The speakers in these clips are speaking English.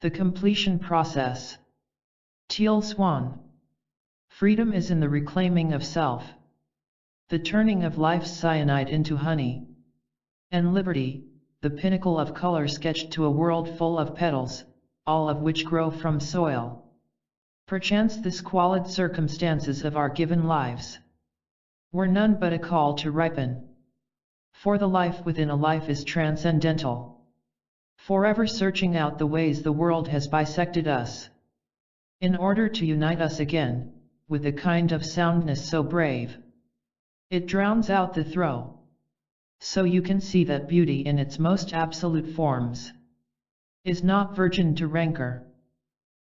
The completion process. Teal Swan. Freedom is in the reclaiming of self. The turning of life's cyanide into honey. And liberty, the pinnacle of color sketched to a world full of petals, all of which grow from soil. Perchance the squalid circumstances of our given lives were none but a call to ripen. For the life within a life is transcendental, forever searching out the ways the world has bisected us, in order to unite us again, with a kind of soundness so brave, it drowns out the throe. So you can see that beauty in its most absolute forms is not virgin to rancor.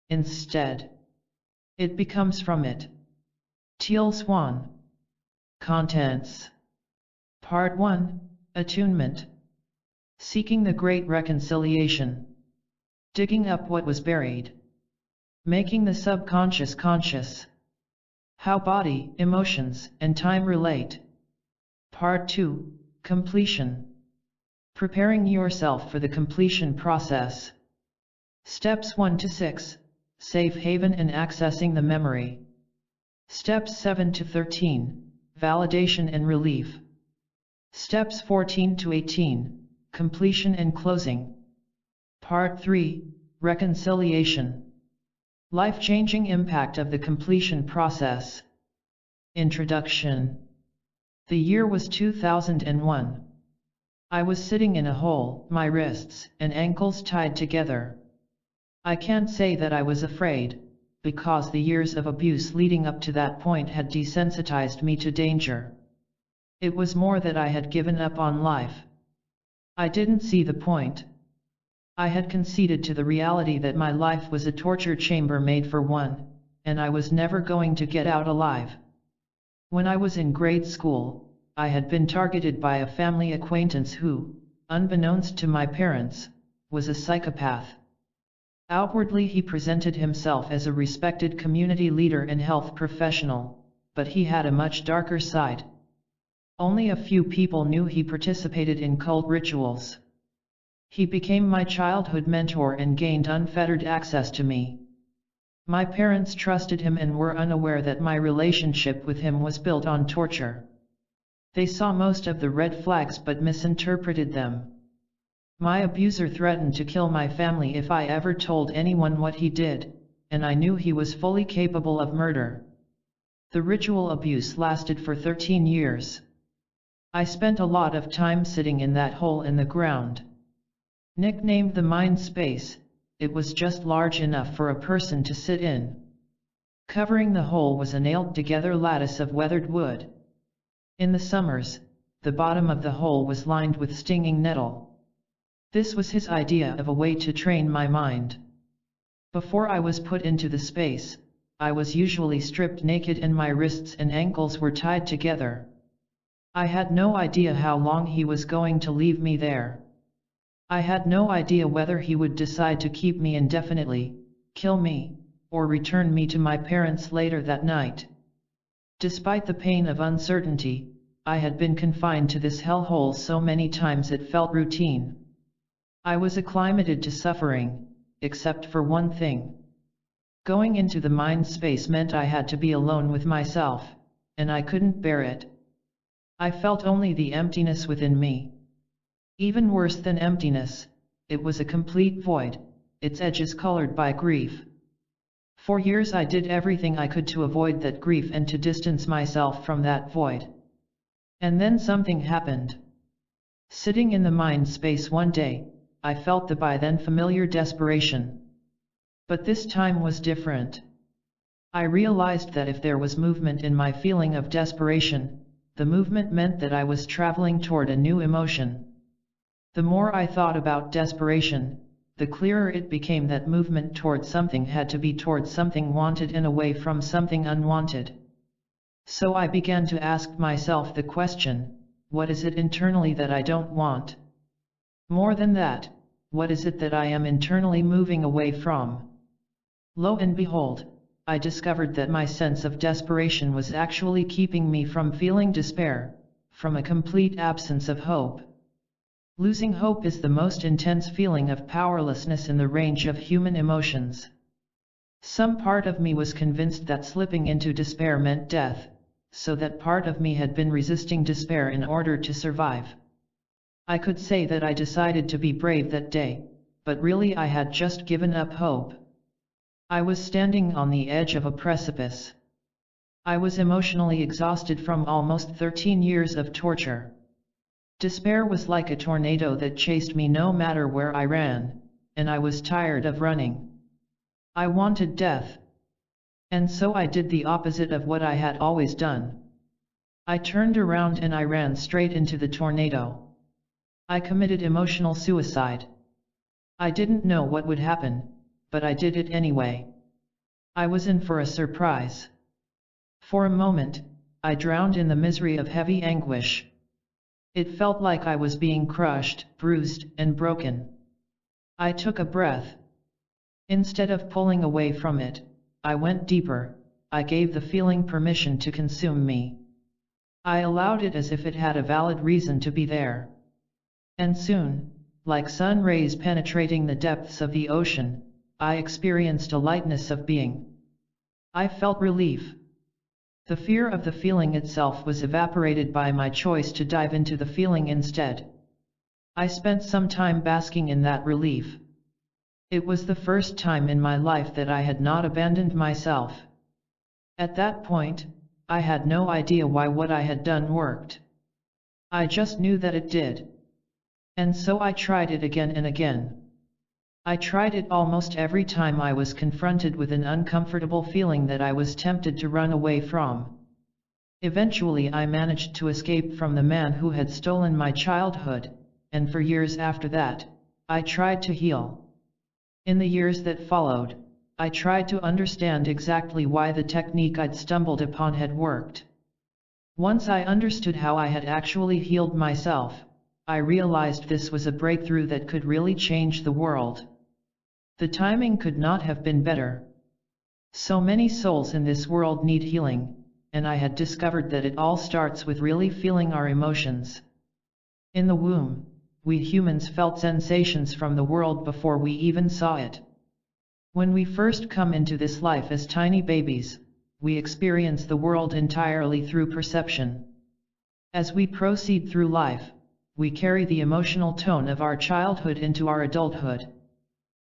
Instead, it becomes from it. Teal Swan. Contents. Part 1, Attunement. Seeking the Great Reconciliation. Digging up what was buried. Making the subconscious conscious. How body, emotions, and time relate. Part 2, Completion. Preparing yourself for the completion process. Steps 1 to 6, Safe haven and accessing the memory. Steps 7 to 13, Validation and relief. Steps 14 to 18, Completion and closing. Part 3, Reconciliation. Life-changing impact of the completion process. Introduction. The year was 2001. I was sitting in a hole, my wrists and ankles tied together. I can't say that I was afraid, because the years of abuse leading up to that point had desensitized me to danger. It was more that I had given up on life. I didn't see the point. I had conceded to the reality that my life was a torture chamber made for one, and I was never going to get out alive. When I was in grade school, I had been targeted by a family acquaintance who, unbeknownst to my parents, was a psychopath. Outwardly he presented himself as a respected community leader and health professional, but he had a much darker side. Only a few people knew he participated in cult rituals. He became my childhood mentor and gained unfettered access to me. My parents trusted him and were unaware that my relationship with him was built on torture. They saw most of the red flags but misinterpreted them. My abuser threatened to kill my family if I ever told anyone what he did, and I knew he was fully capable of murder. The ritual abuse lasted for 13 years. I spent a lot of time sitting in that hole in the ground. Nicknamed the mind space, it was just large enough for a person to sit in. Covering the hole was a nailed-together lattice of weathered wood. In the summers, the bottom of the hole was lined with stinging nettle. This was his idea of a way to train my mind. Before I was put into the space, I was usually stripped naked and my wrists and ankles were tied together. I had no idea how long he was going to leave me there. I had no idea whether he would decide to keep me indefinitely, kill me, or return me to my parents later that night. Despite the pain of uncertainty, I had been confined to this hellhole so many times it felt routine. I was acclimated to suffering, except for one thing. Going into the mind space meant I had to be alone with myself, and I couldn't bear it. I felt only the emptiness within me. Even worse than emptiness, it was a complete void, its edges colored by grief. For years I did everything I could to avoid that grief and to distance myself from that void. And then something happened. Sitting in the mind space one day, I felt the by then familiar desperation. But this time was different. I realized that if there was movement in my feeling of desperation, the movement meant that I was traveling toward a new emotion. The more I thought about desperation, the clearer it became that movement toward something had to be toward something wanted and away from something unwanted. So I began to ask myself the question, what is it internally that I don't want? More than that, what is it that I am internally moving away from? Lo and behold, I discovered that my sense of desperation was actually keeping me from feeling despair, from a complete absence of hope. Losing hope is the most intense feeling of powerlessness in the range of human emotions. Some part of me was convinced that slipping into despair meant death, so that part of me had been resisting despair in order to survive. I could say that I decided to be brave that day, but really I had just given up hope. I was standing on the edge of a precipice. I was emotionally exhausted from almost 13 years of torture. Despair was like a tornado that chased me no matter where I ran, and I was tired of running. I wanted death. And so I did the opposite of what I had always done. I turned around and I ran straight into the tornado. I committed emotional suicide. I didn't know what would happen, but I did it anyway. I was in for a surprise. For a moment, I drowned in the misery of heavy anguish. It felt like I was being crushed, bruised, and broken. I took a breath. Instead of pulling away from it, I went deeper. I gave the feeling permission to consume me. I allowed it as if it had a valid reason to be there. And soon, like sun rays penetrating the depths of the ocean, I experienced a lightness of being. I felt relief. The fear of the feeling itself was evaporated by my choice to dive into the feeling instead. I spent some time basking in that relief. It was the first time in my life that I had not abandoned myself. At that point, I had no idea why what I had done worked. I just knew that it did. And so I tried it again and again. I tried it almost every time I was confronted with an uncomfortable feeling that I was tempted to run away from. Eventually I managed to escape from the man who had stolen my childhood, and for years after that, I tried to heal. In the years that followed, I tried to understand exactly why the technique I'd stumbled upon had worked. Once I understood how I had actually healed myself, I realized this was a breakthrough that could really change the world. The timing could not have been better. So many souls in this world need healing, and I had discovered that it all starts with really feeling our emotions. In the womb, we humans felt sensations from the world before we even saw it. When we first come into this life as tiny babies, we experience the world entirely through perception. As we proceed through life, we carry the emotional tone of our childhood into our adulthood.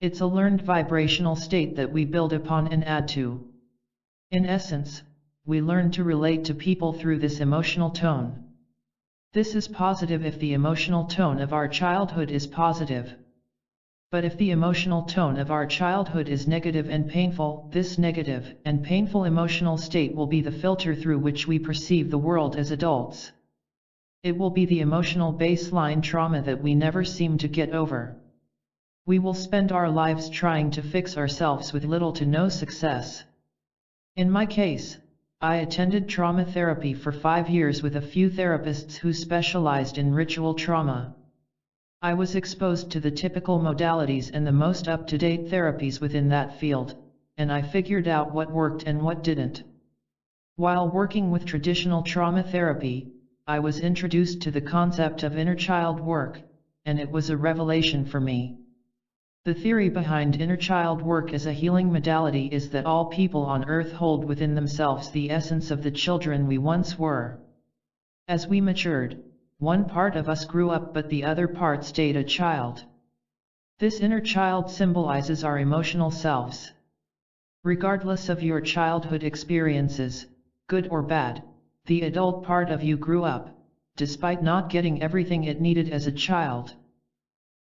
It's a learned vibrational state that we build upon and add to. In essence, we learn to relate to people through this emotional tone. This is positive if the emotional tone of our childhood is positive. But if the emotional tone of our childhood is negative and painful, this negative and painful emotional state will be the filter through which we perceive the world as adults. It will be the emotional baseline trauma that we never seem to get over. We will spend our lives trying to fix ourselves with little to no success. In my case, I attended trauma therapy for 5 years with a few therapists who specialized in ritual trauma. I was exposed to the typical modalities and the most up-to-date therapies within that field, and I figured out what worked and what didn't. While working with traditional trauma therapy, I was introduced to the concept of inner child work, and it was a revelation for me. The theory behind inner child work as a healing modality is that all people on earth hold within themselves the essence of the children we once were. As we matured, one part of us grew up but the other part stayed a child. This inner child symbolizes our emotional selves. Regardless of your childhood experiences, good or bad, the adult part of you grew up, despite not getting everything it needed as a child.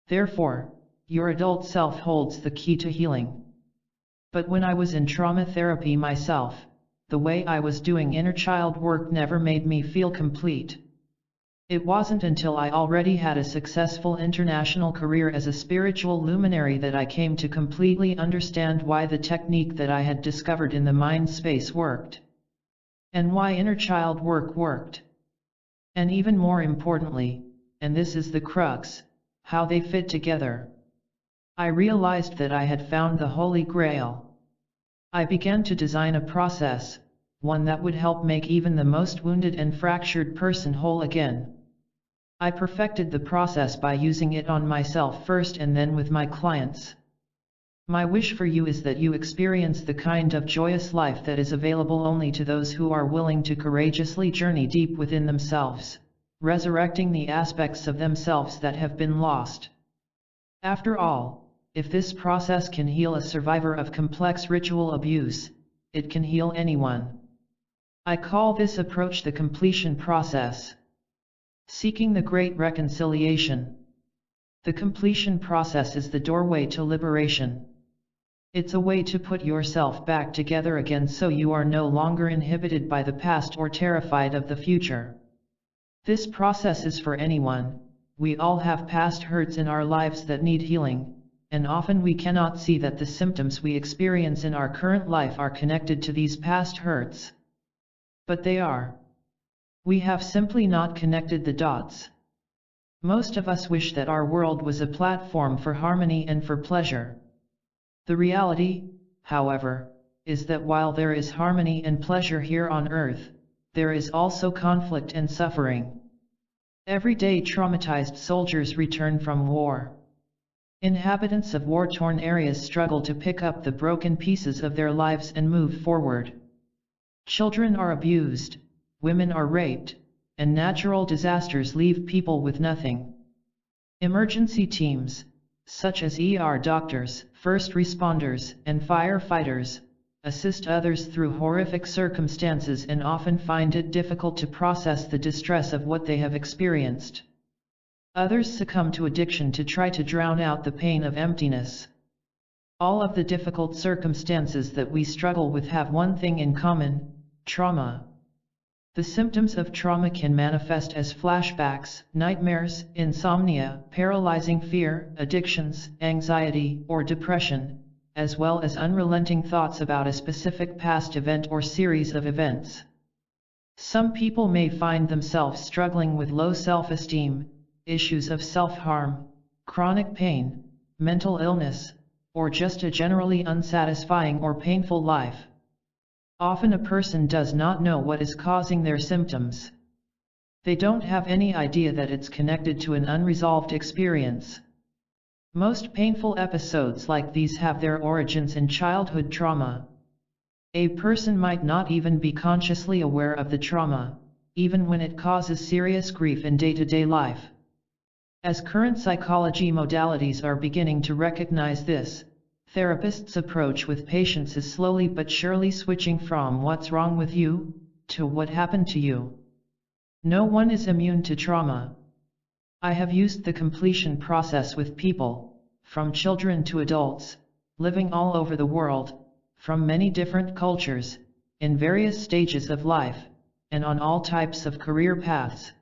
Therefore, your adult self holds the key to healing. But when I was in trauma therapy myself, the way I was doing inner child work never made me feel complete. It wasn't until I already had a successful international career as a spiritual luminary that I came to completely understand why the technique that I had discovered in the mind space worked. And why inner child work worked. And even more importantly, and this is the crux, how they fit together. I realized that I had found the Holy Grail. I began to design a process, one that would help make even the most wounded and fractured person whole again. I perfected the process by using it on myself first and then with my clients. My wish for you is that you experience the kind of joyous life that is available only to those who are willing to courageously journey deep within themselves, resurrecting the aspects of themselves that have been lost. After all, if this process can heal a survivor of complex ritual abuse, it can heal anyone. I call this approach the completion process. Seeking the great reconciliation. The completion process is the doorway to liberation. It's a way to put yourself back together again so you are no longer inhibited by the past or terrified of the future. This process is for anyone. We all have past hurts in our lives that need healing, and often we cannot see that the symptoms we experience in our current life are connected to these past hurts. But they are. We have simply not connected the dots. Most of us wish that our world was a platform for harmony and for pleasure. The reality, however, is that while there is harmony and pleasure here on earth, there is also conflict and suffering. Every day traumatized soldiers return from war. Inhabitants of war-torn areas struggle to pick up the broken pieces of their lives and move forward. Children are abused, women are raped, and natural disasters leave people with nothing. Emergency teams, such as ER doctors, first responders, and firefighters, assist others through horrific circumstances and often find it difficult to process the distress of what they have experienced. Others succumb to addiction to try to drown out the pain of emptiness. All of the difficult circumstances that we struggle with have one thing in common: trauma. The symptoms of trauma can manifest as flashbacks, nightmares, insomnia, paralyzing fear, addictions, anxiety, or depression, as well as unrelenting thoughts about a specific past event or series of events. Some people may find themselves struggling with low self-esteem, issues of self-harm, chronic pain, mental illness, or just a generally unsatisfying or painful life. Often a person does not know what is causing their symptoms. They don't have any idea that it's connected to an unresolved experience. Most painful episodes like these have their origins in childhood trauma. A person might not even be consciously aware of the trauma, even when it causes serious grief in day-to-day life. As current psychology modalities are beginning to recognize this, therapists' approach with patients is slowly but surely switching from "what's wrong with you" to "what happened to you." No one is immune to trauma. I have used the completion process with people, from children to adults, living all over the world, from many different cultures, in various stages of life, and on all types of career paths.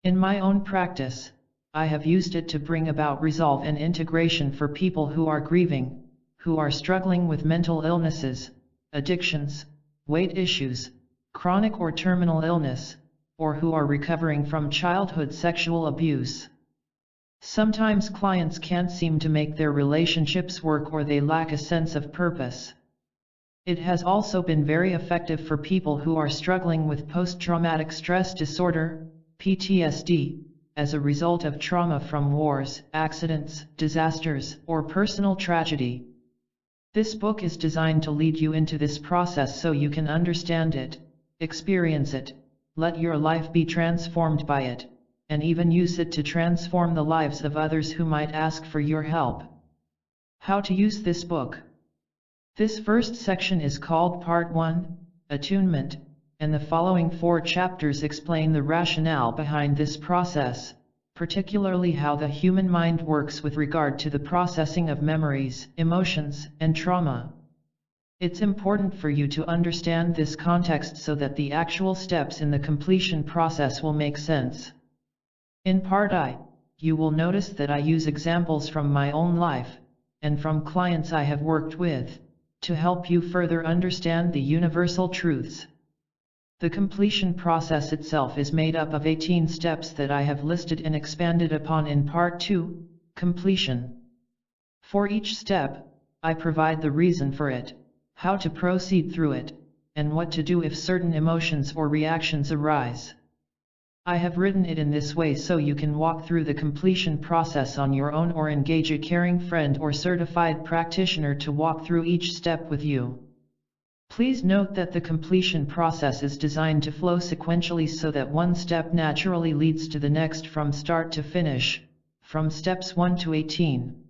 In my own practice, I have used it to bring about resolve and integration for people who are grieving, who are struggling with mental illnesses, addictions, weight issues, chronic or terminal illness, or who are recovering from childhood sexual abuse. Sometimes clients can't seem to make their relationships work or they lack a sense of purpose. It has also been very effective for people who are struggling with post-traumatic stress disorder, PTSD, as a result of trauma from wars, accidents, disasters, or personal tragedy. This book is designed to lead you into this process so you can understand it, experience it, let your life be transformed by it, and even use it to transform the lives of others who might ask for your help. How to use this book. This first section is called Part 1, Attunement, and the following 4 chapters explain the rationale behind this process, particularly how the human mind works with regard to the processing of memories, emotions, and trauma. It's important for you to understand this context so that the actual steps in the completion process will make sense. In Part I, you will notice that I use examples from my own life, and from clients I have worked with, to help you further understand the universal truths. The completion process itself is made up of 18 steps that I have listed and expanded upon in Part 2, Completion. For each step, I provide the reason for it, how to proceed through it, and what to do if certain emotions or reactions arise. I have written it in this way so you can walk through the completion process on your own or engage a caring friend or certified practitioner to walk through each step with you. Please note that the completion process is designed to flow sequentially so that one step naturally leads to the next from start to finish, from steps 1 to 18.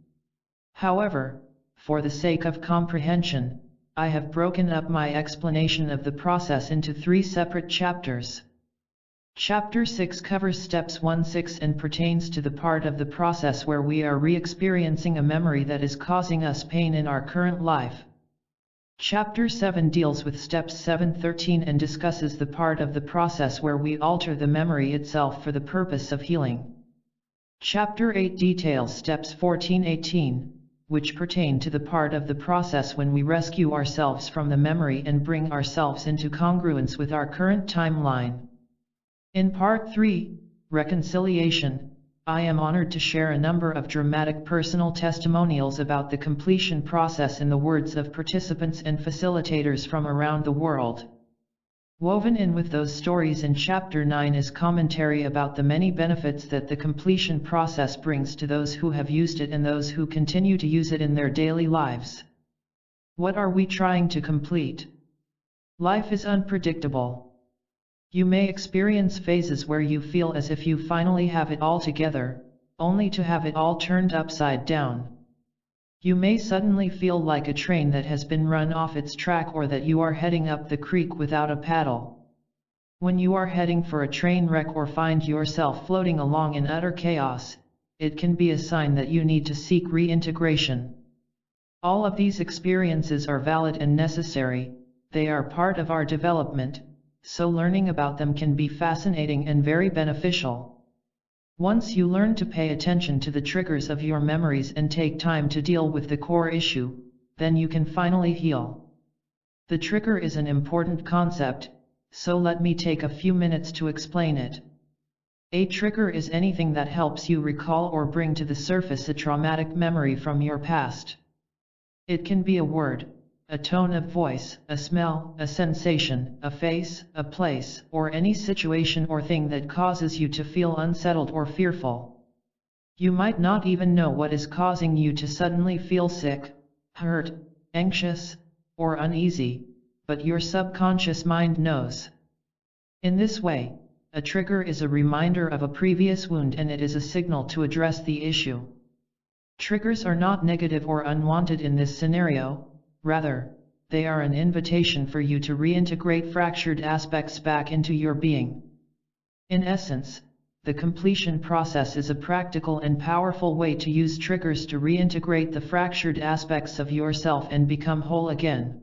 However, for the sake of comprehension, I have broken up my explanation of the process into 3 separate chapters. Chapter 6 covers steps 1-6 and pertains to the part of the process where we are re-experiencing a memory that is causing us pain in our current life. Chapter 7 deals with steps 7-13 and discusses the part of the process where we alter the memory itself for the purpose of healing. Chapter 8 details steps 14-18, which pertain to the part of the process when we rescue ourselves from the memory and bring ourselves into congruence with our current timeline. In Part 3, Reconciliation, I am honored to share a number of dramatic personal testimonials about the completion process in the words of participants and facilitators from around the world. Woven in with those stories in Chapter 9 is commentary about the many benefits that the completion process brings to those who have used it and those who continue to use it in their daily lives. What are we trying to complete? Life is unpredictable. You may experience phases where you feel as if you finally have it all together, only to have it all turned upside down. You may suddenly feel like a train that has been run off its track or that you are heading up the creek without a paddle. When you are heading for a train wreck or find yourself floating along in utter chaos, it can be a sign that you need to seek reintegration. All of these experiences are valid and necessary, they are part of our development, so learning about them can be fascinating and very beneficial. Once you learn to pay attention to the triggers of your memories and take time to deal with the core issue, then you can finally heal. The trigger is an important concept, so let me take a few minutes to explain it. A trigger is anything that helps you recall or bring to the surface a traumatic memory from your past. It can be a word, a tone of voice, a smell, a sensation, a face, a place, or any situation or thing that causes you to feel unsettled or fearful. You might not even know what is causing you to suddenly feel sick, hurt, anxious, or uneasy, but your subconscious mind knows. In this way, a trigger is a reminder of a previous wound and it is a signal to address the issue. Triggers are not negative or unwanted in this scenario. Rather, they are an invitation for you to reintegrate fractured aspects back into your being. In essence, the completion process is a practical and powerful way to use triggers to reintegrate the fractured aspects of yourself and become whole again.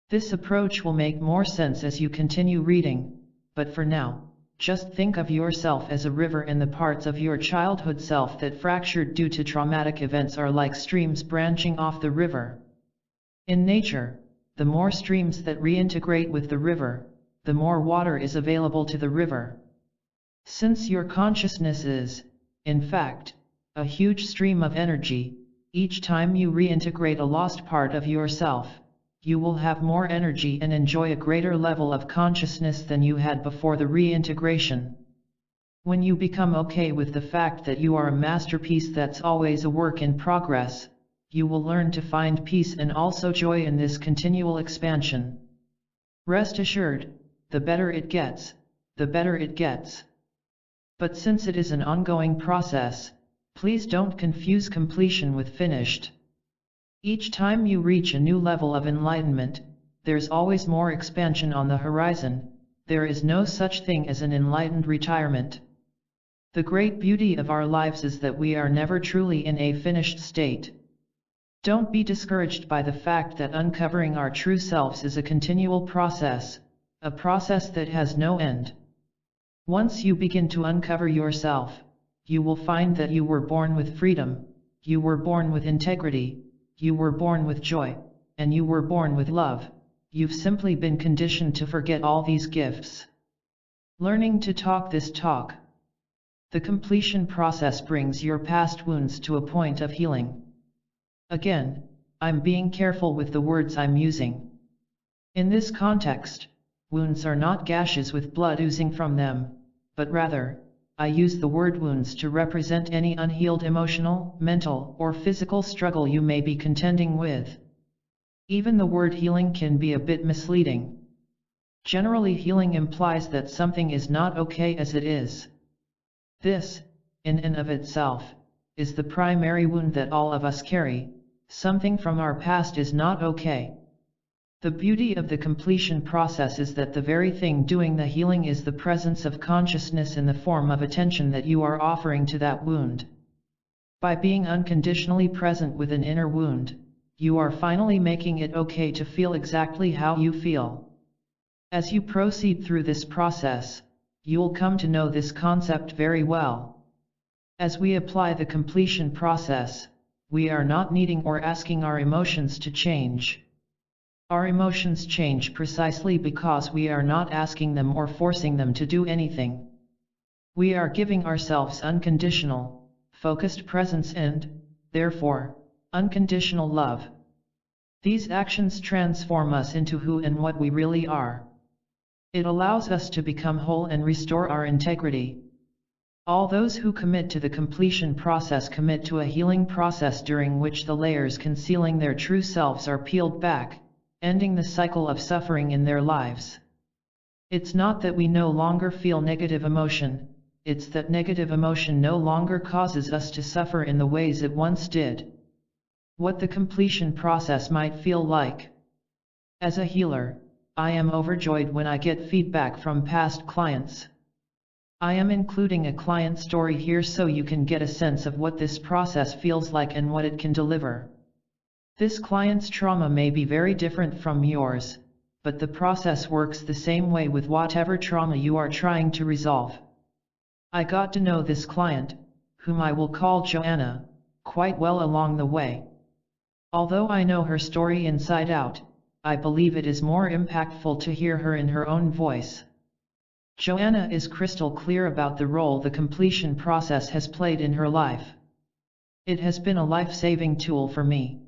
This approach will make more sense as you continue reading, but for now, just think of yourself as a river and the parts of your childhood self that fractured due to traumatic events are like streams branching off the river. In nature, the more streams that reintegrate with the river, the more water is available to the river. Since your consciousness is, in fact, a huge stream of energy, each time you reintegrate a lost part of yourself, you will have more energy and enjoy a greater level of consciousness than you had before the reintegration. When you become okay with the fact that you are a masterpiece that's always a work in progress, you will learn to find peace and also joy in this continual expansion. Rest assured, the better it gets, the better it gets. But since it is an ongoing process, please don't confuse completion with finished. Each time you reach a new level of enlightenment, there's always more expansion on the horizon. There is no such thing as an enlightened retirement. The great beauty of our lives is that we are never truly in a finished state. Don't be discouraged by the fact that uncovering our true selves is a continual process, a process that has no end. Once you begin to uncover yourself, you will find that you were born with freedom, you were born with integrity, you were born with joy, and you were born with love. You've simply been conditioned to forget all these gifts. Learning to talk this talk. The completion process brings your past wounds to a point of healing. Again, I'm being careful with the words I'm using. In this context, wounds are not gashes with blood oozing from them, but rather, I use the word wounds to represent any unhealed emotional, mental, or physical struggle you may be contending with. Even the word healing can be a bit misleading. Generally, healing implies that something is not okay as it is. This, in and of itself, is the primary wound that all of us carry. Something from our past is not okay. The beauty of the completion process is that the very thing doing the healing is the presence of consciousness in the form of attention that you are offering to that wound. By being unconditionally present with an inner wound, you are finally making it okay to feel exactly how you feel. As you proceed through this process, you'll come to know this concept very well. As we apply the completion process, we are not needing or asking our emotions to change. Our emotions change precisely because we are not asking them or forcing them to do anything. We are giving ourselves unconditional, focused presence and, therefore, unconditional love. These actions transform us into who and what we really are. It allows us to become whole and restore our integrity. All those who commit to the completion process commit to a healing process during which the layers concealing their true selves are peeled back, ending the cycle of suffering in their lives. It's not that we no longer feel negative emotion, it's that negative emotion no longer causes us to suffer in the ways it once did. What the completion process might feel like. As a healer, I am overjoyed when I get feedback from past clients. I am including a client story here so you can get a sense of what this process feels like and what it can deliver. This client's trauma may be very different from yours, but the process works the same way with whatever trauma you are trying to resolve. I got to know this client, whom I will call Joanna, quite well along the way. Although I know her story inside out, I believe it is more impactful to hear her in her own voice. Joanna is crystal clear about the role the completion process has played in her life. It has been a life-saving tool for me.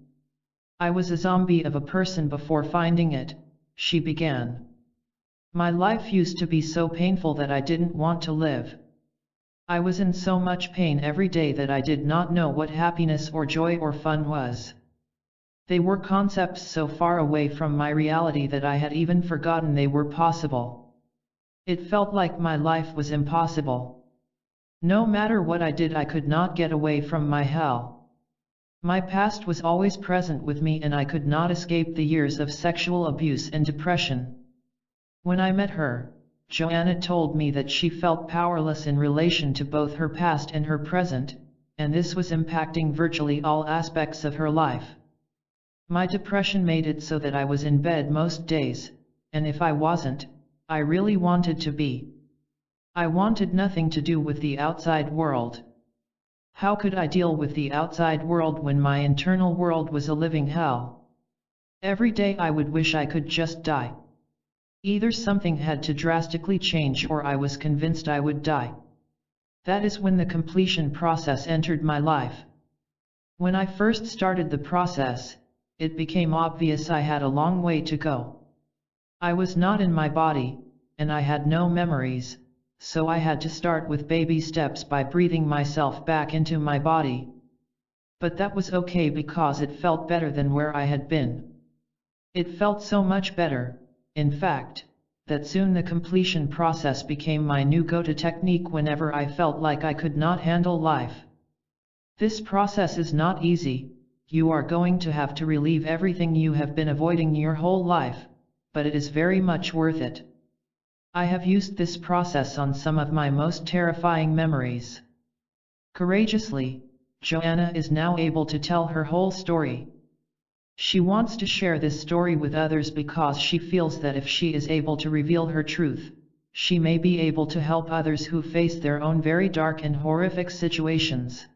I was a zombie of a person before finding it, she began. My life used to be so painful that I didn't want to live. I was in so much pain every day that I did not know what happiness or joy or fun was. They were concepts so far away from my reality that I had even forgotten they were possible. It felt like my life was impossible. No matter what I did, I could not get away from my hell. My past was always present with me and I could not escape the years of sexual abuse and depression. When I met her, Joanna told me that she felt powerless in relation to both her past and her present, and this was impacting virtually all aspects of her life. My depression made it so that I was in bed most days, and if I wasn't, I really wanted to be. I wanted nothing to do with the outside world. How could I deal with the outside world when my internal world was a living hell? Every day I would wish I could just die. Either something had to drastically change or I was convinced I would die. That is when the completion process entered my life. When I first started the process, it became obvious I had a long way to go. I was not in my body, and I had no memories, so I had to start with baby steps by breathing myself back into my body. But that was okay because it felt better than where I had been. It felt so much better, in fact, that soon the completion process became my new go-to technique whenever I felt like I could not handle life. This process is not easy. You are going to have to relieve everything you have been avoiding your whole life, but it is very much worth it. I have used this process on some of my most terrifying memories. Courageously, Joanna is now able to tell her whole story. She wants to share this story with others because she feels that if she is able to reveal her truth, she may be able to help others who face their own very dark and horrific situations.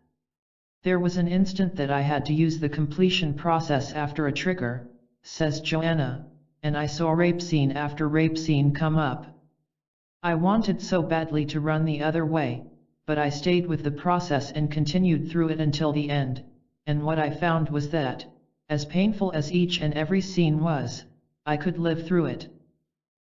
There was an instant that I had to use the completion process after a trigger, says Joanna, and I saw rape scene after rape scene come up. I wanted so badly to run the other way, but I stayed with the process and continued through it until the end, and what I found was that, as painful as each and every scene was, I could live through it.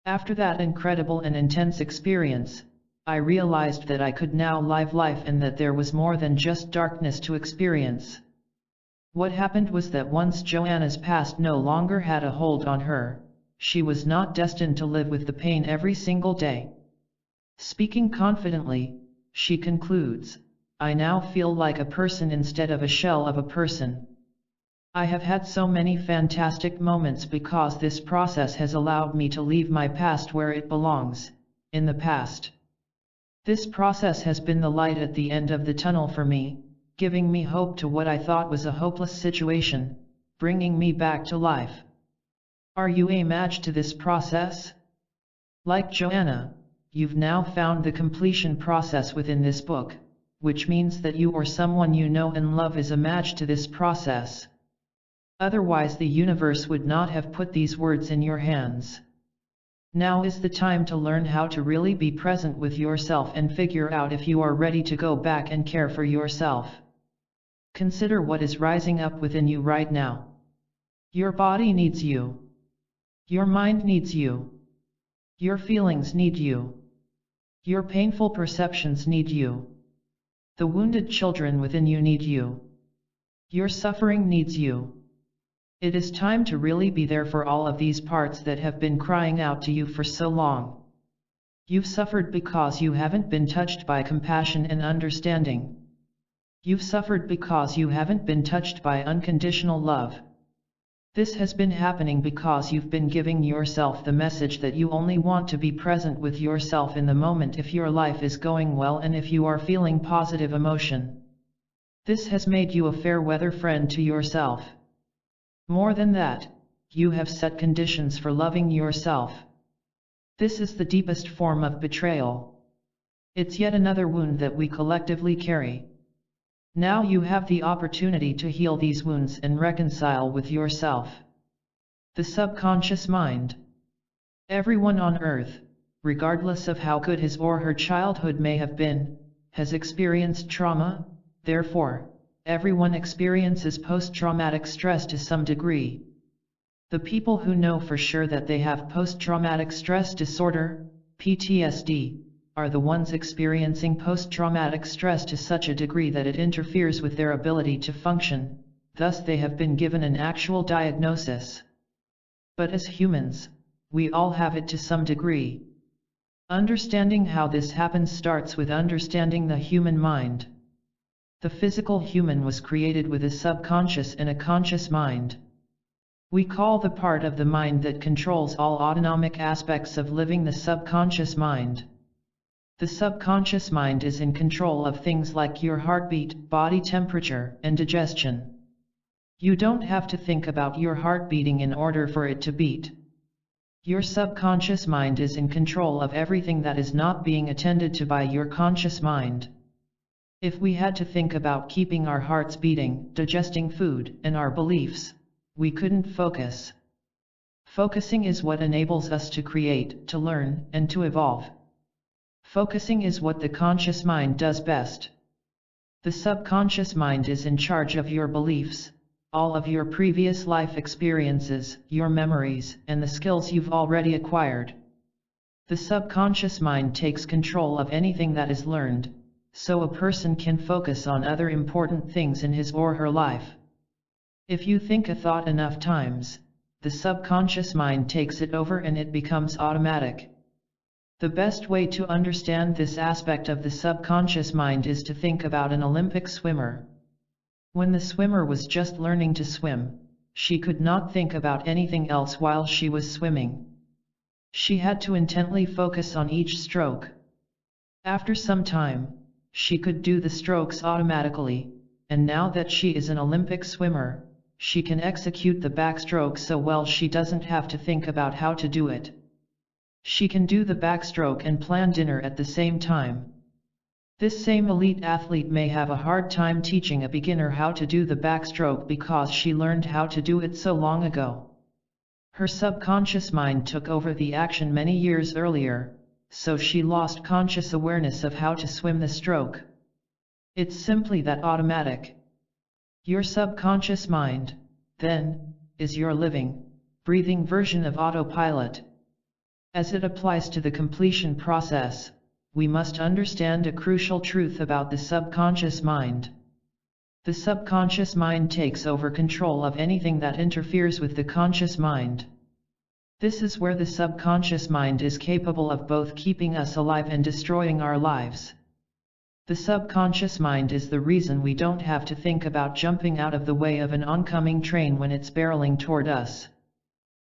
After that incredible and intense experience, I realized that I could now live life and that there was more than just darkness to experience. What happened was that once Joanna's past no longer had a hold on her, she was not destined to live with the pain every single day. Speaking confidently, she concludes, I now feel like a person instead of a shell of a person. I have had so many fantastic moments because this process has allowed me to leave my past where it belongs, in the past. This process has been the light at the end of the tunnel for me, giving me hope to what I thought was a hopeless situation, bringing me back to life. Are you a match to this process? Like Joanna, you've now found the completion process within this book, which means that you or someone you know and love is a match to this process. Otherwise the universe would not have put these words in your hands. Now is the time to learn how to really be present with yourself and figure out if you are ready to go back and care for yourself. Consider what is rising up within you right now. Your body needs you. Your mind needs you. Your feelings need you. Your painful perceptions need you. The wounded children within you need you. Your suffering needs you. It is time to really be there for all of these parts that have been crying out to you for so long. You've suffered because you haven't been touched by compassion and understanding. You've suffered because you haven't been touched by unconditional love. This has been happening because you've been giving yourself the message that you only want to be present with yourself in the moment if your life is going well and if you are feeling positive emotion. This has made you a fair weather friend to yourself. More than that, you have set conditions for loving yourself. This is the deepest form of betrayal. It's yet another wound that we collectively carry. Now you have the opportunity to heal these wounds and reconcile with yourself. The subconscious mind. Everyone on earth, regardless of how good his or her childhood may have been, has experienced trauma. Therefore, everyone experiences post-traumatic stress to some degree. The people who know for sure that they have post-traumatic stress disorder, PTSD, are the ones experiencing post-traumatic stress to such a degree that it interferes with their ability to function, thus they have been given an actual diagnosis. But as humans, we all have it to some degree. Understanding how this happens starts with understanding the human mind. The physical human was created with a subconscious and a conscious mind. We call the part of the mind that controls all autonomic aspects of living the subconscious mind. The subconscious mind is in control of things like your heartbeat, body temperature, and digestion. You don't have to think about your heart beating in order for it to beat. Your subconscious mind is in control of everything that is not being attended to by your conscious mind. If we had to think about keeping our hearts beating, digesting food, and our beliefs, we couldn't focus. Focusing is what enables us to create, to learn, and to evolve. Focusing is what the conscious mind does best. The subconscious mind is in charge of your beliefs, all of your previous life experiences, your memories, and the skills you've already acquired. The subconscious mind takes control of anything that is learned, so a person can focus on other important things in his or her life. If you think a thought enough times, the subconscious mind takes it over and it becomes automatic. The best way to understand this aspect of the subconscious mind is to think about an Olympic swimmer. When the swimmer was just learning to swim, she could not think about anything else while she was swimming. She had to intently focus on each stroke. After some time, she could do the strokes automatically, and now that she is an Olympic swimmer, she can execute the backstroke so well she doesn't have to think about how to do it. She can do the backstroke and plan dinner at the same time. This same elite athlete may have a hard time teaching a beginner how to do the backstroke because she learned how to do it so long ago. Her subconscious mind took over the action many years earlier, so she lost conscious awareness of how to swim the stroke. It's simply that automatic. Your subconscious mind, then, is your living, breathing version of autopilot. As it applies to the completion process, we must understand a crucial truth about the subconscious mind. The subconscious mind takes over control of anything that interferes with the conscious mind. This is where the subconscious mind is capable of both keeping us alive and destroying our lives. The subconscious mind is the reason we don't have to think about jumping out of the way of an oncoming train when it's barreling toward us.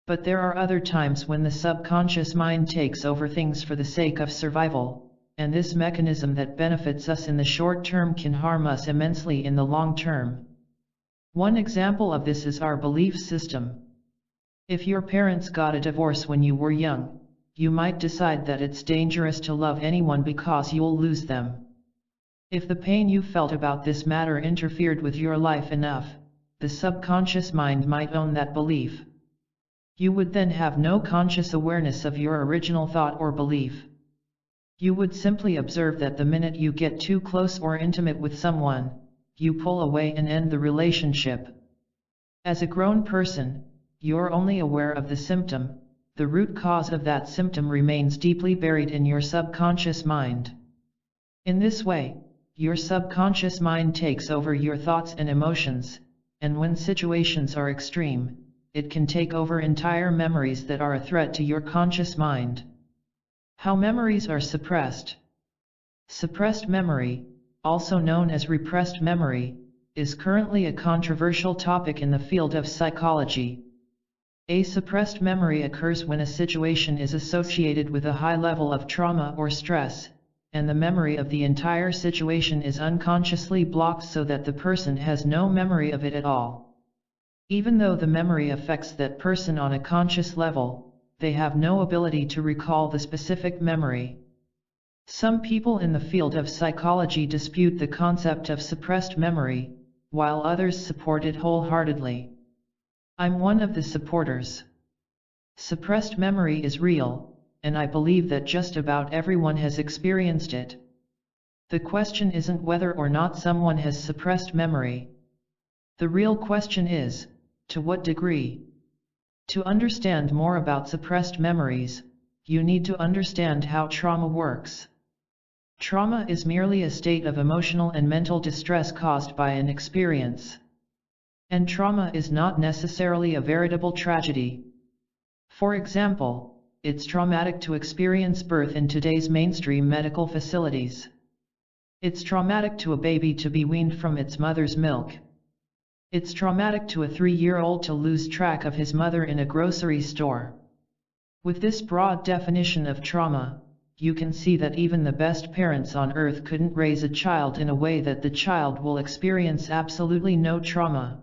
But there are other times when the subconscious mind takes over things for the sake of survival, and this mechanism that benefits us in the short term can harm us immensely in the long term. One example of this is our belief system. If your parents got a divorce when you were young, you might decide that it's dangerous to love anyone because you'll lose them. If the pain you felt about this matter interfered with your life enough, the subconscious mind might own that belief. You would then have no conscious awareness of your original thought or belief. You would simply observe that the minute you get too close or intimate with someone, you pull away and end the relationship. As a grown person, you're only aware of the symptom. The root cause of that symptom remains deeply buried in your subconscious mind. In this way, your subconscious mind takes over your thoughts and emotions, and when situations are extreme, it can take over entire memories that are a threat to your conscious mind. How memories are suppressed. Suppressed memory, also known as repressed memory, is currently a controversial topic in the field of psychology. A suppressed memory occurs when a situation is associated with a high level of trauma or stress, and the memory of the entire situation is unconsciously blocked so that the person has no memory of it at all. Even though the memory affects that person on a conscious level, they have no ability to recall the specific memory. Some people in the field of psychology dispute the concept of suppressed memory, while others support it wholeheartedly. I'm one of the supporters. Suppressed memory is real, and I believe that just about everyone has experienced it. The question isn't whether or not someone has suppressed memory. The real question is, to what degree? To understand more about suppressed memories, you need to understand how trauma works. Trauma is merely a state of emotional and mental distress caused by an experience. And trauma is not necessarily a veritable tragedy. For example, it's traumatic to experience birth in today's mainstream medical facilities. It's traumatic to a baby to be weaned from its mother's milk. It's traumatic to a 3-year-old to lose track of his mother in a grocery store. With this broad definition of trauma, you can see that even the best parents on earth couldn't raise a child in a way that the child will experience absolutely no trauma.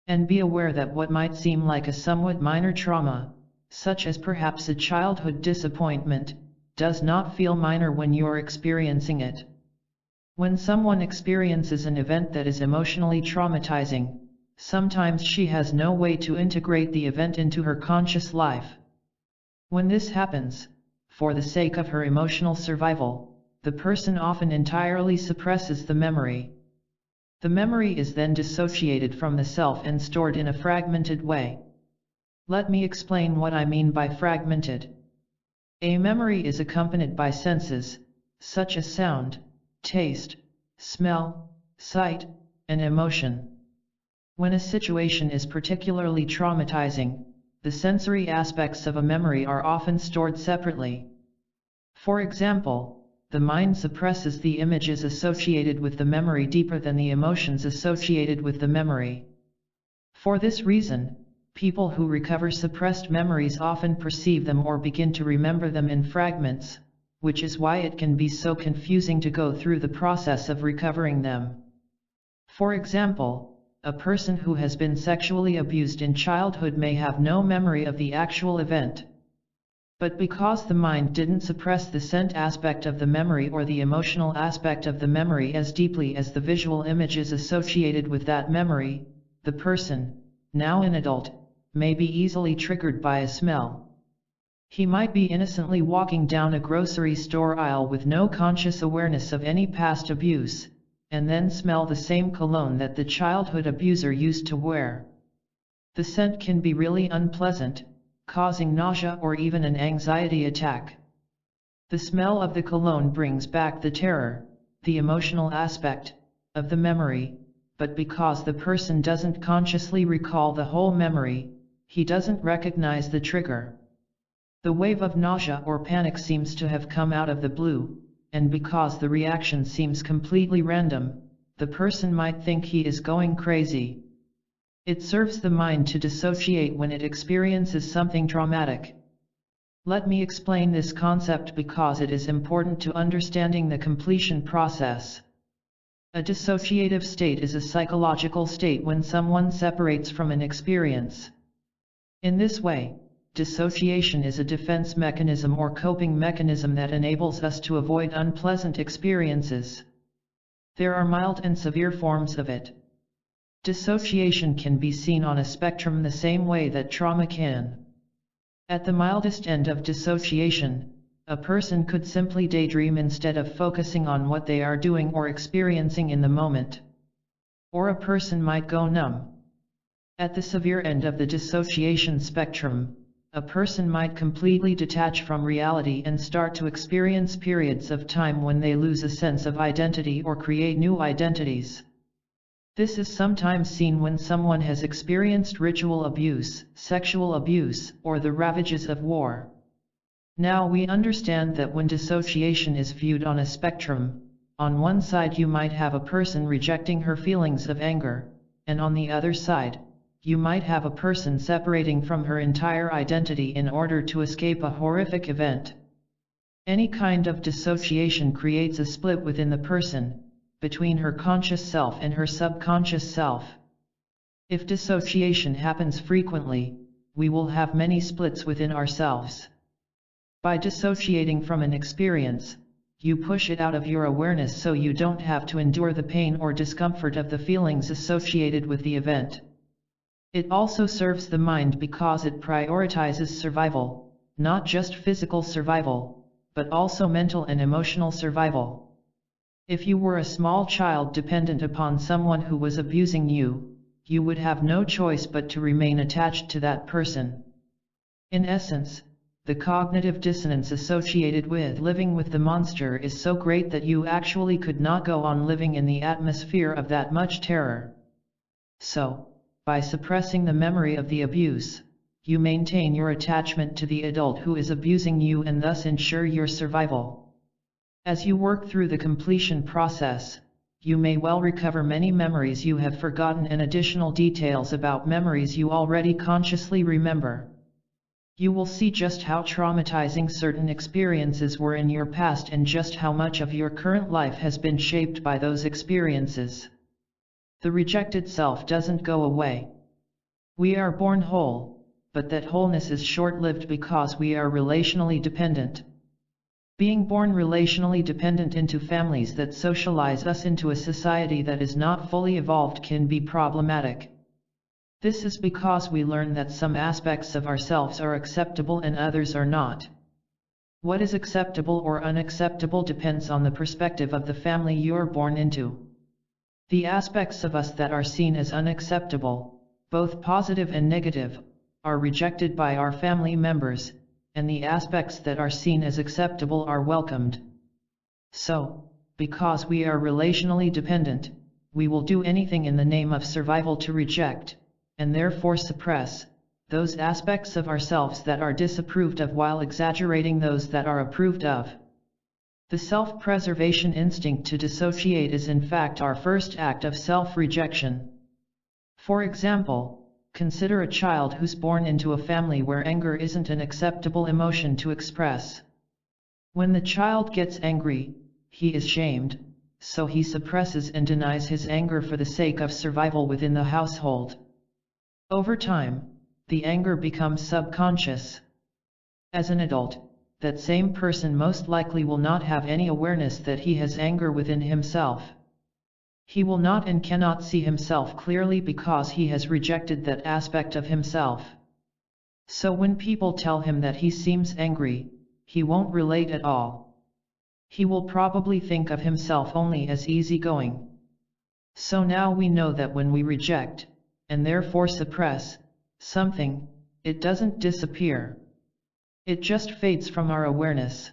And be aware that what might seem like a somewhat minor trauma, such as perhaps a childhood disappointment, does not feel minor when you're experiencing it. When someone experiences an event that is emotionally traumatizing, sometimes she has no way to integrate the event into her conscious life. When this happens, for the sake of her emotional survival, the person often entirely suppresses the memory. The memory is then dissociated from the self and stored in a fragmented way. Let me explain what I mean by fragmented. A memory is accompanied by senses, such as sound, taste, smell, sight, and emotion. When a situation is particularly traumatizing, the sensory aspects of a memory are often stored separately. For example, the mind suppresses the images associated with the memory deeper than the emotions associated with the memory. For this reason, people who recover suppressed memories often perceive them or begin to remember them in fragments, which is why it can be so confusing to go through the process of recovering them. For example, a person who has been sexually abused in childhood may have no memory of the actual event. But because the mind didn't suppress the scent aspect of the memory or the emotional aspect of the memory as deeply as the visual images associated with that memory, the person, now an adult, may be easily triggered by a smell. He might be innocently walking down a grocery store aisle with no conscious awareness of any past abuse, and then smell the same cologne that the childhood abuser used to wear. The scent can be really unpleasant, causing nausea or even an anxiety attack. The smell of the cologne brings back the terror, the emotional aspect, of the memory, but because the person doesn't consciously recall the whole memory, he doesn't recognize the trigger. The wave of nausea or panic seems to have come out of the blue, and because the reaction seems completely random, the person might think he is going crazy. It serves the mind to dissociate when it experiences something traumatic. Let me explain this concept because it is important to understanding the completion process. A dissociative state is a psychological state when someone separates from an experience. In this way, dissociation is a defense mechanism or coping mechanism that enables us to avoid unpleasant experiences. There are mild and severe forms of it. Dissociation can be seen on a spectrum the same way that trauma can. At the mildest end of dissociation, a person could simply daydream instead of focusing on what they are doing or experiencing in the moment. Or a person might go numb. At the severe end of the dissociation spectrum, a person might completely detach from reality and start to experience periods of time when they lose a sense of identity or create new identities. This is sometimes seen when someone has experienced ritual abuse, sexual abuse, or the ravages of war. Now we understand that when dissociation is viewed on a spectrum, on one side you might have a person rejecting her feelings of anger, and on the other side, you might have a person separating from her entire identity in order to escape a horrific event. Any kind of dissociation creates a split within the person, between her conscious self and her subconscious self. If dissociation happens frequently, we will have many splits within ourselves. By dissociating from an experience, you push it out of your awareness so you don't have to endure the pain or discomfort of the feelings associated with the event. It also serves the mind because it prioritizes survival, not just physical survival, but also mental and emotional survival. If you were a small child dependent upon someone who was abusing you, you would have no choice but to remain attached to that person. In essence, the cognitive dissonance associated with living with the monster is so great that you actually could not go on living in the atmosphere of that much terror. So, by suppressing the memory of the abuse, you maintain your attachment to the adult who is abusing you and thus ensure your survival. As you work through the completion process, you may well recover many memories you have forgotten and additional details about memories you already consciously remember. You will see just how traumatizing certain experiences were in your past and just how much of your current life has been shaped by those experiences. The rejected self doesn't go away. We are born whole, but that wholeness is short-lived because we are relationally dependent. Being born relationally dependent into families that socialize us into a society that is not fully evolved can be problematic. This is because we learn that some aspects of ourselves are acceptable and others are not. What is acceptable or unacceptable depends on the perspective of the family you're born into. The aspects of us that are seen as unacceptable, both positive and negative, are rejected by our family members, and the aspects that are seen as acceptable are welcomed. So, because we are relationally dependent, we will do anything in the name of survival to reject, and therefore suppress, those aspects of ourselves that are disapproved of while exaggerating those that are approved of. The self-preservation instinct to dissociate is in fact our first act of self-rejection. For example, consider a child who's born into a family where anger isn't an acceptable emotion to express. When the child gets angry, he is shamed, so he suppresses and denies his anger for the sake of survival within the household. Over time, the anger becomes subconscious. As an adult, that same person most likely will not have any awareness that he has anger within himself. He will not and cannot see himself clearly because he has rejected that aspect of himself. So when people tell him that he seems angry, he won't relate at all. He will probably think of himself only as easygoing. So now we know that when we reject, and therefore suppress, something, it doesn't disappear. It just fades from our awareness.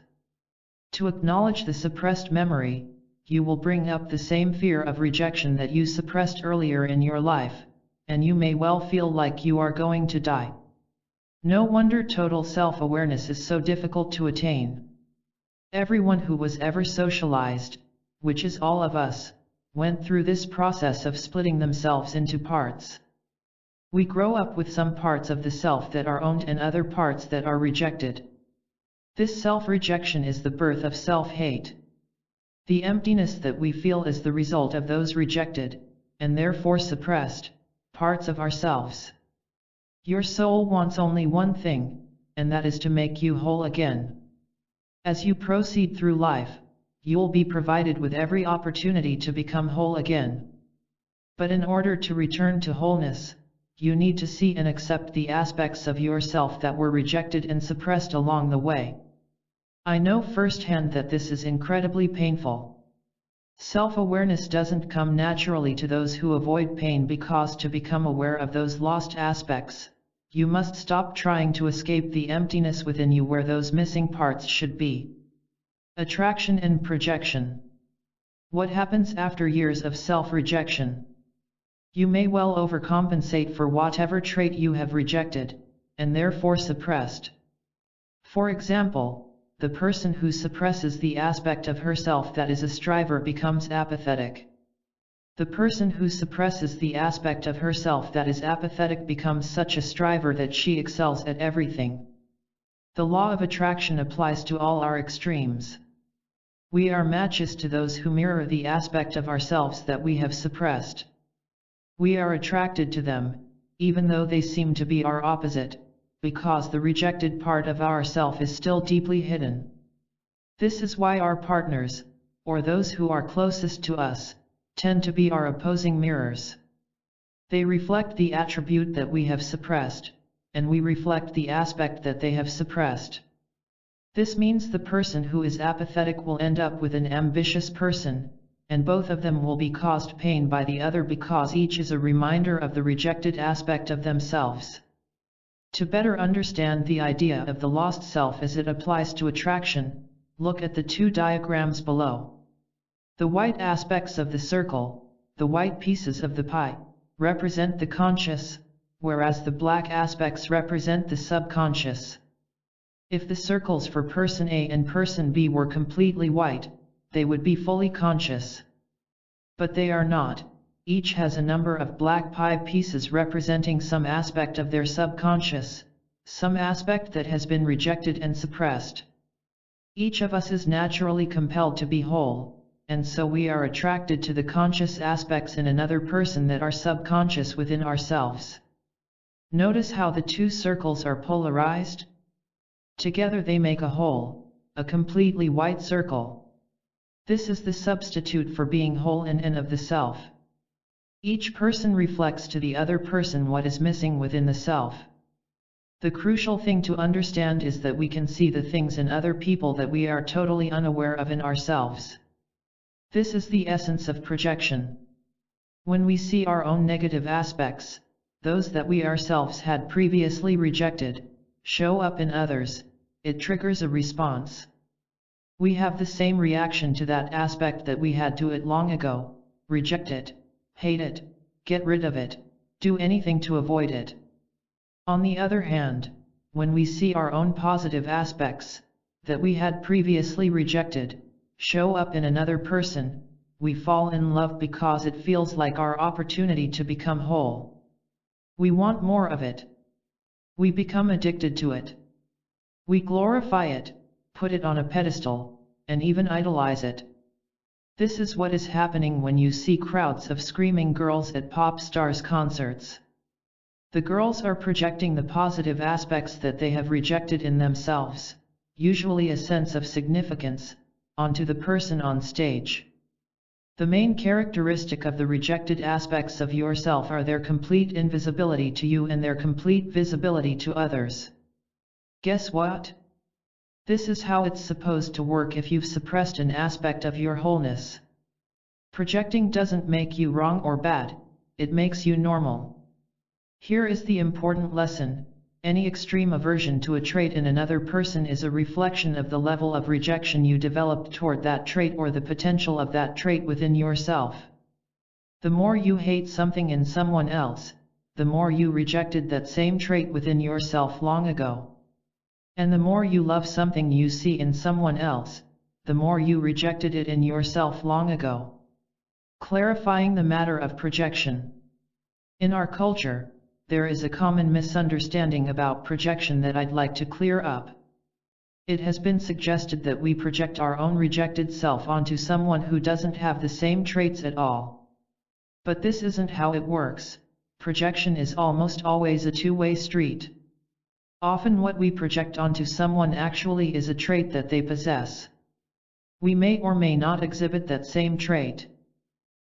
To acknowledge the suppressed memory, you will bring up the same fear of rejection that you suppressed earlier in your life, and you may well feel like you are going to die. No wonder total self-awareness is so difficult to attain. Everyone who was ever socialized, which is all of us, went through this process of splitting themselves into parts. We grow up with some parts of the self that are owned and other parts that are rejected. This self-rejection is the birth of self-hate. The emptiness that we feel is the result of those rejected, and therefore suppressed, parts of ourselves. Your soul wants only one thing, and that is to make you whole again. As you proceed through life, you'll be provided with every opportunity to become whole again. But in order to return to wholeness, you need to see and accept the aspects of yourself that were rejected and suppressed along the way. I know firsthand that this is incredibly painful. Self-awareness doesn't come naturally to those who avoid pain, because to become aware of those lost aspects, you must stop trying to escape the emptiness within you where those missing parts should be. Attraction and projection. What happens after years of self-rejection? You may well overcompensate for whatever trait you have rejected, and therefore suppressed. For example, the person who suppresses the aspect of herself that is a striver becomes apathetic. The person who suppresses the aspect of herself that is apathetic becomes such a striver that she excels at everything. The law of attraction applies to all our extremes. We are matches to those who mirror the aspect of ourselves that we have suppressed. We are attracted to them, even though they seem to be our opposite, because the rejected part of ourself is still deeply hidden. This is why our partners, or those who are closest to us, tend to be our opposing mirrors. They reflect the attribute that we have suppressed, and we reflect the aspect that they have suppressed. This means the person who is apathetic will end up with an ambitious person, and both of them will be caused pain by the other because each is a reminder of the rejected aspect of themselves. To better understand the idea of the lost self as it applies to attraction, look at the two diagrams below. The white aspects of the circle, the white pieces of the pie, represent the conscious, whereas the black aspects represent the subconscious. If the circles for person A and person B were completely white, they would be fully conscious. But they are not. Each has a number of black pie pieces representing some aspect of their subconscious, some aspect that has been rejected and suppressed. Each of us is naturally compelled to be whole, and so we are attracted to the conscious aspects in another person that are subconscious within ourselves. Notice how the two circles are polarized? Together they make a whole, a completely white circle. This is the substitute for being whole in and of the self. Each person reflects to the other person what is missing within the self. The crucial thing to understand is that we can see the things in other people that we are totally unaware of in ourselves. This is the essence of projection. When we see our own negative aspects, those that we ourselves had previously rejected, show up in others, it triggers a response. We have the same reaction to that aspect that we had to it long ago: reject it, hate it, get rid of it, do anything to avoid it. On the other hand, when we see our own positive aspects, that we had previously rejected, show up in another person, we fall in love because it feels like our opportunity to become whole. We want more of it. We become addicted to it. We glorify it, put it on a pedestal, and even idolize it. This is what is happening when you see crowds of screaming girls at pop stars' concerts. The girls are projecting the positive aspects that they have rejected in themselves, usually a sense of significance, onto the person on stage. The main characteristic of the rejected aspects of yourself are their complete invisibility to you and their complete visibility to others. Guess what? This is how it's supposed to work if you've suppressed an aspect of your wholeness. Projecting doesn't make you wrong or bad, it makes you normal. Here is the important lesson: Any extreme aversion to a trait in another person is a reflection of the level of rejection you developed toward that trait or the potential of that trait within yourself. The more you hate something in someone else, the more you rejected that same trait within yourself long ago. And the more you love something you see in someone else, the more you rejected it in yourself long ago. Clarifying the matter of projection. In our culture, there is a common misunderstanding about projection that I'd like to clear up. It has been suggested that we project our own rejected self onto someone who doesn't have the same traits at all. But this isn't how it works. Projection is almost always a two-way street. Often what we project onto someone actually is a trait that they possess. We may or may not exhibit that same trait.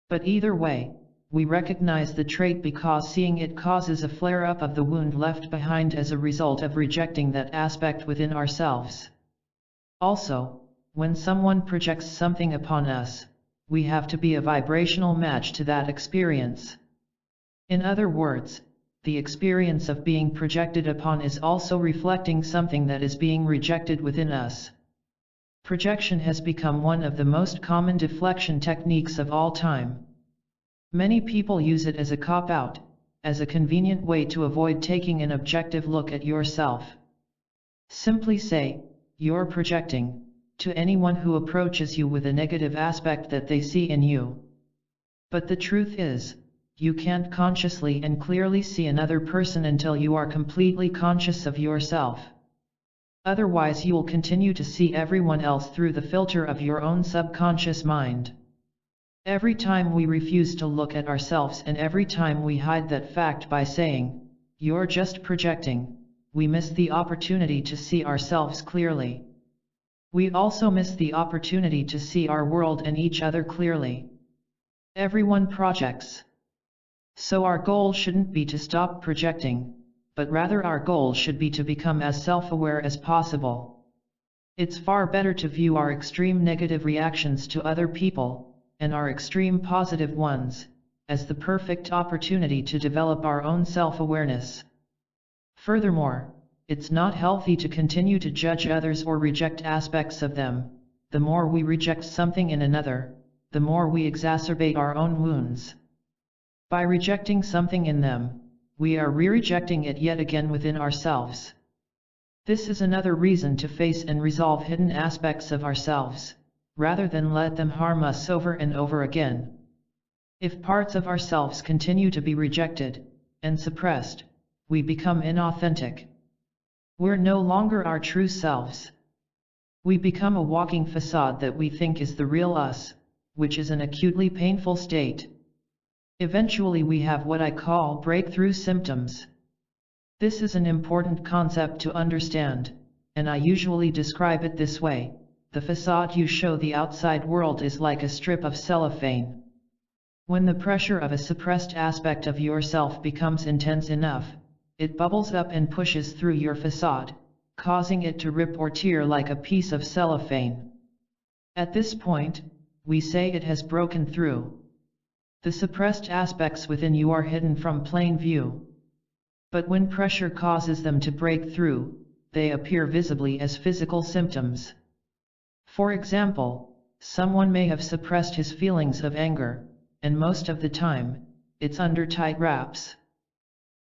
But either way, we recognize the trait because seeing it causes a flare-up of the wound left behind as a result of rejecting that aspect within ourselves. Also, when someone projects something upon us, we have to be a vibrational match to that experience. In other words, the experience of being projected upon is also reflecting something that is being rejected within us. Projection has become one of the most common deflection techniques of all time. Many people use it as a cop-out, as a convenient way to avoid taking an objective look at yourself. Simply say, "You're projecting," to anyone who approaches you with a negative aspect that they see in you. But the truth is, you can't consciously and clearly see another person until you are completely conscious of yourself. Otherwise you'll continue to see everyone else through the filter of your own subconscious mind. Every time we refuse to look at ourselves and every time we hide that fact by saying, "You're just projecting," we miss the opportunity to see ourselves clearly. We also miss the opportunity to see our world and each other clearly. Everyone projects. So our goal shouldn't be to stop projecting, but rather our goal should be to become as self-aware as possible. It's far better to view our extreme negative reactions to other people, and our extreme positive ones, as the perfect opportunity to develop our own self-awareness. Furthermore, it's not healthy to continue to judge others or reject aspects of them. The more we reject something in another, the more we exacerbate our own wounds. By rejecting something in them, we are re-rejecting it yet again within ourselves. This is another reason to face and resolve hidden aspects of ourselves, rather than let them harm us over and over again. If parts of ourselves continue to be rejected and suppressed, we become inauthentic. We're no longer our true selves. We become a walking facade that we think is the real us, which is an acutely painful state. Eventually we have what I call breakthrough symptoms. This is an important concept to understand, and I usually describe it this way: the facade you show the outside world is like a strip of cellophane. When the pressure of a suppressed aspect of yourself becomes intense enough, it bubbles up and pushes through your facade, causing it to rip or tear like a piece of cellophane. At this point, we say it has broken through. The suppressed aspects within you are hidden from plain view. But when pressure causes them to break through, they appear visibly as physical symptoms. For example, someone may have suppressed his feelings of anger, and most of the time, it's under tight wraps.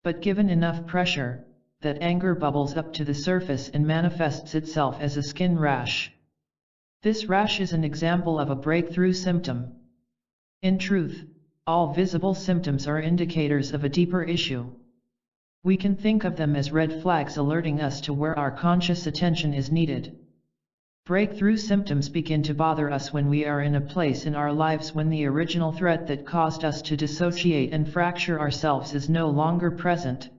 But given enough pressure, that anger bubbles up to the surface and manifests itself as a skin rash. This rash is an example of a breakthrough symptom. In truth, all visible symptoms are indicators of a deeper issue. We can think of them as red flags alerting us to where our conscious attention is needed. Breakthrough symptoms begin to bother us when we are in a place in our lives when the original threat that caused us to dissociate and fracture ourselves is no longer present.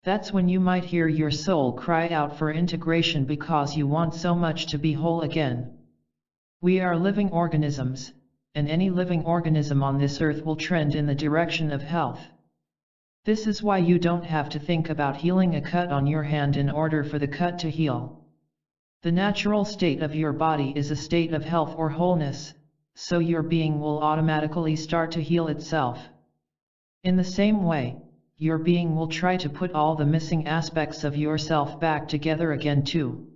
That's when you might hear your soul cry out for integration because you want so much to be whole again. We are living organisms, and any living organism on this earth will trend in the direction of health. This is why you don't have to think about healing a cut on your hand in order for the cut to heal. The natural state of your body is a state of health or wholeness, so your being will automatically start to heal itself. In the same way, your being will try to put all the missing aspects of yourself back together again too.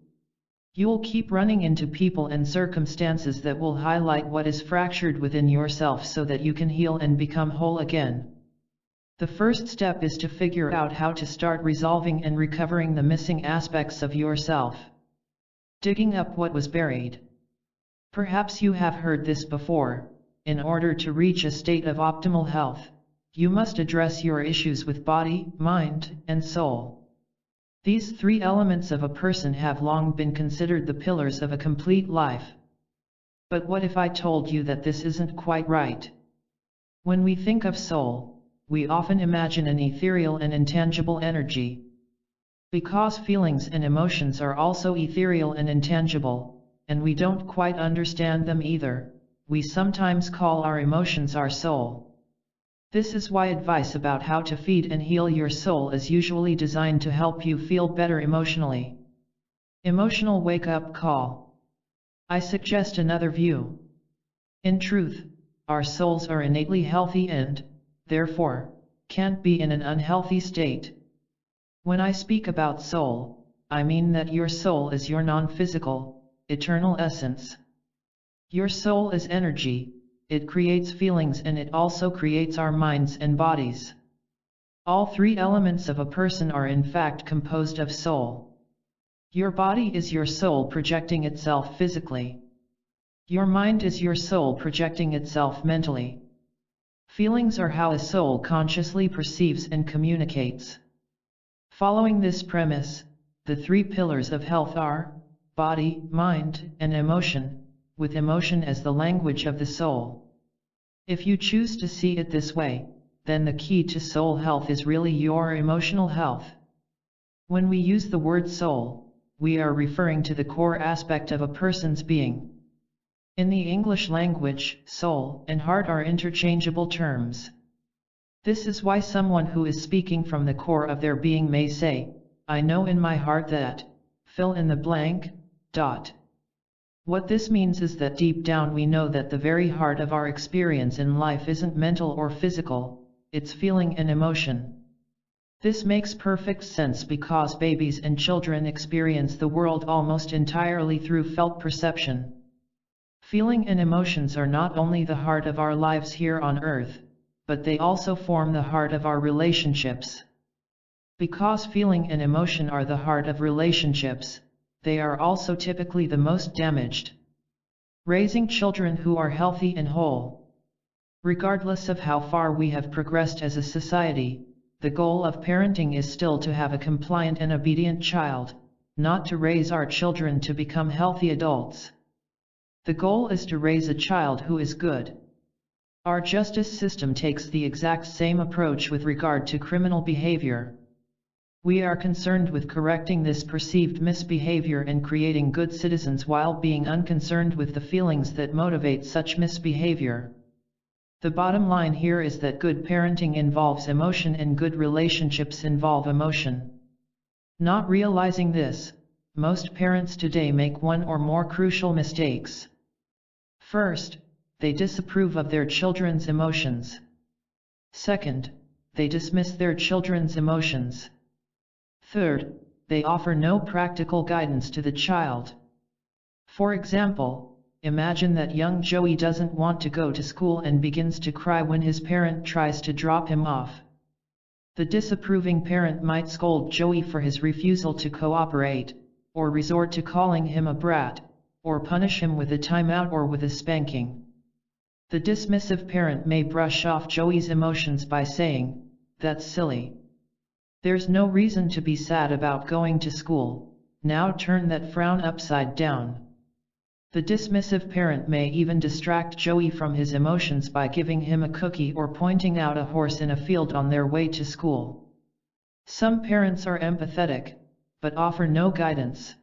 You'll keep running into people and circumstances that will highlight what is fractured within yourself so that you can heal and become whole again. The first step is to figure out how to start resolving and recovering the missing aspects of yourself. Digging up what was buried. Perhaps you have heard this before. In order to reach a state of optimal health, you must address your issues with body, mind, and soul. These three elements of a person have long been considered the pillars of a complete life. But what if I told you that this isn't quite right? When we think of soul, we often imagine an ethereal and intangible energy. Because feelings and emotions are also ethereal and intangible, and we don't quite understand them either, we sometimes call our emotions our soul. This is why advice about how to feed and heal your soul is usually designed to help you feel better emotionally. Emotional wake-up call. I suggest another view. In truth, our souls are innately healthy and, therefore, can't be in an unhealthy state. When I speak about soul, I mean that your soul is your non-physical, eternal essence. Your soul is energy. It creates feelings and it also creates our minds and bodies. All three elements of a person are in fact composed of soul. Your body is your soul projecting itself physically. Your mind is your soul projecting itself mentally. Feelings are how a soul consciously perceives and communicates. Following this premise, the three pillars of health are body, mind, and emotion, with emotion as the language of the soul. If you choose to see it this way, then the key to soul health is really your emotional health. When we use the word soul, we are referring to the core aspect of a person's being. In the English language, soul and heart are interchangeable terms. This is why someone who is speaking from the core of their being may say, "I know in my heart that, fill in the blank, dot." What this means is that deep down we know that the very heart of our experience in life isn't mental or physical, it's feeling and emotion. This makes perfect sense because babies and children experience the world almost entirely through felt perception. Feeling and emotions are not only the heart of our lives here on earth, but they also form the heart of our relationships. Because feeling and emotion are the heart of relationships, they are also typically the most damaged. Raising children who are healthy and whole. Regardless of how far we have progressed as a society, the goal of parenting is still to have a compliant and obedient child, not to raise our children to become healthy adults. The goal is to raise a child who is good. Our justice system takes the exact same approach with regard to criminal behavior. We are concerned with correcting this perceived misbehavior and creating good citizens while being unconcerned with the feelings that motivate such misbehavior. The bottom line here is that good parenting involves emotion and good relationships involve emotion. Not realizing this, most parents today make one or more crucial mistakes. First, they disapprove of their children's emotions. Second, they dismiss their children's emotions. Third, they offer no practical guidance to the child. For example, imagine that young Joey doesn't want to go to school and begins to cry when his parent tries to drop him off. The disapproving parent might scold Joey for his refusal to cooperate, or resort to calling him a brat, or punish him with a timeout or with a spanking. The dismissive parent may brush off Joey's emotions by saying, "That's silly. There's no reason to be sad about going to school, now turn that frown upside down." The dismissive parent may even distract Joey from his emotions by giving him a cookie or pointing out a horse in a field on their way to school. Some parents are empathetic, but offer no guidance.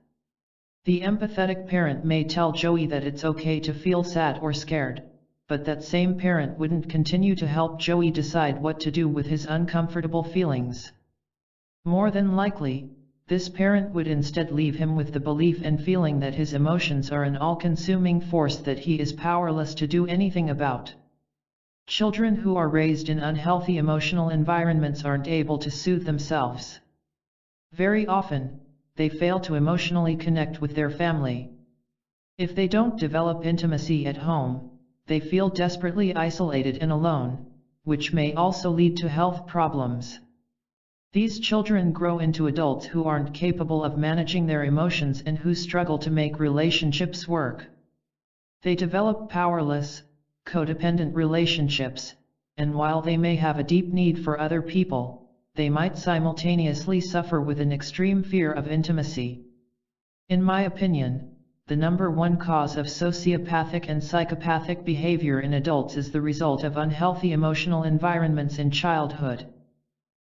The empathetic parent may tell Joey that it's okay to feel sad or scared, but that same parent wouldn't continue to help Joey decide what to do with his uncomfortable feelings. More than likely, this parent would instead leave him with the belief and feeling that his emotions are an all-consuming force that he is powerless to do anything about. Children who are raised in unhealthy emotional environments aren't able to soothe themselves. Very often, they fail to emotionally connect with their family. If they don't develop intimacy at home, they feel desperately isolated and alone, which may also lead to health problems. These children grow into adults who aren't capable of managing their emotions and who struggle to make relationships work. They develop powerless, codependent relationships, and while they may have a deep need for other people, they might simultaneously suffer with an extreme fear of intimacy. In my opinion, the number one cause of sociopathic and psychopathic behavior in adults is the result of unhealthy emotional environments in childhood.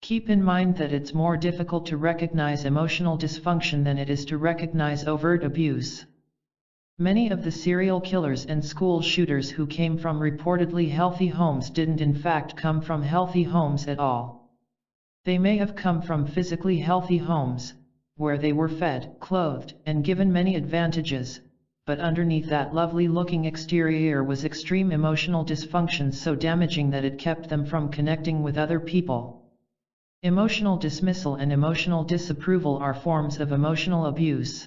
Keep in mind that it's more difficult to recognize emotional dysfunction than it is to recognize overt abuse. Many of the serial killers and school shooters who came from reportedly healthy homes didn't in fact come from healthy homes at all. They may have come from physically healthy homes, where they were fed, clothed, and given many advantages, but underneath that lovely-looking exterior was extreme emotional dysfunction so damaging that it kept them from connecting with other people. Emotional dismissal and emotional disapproval are forms of emotional abuse.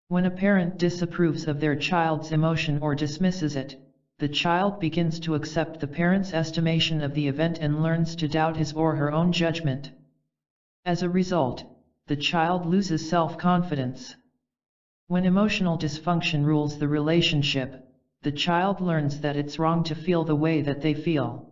When a parent disapproves of their child's emotion or dismisses it, the child begins to accept the parent's estimation of the event and learns to doubt his or her own judgment. As a result, the child loses self-confidence. When emotional dysfunction rules the relationship, the child learns that it's wrong to feel the way that they feel.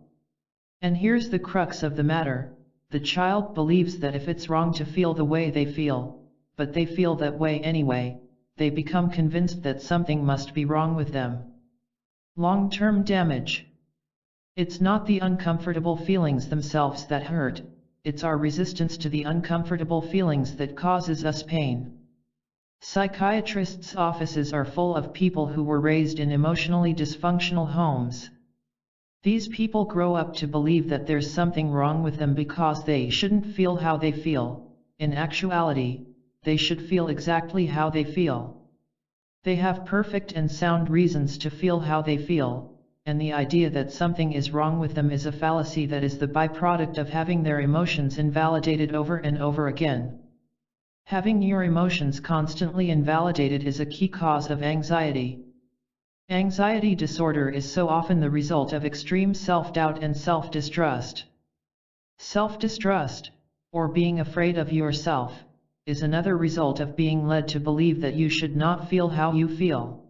And here's the crux of the matter. The child believes that if it's wrong to feel the way they feel, but they feel that way anyway, they become convinced that something must be wrong with them. Long-term damage. It's not the uncomfortable feelings themselves that hurt, it's our resistance to the uncomfortable feelings that causes us pain. Psychiatrists' offices are full of people who were raised in emotionally dysfunctional homes. These people grow up to believe that there's something wrong with them because they shouldn't feel how they feel. In actuality, they should feel exactly how they feel. They have perfect and sound reasons to feel how they feel, and the idea that something is wrong with them is a fallacy that is the byproduct of having their emotions invalidated over and over again. Having your emotions constantly invalidated is a key cause of anxiety. Anxiety disorder is so often the result of extreme self-doubt and self-distrust. Self-distrust, or being afraid of yourself, is another result of being led to believe that you should not feel how you feel.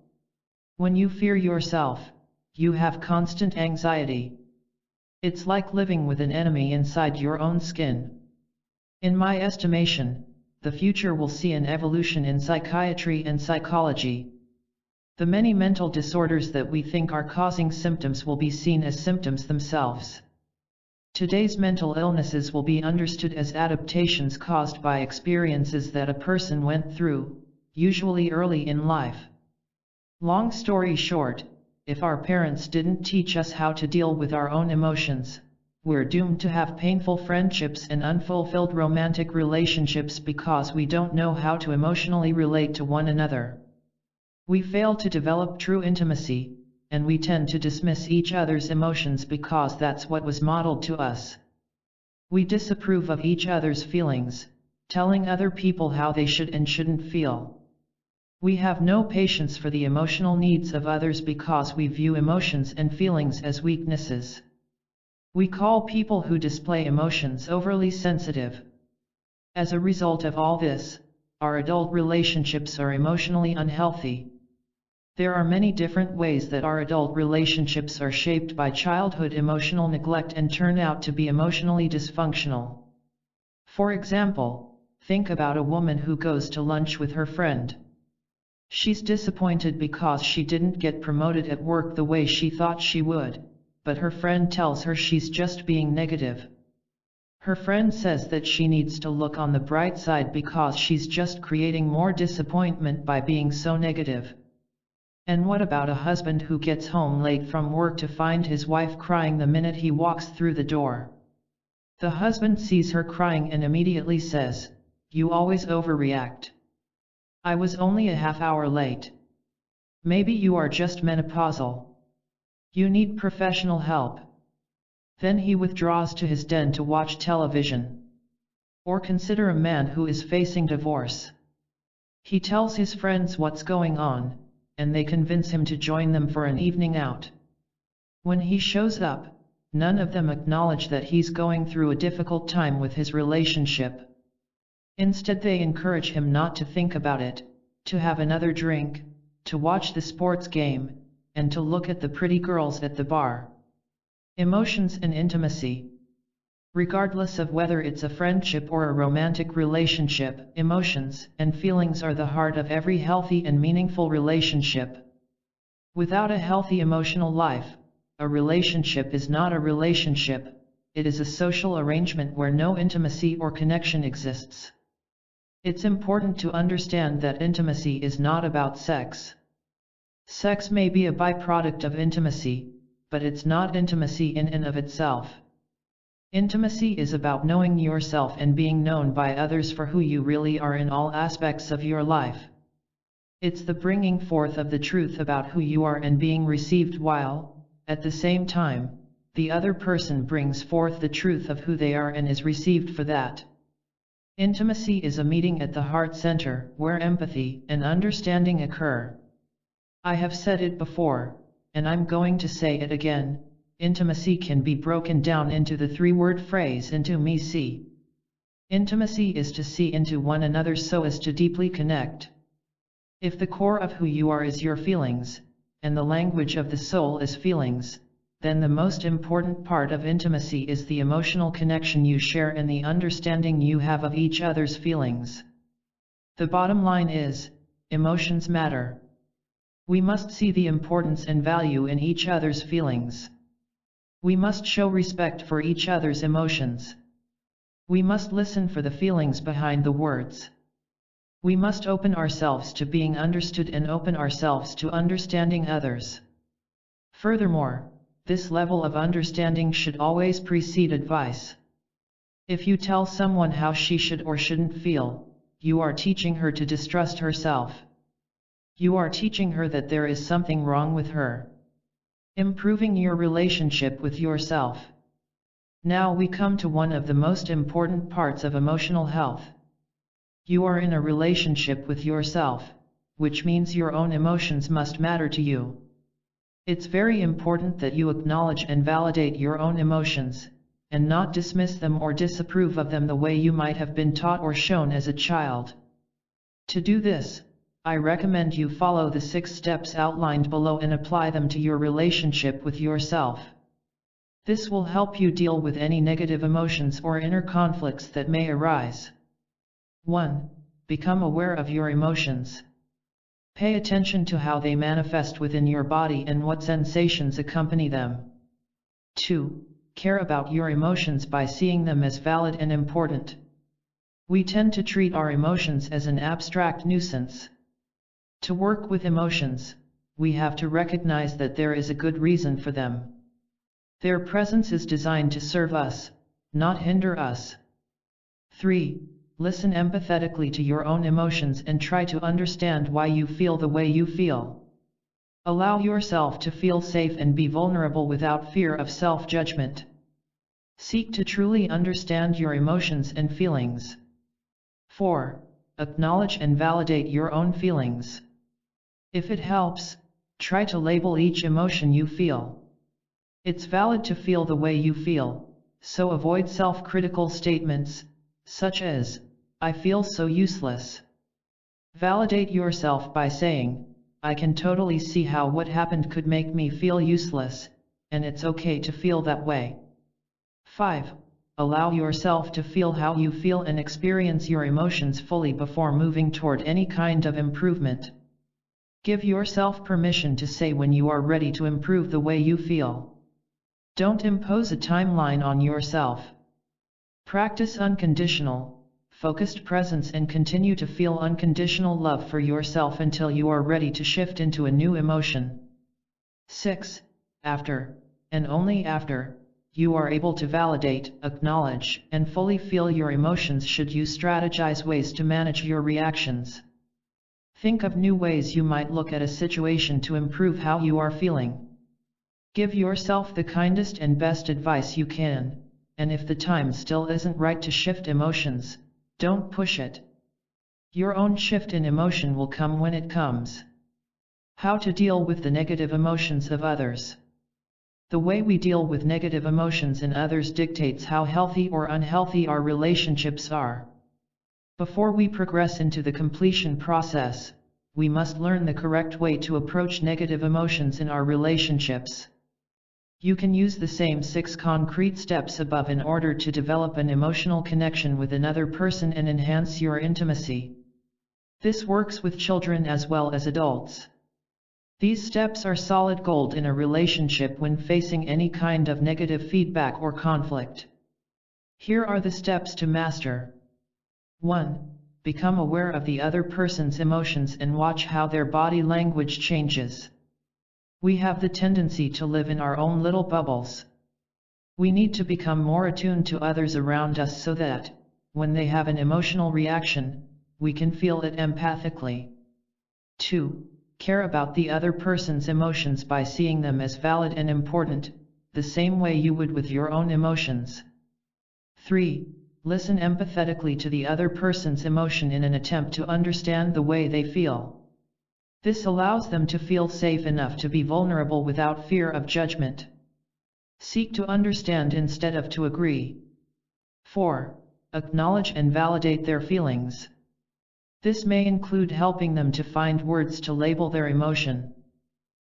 When you fear yourself, you have constant anxiety. It's like living with an enemy inside your own skin. In my estimation, the future will see an evolution in psychiatry and psychology. The many mental disorders that we think are causing symptoms will be seen as symptoms themselves. Today's mental illnesses will be understood as adaptations caused by experiences that a person went through, usually early in life. Long story short, if our parents didn't teach us how to deal with our own emotions, we're doomed to have painful friendships and unfulfilled romantic relationships because we don't know how to emotionally relate to one another. We fail to develop true intimacy, and we tend to dismiss each other's emotions because that's what was modeled to us. We disapprove of each other's feelings, telling other people how they should and shouldn't feel. We have no patience for the emotional needs of others because we view emotions and feelings as weaknesses. We call people who display emotions overly sensitive. As a result of all this, our adult relationships are emotionally unhealthy. There are many different ways that our adult relationships are shaped by childhood emotional neglect and turn out to be emotionally dysfunctional. For example, think about a woman who goes to lunch with her friend. She's disappointed because she didn't get promoted at work the way she thought she would, but her friend tells her she's just being negative. Her friend says that she needs to look on the bright side because she's just creating more disappointment by being so negative. And what about a husband who gets home late from work to find his wife crying the minute he walks through the door? The husband sees her crying and immediately says, "You always overreact. I was only a half hour late. Maybe you are just menopausal. You need professional help." Then he withdraws to his den to watch television. Or consider a man who is facing divorce. He tells his friends what's going on, and they convince him to join them for an evening out. When he shows up, none of them acknowledge that he's going through a difficult time with his relationship. Instead, they encourage him not to think about it, to have another drink, to watch the sports game, and to look at the pretty girls at the bar. Emotions and intimacy. Regardless of whether it's a friendship or a romantic relationship, emotions and feelings are the heart of every healthy and meaningful relationship. Without a healthy emotional life, a relationship is not a relationship, it is a social arrangement where no intimacy or connection exists. It's important to understand that intimacy is not about sex. Sex may be a byproduct of intimacy, but it's not intimacy in and of itself. Intimacy is about knowing yourself and being known by others for who you really are in all aspects of your life. It's the bringing forth of the truth about who you are and being received while, at the same time, the other person brings forth the truth of who they are and is received for that. Intimacy is a meeting at the heart center, where empathy and understanding occur. I have said it before, and I'm going to say it again, intimacy can be broken down into the three-word phrase "into me see." Intimacy is to see into one another so as to deeply connect. If the core of who you are is your feelings, and the language of the soul is feelings, then the most important part of intimacy is the emotional connection you share and the understanding you have of each other's feelings. The bottom line is, emotions matter. We must see the importance and value in each other's feelings. We must show respect for each other's emotions. We must listen for the feelings behind the words. We must open ourselves to being understood and open ourselves to understanding others. Furthermore, this level of understanding should always precede advice. If you tell someone how she should or shouldn't feel, you are teaching her to distrust herself. You are teaching her that there is something wrong with her. Improving your relationship with yourself. Now we come to one of the most important parts of emotional health. You are in a relationship with yourself, which means your own emotions must matter to you. It's very important that you acknowledge and validate your own emotions, and not dismiss them or disapprove of them the way you might have been taught or shown as a child. To do this, I recommend you follow the 6 steps outlined below and apply them to your relationship with yourself. This will help you deal with any negative emotions or inner conflicts that may arise. 1. Become aware of your emotions. Pay attention to how they manifest within your body and what sensations accompany them. 2. Care about your emotions by seeing them as valid and important. We tend to treat our emotions as an abstract nuisance. To work with emotions, we have to recognize that there is a good reason for them. Their presence is designed to serve us, not hinder us. 3. Listen empathetically to your own emotions and try to understand why you feel the way you feel. Allow yourself to feel safe and be vulnerable without fear of self-judgment. Seek to truly understand your emotions and feelings. 4. Acknowledge and validate your own feelings. If it helps, try to label each emotion you feel. It's valid to feel the way you feel, so avoid self-critical statements, such as, "I feel so useless." Validate yourself by saying, "I can totally see how what happened could make me feel useless, and it's okay to feel that way." 5. Allow yourself to feel how you feel and experience your emotions fully before moving toward any kind of improvement. Give yourself permission to say when you are ready to improve the way you feel. Don't impose a timeline on yourself. Practice unconditional, focused presence and continue to feel unconditional love for yourself until you are ready to shift into a new emotion. 6. After, and only after, you are able to validate, acknowledge, and fully feel your emotions should you strategize ways to manage your reactions. Think of new ways you might look at a situation to improve how you are feeling. Give yourself the kindest and best advice you can, and if the time still isn't right to shift emotions, don't push it. Your own shift in emotion will come when it comes. How to deal with the negative emotions of others. The way we deal with negative emotions in others dictates how healthy or unhealthy our relationships are. Before we progress into the completion process, we must learn the correct way to approach negative emotions in our relationships. You can use the same 6 concrete steps above in order to develop an emotional connection with another person and enhance your intimacy. This works with children as well as adults. These steps are solid gold in a relationship when facing any kind of negative feedback or conflict. Here are the steps to master. 1. Become aware of the other person's emotions and watch how their body language changes. We have the tendency to live in our own little bubbles. We need to become more attuned to others around us so that, when they have an emotional reaction, we can feel it empathically. 2. Care about the other person's emotions by seeing them as valid and important, the same way you would with your own emotions. 3. Listen empathetically to the other person's emotion in an attempt to understand the way they feel. This allows them to feel safe enough to be vulnerable without fear of judgment. Seek to understand instead of to agree. 4. Acknowledge and validate their feelings. This may include helping them to find words to label their emotion.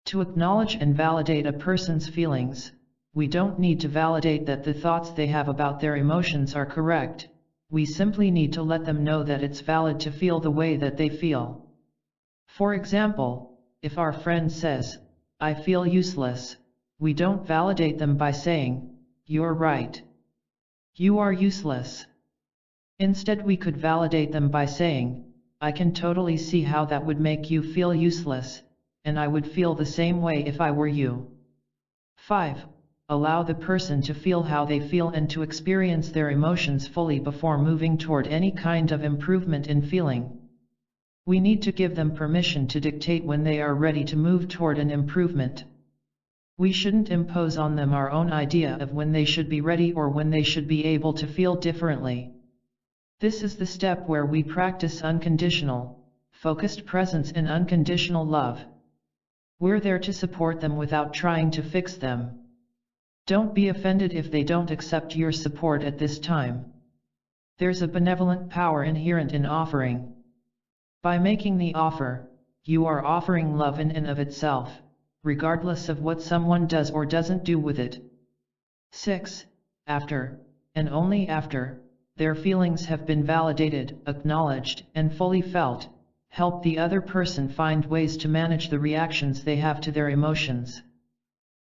To acknowledge and validate a person's feelings, we don't need to validate that the thoughts they have about their emotions are correct, we simply need to let them know that it's valid to feel the way that they feel. For example, if our friend says, "I feel useless," we don't validate them by saying, "You're right. You are useless." Instead, we could validate them by saying, "I can totally see how that would make you feel useless, and I would feel the same way if I were you." 5. Allow the person to feel how they feel and to experience their emotions fully before moving toward any kind of improvement in feeling. We need to give them permission to dictate when they are ready to move toward an improvement. We shouldn't impose on them our own idea of when they should be ready or when they should be able to feel differently. This is the step where we practice unconditional, focused presence and unconditional love. We're there to support them without trying to fix them. Don't be offended if they don't accept your support at this time. There's a benevolent power inherent in offering. By making the offer, you are offering love in and of itself, regardless of what someone does or doesn't do with it. 6. After, and only after, their feelings have been validated, acknowledged, and fully felt, help the other person find ways to manage the reactions they have to their emotions.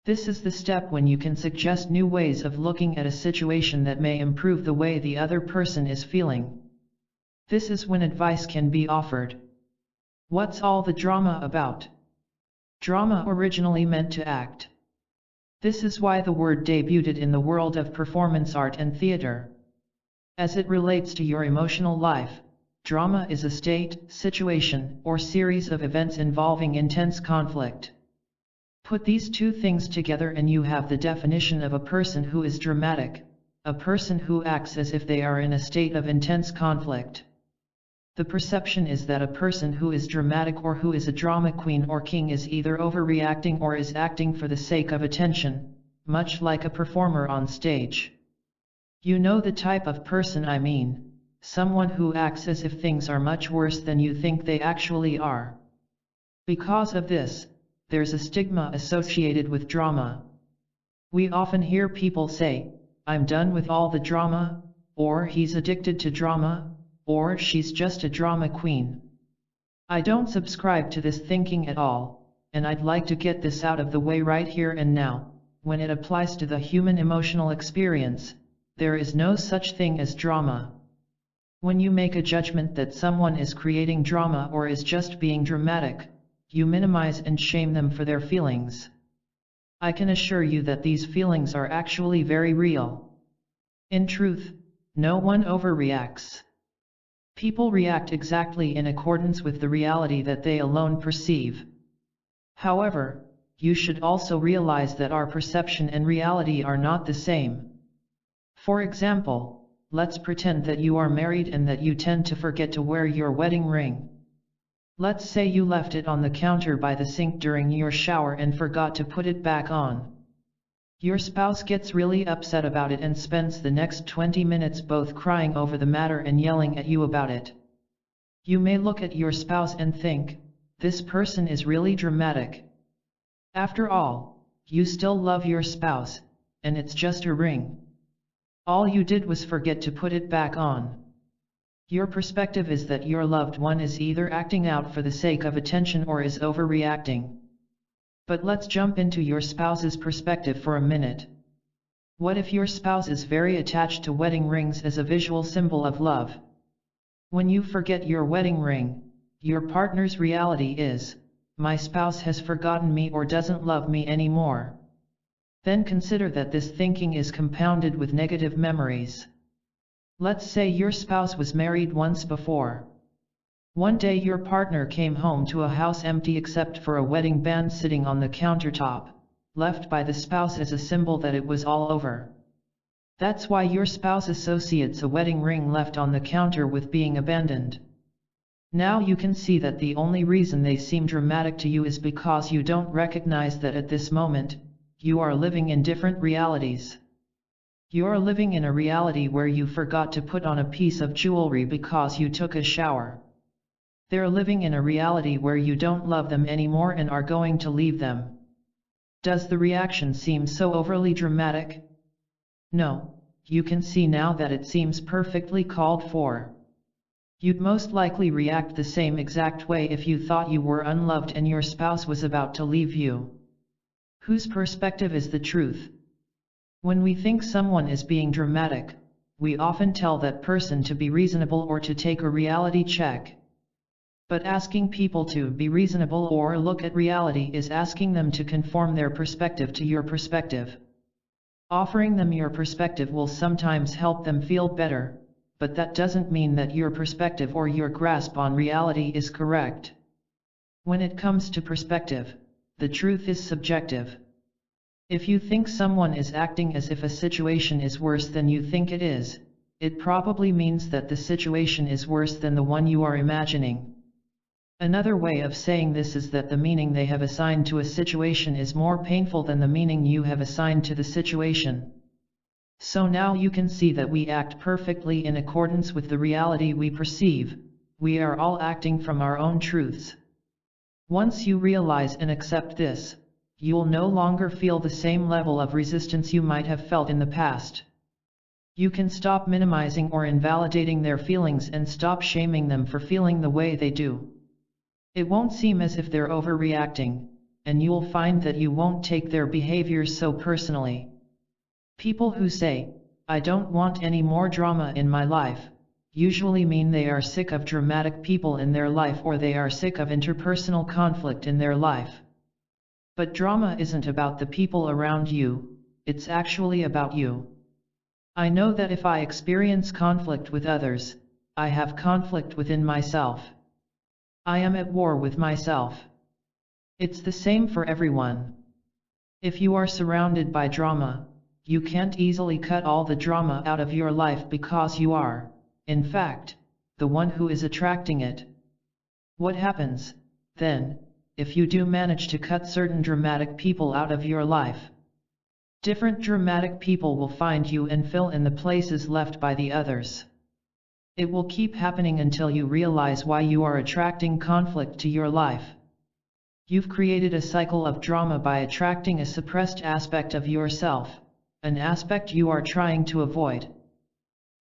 This is the step when you can suggest new ways of looking at a situation that may improve the way the other person is feeling. This is when advice can be offered. What's all the drama about? Drama originally meant to act. This is why the word debuted in the world of performance art and theater. As it relates to your emotional life, drama is a state, situation, or series of events involving intense conflict. Put these two things together and you have the definition of a person who is dramatic, a person who acts as if they are in a state of intense conflict. The perception is that a person who is dramatic or who is a drama queen or king is either overreacting or is acting for the sake of attention, much like a performer on stage. You know the type of person I mean, someone who acts as if things are much worse than you think they actually are. Because of this, there's a stigma associated with drama. We often hear people say, "I'm done with all the drama," or "he's addicted to drama," or "she's just a drama queen." I don't subscribe to this thinking at all, and I'd like to get this out of the way right here and now. When it applies to the human emotional experience, there is no such thing as drama. When you make a judgment that someone is creating drama or is just being dramatic, you minimize and shame them for their feelings. I can assure you that these feelings are actually very real. In truth, no one overreacts. People react exactly in accordance with the reality that they alone perceive. However, you should also realize that our perception and reality are not the same. For example, let's pretend that you are married and that you tend to forget to wear your wedding ring. Let's say you left it on the counter by the sink during your shower and forgot to put it back on. Your spouse gets really upset about it and spends the next 20 minutes both crying over the matter and yelling at you about it. You may look at your spouse and think, this person is really dramatic. After all, you still love your spouse, and it's just a ring. All you did was forget to put it back on. Your perspective is that your loved one is either acting out for the sake of attention or is overreacting. But let's jump into your spouse's perspective for a minute. What if your spouse is very attached to wedding rings as a visual symbol of love? When you forget your wedding ring, your partner's reality is, my spouse has forgotten me or doesn't love me anymore. Then consider that this thinking is compounded with negative memories. Let's say your spouse was married once before. One day your partner came home to a house empty except for a wedding band sitting on the countertop, left by the spouse as a symbol that it was all over. That's why your spouse associates a wedding ring left on the counter with being abandoned. Now you can see that the only reason they seem dramatic to you is because you don't recognize that at this moment, you are living in different realities. You're living in a reality where you forgot to put on a piece of jewelry because you took a shower. They're living in a reality where you don't love them anymore and are going to leave them. Does the reaction seem so overly dramatic? No, you can see now that it seems perfectly called for. You'd most likely react the same exact way if you thought you were unloved and your spouse was about to leave you. Whose perspective is the truth? When we think someone is being dramatic, we often tell that person to be reasonable or to take a reality check. But asking people to be reasonable or look at reality is asking them to conform their perspective to your perspective. Offering them your perspective will sometimes help them feel better, but that doesn't mean that your perspective or your grasp on reality is correct. When it comes to perspective, the truth is subjective. If you think someone is acting as if a situation is worse than you think it is, it probably means that the situation is worse than the one you are imagining. Another way of saying this is that the meaning they have assigned to a situation is more painful than the meaning you have assigned to the situation. So now you can see that we act perfectly in accordance with the reality we perceive. We are all acting from our own truths. Once you realize and accept this, you'll no longer feel the same level of resistance you might have felt in the past. You can stop minimizing or invalidating their feelings and stop shaming them for feeling the way they do. It won't seem as if they're overreacting, and you'll find that you won't take their behaviors so personally. People who say, I don't want any more drama in my life, usually mean they are sick of dramatic people in their life or they are sick of interpersonal conflict in their life. But drama isn't about the people around you, it's actually about you. I know that if I experience conflict with others, I have conflict within myself. I am at war with myself. It's the same for everyone. If you are surrounded by drama, you can't easily cut all the drama out of your life because you are, in fact, the one who is attracting it. What happens, then, if you do manage to cut certain dramatic people out of your life? Different dramatic people will find you and fill in the places left by the others. It will keep happening until you realize why you are attracting conflict to your life. You've created a cycle of drama by attracting a suppressed aspect of yourself, an aspect you are trying to avoid.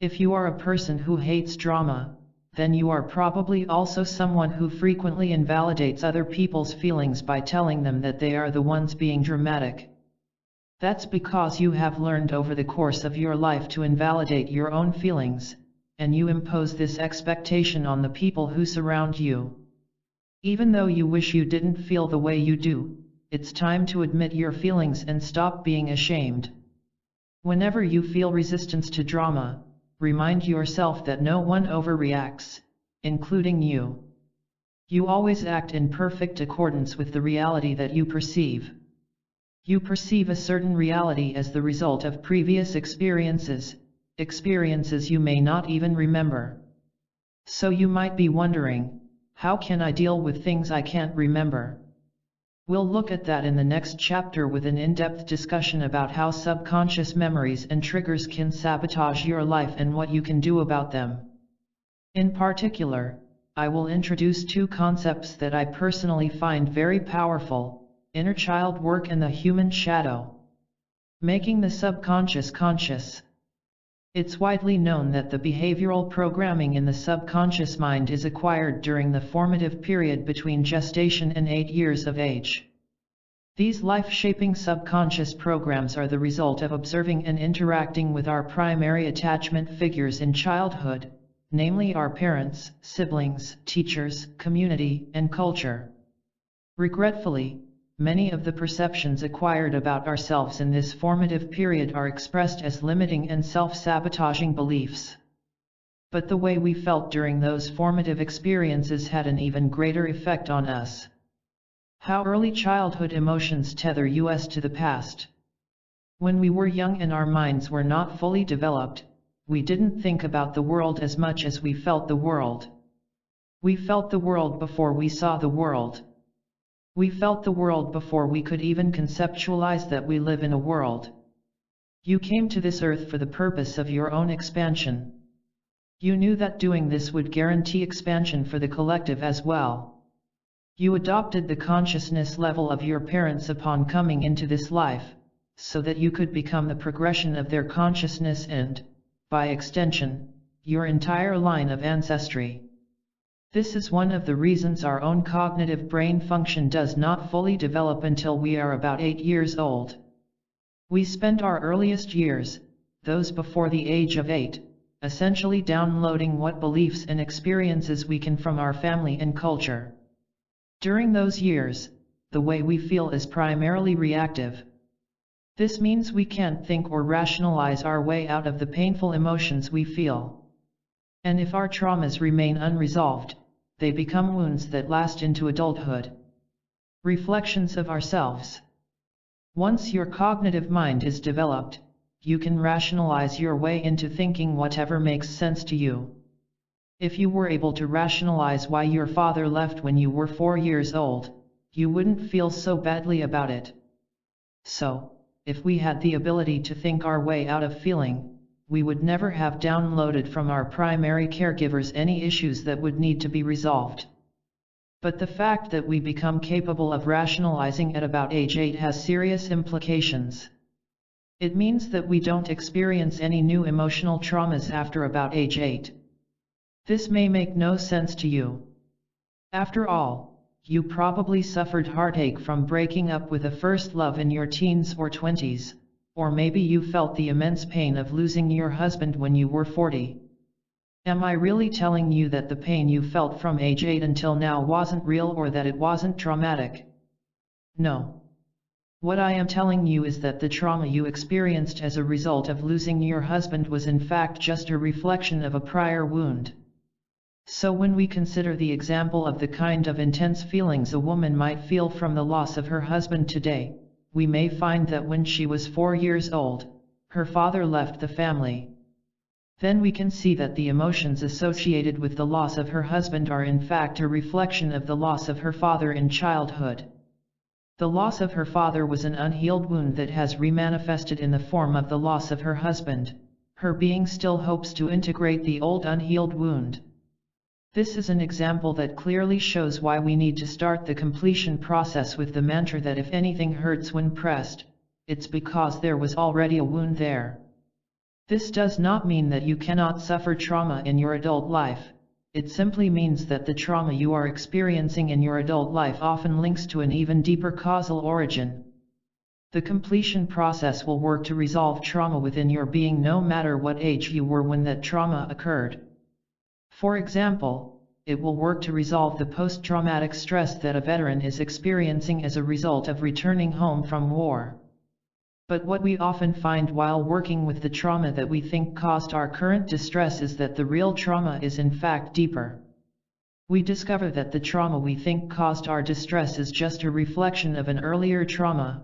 If you are a person who hates drama, then you are probably also someone who frequently invalidates other people's feelings by telling them that they are the ones being dramatic. That's because you have learned over the course of your life to invalidate your own feelings, and you impose this expectation on the people who surround you. Even though you wish you didn't feel the way you do, it's time to admit your feelings and stop being ashamed. Whenever you feel resistance to drama, remind yourself that no one overreacts, including you. You always act in perfect accordance with the reality that you perceive. You perceive a certain reality as the result of previous experiences, experiences you may not even remember. So you might be wondering, how can I deal with things I can't remember? We'll look at that in the next chapter with an in-depth discussion about how subconscious memories and triggers can sabotage your life and what you can do about them. In particular, I will introduce two concepts that I personally find very powerful: inner child work and the human shadow. Making the subconscious conscious. It's widely known that the behavioral programming in the subconscious mind is acquired during the formative period between gestation and 8 years of age. These life-shaping subconscious programs are the result of observing and interacting with our primary attachment figures in childhood, namely our parents, siblings, teachers, community, and culture. Regretfully, many of the perceptions acquired about ourselves in this formative period are expressed as limiting and self-sabotaging beliefs. But the way we felt during those formative experiences had an even greater effect on us. How early childhood emotions tether us to the past. When we were young and our minds were not fully developed, we didn't think about the world as much as we felt the world. We felt the world before we saw the world. We felt the world before we could even conceptualize that we live in a world. You came to this earth for the purpose of your own expansion. You knew that doing this would guarantee expansion for the collective as well. You adopted the consciousness level of your parents upon coming into this life, so that you could become the progression of their consciousness and, by extension, your entire line of ancestry. This is one of the reasons our own cognitive brain function does not fully develop until we are about 8 years old. We spend our earliest years, those before the age of 8, essentially downloading what beliefs and experiences we can from our family and culture. During those years, the way we feel is primarily reactive. This means we can't think or rationalize our way out of the painful emotions we feel. And if our traumas remain unresolved, they become wounds that last into adulthood. Reflections of ourselves. Once your cognitive mind is developed, you can rationalize your way into thinking whatever makes sense to you. If you were able to rationalize why your father left when you were 4 years old, you wouldn't feel so badly about it. So, if we had the ability to think our way out of feeling, we would never have downloaded from our primary caregivers any issues that would need to be resolved. But the fact that we become capable of rationalizing at about age 8 has serious implications. It means that we don't experience any new emotional traumas after about age 8. This may make no sense to you. After all, you probably suffered heartache from breaking up with a first love in your teens or 20s. Or maybe you felt the immense pain of losing your husband when you were 40. Am I really telling you that the pain you felt from age 8 until now wasn't real or that it wasn't traumatic? No. What I am telling you is that the trauma you experienced as a result of losing your husband was in fact just a reflection of a prior wound. So when we consider the example of the kind of intense feelings a woman might feel from the loss of her husband today, we may find that when she was 4 years old, her father left the family. Then we can see that the emotions associated with the loss of her husband are in fact a reflection of the loss of her father in childhood. The loss of her father was an unhealed wound that has remanifested in the form of the loss of her husband. Her being still hopes to integrate the old unhealed wound. This is an example that clearly shows why we need to start the completion process with the mantra that if anything hurts when pressed, it's because there was already a wound there. This does not mean that you cannot suffer trauma in your adult life. It simply means that the trauma you are experiencing in your adult life often links to an even deeper causal origin. The completion process will work to resolve trauma within your being no matter what age you were when that trauma occurred. For example, it will work to resolve the post-traumatic stress that a veteran is experiencing as a result of returning home from war. But what we often find while working with the trauma that we think caused our current distress is that the real trauma is in fact deeper. We discover that the trauma we think caused our distress is just a reflection of an earlier trauma.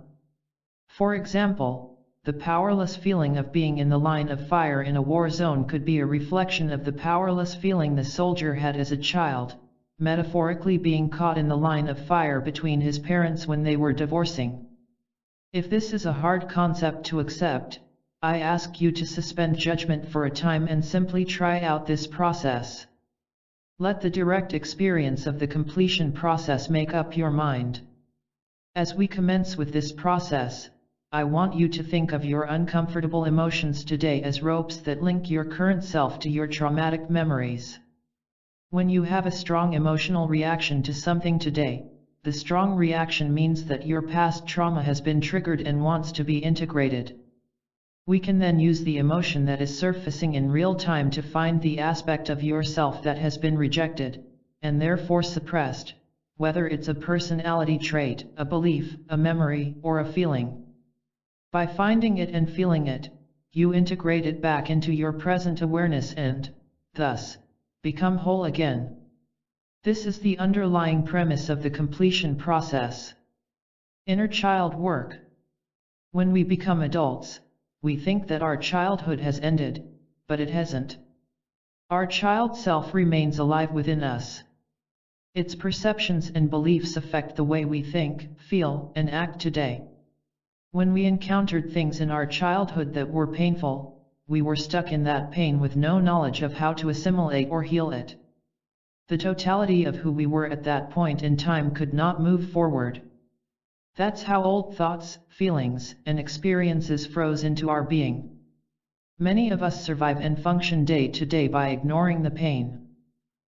For example, the powerless feeling of being in the line of fire in a war zone could be a reflection of the powerless feeling the soldier had as a child, metaphorically being caught in the line of fire between his parents when they were divorcing. If this is a hard concept to accept, I ask you to suspend judgment for a time and simply try out this process. Let the direct experience of the completion process make up your mind. As we commence with this process, I want you to think of your uncomfortable emotions today as ropes that link your current self to your traumatic memories. When you have a strong emotional reaction to something today, the strong reaction means that your past trauma has been triggered and wants to be integrated. We can then use the emotion that is surfacing in real time to find the aspect of yourself that has been rejected, and therefore suppressed, whether it's a personality trait, a belief, a memory, or a feeling. By finding it and feeling it, you integrate it back into your present awareness and, thus, become whole again. This is the underlying premise of the completion process. Inner child work. When we become adults, we think that our childhood has ended, but it hasn't. Our child self remains alive within us. Its perceptions and beliefs affect the way we think, feel, and act today. When we encountered things in our childhood that were painful, we were stuck in that pain with no knowledge of how to assimilate or heal it. The totality of who we were at that point in time could not move forward. That's how old thoughts, feelings, and experiences froze into our being. Many of us survive and function day to day by ignoring the pain.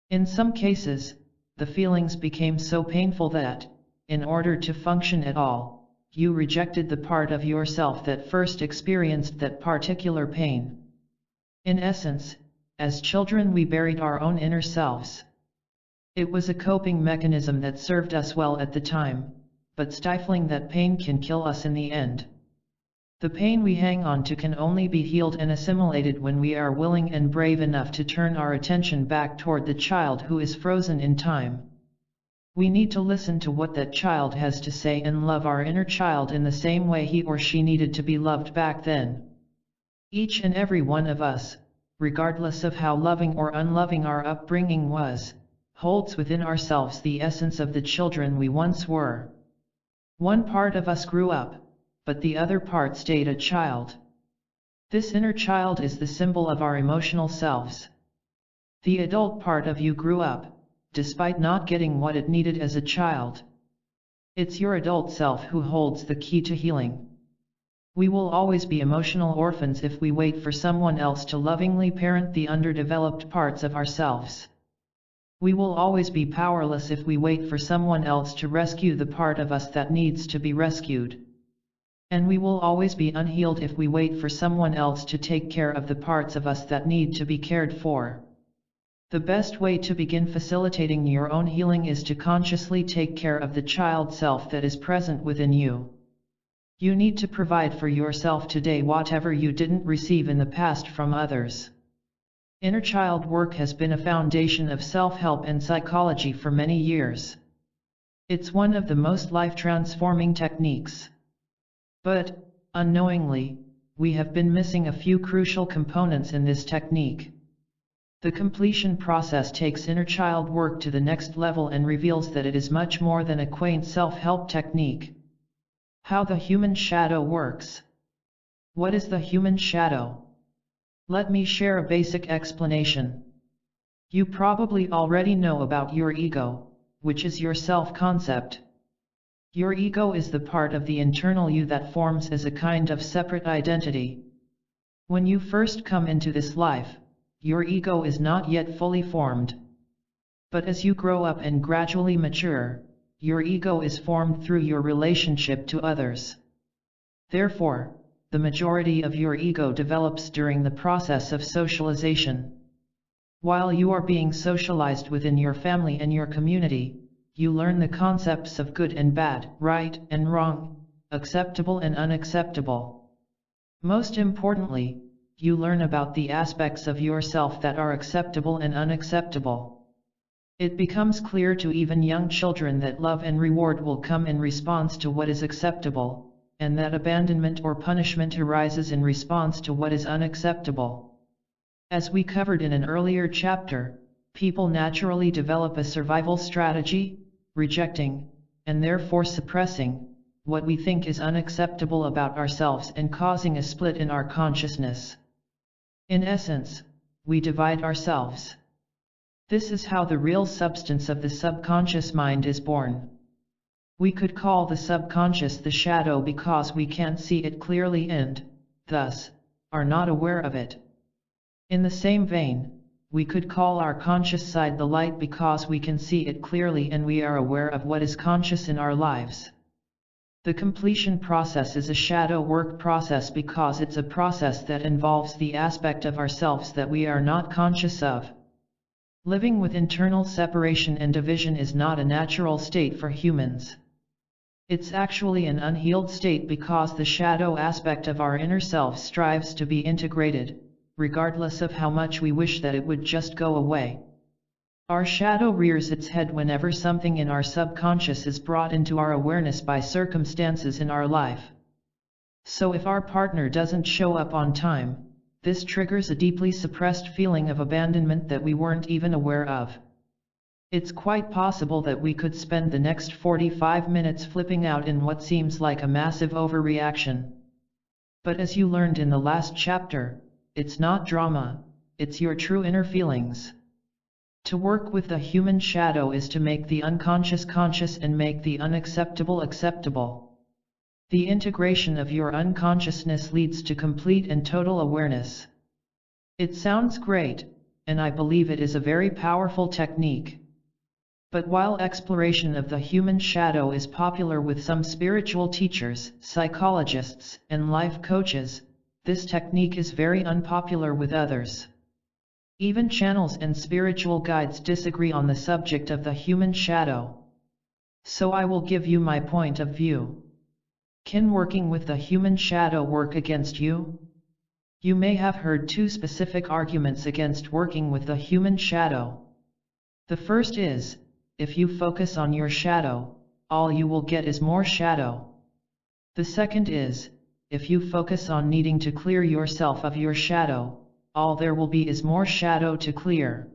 In some cases, the feelings became so painful that, in order to function at all, you rejected the part of yourself that first experienced that particular pain. In essence, as children we buried our own inner selves. It was a coping mechanism that served us well at the time, but stifling that pain can kill us in the end. The pain we hang on to can only be healed and assimilated when we are willing and brave enough to turn our attention back toward the child who is frozen in time. We need to listen to what that child has to say and love our inner child in the same way he or she needed to be loved back then. Each and every one of us, regardless of how loving or unloving our upbringing was, holds within ourselves the essence of the children we once were. One part of us grew up, but the other part stayed a child. This inner child is the symbol of our emotional selves. The adult part of you grew up, despite not getting what it needed as a child. It's your adult self who holds the key to healing. We will always be emotional orphans if we wait for someone else to lovingly parent the underdeveloped parts of ourselves. We will always be powerless if we wait for someone else to rescue the part of us that needs to be rescued. And we will always be unhealed if we wait for someone else to take care of the parts of us that need to be cared for. The best way to begin facilitating your own healing is to consciously take care of the child self that is present within you. You need to provide for yourself today whatever you didn't receive in the past from others. Inner child work has been a foundation of self-help and psychology for many years. It's one of the most life-transforming techniques. But, unknowingly, we have been missing a few crucial components in this technique. The completion process takes inner child work to the next level and reveals that it is much more than a quaint self-help technique. How the human shadow works. What is the human shadow? Let me share a basic explanation. You probably already know about your ego, which is your self-concept. Your ego is the part of the internal you that forms as a kind of separate identity. When you first come into this life, your ego is not yet fully formed. But as you grow up and gradually mature, your ego is formed through your relationship to others. Therefore, the majority of your ego develops during the process of socialization. While you are being socialized within your family and your community, you learn the concepts of good and bad, right and wrong, acceptable and unacceptable. Most importantly, you learn about the aspects of yourself that are acceptable and unacceptable. It becomes clear to even young children that love and reward will come in response to what is acceptable, and that abandonment or punishment arises in response to what is unacceptable. As we covered in an earlier chapter, people naturally develop a survival strategy, rejecting, and therefore suppressing, what we think is unacceptable about ourselves and causing a split in our consciousness. In essence, we divide ourselves. This is how the real substance of the subconscious mind is born. We could call the subconscious the shadow because we can't see it clearly and, thus, are not aware of it. In the same vein, we could call our conscious side the light because we can see it clearly and we are aware of what is conscious in our lives. The completion process is a shadow work process because it's a process that involves the aspect of ourselves that we are not conscious of. Living with internal separation and division is not a natural state for humans. It's actually an unhealed state because the shadow aspect of our inner self strives to be integrated, regardless of how much we wish that it would just go away. Our shadow rears its head whenever something in our subconscious is brought into our awareness by circumstances in our life. So if our partner doesn't show up on time, this triggers a deeply suppressed feeling of abandonment that we weren't even aware of. It's quite possible that we could spend the next 45 minutes flipping out in what seems like a massive overreaction. But as you learned in the last chapter, it's not drama, it's your true inner feelings. To work with the human shadow is to make the unconscious conscious and make the unacceptable acceptable. The integration of your unconsciousness leads to complete and total awareness. It sounds great, and I believe it is a very powerful technique. But while exploration of the human shadow is popular with some spiritual teachers, psychologists, and life coaches, this technique is very unpopular with others. Even channels and spiritual guides disagree on the subject of the human shadow. So I will give you my point of view. Can working with the human shadow work against you? You may have heard two specific arguments against working with the human shadow. The first is, if you focus on your shadow, all you will get is more shadow. The second is, if you focus on needing to clear yourself of your shadow, all there will be is more shadow to clear.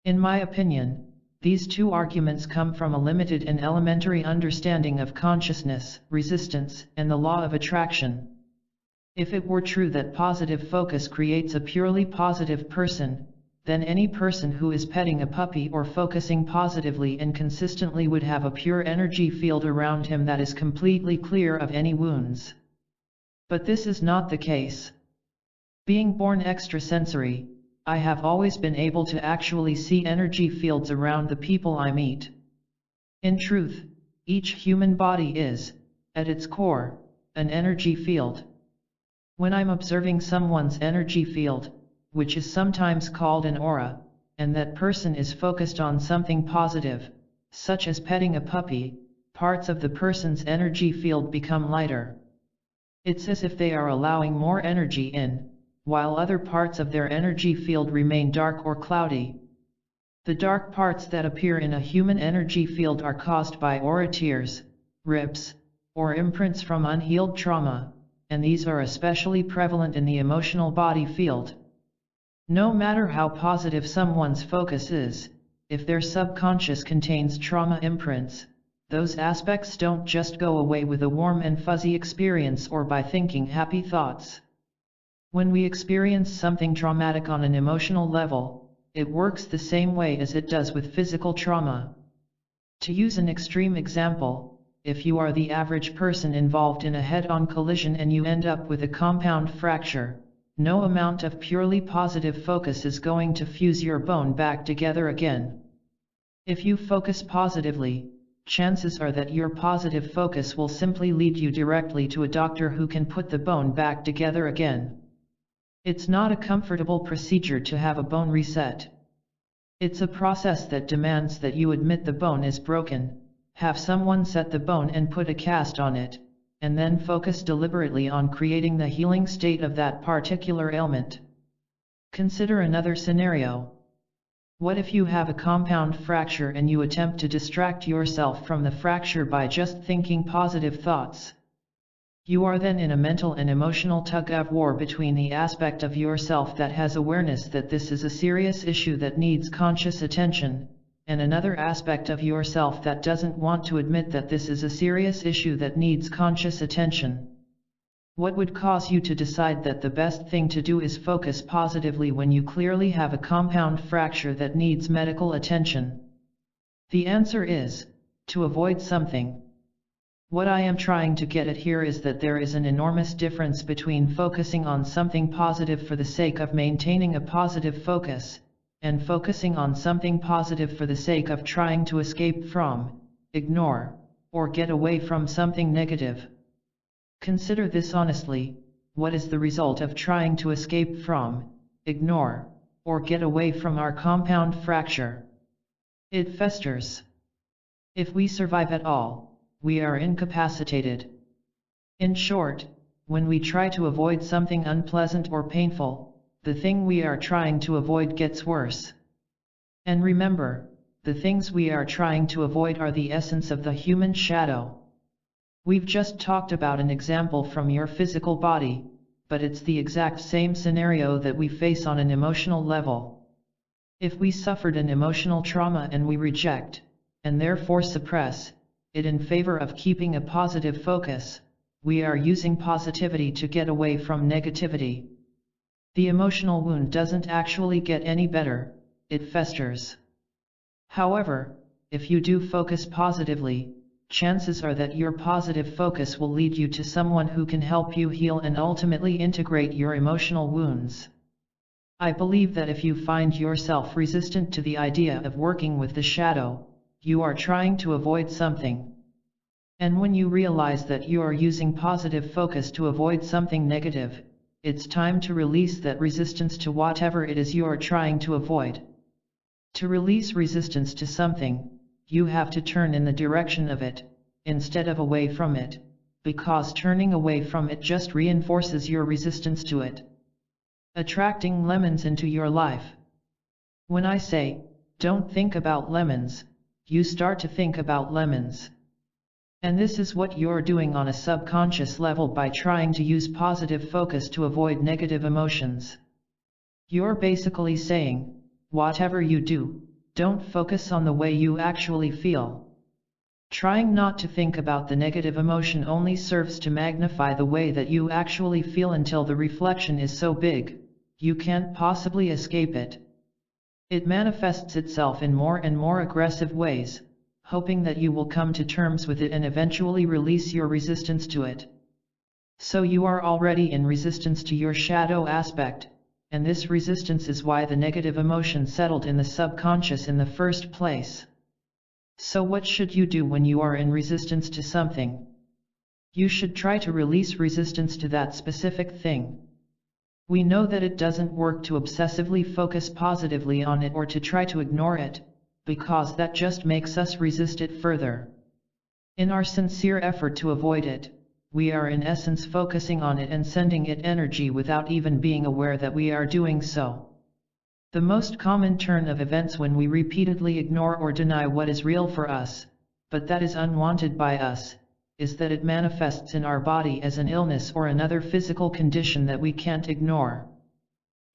In my opinion, these two arguments come from a limited and elementary understanding of consciousness, resistance, and the law of attraction. If it were true that positive focus creates a purely positive person, then any person who is petting a puppy or focusing positively and consistently would have a pure energy field around him that is completely clear of any wounds. But this is not the case. Being born extrasensory, I have always been able to actually see energy fields around the people I meet. In truth, each human body is, at its core, an energy field. When I'm observing someone's energy field, which is sometimes called an aura, and that person is focused on something positive, such as petting a puppy, parts of the person's energy field become lighter. It's as if they are allowing more energy in, while other parts of their energy field remain dark or cloudy. The dark parts that appear in a human energy field are caused by aura tears, rips, or imprints from unhealed trauma, and these are especially prevalent in the emotional body field. No matter how positive someone's focus is, if their subconscious contains trauma imprints, those aspects don't just go away with a warm and fuzzy experience or by thinking happy thoughts. When we experience something traumatic on an emotional level, it works the same way as it does with physical trauma. To use an extreme example, if you are the average person involved in a head-on collision and you end up with a compound fracture, no amount of purely positive focus is going to fuse your bone back together again. If you focus positively, chances are that your positive focus will simply lead you directly to a doctor who can put the bone back together again. It's not a comfortable procedure to have a bone reset. It's a process that demands that you admit the bone is broken, have someone set the bone and put a cast on it, and then focus deliberately on creating the healing state of that particular ailment. Consider another scenario. What if you have a compound fracture and you attempt to distract yourself from the fracture by just thinking positive thoughts? You are then in a mental and emotional tug-of-war between the aspect of yourself that has awareness that this is a serious issue that needs conscious attention, and another aspect of yourself that doesn't want to admit that this is a serious issue that needs conscious attention. What would cause you to decide that the best thing to do is focus positively when you clearly have a compound fracture that needs medical attention? The answer is, to avoid something. What I am trying to get at here is that there is an enormous difference between focusing on something positive for the sake of maintaining a positive focus, and focusing on something positive for the sake of trying to escape from, ignore, or get away from something negative. Consider this honestly: what is the result of trying to escape from, ignore, or get away from our compound fracture? It festers. If we survive at all, we are incapacitated. In short, when we try to avoid something unpleasant or painful, the thing we are trying to avoid gets worse. And remember, the things we are trying to avoid are the essence of the human shadow. We've just talked about an example from your physical body, but it's the exact same scenario that we face on an emotional level. If we suffered an emotional trauma and we reject, and therefore suppress, it in favor of keeping a positive focus, we are using positivity to get away from negativity. The emotional wound doesn't actually get any better, it festers. However, if you do focus positively, chances are that your positive focus will lead you to someone who can help you heal and ultimately integrate your emotional wounds. I believe that if you find yourself resistant to the idea of working with the shadow, you are trying to avoid something. And when you realize that you are using positive focus to avoid something negative, it's time to release that resistance to whatever it is you are trying to avoid. To release resistance to something, you have to turn in the direction of it, instead of away from it, because turning away from it just reinforces your resistance to it. Attracting lemons into your life. When I say, don't think about lemons, you start to think about lemons. And this is what you're doing on a subconscious level by trying to use positive focus to avoid negative emotions. You're basically saying, whatever you do, don't focus on the way you actually feel. Trying not to think about the negative emotion only serves to magnify the way that you actually feel until the reflection is so big, you can't possibly escape it. It manifests itself in more and more aggressive ways, hoping that you will come to terms with it and eventually release your resistance to it. So you are already in resistance to your shadow aspect, and this resistance is why the negative emotion settled in the subconscious in the first place. So what should you do when you are in resistance to something? You should try to release resistance to that specific thing. We know that it doesn't work to obsessively focus positively on it or to try to ignore it, because that just makes us resist it further. In our sincere effort to avoid it, we are in essence focusing on it and sending it energy without even being aware that we are doing so. The most common turn of events when we repeatedly ignore or deny what is real for us, but that is unwanted by us, is that it manifests in our body as an illness or another physical condition that we can't ignore.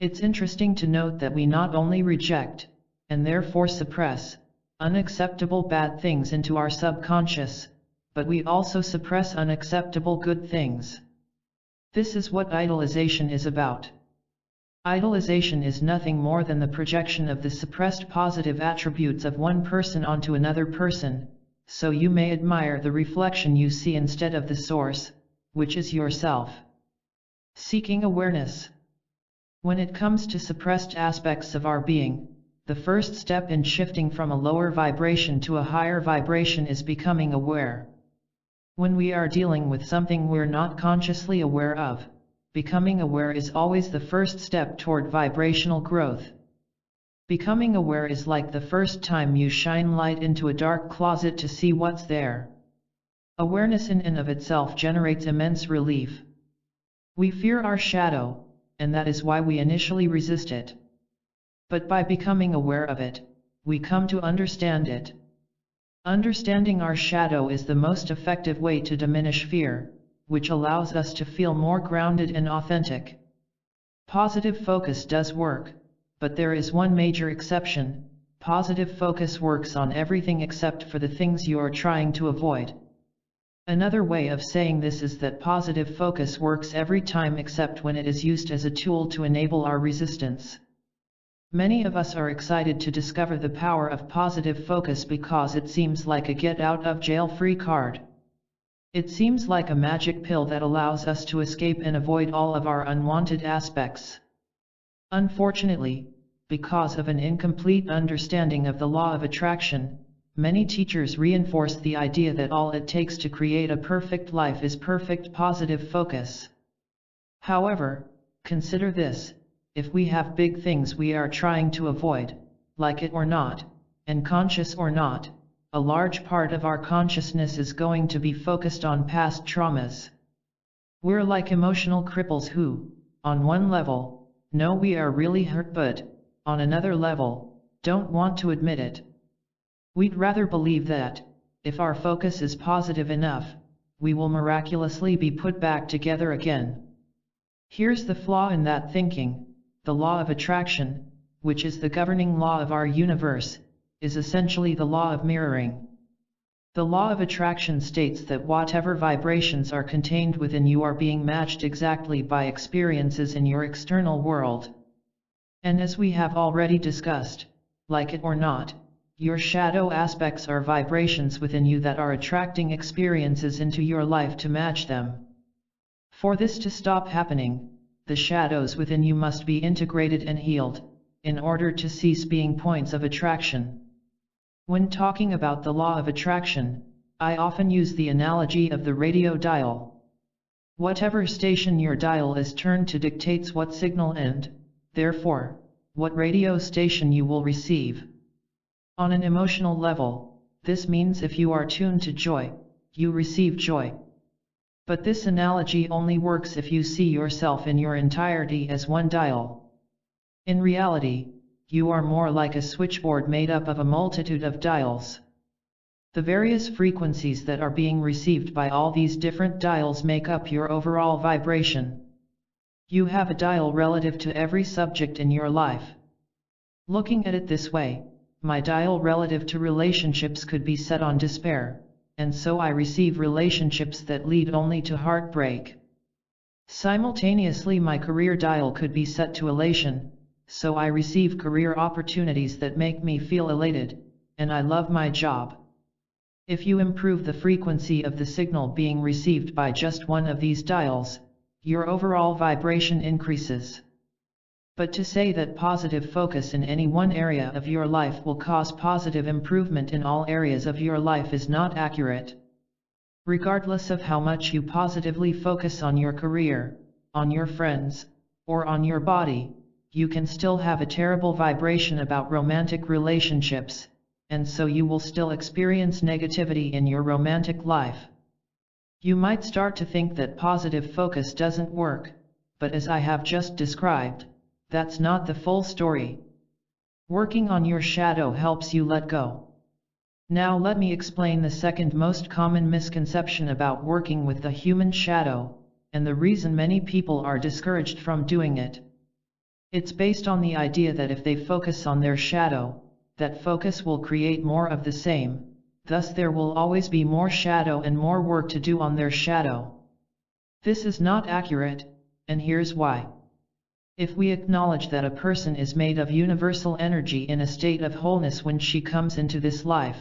It's interesting to note that we not only reject, and therefore suppress, unacceptable bad things into our subconscious, but we also suppress unacceptable good things. This is what idolization is about. Idolization is nothing more than the projection of the suppressed positive attributes of one person onto another person, so you may admire the reflection you see instead of the source, which is yourself. Seeking awareness. When it comes to suppressed aspects of our being, the first step in shifting from a lower vibration to a higher vibration is becoming aware. When we are dealing with something we're not consciously aware of, becoming aware is always the first step toward vibrational growth. Becoming aware is like the first time you shine light into a dark closet to see what's there. Awareness in and of itself generates immense relief. We fear our shadow, and that is why we initially resist it. But by becoming aware of it, we come to understand it. Understanding our shadow is the most effective way to diminish fear, which allows us to feel more grounded and authentic. Positive focus does work, but there is one major exception: positive focus works on everything except for the things you are trying to avoid. Another way of saying this is that positive focus works every time except when it is used as a tool to enable our resistance. Many of us are excited to discover the power of positive focus because it seems like a get-out-of-jail-free card. It seems like a magic pill that allows us to escape and avoid all of our unwanted aspects. Unfortunately, because of an incomplete understanding of the law of attraction, many teachers reinforce the idea that all it takes to create a perfect life is perfect positive focus. However, consider this: if we have big things we are trying to avoid, like it or not, and conscious or not, a large part of our consciousness is going to be focused on past traumas. We're like emotional cripples who, on one level, know we are really hurt but, on another level, don't want to admit it. We'd rather believe that, if our focus is positive enough, we will miraculously be put back together again. Here's the flaw in that thinking: the law of attraction, which is the governing law of our universe, is essentially the law of mirroring. The law of attraction states that whatever vibrations are contained within you are being matched exactly by experiences in your external world. And as we have already discussed, like it or not, your shadow aspects are vibrations within you that are attracting experiences into your life to match them. For this to stop happening, the shadows within you must be integrated and healed, in order to cease being points of attraction. When talking about the law of attraction, I often use the analogy of the radio dial. Whatever station your dial is turned to dictates what signal and, therefore, what radio station you will receive. On an emotional level, this means if you are tuned to joy, you receive joy. But this analogy only works if you see yourself in your entirety as one dial. In reality, you are more like a switchboard made up of a multitude of dials. The various frequencies that are being received by all these different dials make up your overall vibration. You have a dial relative to every subject in your life. Looking at it this way, my dial relative to relationships could be set on despair, and so I receive relationships that lead only to heartbreak. Simultaneously, my career dial could be set to elation, so I receive career opportunities that make me feel elated, and I love my job. If you improve the frequency of the signal being received by just one of these dials, your overall vibration increases. But to say that positive focus in any one area of your life will cause positive improvement in all areas of your life is not accurate. Regardless of how much you positively focus on your career, on your friends, or on your body, you can still have a terrible vibration about romantic relationships, and so you will still experience negativity in your romantic life. You might start to think that positive focus doesn't work, but as I have just described, that's not the full story. Working on your shadow helps you let go. Now let me explain the second most common misconception about working with the human shadow, and the reason many people are discouraged from doing it. It's based on the idea that if they focus on their shadow, that focus will create more of the same, thus there will always be more shadow and more work to do on their shadow. This is not accurate, and here's why. If we acknowledge that a person is made of universal energy in a state of wholeness when she comes into this life,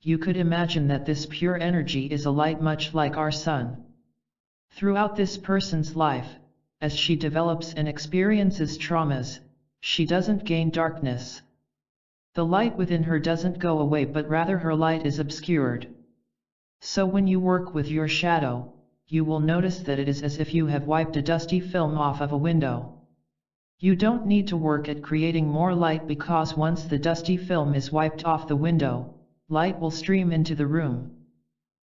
you could imagine that this pure energy is a light much like our sun. Throughout this person's life, as she develops and experiences traumas, she doesn't gain darkness. The light within her doesn't go away, but rather her light is obscured. So when you work with your shadow, you will notice that it is as if you have wiped a dusty film off of a window. You don't need to work at creating more light because once the dusty film is wiped off the window, light will stream into the room.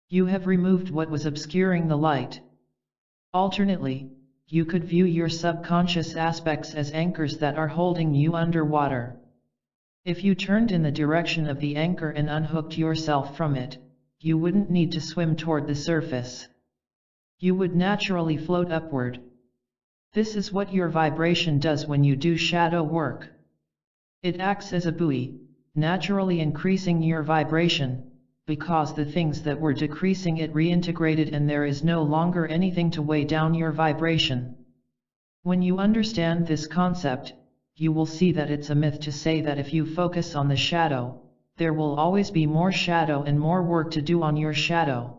You have removed what was obscuring the light. Alternately, you could view your subconscious aspects as anchors that are holding you underwater. If you turned in the direction of the anchor and unhooked yourself from it, you wouldn't need to swim toward the surface. You would naturally float upward. This is what your vibration does when you do shadow work. It acts as a buoy, naturally increasing your vibration, because the things that were decreasing it reintegrated and there is no longer anything to weigh down your vibration. When you understand this concept, you will see that it's a myth to say that if you focus on the shadow, there will always be more shadow and more work to do on your shadow.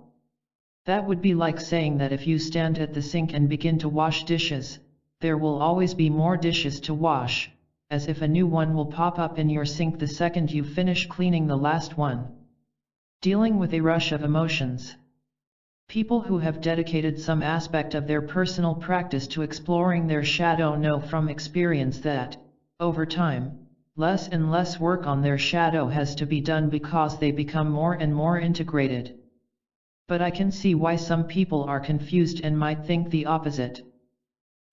That would be like saying that if you stand at the sink and begin to wash dishes, there will always be more dishes to wash, as if a new one will pop up in your sink the second you finish cleaning the last one. Dealing with a rush of emotions. People who have dedicated some aspect of their personal practice to exploring their shadow know from experience that, over time, less and less work on their shadow has to be done because they become more and more integrated. But I can see why some people are confused and might think the opposite.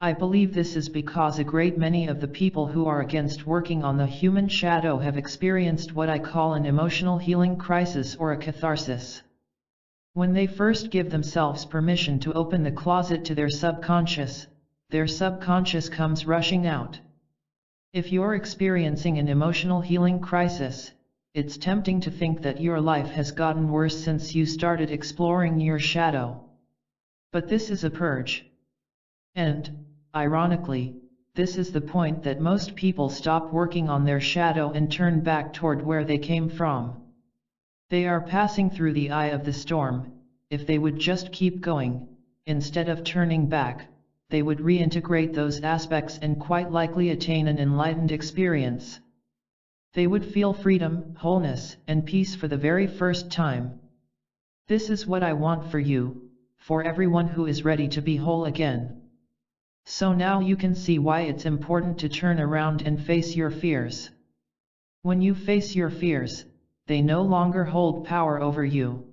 I believe this is because a great many of the people who are against working on the human shadow have experienced what I call an emotional healing crisis or a catharsis. When they first give themselves permission to open the closet to their subconscious comes rushing out. If you're experiencing an emotional healing crisis, it's tempting to think that your life has gotten worse since you started exploring your shadow. But this is a purge. And, ironically, this is the point that most people stop working on their shadow and turn back toward where they came from. They are passing through the eye of the storm. If they would just keep going, instead of turning back, they would reintegrate those aspects and quite likely attain an enlightened experience. They would feel freedom, wholeness, and peace for the very first time. This is what I want for you, for everyone who is ready to be whole again. So now you can see why it's important to turn around and face your fears. When you face your fears, they no longer hold power over you.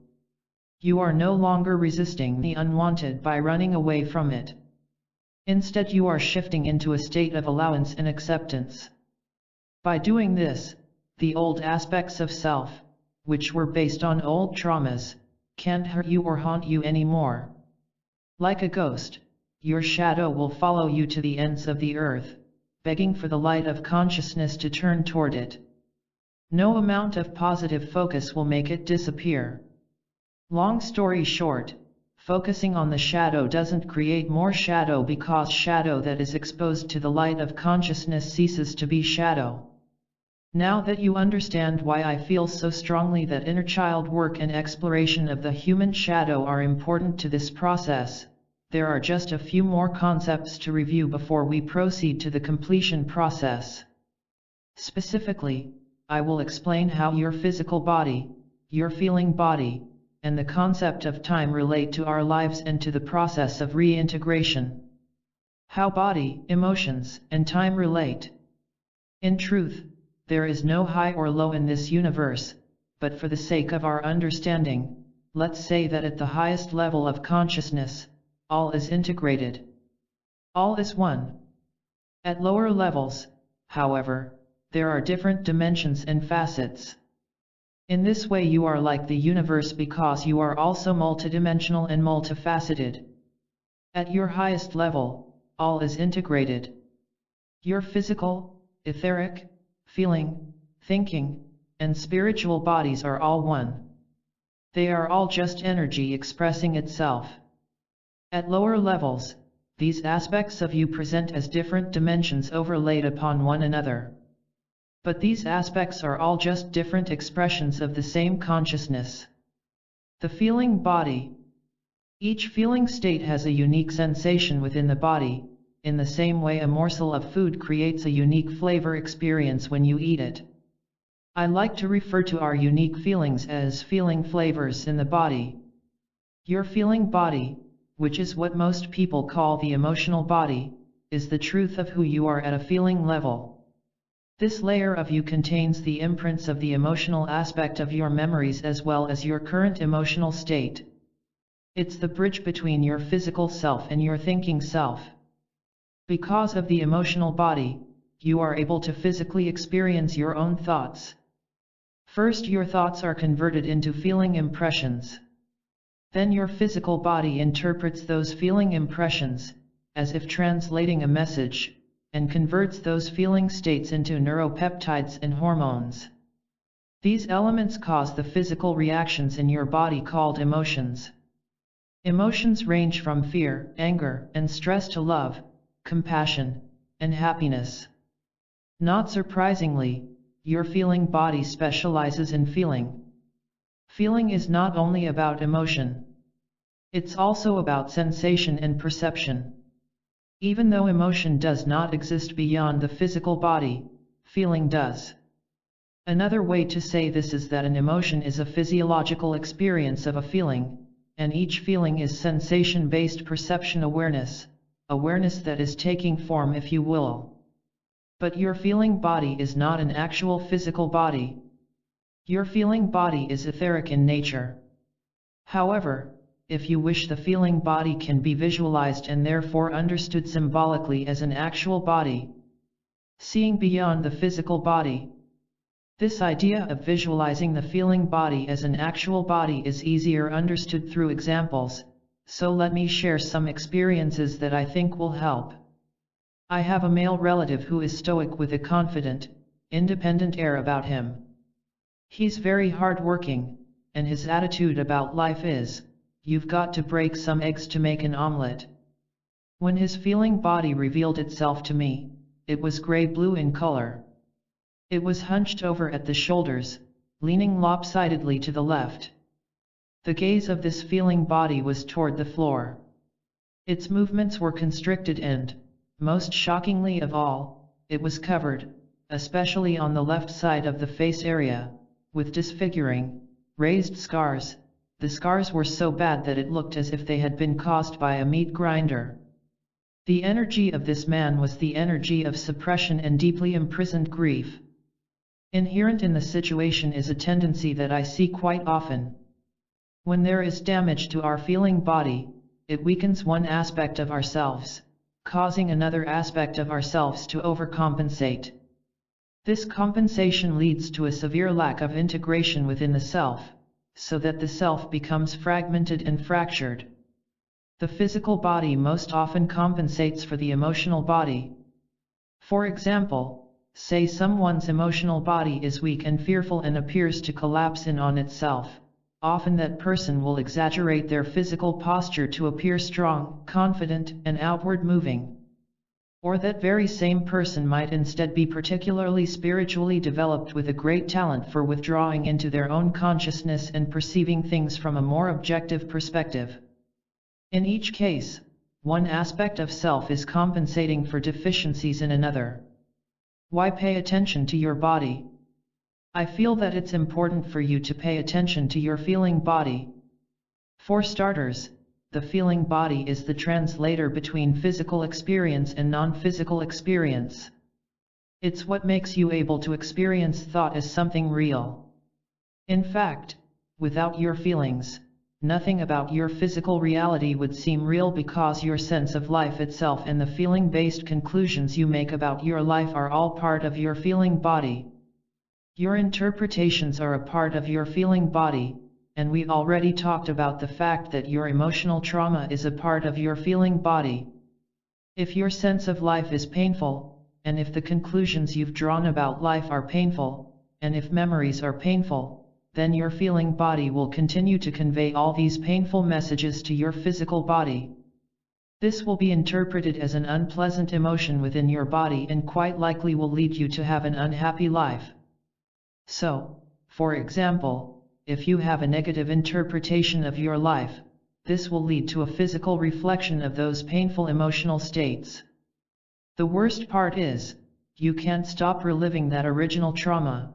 You are no longer resisting the unwanted by running away from it. Instead, you are shifting into a state of allowance and acceptance. By doing this, the old aspects of self, which were based on old traumas, can't hurt you or haunt you anymore. Like a ghost, your shadow will follow you to the ends of the earth, begging for the light of consciousness to turn toward it. No amount of positive focus will make it disappear. Long story short, focusing on the shadow doesn't create more shadow because shadow that is exposed to the light of consciousness ceases to be shadow. Now that you understand why I feel so strongly that inner child work and exploration of the human shadow are important to this process, there are just a few more concepts to review before we proceed to the completion process. Specifically, I will explain how your physical body, your feeling body, and the concept of time relate to our lives and to the process of reintegration. How body, emotions, and time relate. In truth, there is no high or low in this universe, but for the sake of our understanding, let's say that at the highest level of consciousness, all is integrated. All is one. At lower levels, however, there are different dimensions and facets. In this way you are like the universe because you are also multidimensional and multifaceted. At your highest level, all is integrated. Your physical, etheric, feeling, thinking, and spiritual bodies are all one. They are all just energy expressing itself. At lower levels, these aspects of you present as different dimensions overlaid upon one another. But these aspects are all just different expressions of the same consciousness. The feeling body. Each feeling state has a unique sensation within the body, in the same way a morsel of food creates a unique flavor experience when you eat it. I like to refer to our unique feelings as feeling flavors in the body. Your feeling body, which is what most people call the emotional body, is the truth of who you are at a feeling level. This layer of you contains the imprints of the emotional aspect of your memories as well as your current emotional state. It's the bridge between your physical self and your thinking self. Because of the emotional body, you are able to physically experience your own thoughts. First, your thoughts are converted into feeling impressions. Then your physical body interprets those feeling impressions, as if translating a message, and converts those feeling states into neuropeptides and hormones. These elements cause the physical reactions in your body called emotions. Emotions range from fear, anger, and stress to love, compassion, and happiness. Not surprisingly, your feeling body specializes in feeling. Feeling is not only about emotion. It's also about sensation and perception. Even though emotion does not exist beyond the physical body, feeling does. Another way to say this is that an emotion is a physiological experience of a feeling, and each feeling is sensation-based perception awareness, awareness that is taking form, if you will. But your feeling body is not an actual physical body. Your feeling body is etheric in nature. However, if you wish, the feeling body can be visualized and therefore understood symbolically as an actual body. Seeing beyond the physical body. This idea of visualizing the feeling body as an actual body is easier understood through examples, so let me share some experiences that I think will help. I have a male relative who is stoic with a confident, independent air about him. He's very hardworking, and his attitude about life is, "You've got to break some eggs to make an omelette." When his feeling body revealed itself to me, it was gray-blue in color. It was hunched over at the shoulders, leaning lopsidedly to the left. The gaze of this feeling body was toward the floor. Its movements were constricted and, most shockingly of all, it was covered, especially on the left side of the face area, with disfiguring, raised scars. The scars were so bad that it looked as if they had been caused by a meat grinder. The energy of this man was the energy of suppression and deeply imprisoned grief. Inherent in the situation is a tendency that I see quite often. When there is damage to our feeling body, it weakens one aspect of ourselves, causing another aspect of ourselves to overcompensate. This compensation leads to a severe lack of integration within the self, so that the self becomes fragmented and fractured. The physical body most often compensates for the emotional body. For example, say someone's emotional body is weak and fearful and appears to collapse in on itself. Often that person will exaggerate their physical posture to appear strong, confident, and outward moving. Or that very same person might instead be particularly spiritually developed with a great talent for withdrawing into their own consciousness and perceiving things from a more objective perspective. In each case, one aspect of self is compensating for deficiencies in another. Why pay attention to your body? I feel that it's important for you to pay attention to your feeling body. For starters, the feeling body is the translator between physical experience and non-physical experience. It's what makes you able to experience thought as something real. In fact, without your feelings, nothing about your physical reality would seem real, because your sense of life itself and the feeling-based conclusions you make about your life are all part of your feeling body. Your interpretations are a part of your feeling body, and we already talked about the fact that your emotional trauma is a part of your feeling body. If your sense of life is painful, and if the conclusions you've drawn about life are painful, and if memories are painful, then your feeling body will continue to convey all these painful messages to your physical body. This will be interpreted as an unpleasant emotion within your body and quite likely will lead you to have an unhappy life. So, for example, if you have a negative interpretation of your life, this will lead to a physical reflection of those painful emotional states. The worst part is, you can't stop reliving that original trauma.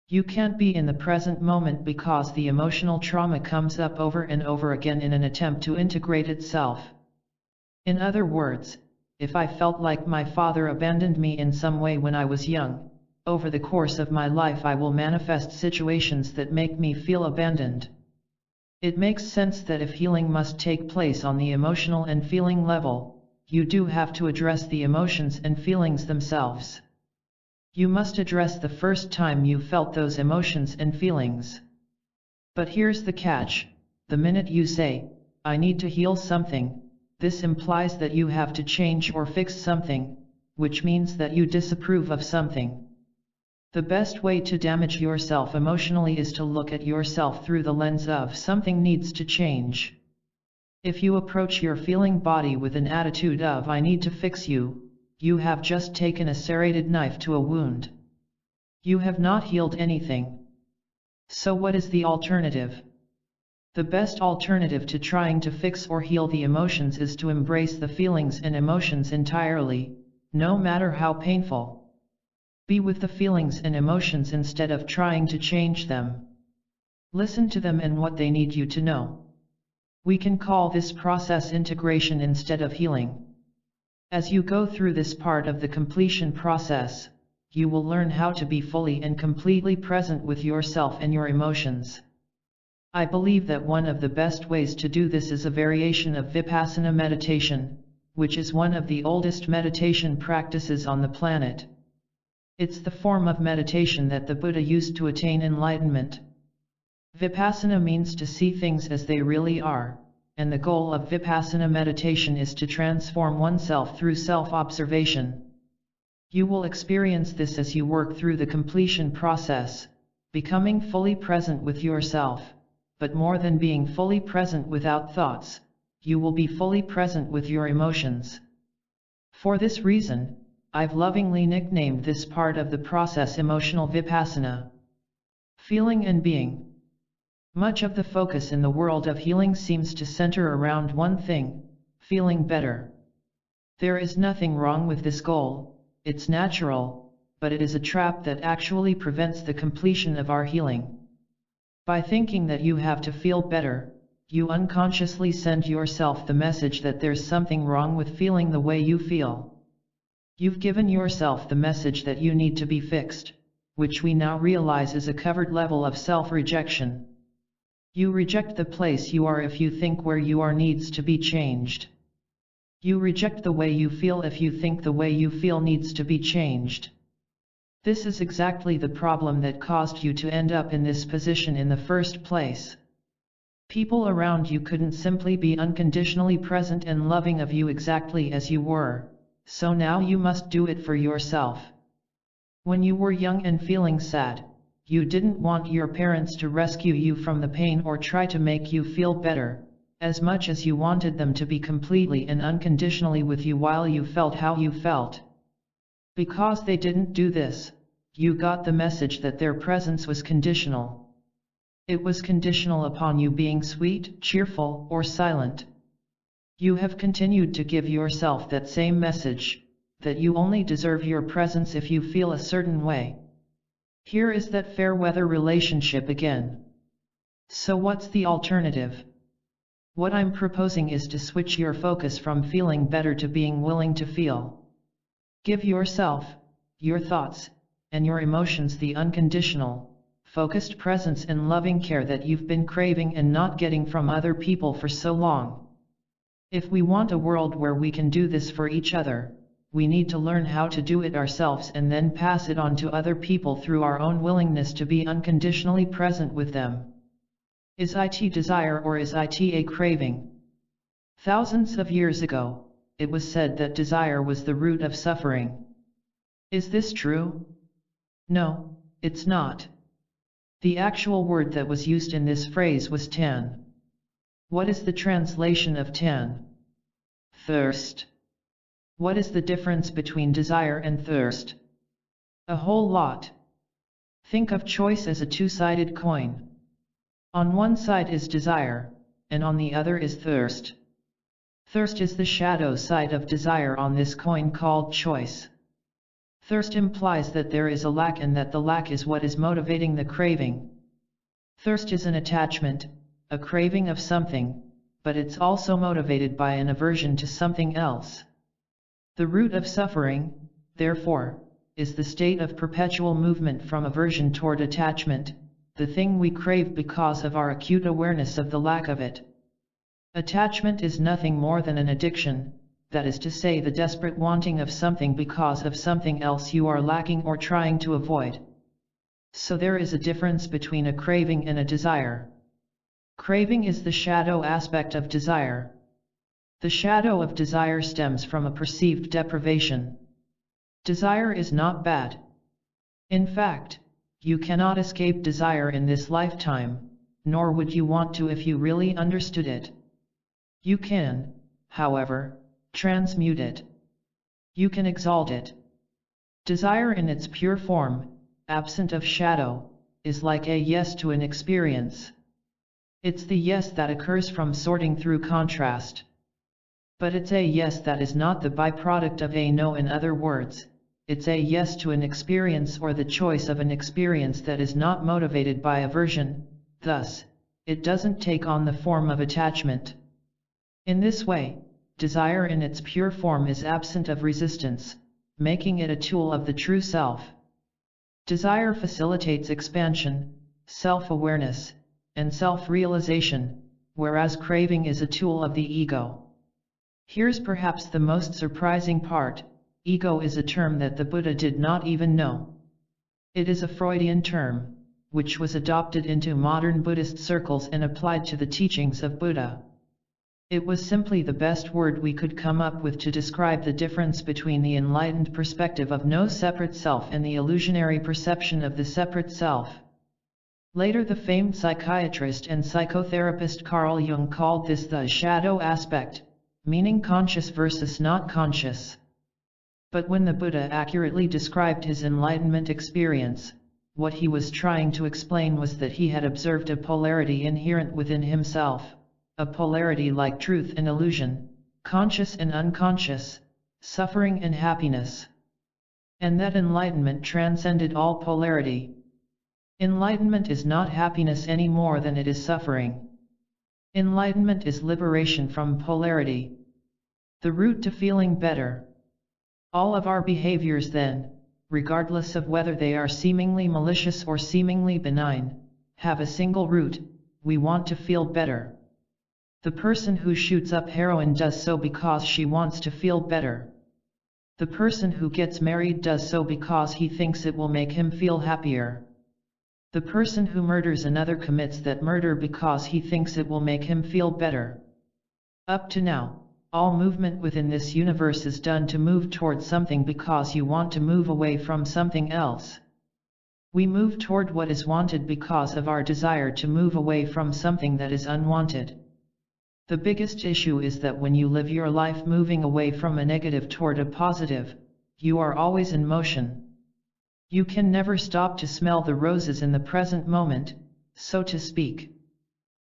You can't be in the present moment because the emotional trauma comes up over and over again in an attempt to integrate itself. In other words, if I felt like my father abandoned me in some way when I was young, over the course of my life I will manifest situations that make me feel abandoned. It makes sense that if healing must take place on the emotional and feeling level, you do have to address the emotions and feelings themselves. You must address the first time you felt those emotions and feelings. But here's the catch: The minute you say, I need to heal something, this implies that you have to change or fix something, which means that you disapprove of something. The best way to damage yourself emotionally is to look at yourself through the lens of something needs to change. If you approach your feeling body with an attitude of I need to fix you, you have just taken a serrated knife to a wound. You have not healed anything. So what is the alternative? The best alternative to trying to fix or heal the emotions is to embrace the feelings and emotions entirely, no matter how painful. Be with the feelings and emotions instead of trying to change them. Listen to them and what they need you to know. We can call this process integration instead of healing. As you go through this part of the completion process, you will learn how to be fully and completely present with yourself and your emotions. I believe that one of the best ways to do this is a variation of Vipassana meditation, which is one of the oldest meditation practices on the planet. It's the form of meditation that the Buddha used to attain enlightenment. Vipassana means to see things as they really are, and the goal of Vipassana meditation is to transform oneself through self-observation. You will experience this as you work through the completion process, becoming fully present with yourself, but more than being fully present without thoughts, you will be fully present with your emotions. For this reason, I've lovingly nicknamed this part of the process emotional Vipassana. Feeling and being. Much of the focus in the world of healing seems to center around one thing, feeling better. There is nothing wrong with this goal, it's natural, but it is a trap that actually prevents the completion of our healing. By thinking that you have to feel better, you unconsciously send yourself the message that there's something wrong with feeling the way you feel. You've given yourself the message that you need to be fixed, which we now realize is a covered level of self-rejection. You reject the place you are if you think where you are needs to be changed. You reject the way you feel if you think the way you feel needs to be changed. This is exactly the problem that caused you to end up in this position in the first place. People around you couldn't simply be unconditionally present and loving of you exactly as you were, so now you must do it for yourself. When you were young and feeling sad, you didn't want your parents to rescue you from the pain or try to make you feel better, as much as you wanted them to be completely and unconditionally with you while you felt how you felt. Because they didn't do this, you got the message that their presence was conditional. It was conditional upon you being sweet, cheerful, or silent. You have continued to give yourself that same message, that you only deserve your presence if you feel a certain way. Here is that fair weather relationship again. So what's the alternative? What I'm proposing is to switch your focus from feeling better to being willing to feel. Give yourself, your thoughts, and your emotions the unconditional, focused presence and loving care that you've been craving and not getting from other people for so long. If we want a world where we can do this for each other, we need to learn how to do it ourselves and then pass it on to other people through our own willingness to be unconditionally present with them. Is it desire or is it a craving? Thousands of years ago, it was said that desire was the root of suffering. Is this true? No, it's not. The actual word that was used in this phrase was tan. What is the translation of tan? Thirst. What is the difference between desire and thirst? A whole lot. Think of choice as a two-sided coin. On one side is desire, and on the other is thirst. Thirst is the shadow side of desire on this coin called choice. Thirst implies that there is a lack and that the lack is what is motivating the craving. Thirst is an attachment, a craving of something, but it's also motivated by an aversion to something else. The root of suffering, therefore, is the state of perpetual movement from aversion toward attachment, the thing we crave because of our acute awareness of the lack of it. Attachment is nothing more than an addiction, that is to say the desperate wanting of something because of something else you are lacking or trying to avoid. So there is a difference between a craving and a desire. Craving is the shadow aspect of desire. The shadow of desire stems from a perceived deprivation. Desire is not bad. In fact, you cannot escape desire in this lifetime, nor would you want to if you really understood it. You can, however, transmute it. You can exalt it. Desire in its pure form, absent of shadow, is like a yes to an experience. It's the yes that occurs from sorting through contrast. But it's a yes that is not the byproduct of a no. In other words, it's a yes to an experience or the choice of an experience that is not motivated by aversion, thus, it doesn't take on the form of attachment. In this way, desire in its pure form is absent of resistance, making it a tool of the true self. Desire facilitates expansion, self-awareness, and self-realization, whereas craving is a tool of the ego. Here's perhaps the most surprising part: ego is a term that the Buddha did not even know. It is a Freudian term, which was adopted into modern Buddhist circles and applied to the teachings of Buddha. It was simply the best word we could come up with to describe the difference between the enlightened perspective of no separate self and the illusionary perception of the separate self. Later, the famed psychiatrist and psychotherapist Carl Jung called this the shadow aspect, meaning conscious versus not conscious. But when the Buddha accurately described his enlightenment experience, what he was trying to explain was that he had observed a polarity inherent within himself, a polarity like truth and illusion, conscious and unconscious, suffering and happiness. And that enlightenment transcended all polarity. Enlightenment is not happiness any more than it is suffering. Enlightenment is liberation from polarity. The route to feeling better. All of our behaviors then, regardless of whether they are seemingly malicious or seemingly benign, have a single root: we want to feel better. The person who shoots up heroin does so because she wants to feel better. The person who gets married does so because he thinks it will make him feel happier. The person who murders another commits that murder because he thinks it will make him feel better. Up to now, all movement within this universe is done to move towards something because you want to move away from something else. We move toward what is wanted because of our desire to move away from something that is unwanted. The biggest issue is that when you live your life moving away from a negative toward a positive, you are always in motion. You can never stop to smell the roses in the present moment, so to speak.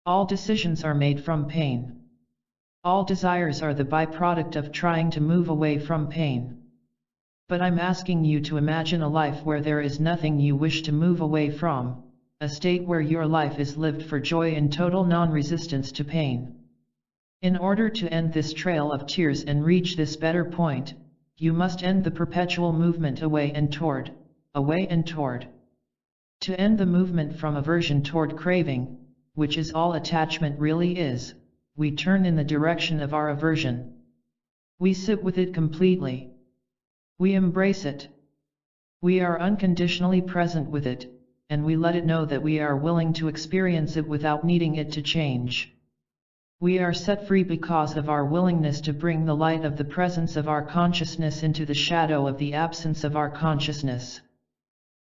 All decisions are made from pain. All desires are the byproduct of trying to move away from pain. But I'm asking you to imagine a life where there is nothing you wish to move away from, a state where your life is lived for joy and total non-resistance to pain. In order to end this trail of tears and reach this better point, you must end the perpetual movement away and toward. Away and toward. To end the movement from aversion toward craving, which is all attachment really is, we turn in the direction of our aversion. We sit with it completely. We embrace it. We are unconditionally present with it, and we let it know that we are willing to experience it without needing it to change. We are set free because of our willingness to bring the light of the presence of our consciousness into the shadow of the absence of our consciousness.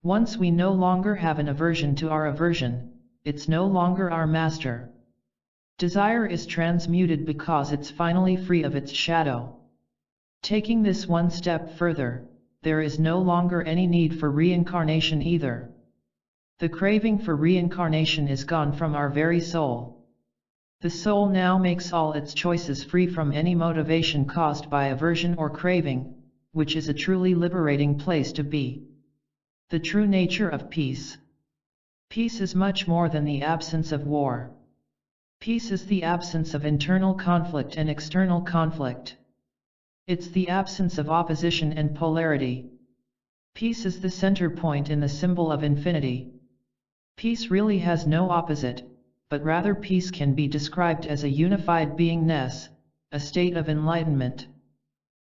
Once we no longer have an aversion to our aversion, it's no longer our master. Desire is transmuted because it's finally free of its shadow. Taking this one step further, there is no longer any need for reincarnation either. The craving for reincarnation is gone from our very soul. The soul now makes all its choices free from any motivation caused by aversion or craving, which is a truly liberating place to be. The true nature of peace. Peace is much more than the absence of war. Peace is the absence of internal conflict and external conflict. It's the absence of opposition and polarity. Peace is the center point in the symbol of infinity. Peace really has no opposite, but rather peace can be described as a unified beingness, a state of enlightenment.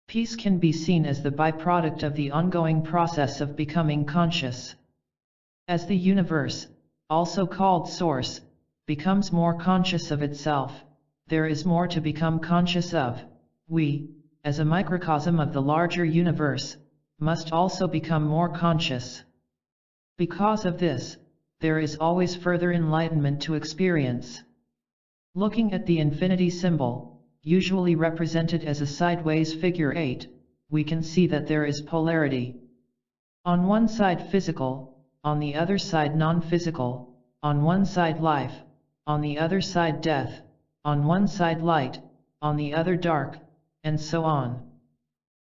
Peace can be seen as the byproduct of the ongoing process of becoming conscious. As the universe, also called Source, becomes more conscious of itself, there is more to become conscious of. We, as a microcosm of the larger universe, must also become more conscious. Because of this, there is always further enlightenment to experience. Looking at the infinity symbol, usually represented as a sideways figure 8, we can see that there is polarity. On one side physical, on the other side non-physical, on one side life, on the other side death, on one side light, on the other dark, and so on.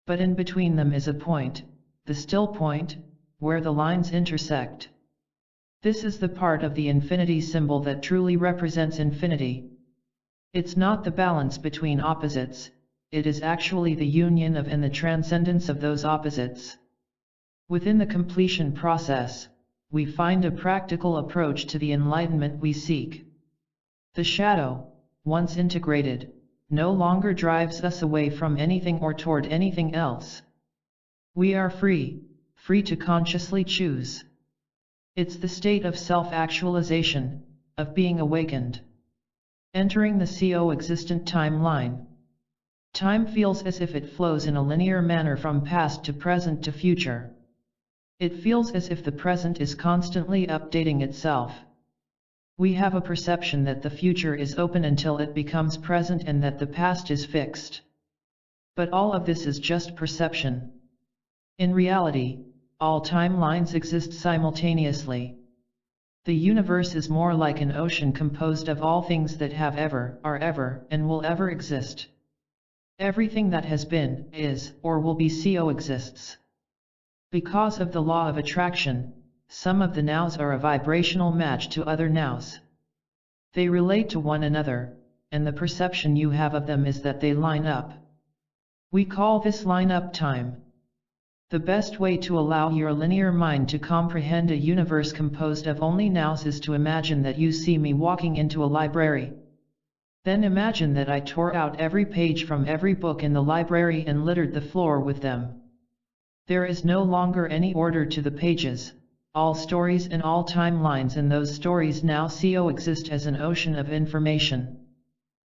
But in between them is a point, the still point, where the lines intersect. This is the part of the infinity symbol that truly represents infinity. It's not the balance between opposites, it is actually the union of and the transcendence of those opposites. Within the completion process, we find a practical approach to the enlightenment we seek. The shadow, once integrated, no longer drives us away from anything or toward anything else. We are free to consciously choose. It's the state of self-actualization, of being awakened. Entering the co-existent timeline. Time feels as if it flows in a linear manner from past to present to future. It feels as if the present is constantly updating itself. We have a perception that the future is open until it becomes present and that the past is fixed. But all of this is just perception. In reality, all timelines exist simultaneously. The universe is more like an ocean composed of all things that have ever, are ever, and will ever exist. Everything that has been, is, or will be co-exists. Because of the law of attraction, some of the nows are a vibrational match to other nows. They relate to one another, and the perception you have of them is that they line up. We call this line-up time. The best way to allow your linear mind to comprehend a universe composed of only nows is to imagine that you see me walking into a library. Then imagine that I tore out every page from every book in the library and littered the floor with them. There is no longer any order to the pages. All stories and all timelines in those stories now co-exist as an ocean of information.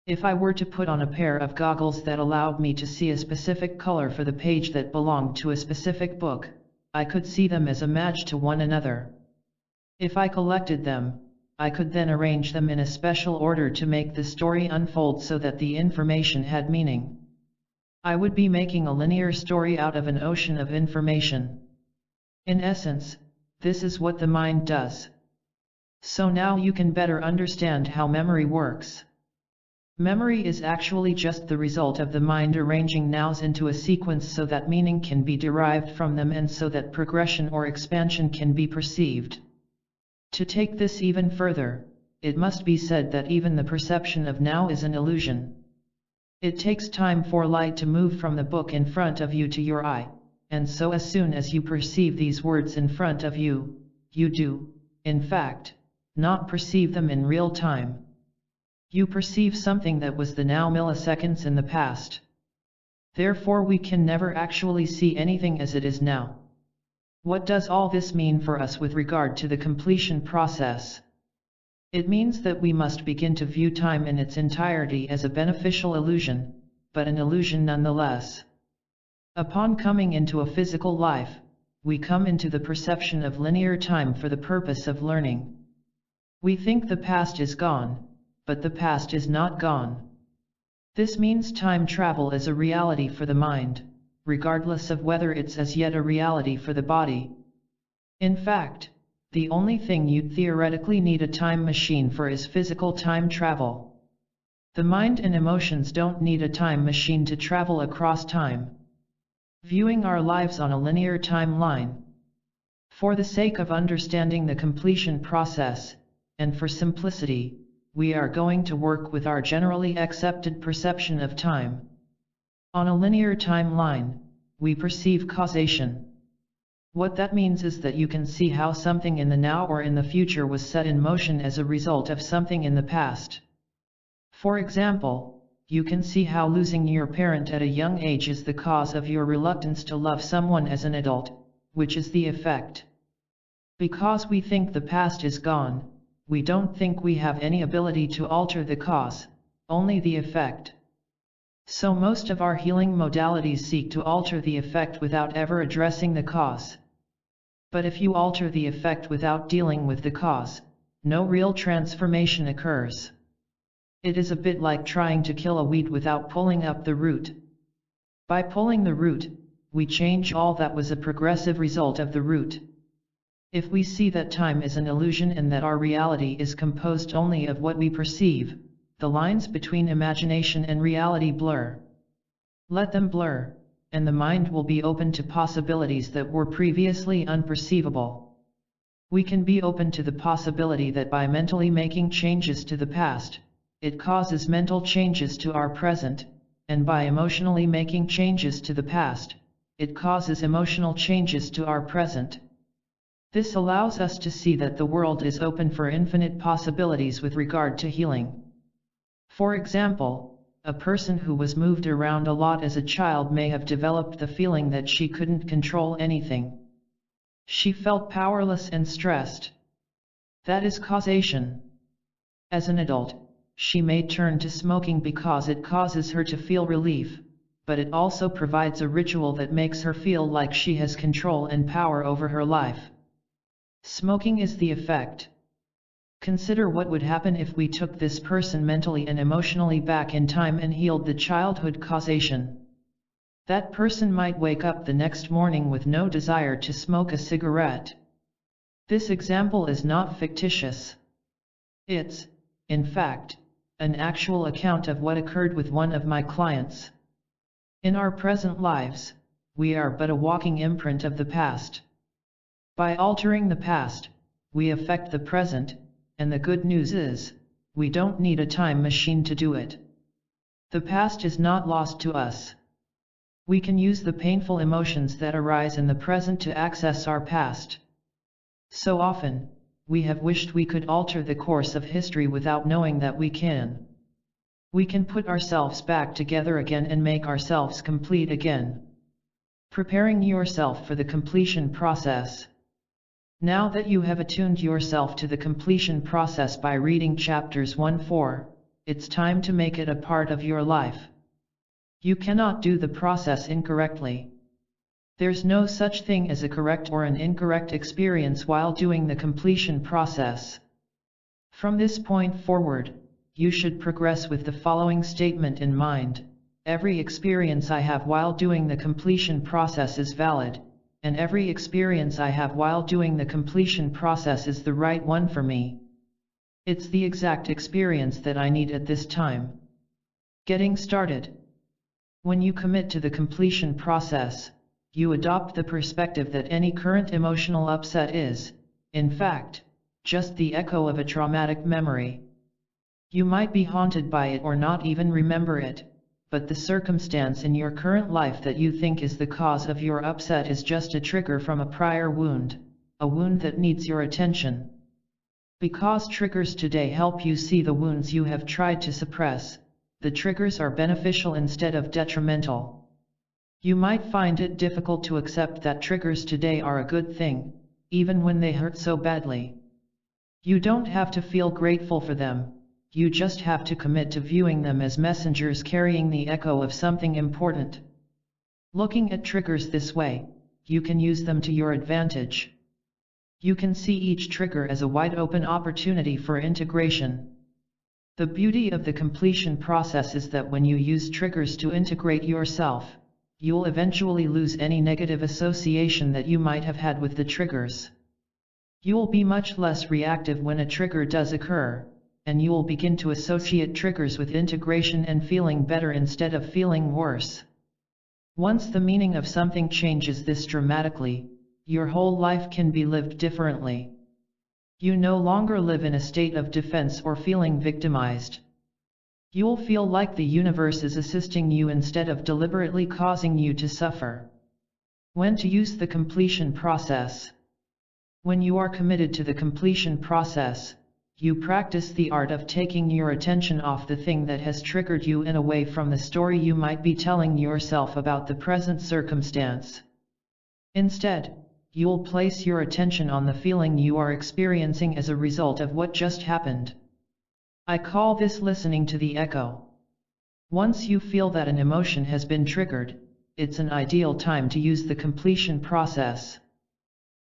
If I were to put on a pair of goggles that allowed me to see a specific color for the page that belonged to a specific book, I could see them as a match to one another. If I collected them, I could then arrange them in a special order to make the story unfold so that the information had meaning. I would be making a linear story out of an ocean of information. In essence, this is what the mind does. So now you can better understand how memory works. Memory is actually just the result of the mind arranging nows into a sequence so that meaning can be derived from them and so that progression or expansion can be perceived. To take this even further, it must be said that even the perception of now is an illusion. It takes time for light to move from the book in front of you to your eye, and so as soon as you perceive these words in front of you, you do, in fact, not perceive them in real time. You perceive something that was the now milliseconds in the past. Therefore we can never actually see anything as it is now. What does all this mean for us with regard to the completion process? It means that we must begin to view time in its entirety as a beneficial illusion, but an illusion nonetheless. Upon coming into a physical life, we come into the perception of linear time for the purpose of learning. We think the past is gone, but the past is not gone. This means time travel is a reality for the mind, regardless of whether it's as yet a reality for the body. In fact, the only thing you'd theoretically need a time machine for is physical time travel. The mind and emotions don't need a time machine to travel across time. Viewing our lives on a linear timeline. For the sake of understanding the completion process, and for simplicity, we are going to work with our generally accepted perception of time. On a linear timeline, we perceive causation. What that means is that you can see how something in the now or in the future was set in motion as a result of something in the past. For example, you can see how losing your parent at a young age is the cause of your reluctance to love someone as an adult, which is the effect. Because we think the past is gone, we don't think we have any ability to alter the cause, only the effect. So most of our healing modalities seek to alter the effect without ever addressing the cause. But if you alter the effect without dealing with the cause, no real transformation occurs. It is a bit like trying to kill a weed without pulling up the root. By pulling the root, we change all that was a progressive result of the root. If we see that time is an illusion and that our reality is composed only of what we perceive, the lines between imagination and reality blur. Let them blur, and the mind will be open to possibilities that were previously unperceivable. We can be open to the possibility that by mentally making changes to the past, it causes mental changes to our present, and by emotionally making changes to the past, it causes emotional changes to our present. This allows us to see that the world is open for infinite possibilities with regard to healing. For example, a person who was moved around a lot as a child may have developed the feeling that she couldn't control anything. She felt powerless and stressed. That is causation. As an adult, she may turn to smoking because it causes her to feel relief, but it also provides a ritual that makes her feel like she has control and power over her life. Smoking is the effect. Consider what would happen if we took this person mentally and emotionally back in time and healed the childhood causation. That person might wake up the next morning with no desire to smoke a cigarette. This example is not fictitious. It's, in fact, an actual account of what occurred with one of my clients. In our present lives, we are but a walking imprint of the past. By altering the past, we affect the present, and the good news is, we don't need a time machine to do it. The past is not lost to us. We can use the painful emotions that arise in the present to access our past. So often, we have wished we could alter the course of history without knowing that we can. We can put ourselves back together again and make ourselves complete again. Preparing yourself for the completion process. Now that you have attuned yourself to the completion process by reading chapters 1-4, it's time to make it a part of your life. You cannot do the process incorrectly. There's no such thing as a correct or an incorrect experience while doing the completion process. From this point forward, you should progress with the following statement in mind: every experience I have while doing the completion process is valid, and every experience I have while doing the completion process is the right one for me. It's the exact experience that I need at this time. Getting started. When you commit to the completion process, you adopt the perspective that any current emotional upset is, in fact, just the echo of a traumatic memory. You might be haunted by it or not even remember it, but the circumstance in your current life that you think is the cause of your upset is just a trigger from a prior wound, a wound that needs your attention. Because triggers today help you see the wounds you have tried to suppress, the triggers are beneficial instead of detrimental. You might find it difficult to accept that triggers today are a good thing, even when they hurt so badly. You don't have to feel grateful for them, you just have to commit to viewing them as messengers carrying the echo of something important. Looking at triggers this way, you can use them to your advantage. You can see each trigger as a wide-open opportunity for integration. The beauty of the completion process is that when you use triggers to integrate yourself, you'll eventually lose any negative association that you might have had with the triggers. You'll be much less reactive when a trigger does occur, and you'll begin to associate triggers with integration and feeling better instead of feeling worse. Once the meaning of something changes this dramatically, your whole life can be lived differently. You no longer live in a state of defense or feeling victimized. You'll feel like the universe is assisting you instead of deliberately causing you to suffer. When to use the completion process. When you are committed to the completion process, you practice the art of taking your attention off the thing that has triggered you and away from the story you might be telling yourself about the present circumstance. Instead, you'll place your attention on the feeling you are experiencing as a result of what just happened. I call this listening to the echo. Once you feel that an emotion has been triggered, it's an ideal time to use the completion process.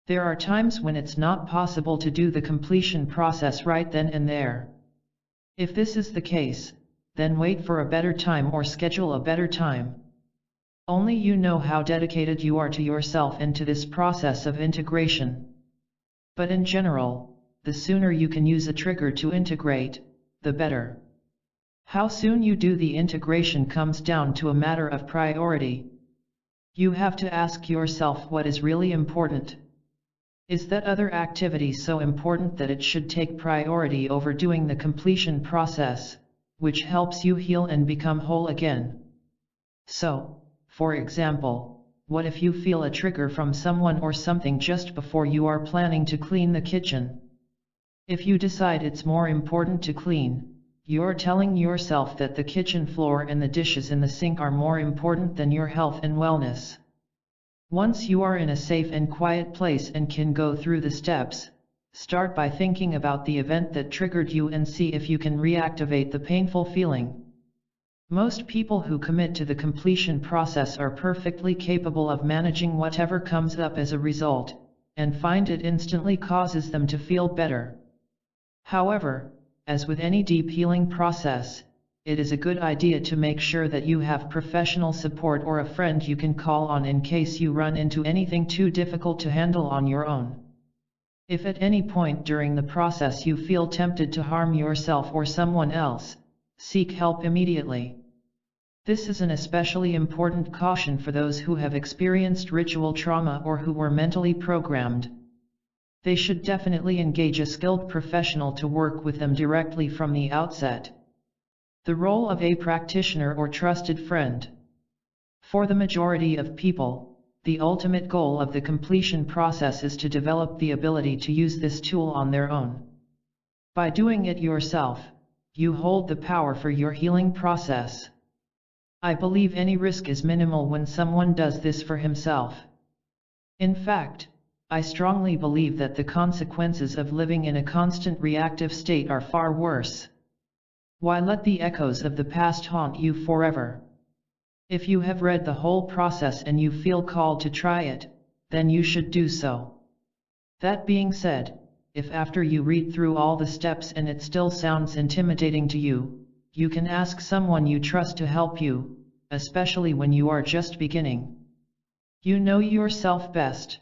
There are times when it's not possible to do the completion process right then and there. If this is the case, then wait for a better time or schedule a better time. Only you know how dedicated you are to yourself and to this process of integration. But in general, the sooner you can use a trigger to integrate, the better. How soon you do the integration comes down to a matter of priority. You have to ask yourself what is really important. Is that other activity so important that it should take priority over doing the completion process, which helps you heal and become whole again? So, for example, what if you feel a trigger from someone or something just before you are planning to clean the kitchen? If you decide it's more important to clean, you're telling yourself that the kitchen floor and the dishes in the sink are more important than your health and wellness. Once you are in a safe and quiet place and can go through the steps, start by thinking about the event that triggered you and see if you can reactivate the painful feeling. Most people who commit to the completion process are perfectly capable of managing whatever comes up as a result, and find it instantly causes them to feel better. However, as with any deep healing process, it is a good idea to make sure that you have professional support or a friend you can call on in case you run into anything too difficult to handle on your own. If at any point during the process you feel tempted to harm yourself or someone else, seek help immediately. This is an especially important caution for those who have experienced ritual trauma or who were mentally programmed. They should definitely engage a skilled professional to work with them directly from the outset. The role of a practitioner or trusted friend. For the majority of people, the ultimate goal of the completion process is to develop the ability to use this tool on their own. By doing it yourself, you hold the power for your healing process. I believe any risk is minimal when someone does this for himself. In fact, I strongly believe that the consequences of living in a constant reactive state are far worse. Why let the echoes of the past haunt you forever? If you have read the whole process and you feel called to try it, then you should do so. That being said, if after you read through all the steps and it still sounds intimidating to you, you can ask someone you trust to help you, especially when you are just beginning. You know yourself best.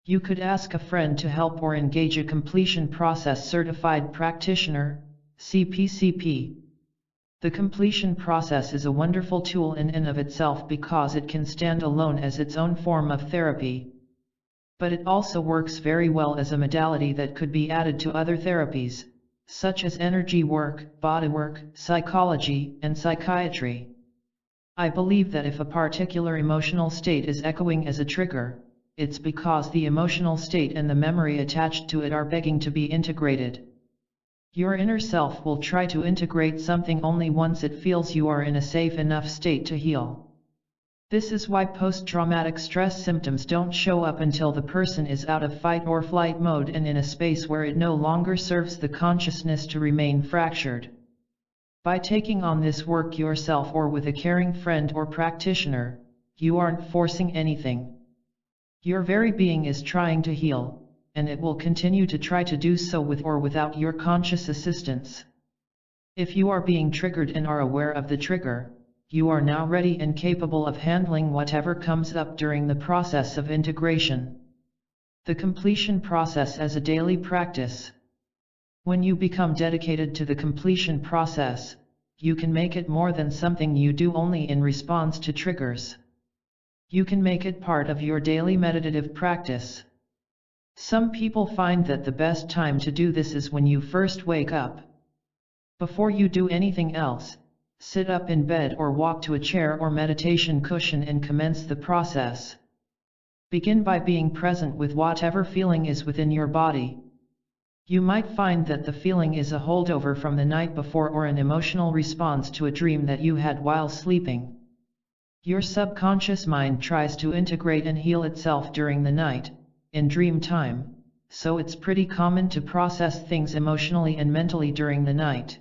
You could ask a friend to help or engage a completion process certified practitioner, CPCP. The completion process is a wonderful tool in and of itself because it can stand alone as its own form of therapy. But it also works very well as a modality that could be added to other therapies, such as energy work, bodywork, psychology, and psychiatry. I believe that if a particular emotional state is echoing as a trigger, it's because the emotional state and the memory attached to it are begging to be integrated. Your inner self will try to integrate something only once it feels you are in a safe enough state to heal. This is why post-traumatic stress symptoms don't show up until the person is out of fight or flight mode and in a space where it no longer serves the consciousness to remain fractured. By taking on this work yourself or with a caring friend or practitioner, you aren't forcing anything. Your very being is trying to heal, and it will continue to try to do so with or without your conscious assistance. If you are being triggered and are aware of the trigger, you are now ready and capable of handling whatever comes up during the process of integration. The completion process as a daily practice. When you become dedicated to the completion process, you can make it more than something you do only in response to triggers. You can make it part of your daily meditative practice. Some people find that the best time to do this is when you first wake up. Before you do anything else, sit up in bed or walk to a chair or meditation cushion and commence the process. Begin by being present with whatever feeling is within your body. You might find that the feeling is a holdover from the night before or an emotional response to a dream that you had while sleeping. Your subconscious mind tries to integrate and heal itself during the night, in dream time, so it's pretty common to process things emotionally and mentally during the night.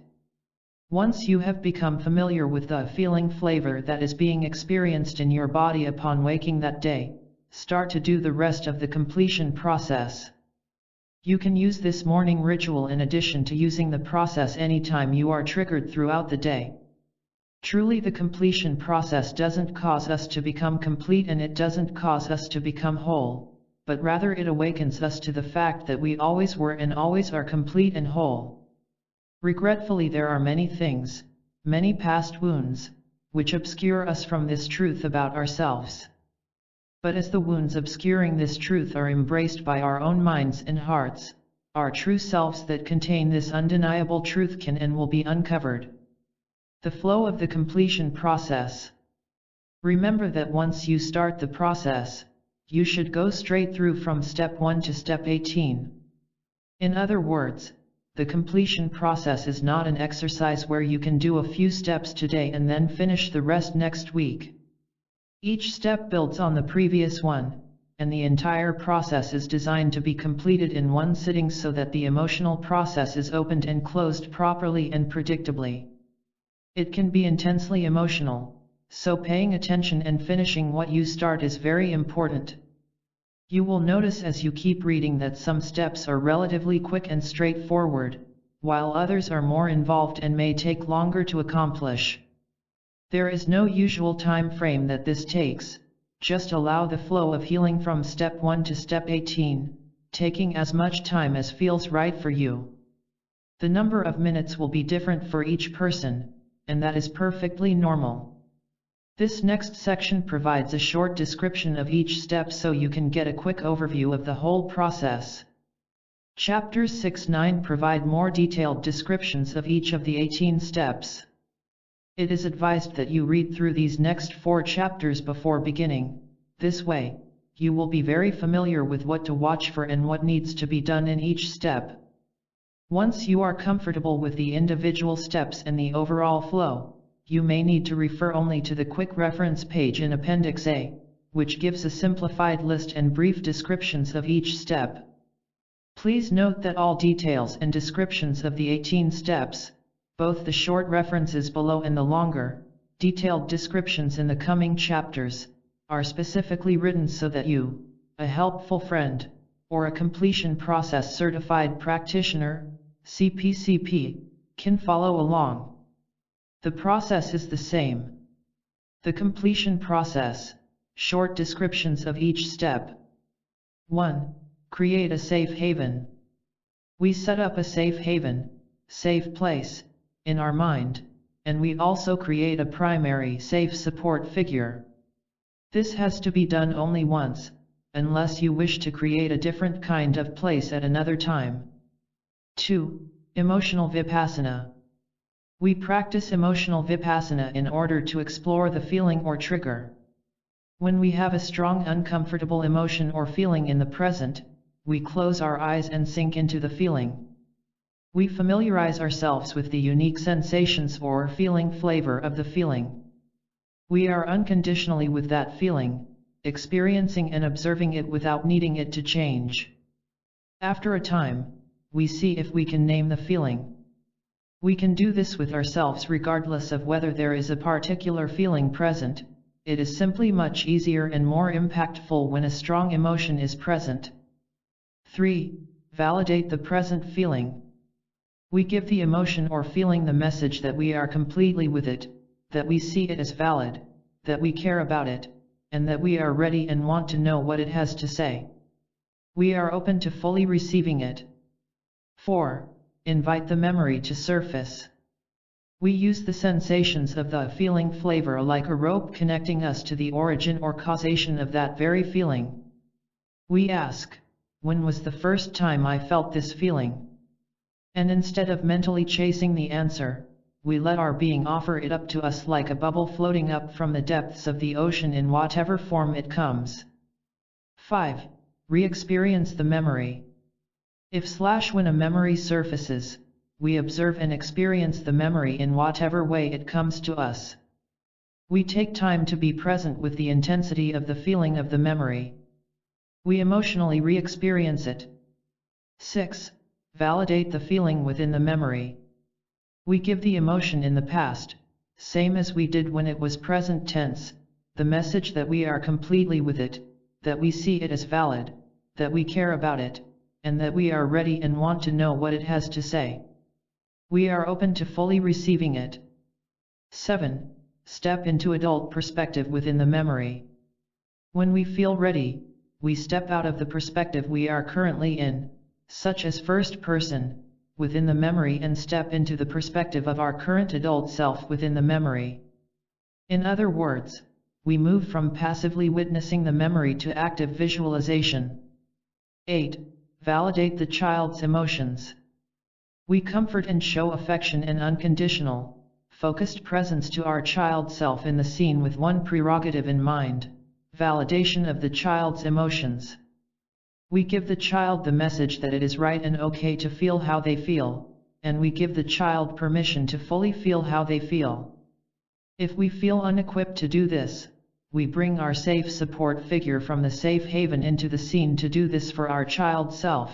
Once you have become familiar with the feeling flavor that is being experienced in your body upon waking that day, start to do the rest of the completion process. You can use this morning ritual in addition to using the process anytime you are triggered throughout the day. Truly, the completion process doesn't cause us to become complete and it doesn't cause us to become whole, but rather it awakens us to the fact that we always were and always are complete and whole. Regretfully, there are many things, many past wounds, which obscure us from this truth about ourselves. But as the wounds obscuring this truth are embraced by our own minds and hearts, our true selves that contain this undeniable truth can and will be uncovered. The flow of the completion process. Remember that once you start the process, you should go straight through from step 1 to step 18. In other words, the completion process is not an exercise where you can do a few steps today and then finish the rest next week. Each step builds on the previous one, and the entire process is designed to be completed in one sitting so that the emotional process is opened and closed properly and predictably. It can be intensely emotional, so paying attention and finishing what you start is very important. You will notice as you keep reading that some steps are relatively quick and straightforward, while others are more involved and may take longer to accomplish. There is no usual time frame that this takes, just allow the flow of healing from step 1 to step 18, taking as much time as feels right for you. The number of minutes will be different for each person, and that is perfectly normal. This next section provides a short description of each step so you can get a quick overview of the whole process. Chapters 6-9 provide more detailed descriptions of each of the 18 steps. It is advised that you read through these next 4 chapters before beginning. This way, you will be very familiar with what to watch for and what needs to be done in each step. Once you are comfortable with the individual steps and the overall flow, you may need to refer only to the quick reference page in Appendix A, which gives a simplified list and brief descriptions of each step. Please note that all details and descriptions of the 18 steps, both the short references below and the longer, detailed descriptions in the coming chapters, are specifically written so that you, a helpful friend, or a completion process certified practitioner, CPCP, can follow along. The process is the same. The completion process, short descriptions of each step. 1. Create a safe haven. We set up a safe haven, safe place, in our mind, and we also create a primary safe support figure. This has to be done only once, unless you wish to create a different kind of place at another time. 2. Emotional Vipassana. We practice emotional Vipassana in order to explore the feeling or trigger. When we have a strong uncomfortable emotion or feeling in the present, we close our eyes and sink into the feeling. We familiarize ourselves with the unique sensations or feeling flavor of the feeling. We are unconditionally with that feeling, experiencing and observing it without needing it to change. After a time, we see if we can name the feeling. We can do this with ourselves regardless of whether there is a particular feeling present. It is simply much easier and more impactful when a strong emotion is present. 3. Validate the present feeling. We give the emotion or feeling the message that we are completely with it, that we see it as valid, that we care about it, and that we are ready and want to know what it has to say. We are open to fully receiving it. 4. Invite the memory to surface. We use the sensations of the feeling flavor like a rope connecting us to the origin or causation of that very feeling. We ask, when was the first time I felt this feeling? And instead of mentally chasing the answer, we let our being offer it up to us like a bubble floating up from the depths of the ocean in whatever form it comes. 5. Re-experience the memory. When a memory surfaces, we observe and experience the memory in whatever way it comes to us. We take time to be present with the intensity of the feeling of the memory. We emotionally re-experience it. 6. Validate the feeling within the memory. We give the emotion in the past, same as we did when it was present tense, the message that we are completely with it, that we see it as valid, that we care about it, and that we are ready and want to know what it has to say. We are open to fully receiving it. 7. Step into adult perspective within the memory. When we feel ready, we step out of the perspective we are currently in, such as first person, within the memory and step into the perspective of our current adult self within the memory. In other words, we move from passively witnessing the memory to active visualization. 8. Validate the child's emotions. We comfort and show affection and unconditional, focused presence to our child self in the scene with one prerogative in mind: validation of the child's emotions. We give the child the message that it is right and okay to feel how they feel, and we give the child permission to fully feel how they feel. If we feel unequipped to do this, we bring our safe support figure from the safe haven into the scene to do this for our child self.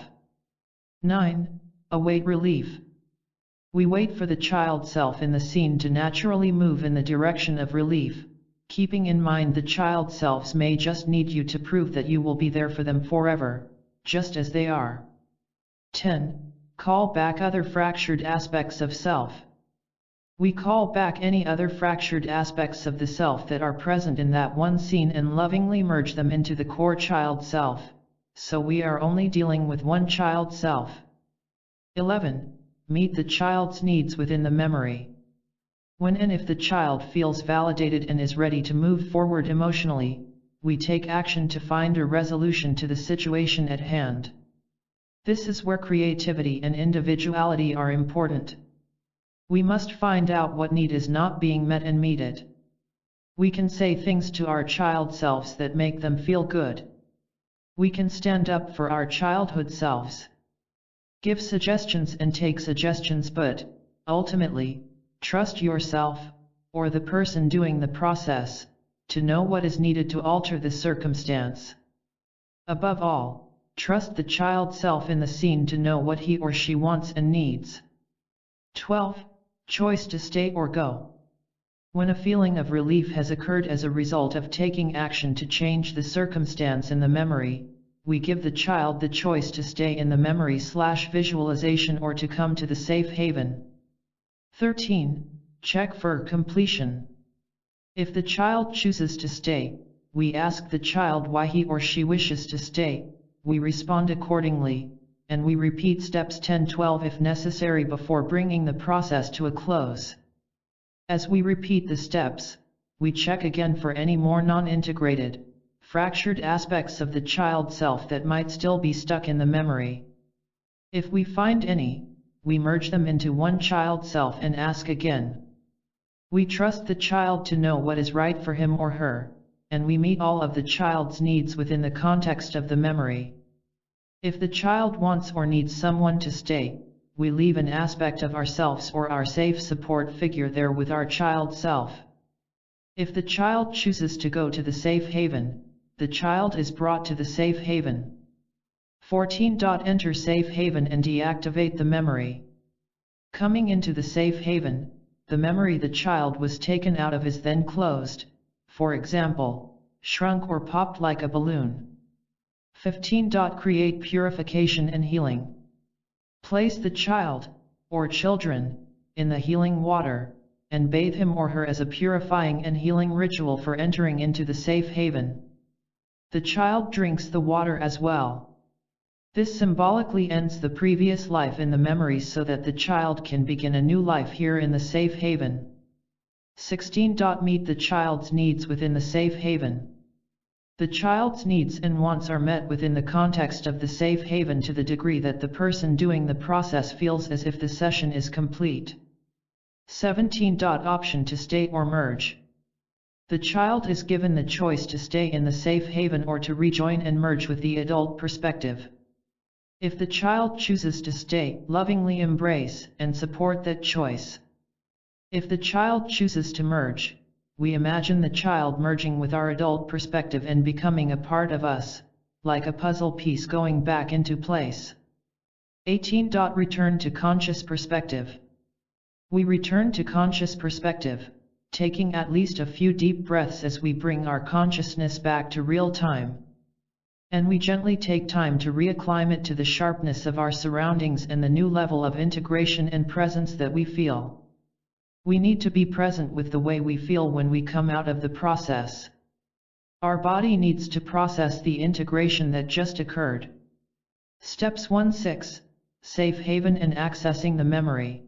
9. Await relief. We wait for the child self in the scene to naturally move in the direction of relief, keeping in mind the child selves may just need you to prove that you will be there for them forever, just as they are. 10. Call back other fractured aspects of self. We call back any other fractured aspects of the self that are present in that one scene and lovingly merge them into the core child self, so we are only dealing with one child self. 11. Meet the child's needs within the memory. When and if the child feels validated and is ready to move forward emotionally, we take action to find a resolution to the situation at hand. This is where creativity and individuality are important. We must find out what need is not being met and meet it. We can say things to our child selves that make them feel good. We can stand up for our childhood selves. Give suggestions and take suggestions, but, ultimately, trust yourself, or the person doing the process, to know what is needed to alter the circumstance. Above all, trust the child self in the scene to know what he or she wants and needs. 12. Choice to stay or go. When a feeling of relief has occurred as a result of taking action to change the circumstance in the memory, we give the child the choice to stay in the memory/visualization or to come to the safe haven. 13. Check for completion. If the child chooses to stay, we ask the child why he or she wishes to stay, we respond accordingly, and we repeat steps 10-12 if necessary before bringing the process to a close. As we repeat the steps, we check again for any more non-integrated, fractured aspects of the child self that might still be stuck in the memory. If we find any, we merge them into one child self and ask again. We trust the child to know what is right for him or her, and we meet all of the child's needs within the context of the memory. If the child wants or needs someone to stay, we leave an aspect of ourselves or our safe support figure there with our child self. If the child chooses to go to the safe haven, the child is brought to the safe haven. 14. Enter safe haven and deactivate the memory. Coming into the safe haven, the memory the child was taken out of is then closed, for example, shrunk or popped like a balloon. 15. Create purification and healing. Place the child, or children, in the healing water, and bathe him or her as a purifying and healing ritual for entering into the safe haven. The child drinks the water as well. This symbolically ends the previous life in the memory so that the child can begin a new life here in the safe haven. 16. Meet the child's needs within the safe haven. The child's needs and wants are met within the context of the safe haven to the degree that the person doing the process feels as if the session is complete. 17. Option to stay or merge. The child is given the choice to stay in the safe haven or to rejoin and merge with the adult perspective. If the child chooses to stay, lovingly embrace and support that choice. If the child chooses to merge, we imagine the child merging with our adult perspective and becoming a part of us, like a puzzle piece going back into place. 18. Return to conscious perspective. We return to conscious perspective, taking at least a few deep breaths as we bring our consciousness back to real time. And we gently take time to reacclimate to the sharpness of our surroundings and the new level of integration and presence that we feel. We need to be present with the way we feel when we come out of the process. Our body needs to process the integration that just occurred. Steps 1-6. Safe haven and accessing the memory.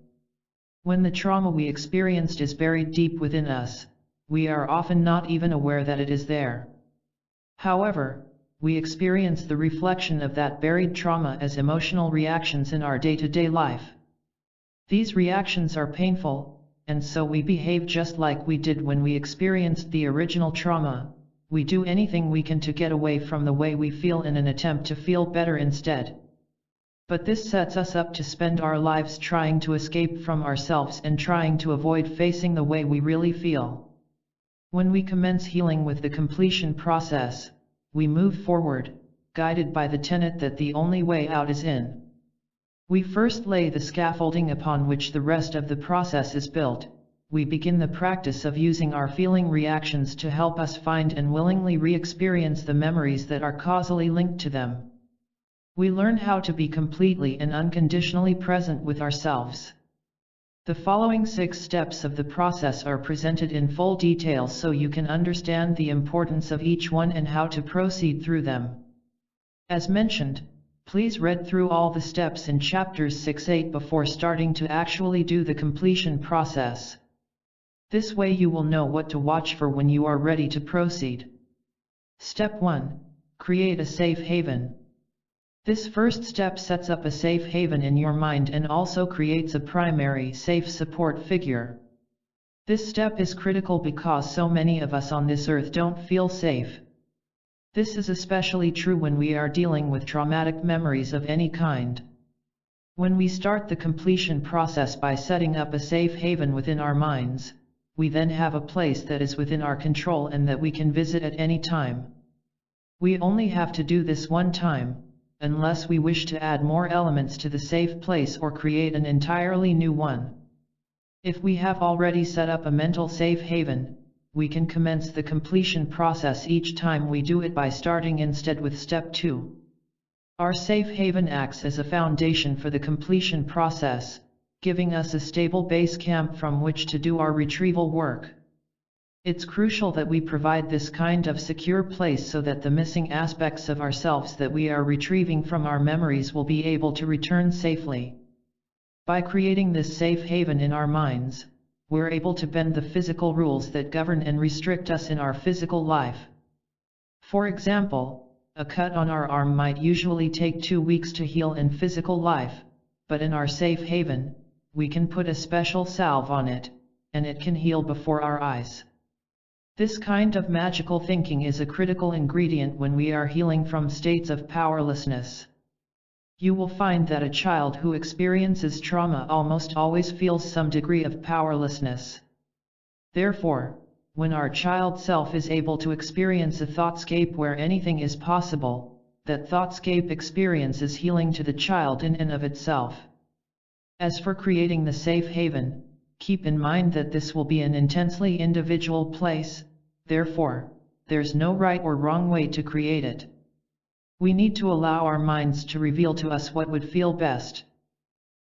When the trauma we experienced is buried deep within us, we are often not even aware that it is there. However, we experience the reflection of that buried trauma as emotional reactions in our day-to-day life. These reactions are painful, and so we behave just like we did when we experienced the original trauma. We do anything we can to get away from the way we feel in an attempt to feel better instead. But this sets us up to spend our lives trying to escape from ourselves and trying to avoid facing the way we really feel. When we commence healing with the completion process, we move forward, guided by the tenet that the only way out is in. We first lay the scaffolding upon which the rest of the process is built. We begin the practice of using our feeling reactions to help us find and willingly re-experience the memories that are causally linked to them. We learn how to be completely and unconditionally present with ourselves. The following 6 steps of the process are presented in full detail so you can understand the importance of each one and how to proceed through them. As mentioned, please read through all the steps in chapters 6-8 before starting to actually do the completion process. This way you will know what to watch for when you are ready to proceed. Step 1. Create a safe haven. This first step sets up a safe haven in your mind and also creates a primary safe support figure. This step is critical because so many of us on this earth don't feel safe. This is especially true when we are dealing with traumatic memories of any kind. When we start the completion process by setting up a safe haven within our minds, we then have a place that is within our control and that we can visit at any time. We only have to do this one time, unless we wish to add more elements to the safe place or create an entirely new one. If we have already set up a mental safe haven, we can commence the completion process each time we do it by starting instead with step 2. Our safe haven acts as a foundation for the completion process, giving us a stable base camp from which to do our retrieval work. It's crucial that we provide this kind of secure place so that the missing aspects of ourselves that we are retrieving from our memories will be able to return safely. By creating this safe haven in our minds, we're able to bend the physical rules that govern and restrict us in our physical life. For example, a cut on our arm might usually take 2 weeks to heal in physical life, but in our safe haven, we can put a special salve on it, and it can heal before our eyes. This kind of magical thinking is a critical ingredient when we are healing from states of powerlessness. You will find that a child who experiences trauma almost always feels some degree of powerlessness. Therefore, when our child self is able to experience a thoughtscape where anything is possible, that thoughtscape experience is healing to the child in and of itself. As for creating the safe haven, keep in mind that this will be an intensely individual place, therefore, there's no right or wrong way to create it. We need to allow our minds to reveal to us what would feel best.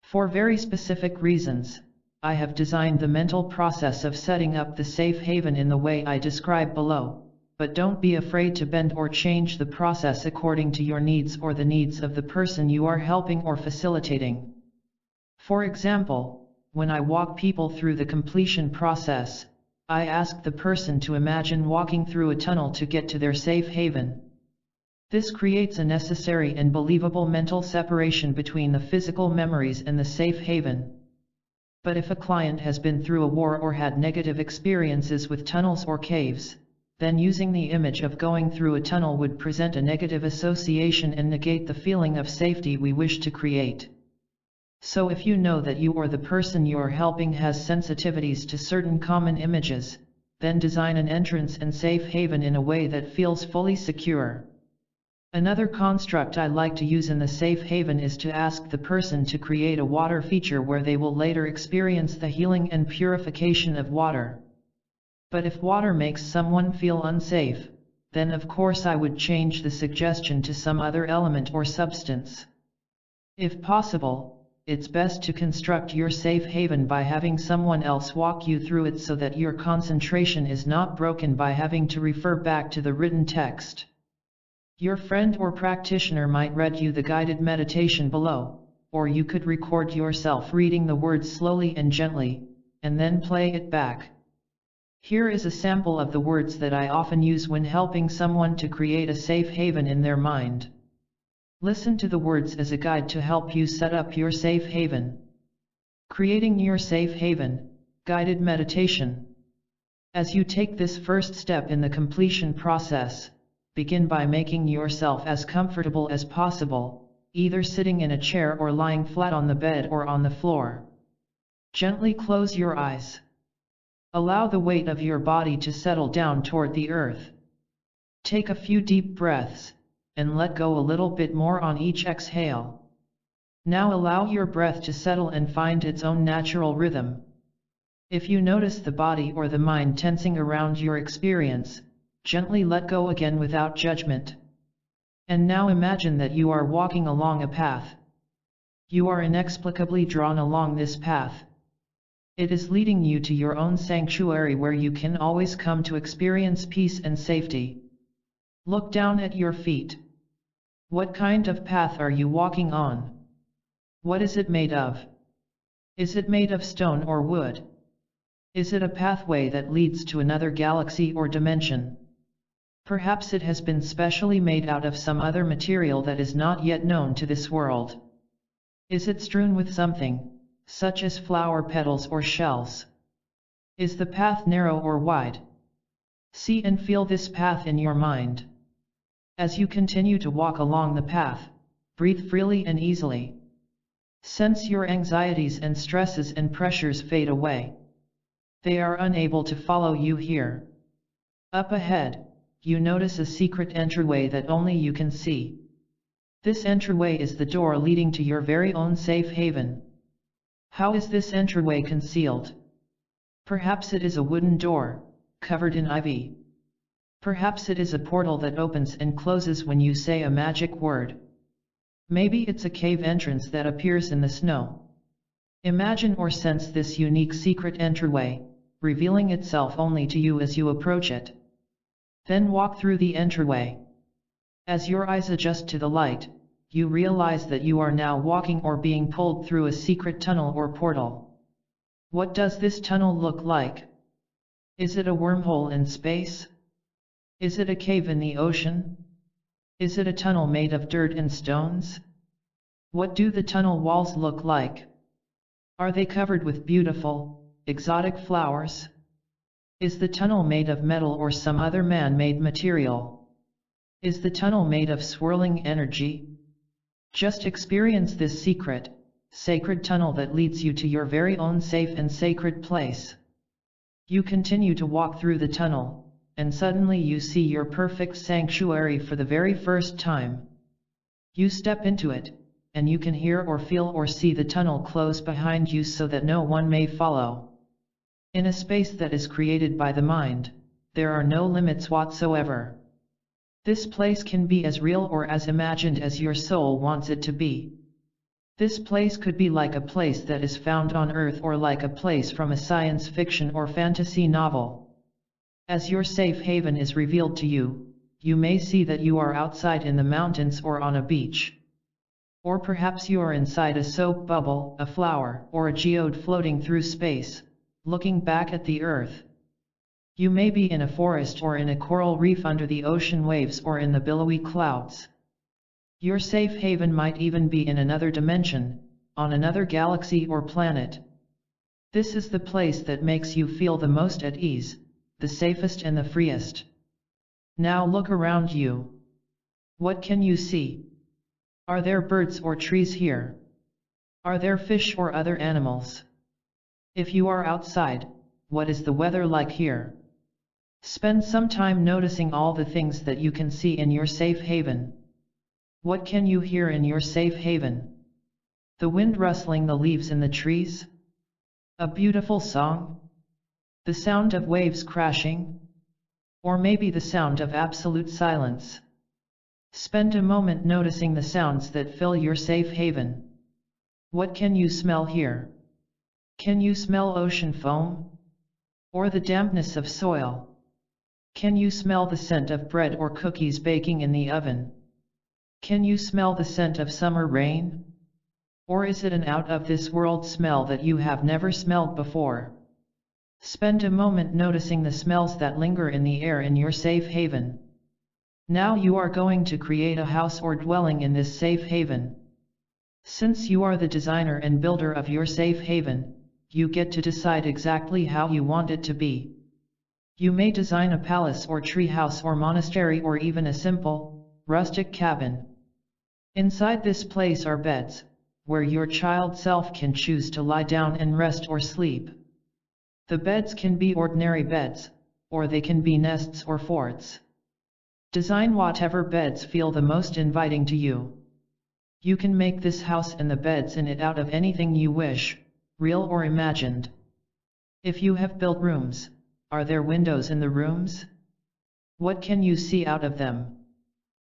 For very specific reasons, I have designed the mental process of setting up the safe haven in the way I describe below, but don't be afraid to bend or change the process according to your needs or the needs of the person you are helping or facilitating. For example, when I walk people through the completion process, I ask the person to imagine walking through a tunnel to get to their safe haven. This creates a necessary and believable mental separation between the physical memories and the safe haven. But if a client has been through a war or had negative experiences with tunnels or caves, then using the image of going through a tunnel would present a negative association and negate the feeling of safety we wish to create. So if you know that you or the person you are helping has sensitivities to certain common images, then design an entrance and safe haven in a way that feels fully secure. Another construct I like to use in the safe haven is to ask the person to create a water feature where they will later experience the healing and purification of water. But if water makes someone feel unsafe, then of course I would change the suggestion to some other element or substance. If possible, it's best to construct your safe haven by having someone else walk you through it so that your concentration is not broken by having to refer back to the written text. Your friend or practitioner might read you the guided meditation below, or you could record yourself reading the words slowly and gently, and then play it back. Here is a sample of the words that I often use when helping someone to create a safe haven in their mind. Listen to the words as a guide to help you set up your safe haven. Creating your safe haven, guided meditation. As you take this first step in the completion process, begin by making yourself as comfortable as possible, either sitting in a chair or lying flat on the bed or on the floor. Gently close your eyes. Allow the weight of your body to settle down toward the earth. Take a few deep breaths, and let go a little bit more on each exhale. Now allow your breath to settle and find its own natural rhythm. If you notice the body or the mind tensing around your experience, gently let go again without judgment. And now imagine that you are walking along a path. You are inexplicably drawn along this path. It is leading you to your own sanctuary where you can always come to experience peace and safety. Look down at your feet. What kind of path are you walking on? What is it made of? Is it made of stone or wood? Is it a pathway that leads to another galaxy or dimension? Perhaps it has been specially made out of some other material that is not yet known to this world. Is it strewn with something, such as flower petals or shells? Is the path narrow or wide? See and feel this path in your mind. As you continue to walk along the path, breathe freely and easily. Sense your anxieties and stresses and pressures fade away. They are unable to follow you here. Up ahead, you notice a secret entryway that only you can see. This entryway is the door leading to your very own safe haven. How is this entryway concealed? Perhaps it is a wooden door, covered in ivy. Perhaps it is a portal that opens and closes when you say a magic word. Maybe it's a cave entrance that appears in the snow. Imagine or sense this unique secret entryway, revealing itself only to you as you approach it. Then walk through the entryway. As your eyes adjust to the light, you realize that you are now walking or being pulled through a secret tunnel or portal. What does this tunnel look like? Is it a wormhole in space? Is it a cave in the ocean? Is it a tunnel made of dirt and stones? What do the tunnel walls look like? Are they covered with beautiful, exotic flowers? Is the tunnel made of metal or some other man-made material? Is the tunnel made of swirling energy? Just experience this secret, sacred tunnel that leads you to your very own safe and sacred place. You continue to walk through the tunnel, and suddenly you see your perfect sanctuary for the very first time. You step into it, and you can hear or feel or see the tunnel close behind you so that no one may follow. In a space that is created by the mind, there are no limits whatsoever. This place can be as real or as imagined as your soul wants it to be. This place could be like a place that is found on Earth or like a place from a science fiction or fantasy novel. As your safe haven is revealed to you, you may see that you are outside in the mountains or on a beach. Or perhaps you are inside a soap bubble, a flower, or a geode floating through space, looking back at the earth. You may be in a forest or in a coral reef under the ocean waves or in the billowy clouds. Your safe haven might even be in another dimension, on another galaxy or planet. This is the place that makes you feel the most at ease, the safest and the freest. Now look around you. What can you see? Are there birds or trees here? Are there fish or other animals? If you are outside, what is the weather like here? Spend some time noticing all the things that you can see in your safe haven. What can you hear in your safe haven? The wind rustling the leaves in the trees? A beautiful song? The sound of waves crashing? Or maybe the sound of absolute silence? Spend a moment noticing the sounds that fill your safe haven. What can you smell here? Can you smell ocean foam? Or the dampness of soil? Can you smell the scent of bread or cookies baking in the oven? Can you smell the scent of summer rain? Or is it an out-of-this-world smell that you have never smelled before? Spend a moment noticing the smells that linger in the air in your safe haven. Now you are going to create a house or dwelling in this safe haven. Since you are the designer and builder of your safe haven, you get to decide exactly how you want it to be. You may design a palace or tree house or monastery or even a simple, rustic cabin. Inside this place are beds, where your child self can choose to lie down and rest or sleep. The beds can be ordinary beds, or they can be nests or forts. Design whatever beds feel the most inviting to you. You can make this house and the beds in it out of anything you wish, real or imagined. If you have built rooms, are there windows in the rooms? What can you see out of them?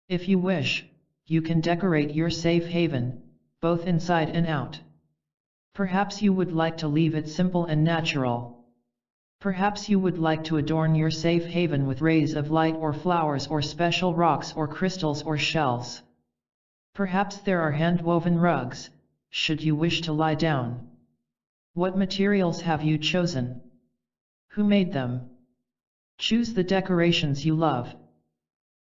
If you wish, you can decorate your safe haven, both inside and out. Perhaps you would like to leave it simple and natural. Perhaps you would like to adorn your safe haven with rays of light or flowers or special rocks or crystals or shells. Perhaps there are hand-woven rugs, should you wish to lie down. What materials have you chosen? Who made them? Choose the decorations you love.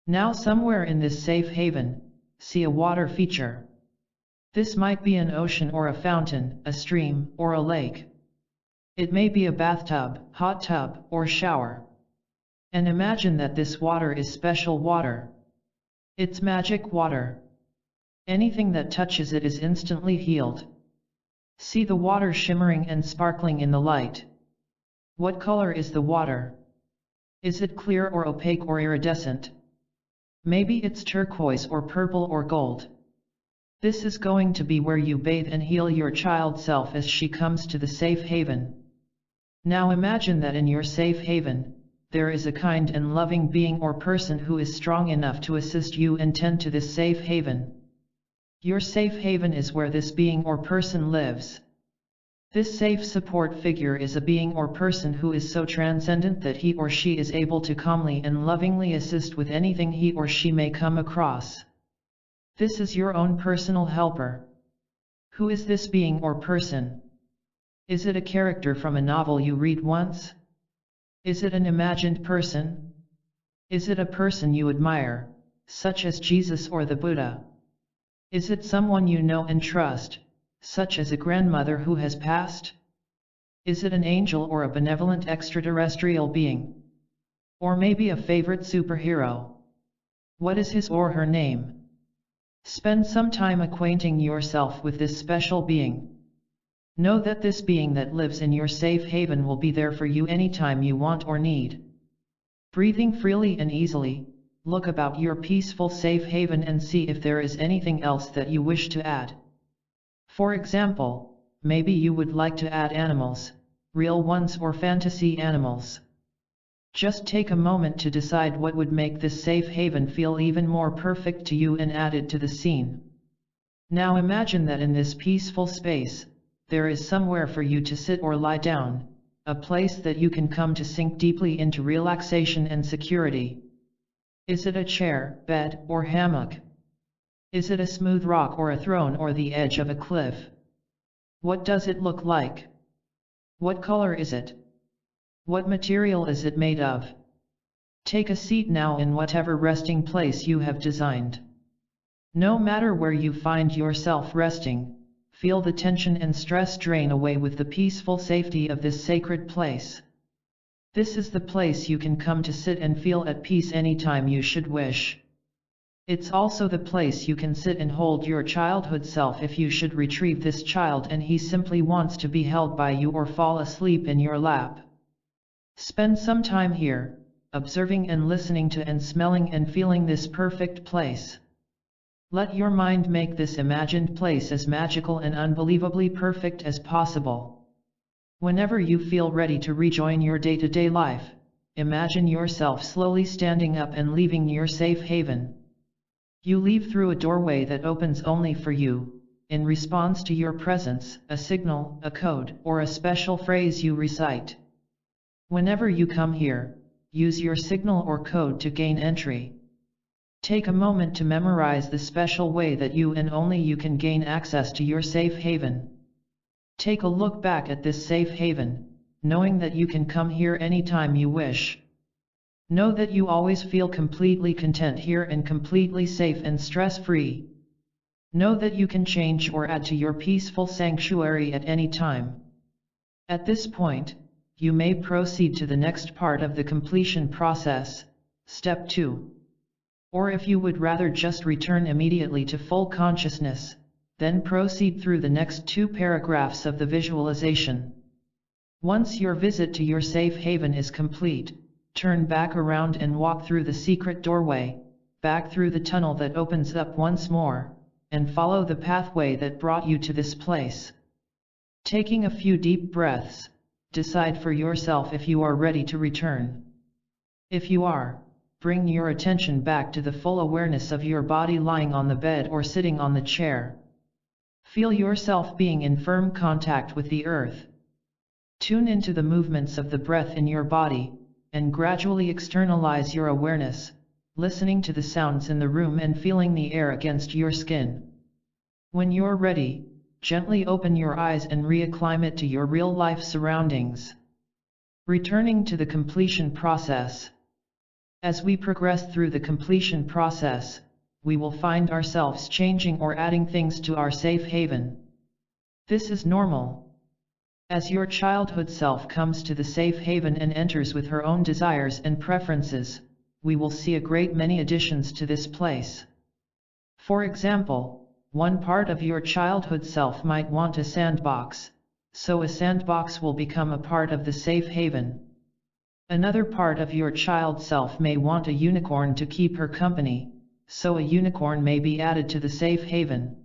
Now somewhere in this safe haven, see a water feature. This might be an ocean or a fountain, a stream, or a lake. It may be a bathtub, hot tub, or shower. And imagine that this water is special water. It's magic water. Anything that touches it is instantly healed. See the water shimmering and sparkling in the light. What color is the water? Is it clear or opaque or iridescent? Maybe it's turquoise or purple or gold. This is going to be where you bathe and heal your child self as she comes to the safe haven. Now imagine that in your safe haven, there is a kind and loving being or person who is strong enough to assist you and tend to this safe haven. Your safe haven is where this being or person lives. This safe support figure is a being or person who is so transcendent that he or she is able to calmly and lovingly assist with anything he or she may come across. This is your own personal helper. Who is this being or person? Is it a character from a novel you read once? Is it an imagined person? Is it a person you admire, such as Jesus or the Buddha? Is it someone you know and trust, such as a grandmother who has passed? Is it an angel or a benevolent extraterrestrial being? Or maybe a favorite superhero? What is his or her name? Spend some time acquainting yourself with this special being. Know that this being that lives in your safe haven will be there for you anytime you want or need. Breathing freely and easily, look about your peaceful safe haven and see if there is anything else that you wish to add. For example, maybe you would like to add animals, real ones or fantasy animals. Just take a moment to decide what would make this safe haven feel even more perfect to you and add it to the scene. Now imagine that in this peaceful space, there is somewhere for you to sit or lie down, a place that you can come to sink deeply into relaxation and security. Is it a chair, bed, or hammock? Is it a smooth rock or a throne or the edge of a cliff? What does it look like? What color is it? What material is it made of? Take a seat now in whatever resting place you have designed. No matter where you find yourself resting, feel the tension and stress drain away with the peaceful safety of this sacred place. This is the place you can come to sit and feel at peace anytime you should wish. It's also the place you can sit and hold your childhood self if you should retrieve this child and he simply wants to be held by you or fall asleep in your lap. Spend some time here, observing and listening to and smelling and feeling this perfect place. Let your mind make this imagined place as magical and unbelievably perfect as possible. Whenever you feel ready to rejoin your day-to-day life, imagine yourself slowly standing up and leaving your safe haven. You leave through a doorway that opens only for you, in response to your presence, a signal, a code, or a special phrase you recite. Whenever you come here, use your signal or code to gain entry. Take a moment to memorize the special way that you and only you can gain access to your safe haven. Take a look back at this safe haven, knowing that you can come here anytime you wish. Know that you always feel completely content here and completely safe and stress-free. Know that you can change or add to your peaceful sanctuary at any time. At this point, you may proceed to the next part of the completion process, Step 2. Or if you would rather just return immediately to full consciousness, then proceed through the next 2 paragraphs of the visualization. Once your visit to your safe haven is complete, turn back around and walk through the secret doorway, back through the tunnel that opens up once more, and follow the pathway that brought you to this place. Taking a few deep breaths, decide for yourself if you are ready to return. If you are, bring your attention back to the full awareness of your body lying on the bed or sitting on the chair. Feel yourself being in firm contact with the earth. Tune into the movements of the breath in your body, and gradually externalize your awareness, listening to the sounds in the room and feeling the air against your skin. When you're ready, gently open your eyes and reacclimate to your real-life surroundings. Returning to the completion process. As we progress through the completion process, we will find ourselves changing or adding things to our safe haven. This is normal. As your childhood self comes to the safe haven and enters with her own desires and preferences, we will see a great many additions to this place. For example, one part of your childhood self might want a sandbox, so a sandbox will become a part of the safe haven. Another part of your child self may want a unicorn to keep her company, so a unicorn may be added to the safe haven.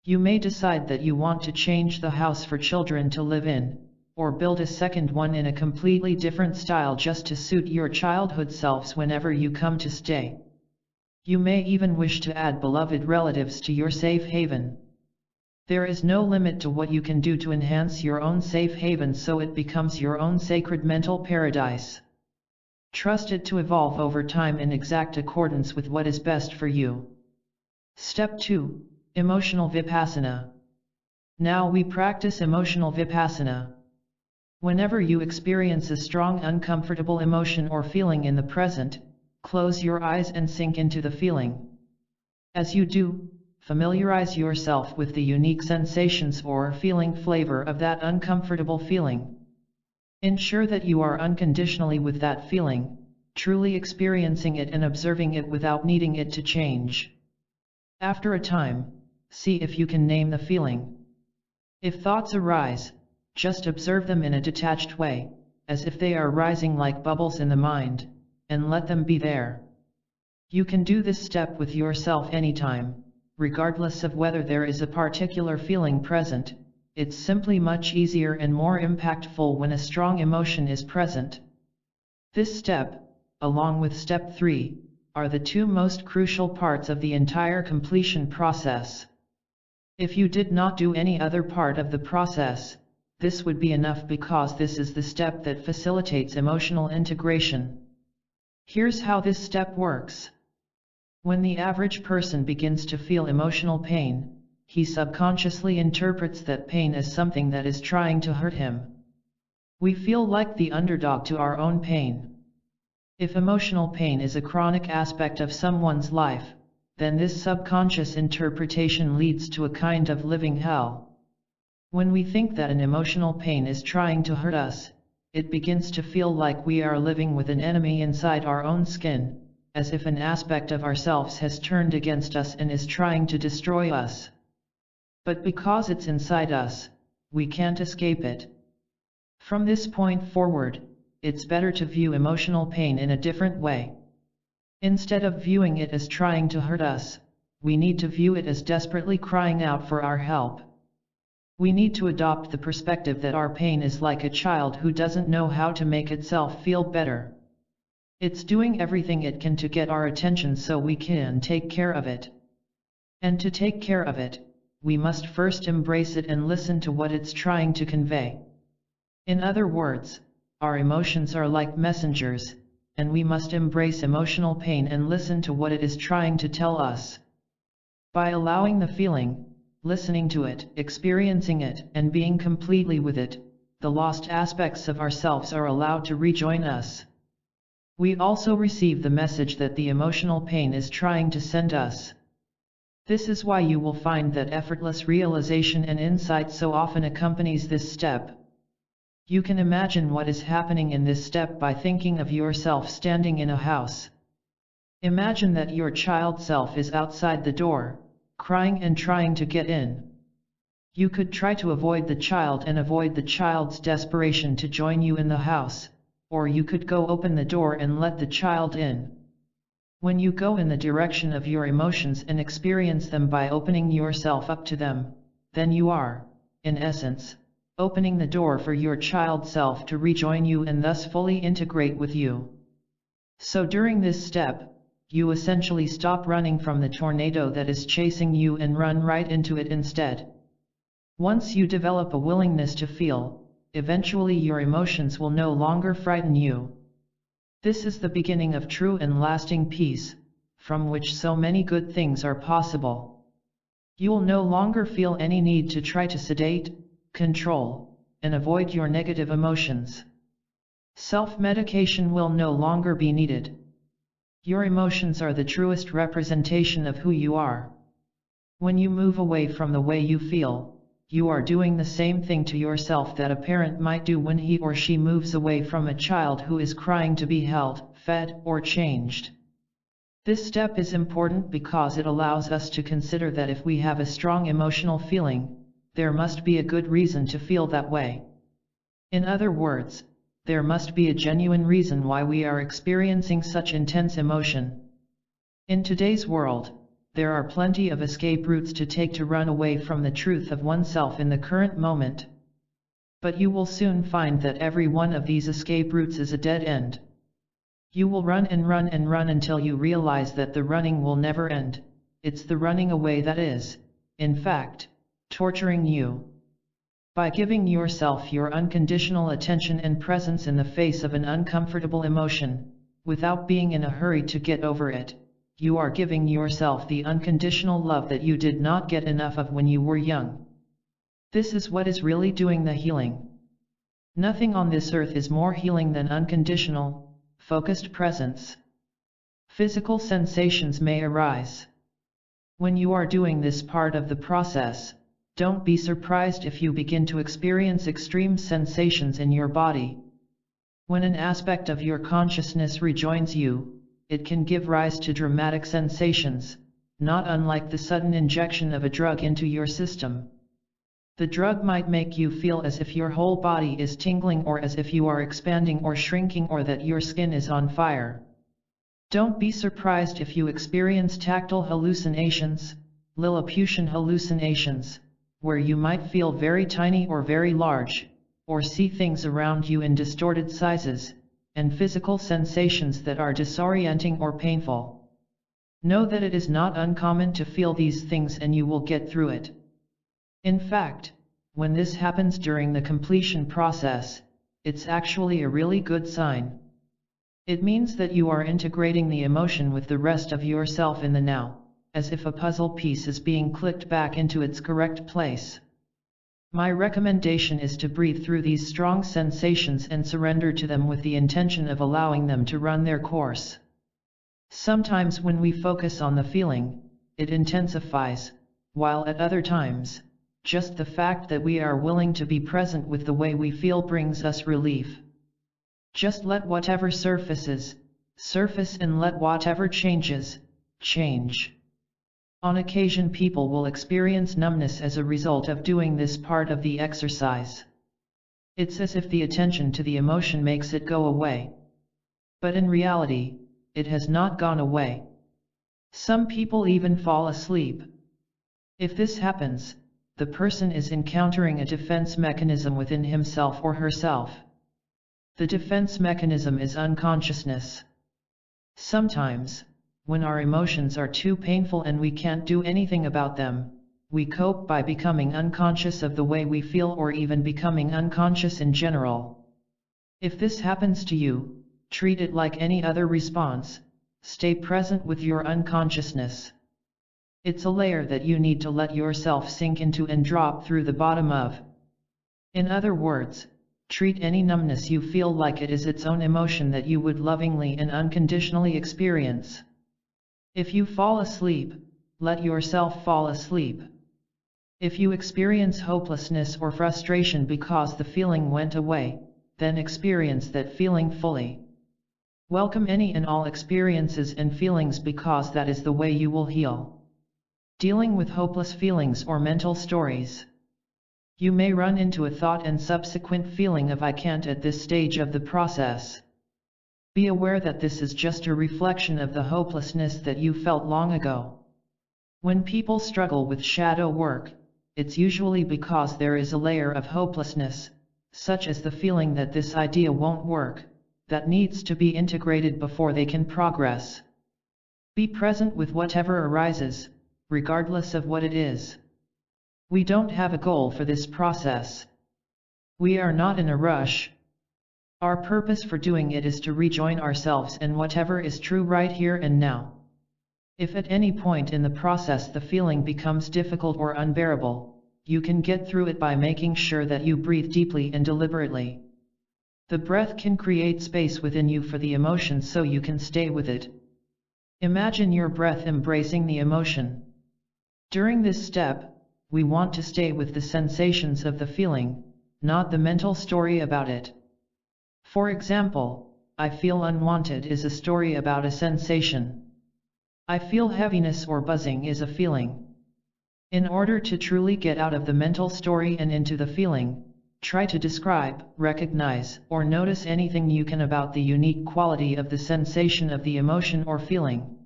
You may decide that you want to change the house for children to live in, or build a second one in a completely different style just to suit your childhood selves whenever you come to stay. You may even wish to add beloved relatives to your safe haven. There is no limit to what you can do to enhance your own safe haven so it becomes your own sacred mental paradise. Trust it to evolve over time in exact accordance with what is best for you. Step 2. Emotional Vipassana. Now we practice emotional Vipassana. Whenever you experience a strong uncomfortable emotion or feeling in the present, close your eyes and sink into the feeling. As you do, familiarize yourself with the unique sensations or feeling flavor of that uncomfortable feeling. Ensure that you are unconditionally with that feeling, truly experiencing it and observing it without needing it to change. After a time, see if you can name the feeling. If thoughts arise, just observe them in a detached way, as if they are rising like bubbles in the mind, and let them be there. You can do this step with yourself anytime, regardless of whether there is a particular feeling present. It's simply much easier and more impactful when a strong emotion is present. This step, along with step 3, are the 2 most crucial parts of the entire completion process. If you did not do any other part of the process, this would be enough because this is the step that facilitates emotional integration. Here's how this step works. When the average person begins to feel emotional pain, he subconsciously interprets that pain as something that is trying to hurt him. We feel like the underdog to our own pain. If emotional pain is a chronic aspect of someone's life, then this subconscious interpretation leads to a kind of living hell. When we think that an emotional pain is trying to hurt us, it begins to feel like we are living with an enemy inside our own skin, as if an aspect of ourselves has turned against us and is trying to destroy us. But because it's inside us, we can't escape it. From this point forward, it's better to view emotional pain in a different way. Instead of viewing it as trying to hurt us, we need to view it as desperately crying out for our help. We need to adopt the perspective that our pain is like a child who doesn't know how to make itself feel better. It's doing everything it can to get our attention so we can take care of it. And to take care of it, we must first embrace it and listen to what it's trying to convey. In other words, our emotions are like messengers, and we must embrace emotional pain and listen to what it is trying to tell us. By allowing the feeling, listening to it, experiencing it, and being completely with it, the lost aspects of ourselves are allowed to rejoin us. We also receive the message that the emotional pain is trying to send us. This is why you will find that effortless realization and insight so often accompanies this step. You can imagine what is happening in this step by thinking of yourself standing in a house. Imagine that your child self is outside the door, crying and trying to get in. You could try to avoid the child and avoid the child's desperation to join you in the house, or you could go open the door and let the child in. When you go in the direction of your emotions and experience them by opening yourself up to them, then you are, in essence, opening the door for your child self to rejoin you and thus fully integrate with you. So during this step, you essentially stop running from the tornado that is chasing you and run right into it instead. Once you develop a willingness to feel, eventually your emotions will no longer frighten you. This is the beginning of true and lasting peace, from which so many good things are possible. You will no longer feel any need to try to sedate, control, and avoid your negative emotions. Self-medication will no longer be needed. Your emotions are the truest representation of who you are. When you move away from the way you feel, you are doing the same thing to yourself that a parent might do when he or she moves away from a child who is crying to be held, fed, or changed. This step is important because it allows us to consider that if we have a strong emotional feeling, there must be a good reason to feel that way. In other words, there must be a genuine reason why we are experiencing such intense emotion. In today's world, there are plenty of escape routes to take to run away from the truth of oneself in the current moment. But you will soon find that every one of these escape routes is a dead end. You will run and run and run until you realize that the running will never end. It's the running away that is, in fact, torturing you. By giving yourself your unconditional attention and presence in the face of an uncomfortable emotion, without being in a hurry to get over it, you are giving yourself the unconditional love that you did not get enough of when you were young. This is what is really doing the healing. Nothing on this earth is more healing than unconditional, focused presence. Physical sensations may arise. When you are doing this part of the process, don't be surprised if you begin to experience extreme sensations in your body. When an aspect of your consciousness rejoins you, it can give rise to dramatic sensations, not unlike the sudden injection of a drug into your system. The drug might make you feel as if your whole body is tingling or as if you are expanding or shrinking or that your skin is on fire. Don't be surprised if you experience tactile hallucinations, Lilliputian hallucinations, where you might feel very tiny or very large, or see things around you in distorted sizes, and physical sensations that are disorienting or painful. Know that it is not uncommon to feel these things and you will get through it. In fact, when this happens during the completion process, it's actually a really good sign. It means that you are integrating the emotion with the rest of yourself in the now, as if a puzzle piece is being clicked back into its correct place. My recommendation is to breathe through these strong sensations and surrender to them with the intention of allowing them to run their course. Sometimes when we focus on the feeling, it intensifies, while at other times, just the fact that we are willing to be present with the way we feel brings us relief. Just let whatever surface and let whatever changes, change. On occasion people will experience numbness as a result of doing this part of the exercise. It's as if the attention to the emotion makes it go away. But in reality, it has not gone away. Some people even fall asleep. If this happens, the person is encountering a defense mechanism within himself or herself. The defense mechanism is unconsciousness. Sometimes, when our emotions are too painful and we can't do anything about them, we cope by becoming unconscious of the way we feel or even becoming unconscious in general. If this happens to you, treat it like any other response. Stay present with your unconsciousness. It's a layer that you need to let yourself sink into and drop through the bottom of. In other words, treat any numbness you feel like it is its own emotion that you would lovingly and unconditionally experience. If you fall asleep, let yourself fall asleep. If you experience hopelessness or frustration because the feeling went away, then experience that feeling fully. Welcome any and all experiences and feelings because that is the way you will heal. Dealing with hopeless feelings or mental stories. You may run into a thought and subsequent feeling of I can't at this stage of the process. Be aware that this is just a reflection of the hopelessness that you felt long ago. When people struggle with shadow work, it's usually because there is a layer of hopelessness, such as the feeling that this idea won't work, that needs to be integrated before they can progress. Be present with whatever arises, regardless of what it is. We don't have a goal for this process. We are not in a rush. Our purpose for doing it is to rejoin ourselves and whatever is true right here and now. If at any point in the process the feeling becomes difficult or unbearable, you can get through it by making sure that you breathe deeply and deliberately. The breath can create space within you for the emotion so you can stay with it. Imagine your breath embracing the emotion. During this step, we want to stay with the sensations of the feeling, not the mental story about it. For example, I feel unwanted is a story about a sensation. I feel heaviness or buzzing is a feeling. In order to truly get out of the mental story and into the feeling, try to describe, recognize, or notice anything you can about the unique quality of the sensation of the emotion or feeling.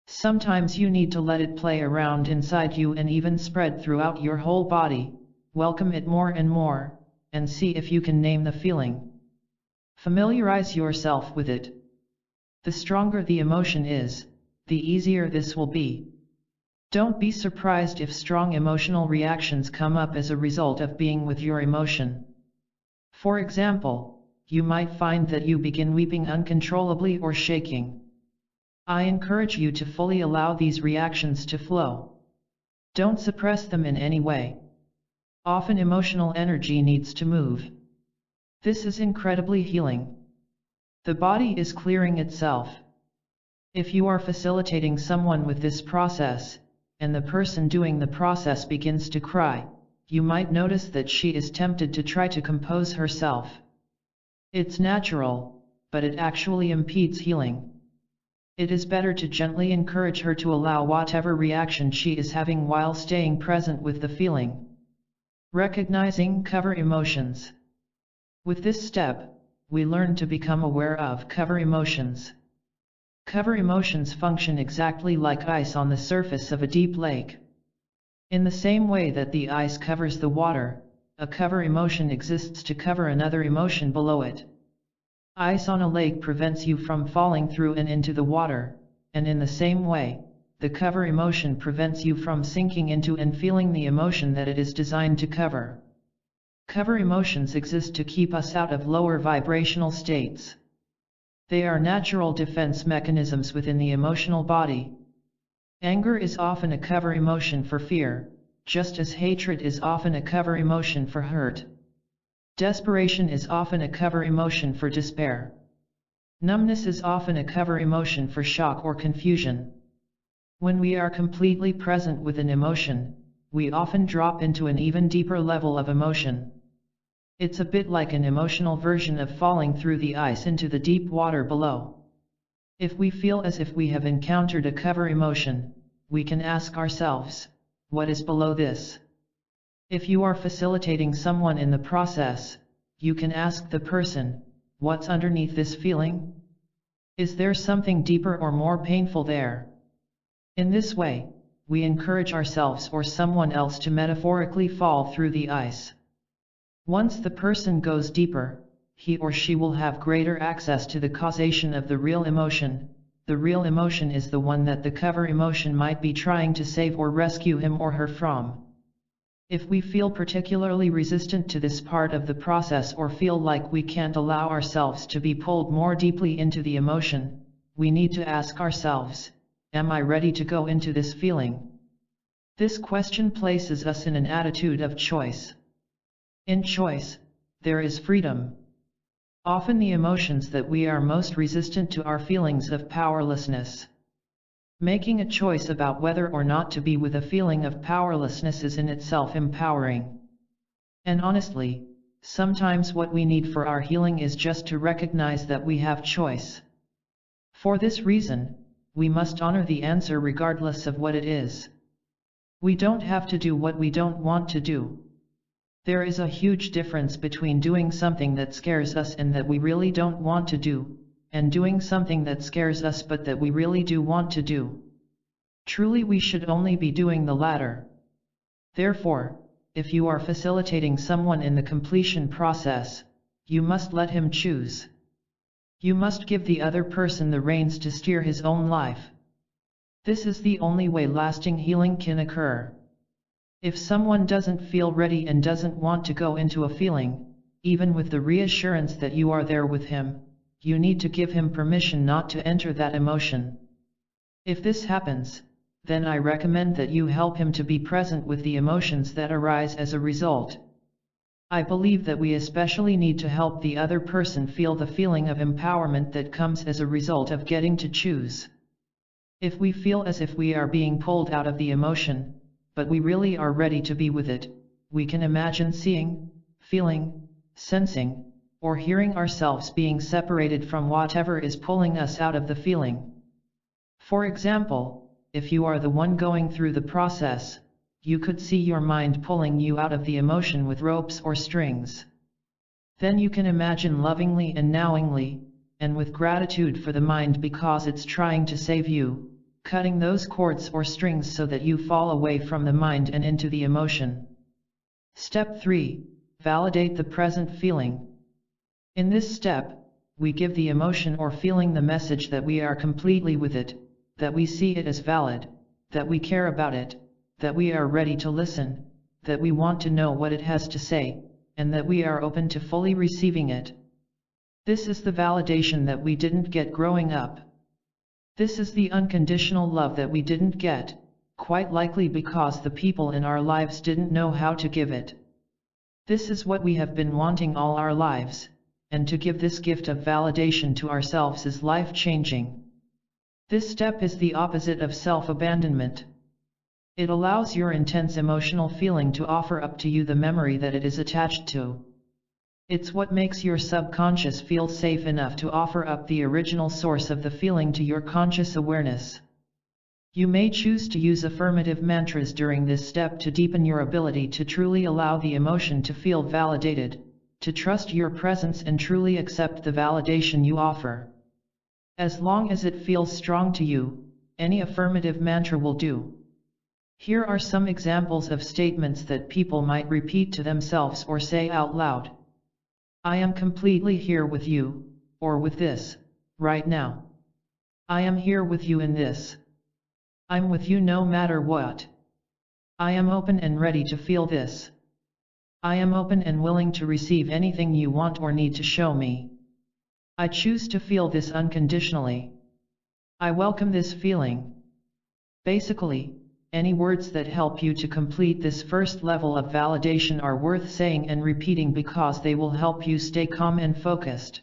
Sometimes you need to let it play around inside you and even spread throughout your whole body. Welcome it more and more, and see if you can name the feeling. Familiarize yourself with it. The stronger the emotion is, the easier this will be. Don't be surprised if strong emotional reactions come up as a result of being with your emotion. For example, you might find that you begin weeping uncontrollably or shaking. I encourage you to fully allow these reactions to flow. Don't suppress them in any way. Often emotional energy needs to move. This is incredibly healing. The body is clearing itself. If you are facilitating someone with this process, and the person doing the process begins to cry, you might notice that she is tempted to try to compose herself. It's natural, but it actually impedes healing. It is better to gently encourage her to allow whatever reaction she is having while staying present with the feeling. Recognizing cover emotions. With this step, we learn to become aware of cover emotions. Cover emotions function exactly like ice on the surface of a deep lake. In the same way that the ice covers the water, a cover emotion exists to cover another emotion below it. Ice on a lake prevents you from falling through and into the water, and in the same way, the cover emotion prevents you from sinking into and feeling the emotion that it is designed to cover. Cover emotions exist to keep us out of lower vibrational states. They are natural defense mechanisms within the emotional body. Anger is often a cover emotion for fear, just as hatred is often a cover emotion for hurt. Desperation is often a cover emotion for despair. Numbness is often a cover emotion for shock or confusion. When we are completely present with an emotion, we often drop into an even deeper level of emotion. It's a bit like an emotional version of falling through the ice into the deep water below. If we feel as if we have encountered a cover emotion, we can ask ourselves, what is below this? If you are facilitating someone in the process, you can ask the person, what's underneath this feeling? Is there something deeper or more painful there? In this way, we encourage ourselves or someone else to metaphorically fall through the ice. Once the person goes deeper, he or she will have greater access to the causation of the real emotion. The real emotion is the one that the cover emotion might be trying to save or rescue him or her from. If we feel particularly resistant to this part of the process or feel like we can't allow ourselves to be pulled more deeply into the emotion, we need to ask ourselves, am I ready to go into this feeling? This question places us in an attitude of choice. In choice, there is freedom. Often the emotions that we are most resistant to are feelings of powerlessness. Making a choice about whether or not to be with a feeling of powerlessness is in itself empowering. And honestly, sometimes what we need for our healing is just to recognize that we have choice. For this reason, we must honor the answer regardless of what it is. We don't have to do what we don't want to do. There is a huge difference between doing something that scares us and that we really don't want to do, and doing something that scares us but that we really do want to do. Truly, we should only be doing the latter. Therefore, if you are facilitating someone in the completion process, you must let him choose. You must give the other person the reins to steer his own life. This is the only way lasting healing can occur. If someone doesn't feel ready and doesn't want to go into a feeling, even with the reassurance that you are there with him, you need to give him permission not to enter that emotion. If this happens, then I recommend that you help him to be present with the emotions that arise as a result. I believe that we especially need to help the other person feel the feeling of empowerment that comes as a result of getting to choose. If we feel as if we are being pulled out of the emotion, but we really are ready to be with it, we can imagine seeing, feeling, sensing, or hearing ourselves being separated from whatever is pulling us out of the feeling. For example, if you are the one going through the process, you could see your mind pulling you out of the emotion with ropes or strings. Then you can imagine lovingly and knowingly, and with gratitude for the mind because it's trying to save you, cutting those cords or strings so that you fall away from the mind and into the emotion. Step 3. Validate the present feeling. In this step, we give the emotion or feeling the message that we are completely with it, that we see it as valid, that we care about it, that we are ready to listen, that we want to know what it has to say, and that we are open to fully receiving it. This is the validation that we didn't get growing up. This is the unconditional love that we didn't get, quite likely because the people in our lives didn't know how to give it. This is what we have been wanting all our lives, and to give this gift of validation to ourselves is life-changing. This step is the opposite of self-abandonment. It allows your intense emotional feeling to offer up to you the memory that it is attached to. It's what makes your subconscious feel safe enough to offer up the original source of the feeling to your conscious awareness. You may choose to use affirmative mantras during this step to deepen your ability to truly allow the emotion to feel validated, to trust your presence and truly accept the validation you offer. As long as it feels strong to you, any affirmative mantra will do. Here are some examples of statements that people might repeat to themselves or say out loud. I am completely here with you, or with this, right now. I am here with you in this. I'm with you no matter what. I am open and ready to feel this. I am open and willing to receive anything you want or need to show me. I choose to feel this unconditionally. I welcome this feeling. Basically, any words that help you to complete this first level of validation are worth saying and repeating because they will help you stay calm and focused.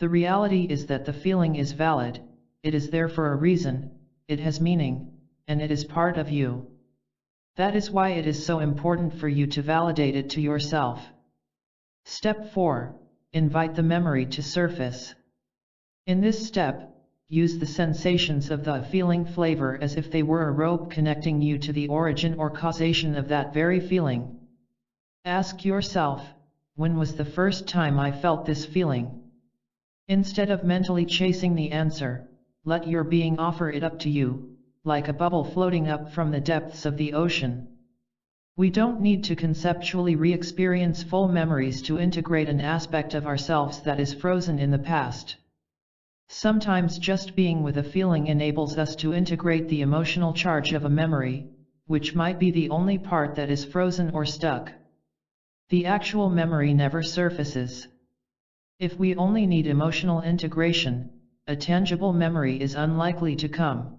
The reality is that the feeling is valid, it is there for a reason, it has meaning, and it is part of you. That is why it is so important for you to validate it to yourself. Step 4. Invite the memory to surface. In this step, use the sensations of the feeling flavor as if they were a rope connecting you to the origin or causation of that very feeling. Ask yourself, when was the first time I felt this feeling? Instead of mentally chasing the answer, let your being offer it up to you, like a bubble floating up from the depths of the ocean. We don't need to conceptually re-experience full memories to integrate an aspect of ourselves that is frozen in the past. Sometimes just being with a feeling enables us to integrate the emotional charge of a memory, which might be the only part that is frozen or stuck. The actual memory never surfaces. If we only need emotional integration, a tangible memory is unlikely to come.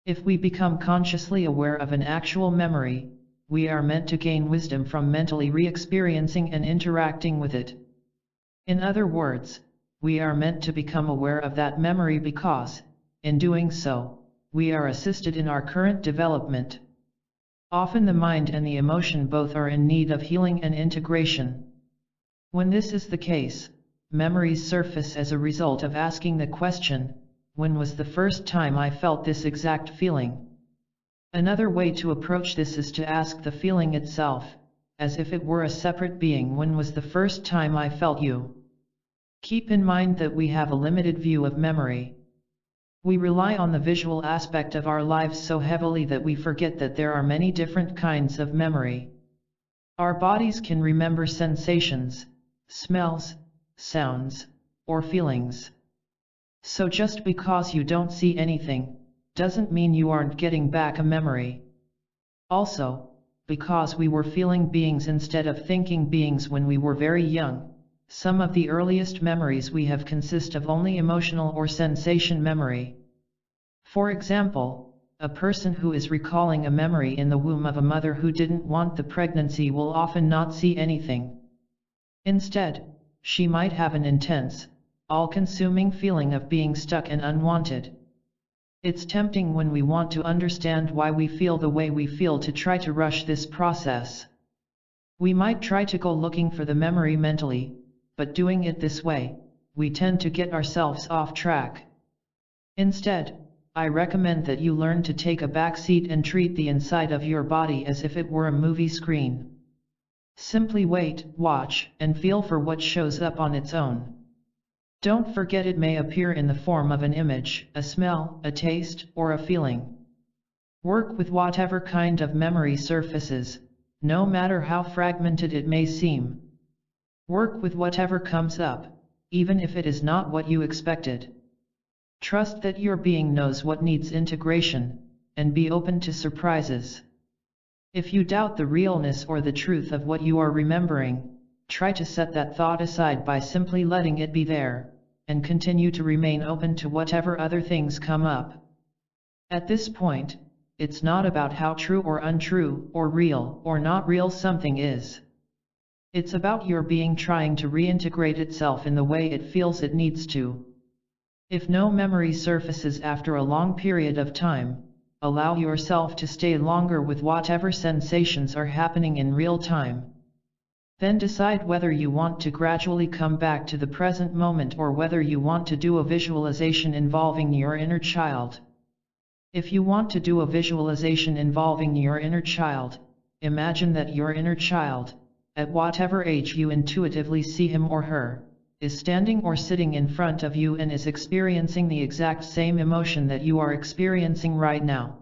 If we become consciously aware of an actual memory, we are meant to gain wisdom from mentally re-experiencing and interacting with it. In other words, we are meant to become aware of that memory because, in doing so, we are assisted in our current development. Often the mind and the emotion both are in need of healing and integration. When this is the case, memories surface as a result of asking the question, when was the first time I felt this exact feeling? Another way to approach this is to ask the feeling itself, as if it were a separate being. When was the first time I felt you? Keep in mind that we have a limited view of memory. We rely on the visual aspect of our lives so heavily that we forget that there are many different kinds of memory. Our bodies can remember sensations, smells, sounds, or feelings. So just because you don't see anything, doesn't mean you aren't getting back a memory. Also, because we were feeling beings instead of thinking beings when we were very young, some of the earliest memories we have consist of only emotional or sensation memory. For example, a person who is recalling a memory in the womb of a mother who didn't want the pregnancy will often not see anything. Instead, she might have an intense, all-consuming feeling of being stuck and unwanted. It's tempting when we want to understand why we feel the way we feel to try to rush this process. We might try to go looking for the memory mentally, but doing it this way, we tend to get ourselves off track. Instead, I recommend that you learn to take a back seat and treat the inside of your body as if it were a movie screen. Simply wait, watch, and feel for what shows up on its own. Don't forget it may appear in the form of an image, a smell, a taste, or a feeling. Work with whatever kind of memory surfaces, no matter how fragmented it may seem. Work with whatever comes up, even if it is not what you expected. Trust that your being knows what needs integration, and be open to surprises. If you doubt the realness or the truth of what you are remembering, try to set that thought aside by simply letting it be there, and continue to remain open to whatever other things come up. At this point, it's not about how true or untrue, or real or not real something is. It's about your being trying to reintegrate itself in the way it feels it needs to. If no memory surfaces after a long period of time, allow yourself to stay longer with whatever sensations are happening in real time. Then decide whether you want to gradually come back to the present moment or whether you want to do a visualization involving your inner child. If you want to do a visualization involving your inner child, imagine that your inner child, at whatever age you intuitively see him or her, is standing or sitting in front of you and is experiencing the exact same emotion that you are experiencing right now.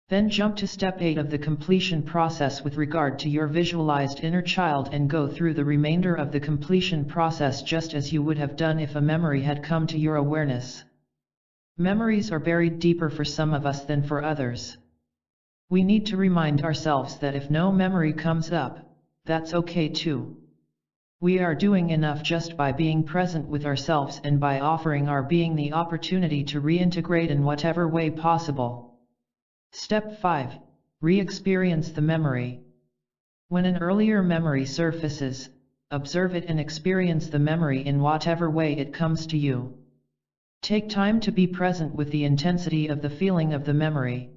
Then jump to step 8 of the completion process with regard to your visualized inner child and go through the remainder of the completion process just as you would have done if a memory had come to your awareness. Memories are buried deeper for some of us than for others. We need to remind ourselves that if no memory comes up, that's okay too. We are doing enough just by being present with ourselves and by offering our being the opportunity to reintegrate in whatever way possible. Step 5. Re-experience the memory. When an earlier memory surfaces, observe it and experience the memory in whatever way it comes to you. Take time to be present with the intensity of the feeling of the memory.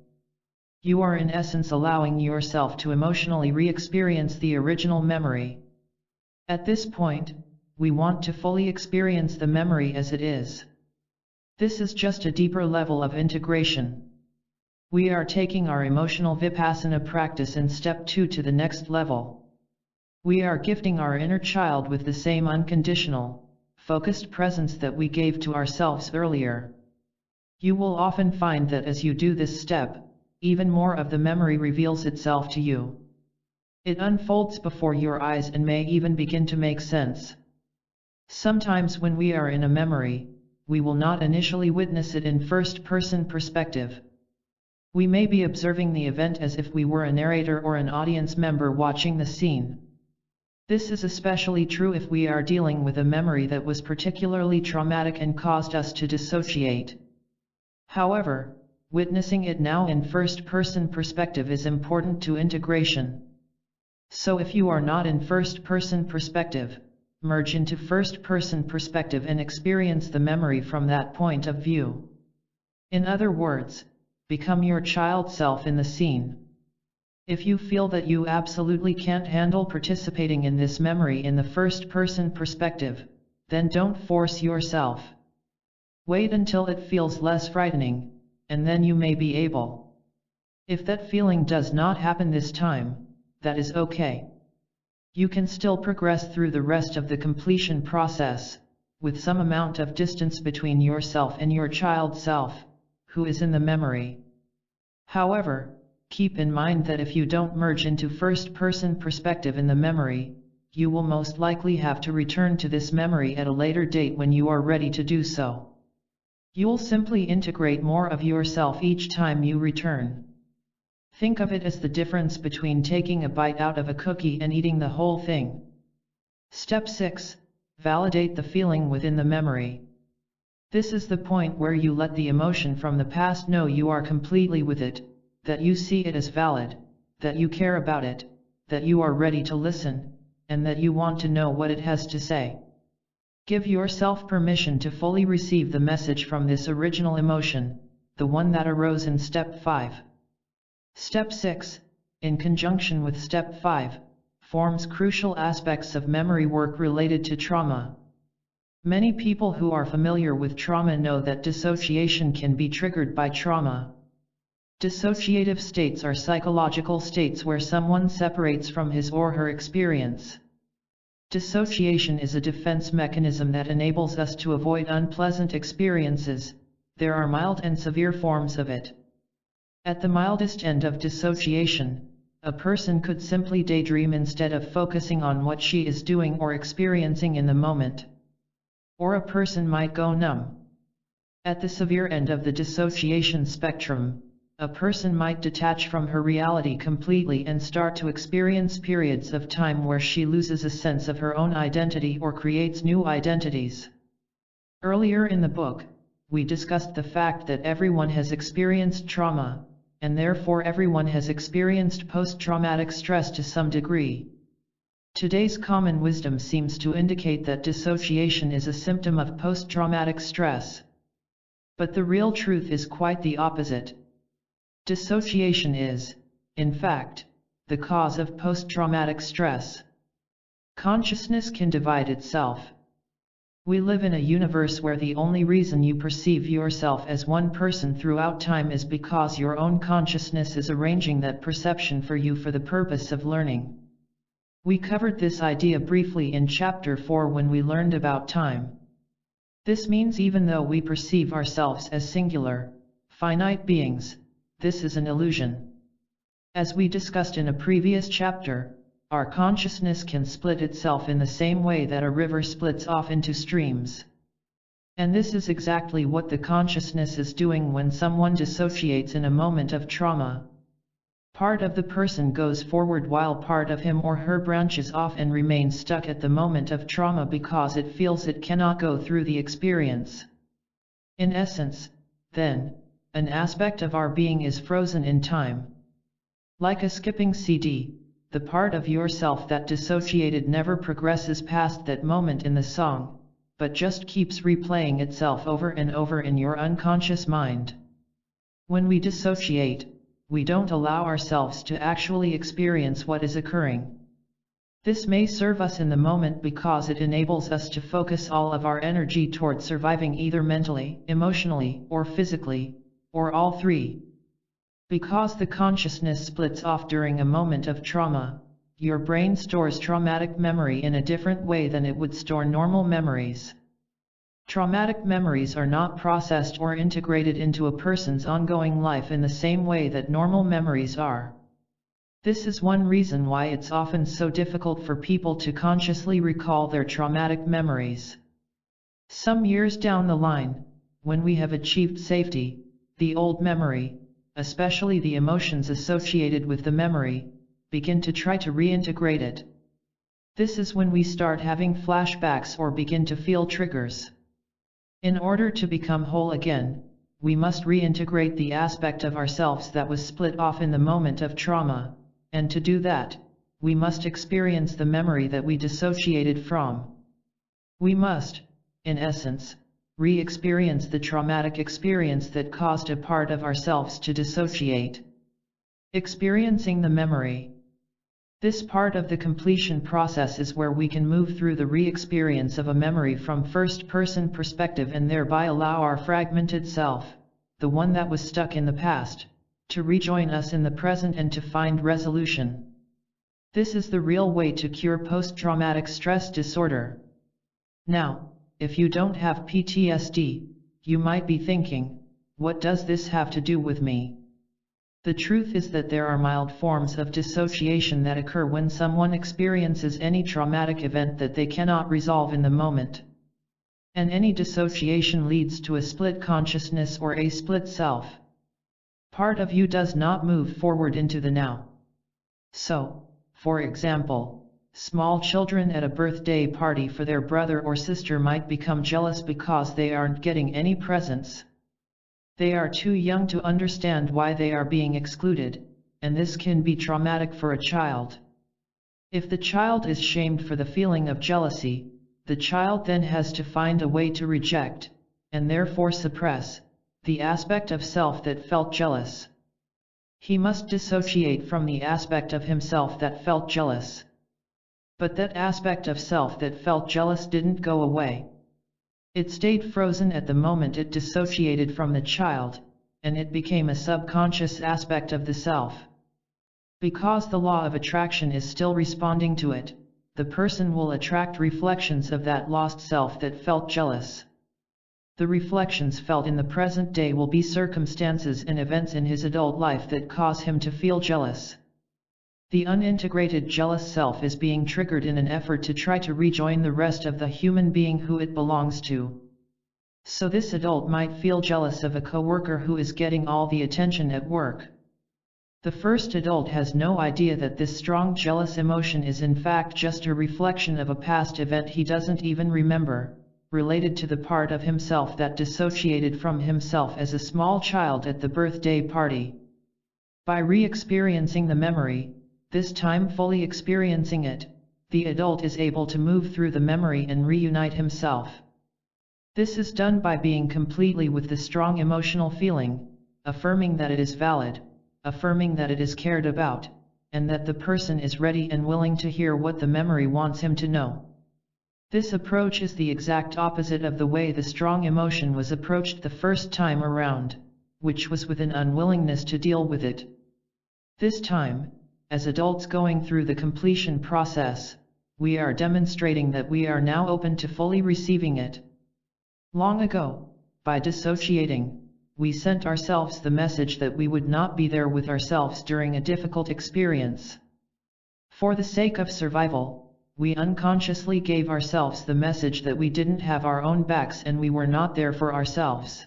You are in essence allowing yourself to emotionally re-experience the original memory. At this point, we want to fully experience the memory as it is. This is just a deeper level of integration. We are taking our emotional vipassana practice in step 2 to the next level. We are gifting our inner child with the same unconditional, focused presence that we gave to ourselves earlier. You will often find that as you do this step, even more of the memory reveals itself to you. It unfolds before your eyes and may even begin to make sense. Sometimes when we are in a memory, we will not initially witness it in first-person perspective. We may be observing the event as if we were a narrator or an audience member watching the scene. This is especially true if we are dealing with a memory that was particularly traumatic and caused us to dissociate. However, witnessing it now in first-person perspective is important to integration. So if you are not in first-person perspective, merge into first-person perspective and experience the memory from that point of view. In other words, become your child self in the scene. If you feel that you absolutely can't handle participating in this memory in the first-person perspective, then don't force yourself. Wait until it feels less frightening, and then you may be able. If that feeling does not happen this time, that is okay. You can still progress through the rest of the completion process, with some amount of distance between yourself and your child self, who is in the memory. However, keep in mind that if you don't merge into first-person perspective in the memory, you will most likely have to return to this memory at a later date when you are ready to do so. You'll simply integrate more of yourself each time you return. Think of it as the difference between taking a bite out of a cookie and eating the whole thing. Step 6. Validate the feeling within the memory. This is the point where you let the emotion from the past know you are completely with it, that you see it as valid, that you care about it, that you are ready to listen, and that you want to know what it has to say. Give yourself permission to fully receive the message from this original emotion, the one that arose in Step 5. Step 6, in conjunction with Step 5, forms crucial aspects of memory work related to trauma. Many people who are familiar with trauma know that dissociation can be triggered by trauma. Dissociative states are psychological states where someone separates from his or her experience. Dissociation is a defense mechanism that enables us to avoid unpleasant experiences. There are mild and severe forms of it. At the mildest end of dissociation, a person could simply daydream instead of focusing on what she is doing or experiencing in the moment. Or a person might go numb. At the severe end of the dissociation spectrum, a person might detach from her reality completely and start to experience periods of time where she loses a sense of her own identity or creates new identities. Earlier in the book, we discussed the fact that everyone has experienced trauma, and therefore everyone has experienced post-traumatic stress to some degree. Today's common wisdom seems to indicate that dissociation is a symptom of post-traumatic stress. But the real truth is quite the opposite. Dissociation is, in fact, the cause of post-traumatic stress. Consciousness can divide itself. We live in a universe where the only reason you perceive yourself as one person throughout time is because your own consciousness is arranging that perception for you for the purpose of learning. We covered this idea briefly in Chapter 4 when we learned about time. This means even though we perceive ourselves as singular, finite beings, this is an illusion. As we discussed in a previous chapter, our consciousness can split itself in the same way that a river splits off into streams. And this is exactly what the consciousness is doing when someone dissociates in a moment of trauma. Part of the person goes forward while part of him or her branches off and remains stuck at the moment of trauma because it feels it cannot go through the experience. In essence, then, an aspect of our being is frozen in time. Like a skipping CD, the part of yourself that dissociated never progresses past that moment in the song, but just keeps replaying itself over and over in your unconscious mind. When we dissociate, we don't allow ourselves to actually experience what is occurring. This may serve us in the moment because it enables us to focus all of our energy toward surviving either mentally, emotionally, or physically, or all three. Because the consciousness splits off during a moment of trauma, your brain stores traumatic memory in a different way than it would store normal memories. Traumatic memories are not processed or integrated into a person's ongoing life in the same way that normal memories are. This is one reason why it's often so difficult for people to consciously recall their traumatic memories. Some years down the line, when we have achieved safety, the old memory, especially the emotions associated with the memory, begin to try to reintegrate it. This is when we start having flashbacks or begin to feel triggers. In order to become whole again, we must reintegrate the aspect of ourselves that was split off in the moment of trauma, and to do that, we must experience the memory that we dissociated from. We must, in essence, re-experience the traumatic experience that caused a part of ourselves to dissociate. Experiencing the memory. This part of the completion process is where we can move through the re-experience of a memory from first-person perspective and thereby allow our fragmented self, the one that was stuck in the past, to rejoin us in the present and to find resolution. This is the real way to cure post-traumatic stress disorder. Now, if you don't have PTSD, you might be thinking, what does this have to do with me? The truth is that there are mild forms of dissociation that occur when someone experiences any traumatic event that they cannot resolve in the moment. And any dissociation leads to a split consciousness or a split self. Part of you does not move forward into the now. So, for example, small children at a birthday party for their brother or sister might become jealous because they aren't getting any presents. They are too young to understand why they are being excluded, and this can be traumatic for a child. If the child is shamed for the feeling of jealousy, the child then has to find a way to reject, and therefore suppress, the aspect of self that felt jealous. He must dissociate from the aspect of himself that felt jealous. But that aspect of self that felt jealous didn't go away. It stayed frozen at the moment it dissociated from the child, and it became a subconscious aspect of the self. Because the law of attraction is still responding to it, the person will attract reflections of that lost self that felt jealous. The reflections felt in the present day will be circumstances and events in his adult life that cause him to feel jealous. The unintegrated jealous self is being triggered in an effort to try to rejoin the rest of the human being who it belongs to. So this adult might feel jealous of a coworker who is getting all the attention at work. The first adult has no idea that this strong jealous emotion is in fact just a reflection of a past event he doesn't even remember, related to the part of himself that dissociated from himself as a small child at the birthday party. By re-experiencing the memory, this time fully experiencing it, the adult is able to move through the memory and reunite himself. This is done by being completely with the strong emotional feeling, affirming that it is valid, affirming that it is cared about, and that the person is ready and willing to hear what the memory wants him to know. This approach is the exact opposite of the way the strong emotion was approached the first time around, which was with an unwillingness to deal with it. This time, as adults going through the completion process, we are demonstrating that we are now open to fully receiving it. Long ago, by dissociating, we sent ourselves the message that we would not be there with ourselves during a difficult experience. For the sake of survival, we unconsciously gave ourselves the message that we didn't have our own backs and we were not there for ourselves.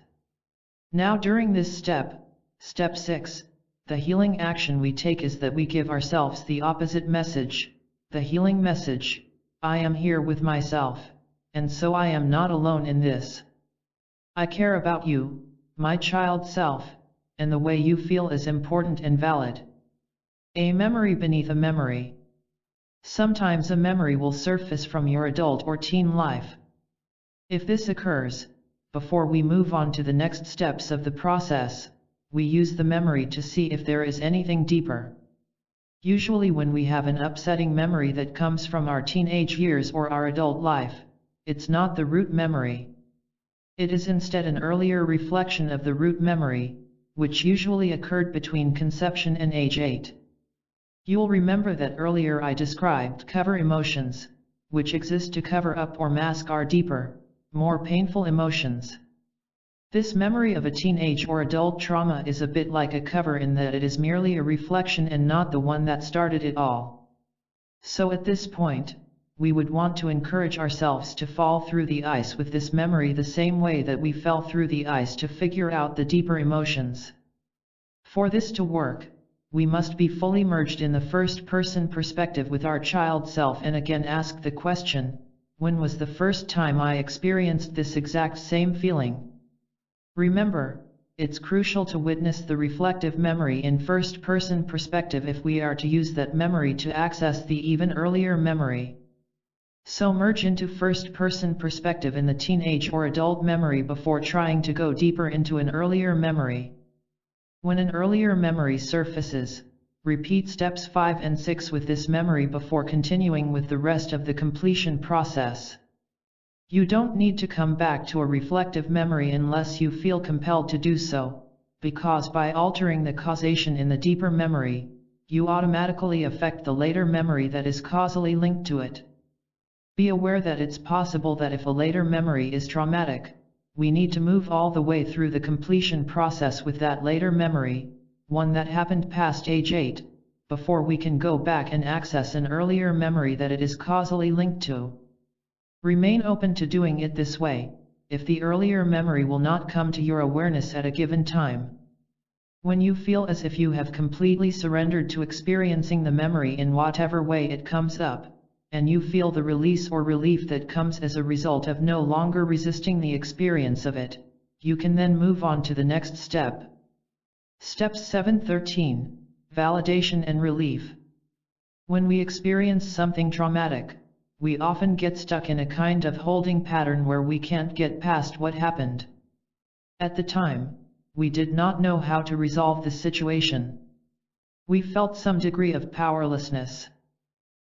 Now during this step, step 6, the healing action we take is that we give ourselves the opposite message, the healing message, I am here with myself, and so I am not alone in this. I care about you, my child self, and the way you feel is important and valid. A memory beneath a memory. Sometimes a memory will surface from your adult or teen life. If this occurs, before we move on to the next steps of the process, we use the memory to see if there is anything deeper. Usually when we have an upsetting memory that comes from our teenage years or our adult life, it's not the root memory. It is instead an earlier reflection of the root memory, which usually occurred between conception and age 8. You'll remember that earlier I described cover emotions, which exist to cover up or mask our deeper, more painful emotions. This memory of a teenage or adult trauma is a bit like a cover in that it is merely a reflection and not the one that started it all. So at this point, we would want to encourage ourselves to fall through the ice with this memory the same way that we fell through the ice to figure out the deeper emotions. For this to work, we must be fully merged in the first-person perspective with our child self and again ask the question, when was the first time I experienced this exact same feeling? Remember, it's crucial to witness the reflective memory in first-person perspective if we are to use that memory to access the even earlier memory. So merge into first-person perspective in the teenage or adult memory before trying to go deeper into an earlier memory. When an earlier memory surfaces, repeat steps 5 and 6 with this memory before continuing with the rest of the completion process. You don't need to come back to a reflective memory unless you feel compelled to do so, because by altering the causation in the deeper memory, you automatically affect the later memory that is causally linked to it. Be aware that it's possible that if a later memory is traumatic, we need to move all the way through the completion process with that later memory, one that happened past age 8, before we can go back and access an earlier memory that it is causally linked to. Remain open to doing it this way, if the earlier memory will not come to your awareness at a given time. When you feel as if you have completely surrendered to experiencing the memory in whatever way it comes up, and you feel the release or relief that comes as a result of no longer resisting the experience of it, you can then move on to the next step. Step 7:13, Validation and Relief. When we experience something traumatic, we often get stuck in a kind of holding pattern where we can't get past what happened. At the time, we did not know how to resolve the situation. We felt some degree of powerlessness.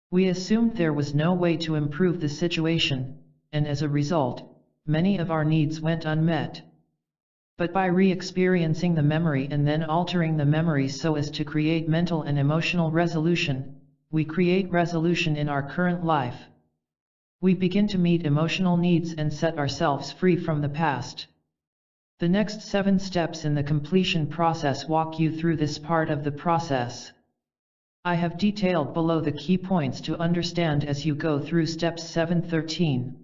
We assumed there was no way to improve the situation, and as a result, many of our needs went unmet. But by re-experiencing the memory and then altering the memory so as to create mental and emotional resolution, we create resolution in our current life. We begin to meet emotional needs and set ourselves free from the past. The next 7 steps in the completion process walk you through this part of the process. I have detailed below the key points to understand as you go through steps 7:13.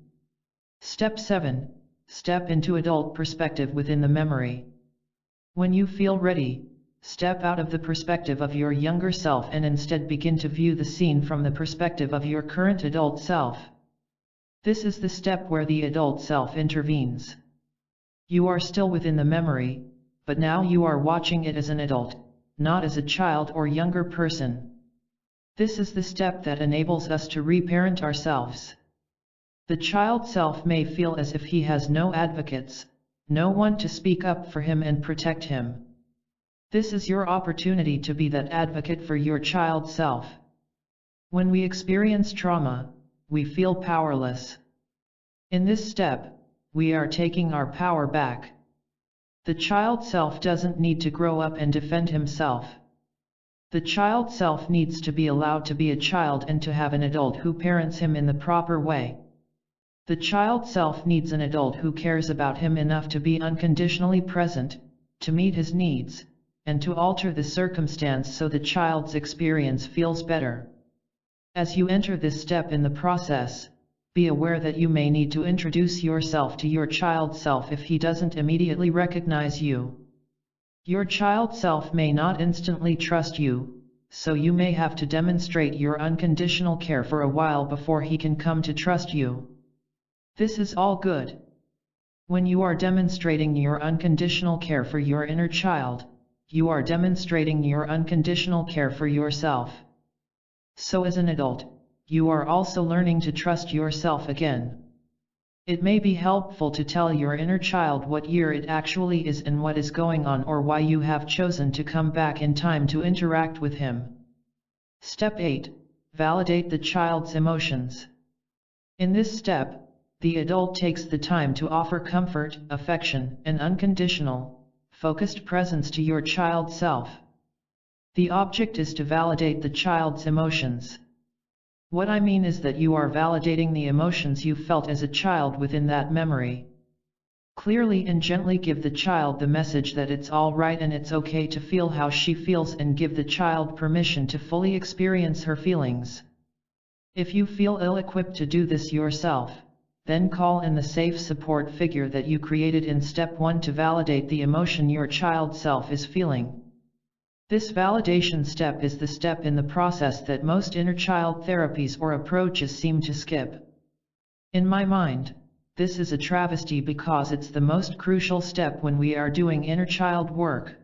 Step 7. Step into adult perspective within the memory. When you feel ready, step out of the perspective of your younger self and instead begin to view the scene from the perspective of your current adult self. This is the step where the adult self intervenes. You are still within the memory, but now you are watching it as an adult, not as a child or younger person. This is the step that enables us to reparent ourselves. The child self may feel as if he has no advocates, no one to speak up for him and protect him. This is your opportunity to be that advocate for your child self. When we experience trauma, we feel powerless. In this step, we are taking our power back. The child self doesn't need to grow up and defend himself. The child self needs to be allowed to be a child and to have an adult who parents him in the proper way. The child self needs an adult who cares about him enough to be unconditionally present, to meet his needs, and to alter the circumstance so the child's experience feels better. As you enter this step in the process, be aware that you may need to introduce yourself to your child self if he doesn't immediately recognize you. Your child self may not instantly trust you, so you may have to demonstrate your unconditional care for a while before he can come to trust you. This is all good. When you are demonstrating your unconditional care for your inner child, you are demonstrating your unconditional care for yourself. So as an adult, you are also learning to trust yourself again. It may be helpful to tell your inner child what year it actually is and what is going on or why you have chosen to come back in time to interact with him. Step 8. Validate the child's emotions. In this step, the adult takes the time to offer comfort, affection, and unconditional, focused presence to your child self. The object is to validate the child's emotions. What I mean is that you are validating the emotions you felt as a child within that memory. Clearly and gently give the child the message that it's all right and it's okay to feel how she feels, and give the child permission to fully experience her feelings. If you feel ill-equipped to do this yourself, then call in the safe support figure that you created in step 1 to validate the emotion your child self is feeling. This validation step is the step in the process that most inner child therapies or approaches seem to skip. In my mind, this is a travesty because it's the most crucial step when we are doing inner child work.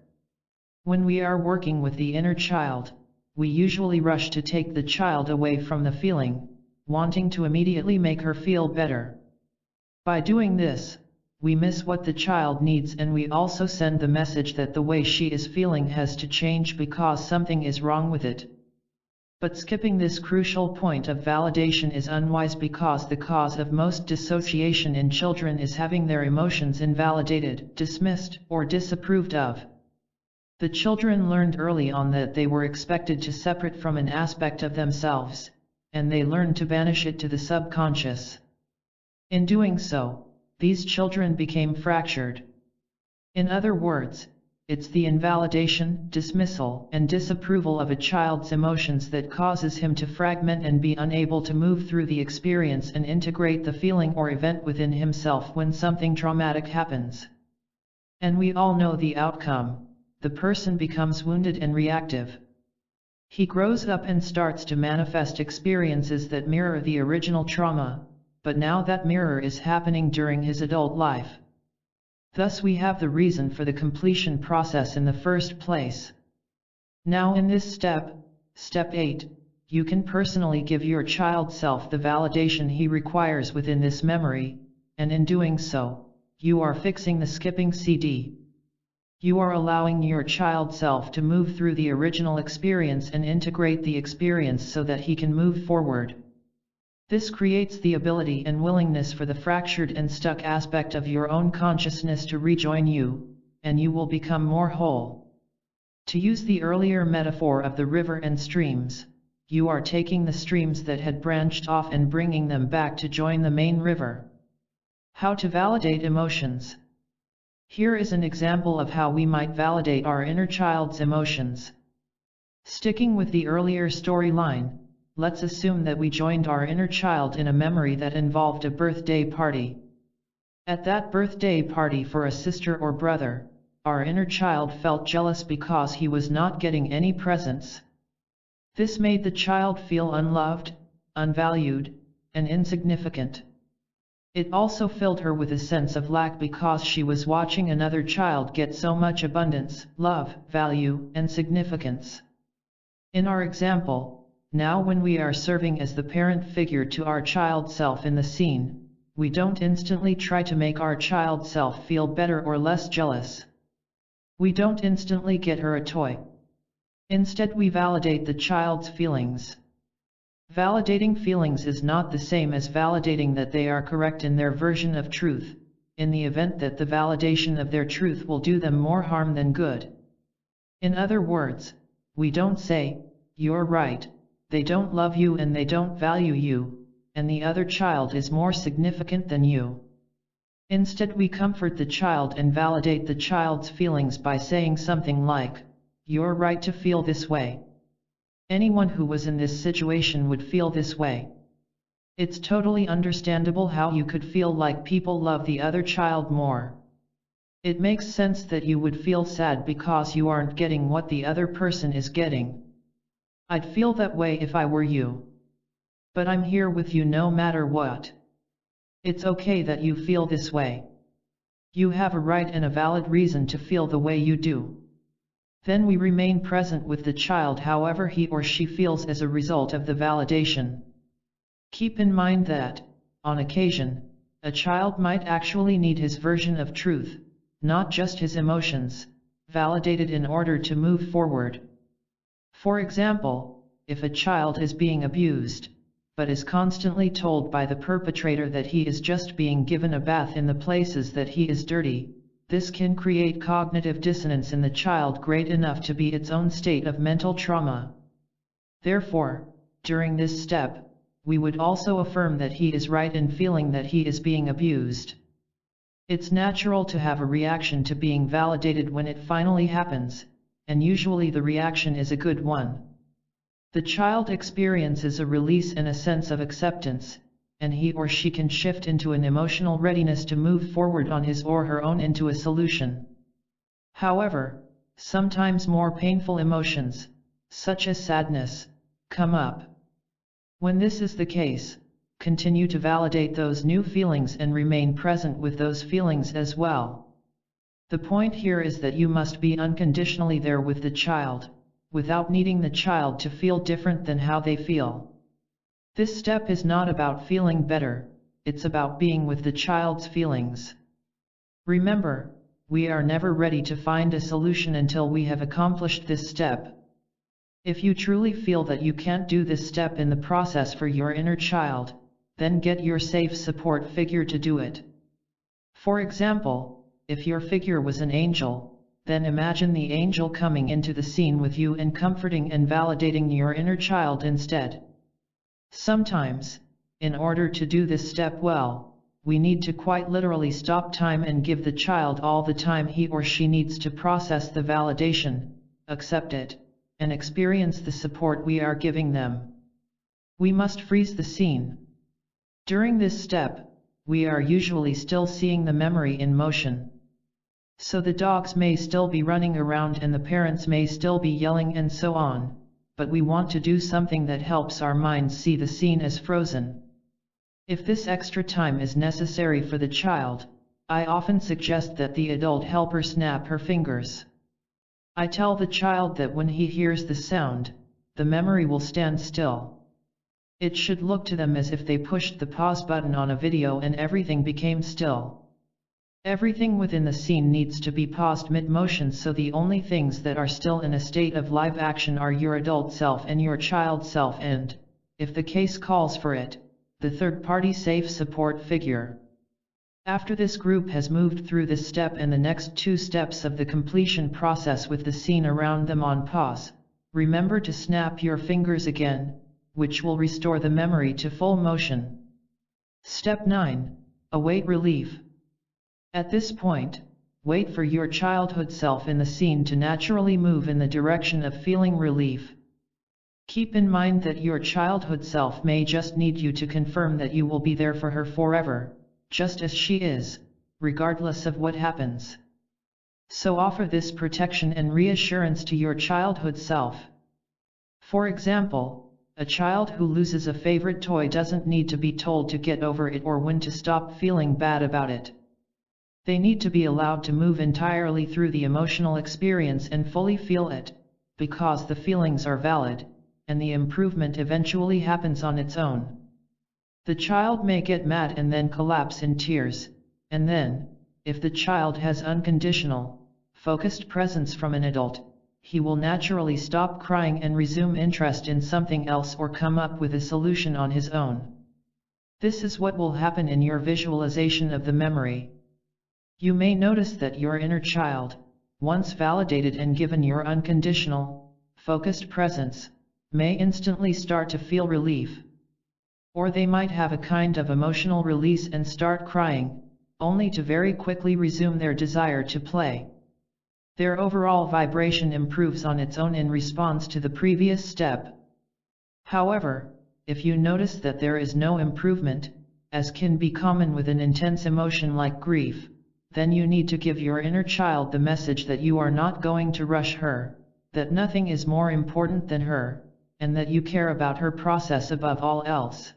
When we are working with the inner child, we usually rush to take the child away from the feeling, wanting to immediately make her feel better. By doing this, we miss what the child needs, and we also send the message that the way she is feeling has to change because something is wrong with it. But skipping this crucial point of validation is unwise because the cause of most dissociation in children is having their emotions invalidated, dismissed, or disapproved of. The children learned early on that they were expected to separate from an aspect of themselves, and they learned to banish it to the subconscious. In doing so, these children became fractured. In other words, it's the invalidation, dismissal, and disapproval of a child's emotions that causes him to fragment and be unable to move through the experience and integrate the feeling or event within himself when something traumatic happens. And we all know the outcome. The person becomes wounded and reactive. He grows up and starts to manifest experiences that mirror the original trauma, but now that mirror is happening during his adult life. Thus we have the reason for the completion process in the first place. Now in this step, step 8, you can personally give your child self the validation he requires within this memory, and in doing so, you are fixing the skipping CD. You are allowing your child self to move through the original experience and integrate the experience so that he can move forward. This creates the ability and willingness for the fractured and stuck aspect of your own consciousness to rejoin you, and you will become more whole. To use the earlier metaphor of the river and streams, you are taking the streams that had branched off and bringing them back to join the main river. How to validate emotions. Here is an example of how we might validate our inner child's emotions. Sticking with the earlier storyline, let's assume that we joined our inner child in a memory that involved a birthday party. At that birthday party for a sister or brother, our inner child felt jealous because he was not getting any presents. This made the child feel unloved, unvalued, and insignificant. It also filled her with a sense of lack because she was watching another child get so much abundance, love, value, and significance. In our example, now when we are serving as the parent figure to our child self in the scene, we don't instantly try to make our child self feel better or less jealous. We don't instantly get her a toy. Instead we validate the child's feelings. Validating feelings is not the same as validating that they are correct in their version of truth, in the event that the validation of their truth will do them more harm than good. In other words, we don't say, "You're right, they don't love you and they don't value you, and the other child is more significant than you." Instead we comfort the child and validate the child's feelings by saying something like, "You're right to feel this way. Anyone who was in this situation would feel this way. It's totally understandable how you could feel like people love the other child more. It makes sense that you would feel sad because you aren't getting what the other person is getting. I'd feel that way if I were you. But I'm here with you no matter what. It's okay that you feel this way. You have a right and a valid reason to feel the way you do." Then we remain present with the child however he or she feels as a result of the validation. Keep in mind that, on occasion, a child might actually need his version of truth, not just his emotions, validated in order to move forward. For example, if a child is being abused, but is constantly told by the perpetrator that he is just being given a bath in the places that he is dirty, this can create cognitive dissonance in the child great enough to be its own state of mental trauma. Therefore, during this step, we would also affirm that he is right in feeling that he is being abused. It's natural to have a reaction to being validated when it finally happens, and usually the reaction is a good one. The child experiences a release and a sense of acceptance, and he or she can shift into an emotional readiness to move forward on his or her own into a solution. However, sometimes more painful emotions, such as sadness, come up. When this is the case, continue to validate those new feelings and remain present with those feelings as well. The point here is that you must be unconditionally there with the child, without needing the child to feel different than how they feel. This step is not about feeling better, it's about being with the child's feelings. Remember, we are never ready to find a solution until we have accomplished this step. If you truly feel that you can't do this step in the process for your inner child, then get your safe support figure to do it. For example, if your figure was an angel, then imagine the angel coming into the scene with you and comforting and validating your inner child instead. Sometimes, in order to do this step well, we need to quite literally stop time and give the child all the time he or she needs to process the validation, accept it, and experience the support we are giving them. We must freeze the scene. During this step, we are usually still seeing the memory in motion. So the dogs may still be running around and the parents may still be yelling and so on, but we want to do something that helps our minds see the scene as frozen. If this extra time is necessary for the child, I often suggest that the adult help her snap her fingers. I tell the child that when he hears the sound, the memory will stand still. It should look to them as if they pushed the pause button on a video and everything became still. Everything within the scene needs to be paused mid-motion, so the only things that are still in a state of live action are your adult self and your child self and, if the case calls for it, the third-party safe support figure. After this group has moved through this step and the next two steps of the completion process with the scene around them on pause, remember to snap your fingers again, which will restore the memory to full motion. Step 9. Await relief. At this point, wait for your childhood self in the scene to naturally move in the direction of feeling relief. Keep in mind that your childhood self may just need you to confirm that you will be there for her forever, just as she is, regardless of what happens. So offer this protection and reassurance to your childhood self. For example, a child who loses a favorite toy doesn't need to be told to get over it or when to stop feeling bad about it. They need to be allowed to move entirely through the emotional experience and fully feel it, because the feelings are valid, and the improvement eventually happens on its own. The child may get mad and then collapse in tears, and then, if the child has unconditional, focused presence from an adult, he will naturally stop crying and resume interest in something else or come up with a solution on his own. This is what will happen in your visualization of the memory. You may notice that your inner child, once validated and given your unconditional, focused presence, may instantly start to feel relief. Or they might have a kind of emotional release and start crying, only to very quickly resume their desire to play. Their overall vibration improves on its own in response to the previous step. However, if you notice that there is no improvement, as can be common with an intense emotion like grief, then you need to give your inner child the message that you are not going to rush her, that nothing is more important than her, and that you care about her process above all else.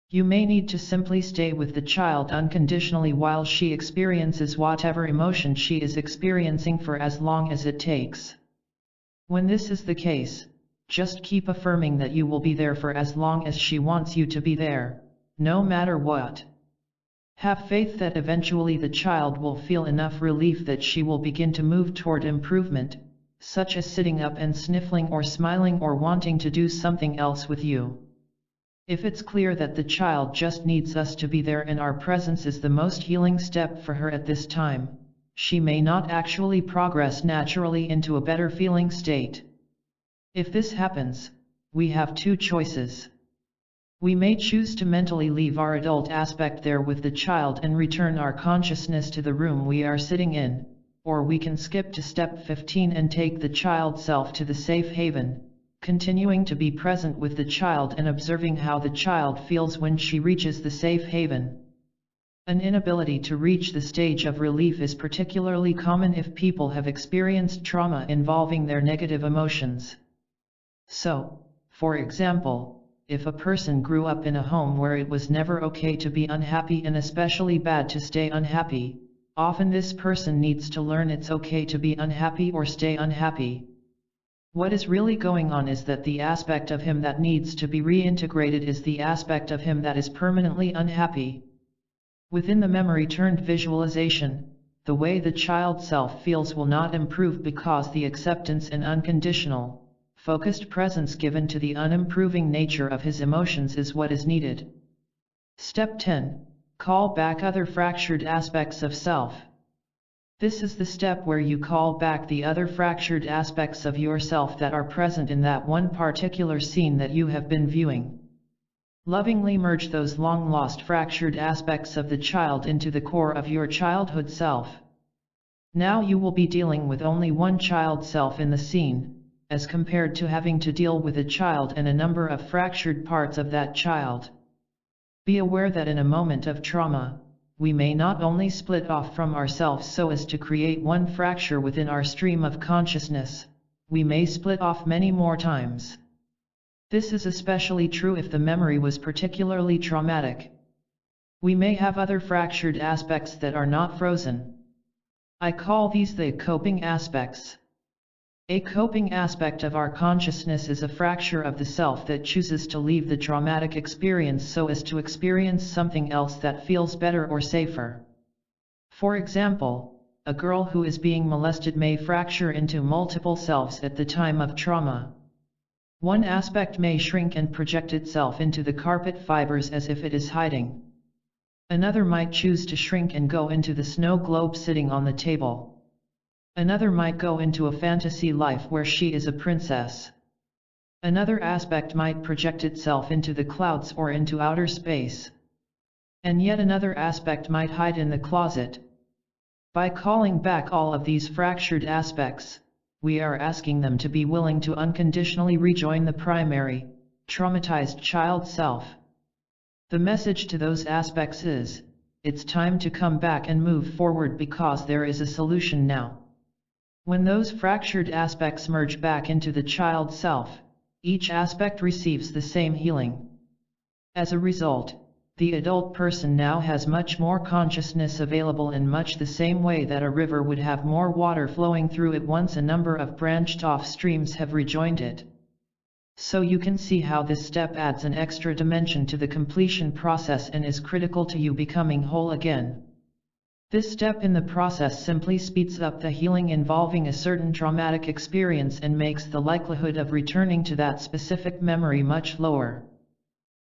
You may need to simply stay with the child unconditionally while she experiences whatever emotion she is experiencing for as long as it takes. When this is the case, just keep affirming that you will be there for as long as she wants you to be there, no matter what. Have faith that eventually the child will feel enough relief that she will begin to move toward improvement, such as sitting up and sniffling or smiling or wanting to do something else with you. If it's clear that the child just needs us to be there and our presence is the most healing step for her at this time, she may not actually progress naturally into a better feeling state. If this happens, we have two choices. We may choose to mentally leave our adult aspect there with the child and return our consciousness to the room we are sitting in, or we can skip to step 15 and take the child self to the safe haven, continuing to be present with the child and observing how the child feels when she reaches the safe haven. An inability to reach the stage of relief is particularly common if people have experienced trauma involving their negative emotions. So, for example, if a person grew up in a home where it was never okay to be unhappy and especially bad to stay unhappy, often this person needs to learn it's okay to be unhappy or stay unhappy. What is really going on is that the aspect of him that needs to be reintegrated is the aspect of him that is permanently unhappy. Within the memory-turned visualization, the way the child self feels will not improve because the acceptance and unconditional, focused presence given to the unimproving nature of his emotions is what is needed. Step 10. Call back other fractured aspects of self. This is the step where you call back the other fractured aspects of yourself that are present in that one particular scene that you have been viewing. Lovingly merge those long-lost fractured aspects of the child into the core of your childhood self. Now you will be dealing with only one child self in the scene, as compared to having to deal with a child and a number of fractured parts of that child. Be aware that in a moment of trauma, we may not only split off from ourselves so as to create one fracture within our stream of consciousness, we may split off many more times. This is especially true if the memory was particularly traumatic. We may have other fractured aspects that are not frozen. I call these the coping aspects. A coping aspect of our consciousness is a fracture of the self that chooses to leave the traumatic experience so as to experience something else that feels better or safer. For example, a girl who is being molested may fracture into multiple selves at the time of trauma. One aspect may shrink and project itself into the carpet fibers as if it is hiding. Another might choose to shrink and go into the snow globe sitting on the table. Another might go into a fantasy life where she is a princess. Another aspect might project itself into the clouds or into outer space. And yet another aspect might hide in the closet. By calling back all of these fractured aspects, we are asking them to be willing to unconditionally rejoin the primary, traumatized child self. The message to those aspects is, it's time to come back and move forward because there is a solution now. When those fractured aspects merge back into the child self, each aspect receives the same healing. As a result, the adult person now has much more consciousness available in much the same way that a river would have more water flowing through it once a number of branched-off streams have rejoined it. So you can see how this step adds an extra dimension to the completion process and is critical to you becoming whole again. This step in the process simply speeds up the healing involving a certain traumatic experience and makes the likelihood of returning to that specific memory much lower.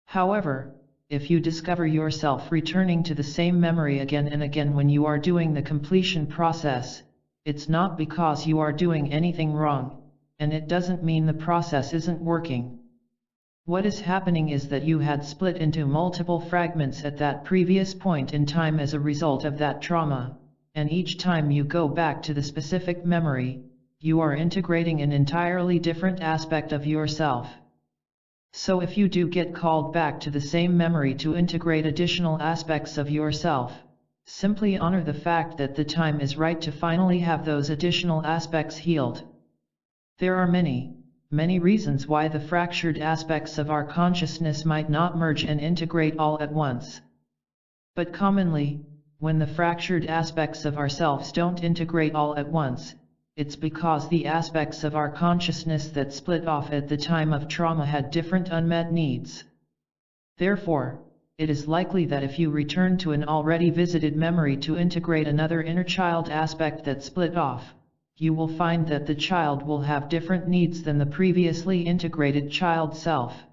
However, if you discover yourself returning to the same memory again and again when you are doing the completion process, it's not because you are doing anything wrong, and it doesn't mean the process isn't working. What is happening is that you had split into multiple fragments at that previous point in time as a result of that trauma, and each time you go back to the specific memory, you are integrating an entirely different aspect of yourself. So if you do get called back to the same memory to integrate additional aspects of yourself, simply honor the fact that the time is right to finally have those additional aspects healed. There are many reasons why the fractured aspects of our consciousness might not merge and integrate all at once. But commonly, when the fractured aspects of ourselves don't integrate all at once, it's because the aspects of our consciousness that split off at the time of trauma had different unmet needs. Therefore, it is likely that if you return to an already visited memory to integrate another inner child aspect that split off, you will find that the child will have different needs than the previously integrated child self.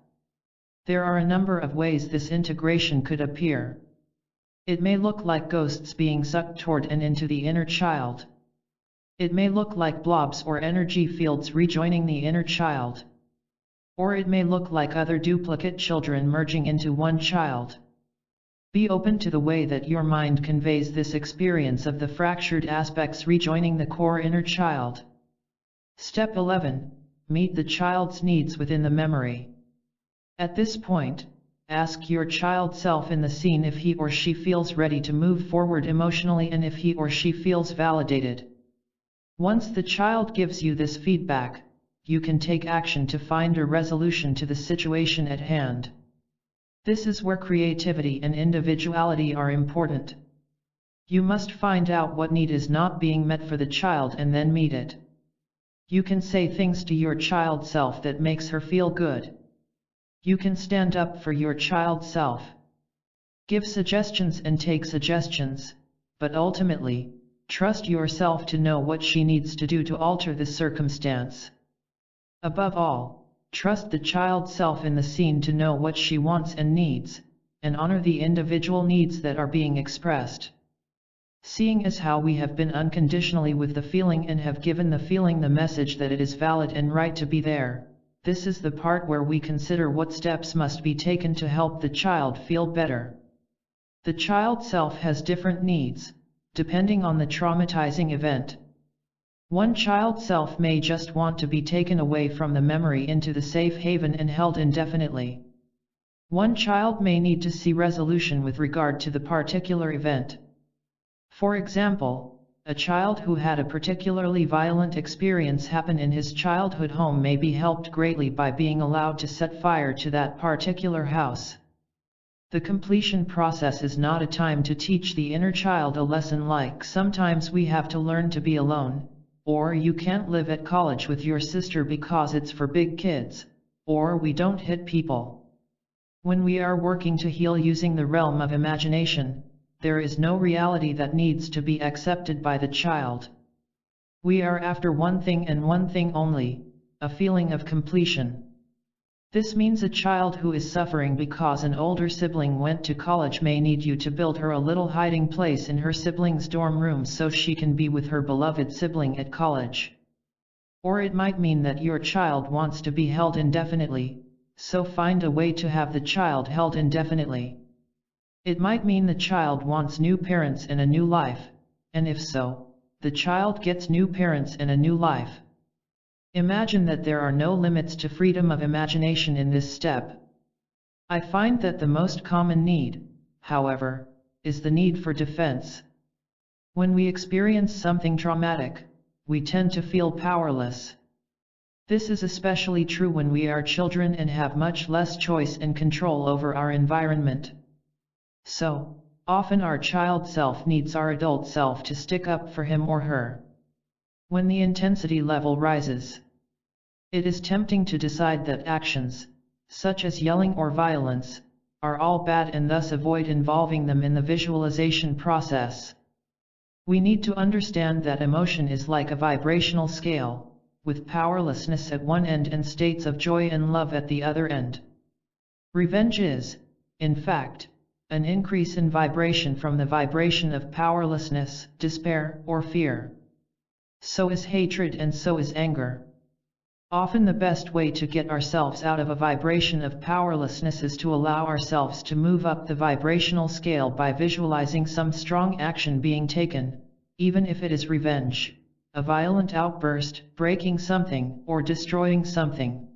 There are a number of ways this integration could appear. It may look like ghosts being sucked toward and into the inner child. It may look like blobs or energy fields rejoining the inner child. Or it may look like other duplicate children merging into one child. Be open to the way that your mind conveys this experience of the fractured aspects rejoining the core inner child. Step 11. Meet the child's needs within the memory. At this point, ask your child self in the scene if he or she feels ready to move forward emotionally and if he or she feels validated. Once the child gives you this feedback, you can take action to find a resolution to the situation at hand. This is where creativity and individuality are important. You must find out what need is not being met for the child and then meet it. You can say things to your child self that makes her feel good. You can stand up for your child self. Give suggestions and take suggestions, but ultimately, trust yourself to know what she needs to do to alter the circumstance. Above all, trust the child self in the scene to know what she wants and needs, and honor the individual needs that are being expressed. Seeing as how we have been unconditionally with the feeling and have given the feeling the message that it is valid and right to be there, this is the part where we consider what steps must be taken to help the child feel better. The child self has different needs, depending on the traumatizing event. One child self may just want to be taken away from the memory into the safe haven and held indefinitely. One child may need to see resolution with regard to the particular event. For example, a child who had a particularly violent experience happen in his childhood home may be helped greatly by being allowed to set fire to that particular house. The completion process is not a time to teach the inner child a lesson like sometimes we have to learn to be alone, or you can't live at college with your sister because it's for big kids, or we don't hit people. When we are working to heal using the realm of imagination, there is no reality that needs to be accepted by the child. We are after one thing and one thing only, a feeling of completion. This means a child who is suffering because an older sibling went to college may need you to build her a little hiding place in her sibling's dorm room so she can be with her beloved sibling at college. Or it might mean that your child wants to be held indefinitely, so find a way to have the child held indefinitely. It might mean the child wants new parents and a new life, and if so, the child gets new parents and a new life. Imagine that there are no limits to freedom of imagination in this step. I find that the most common need, however, is the need for defense. When we experience something traumatic, we tend to feel powerless. This is especially true when we are children and have much less choice and control over our environment. So, often our child self needs our adult self to stick up for him or her. When the intensity level rises, it is tempting to decide that actions, such as yelling or violence, are all bad and thus avoid involving them in the visualization process. We need to understand that emotion is like a vibrational scale, with powerlessness at one end and states of joy and love at the other end. Revenge is, in fact, an increase in vibration from the vibration of powerlessness, despair, or fear. So is hatred and so is anger. Often the best way to get ourselves out of a vibration of powerlessness is to allow ourselves to move up the vibrational scale by visualizing some strong action being taken, even if it is revenge, a violent outburst, breaking something, or destroying something.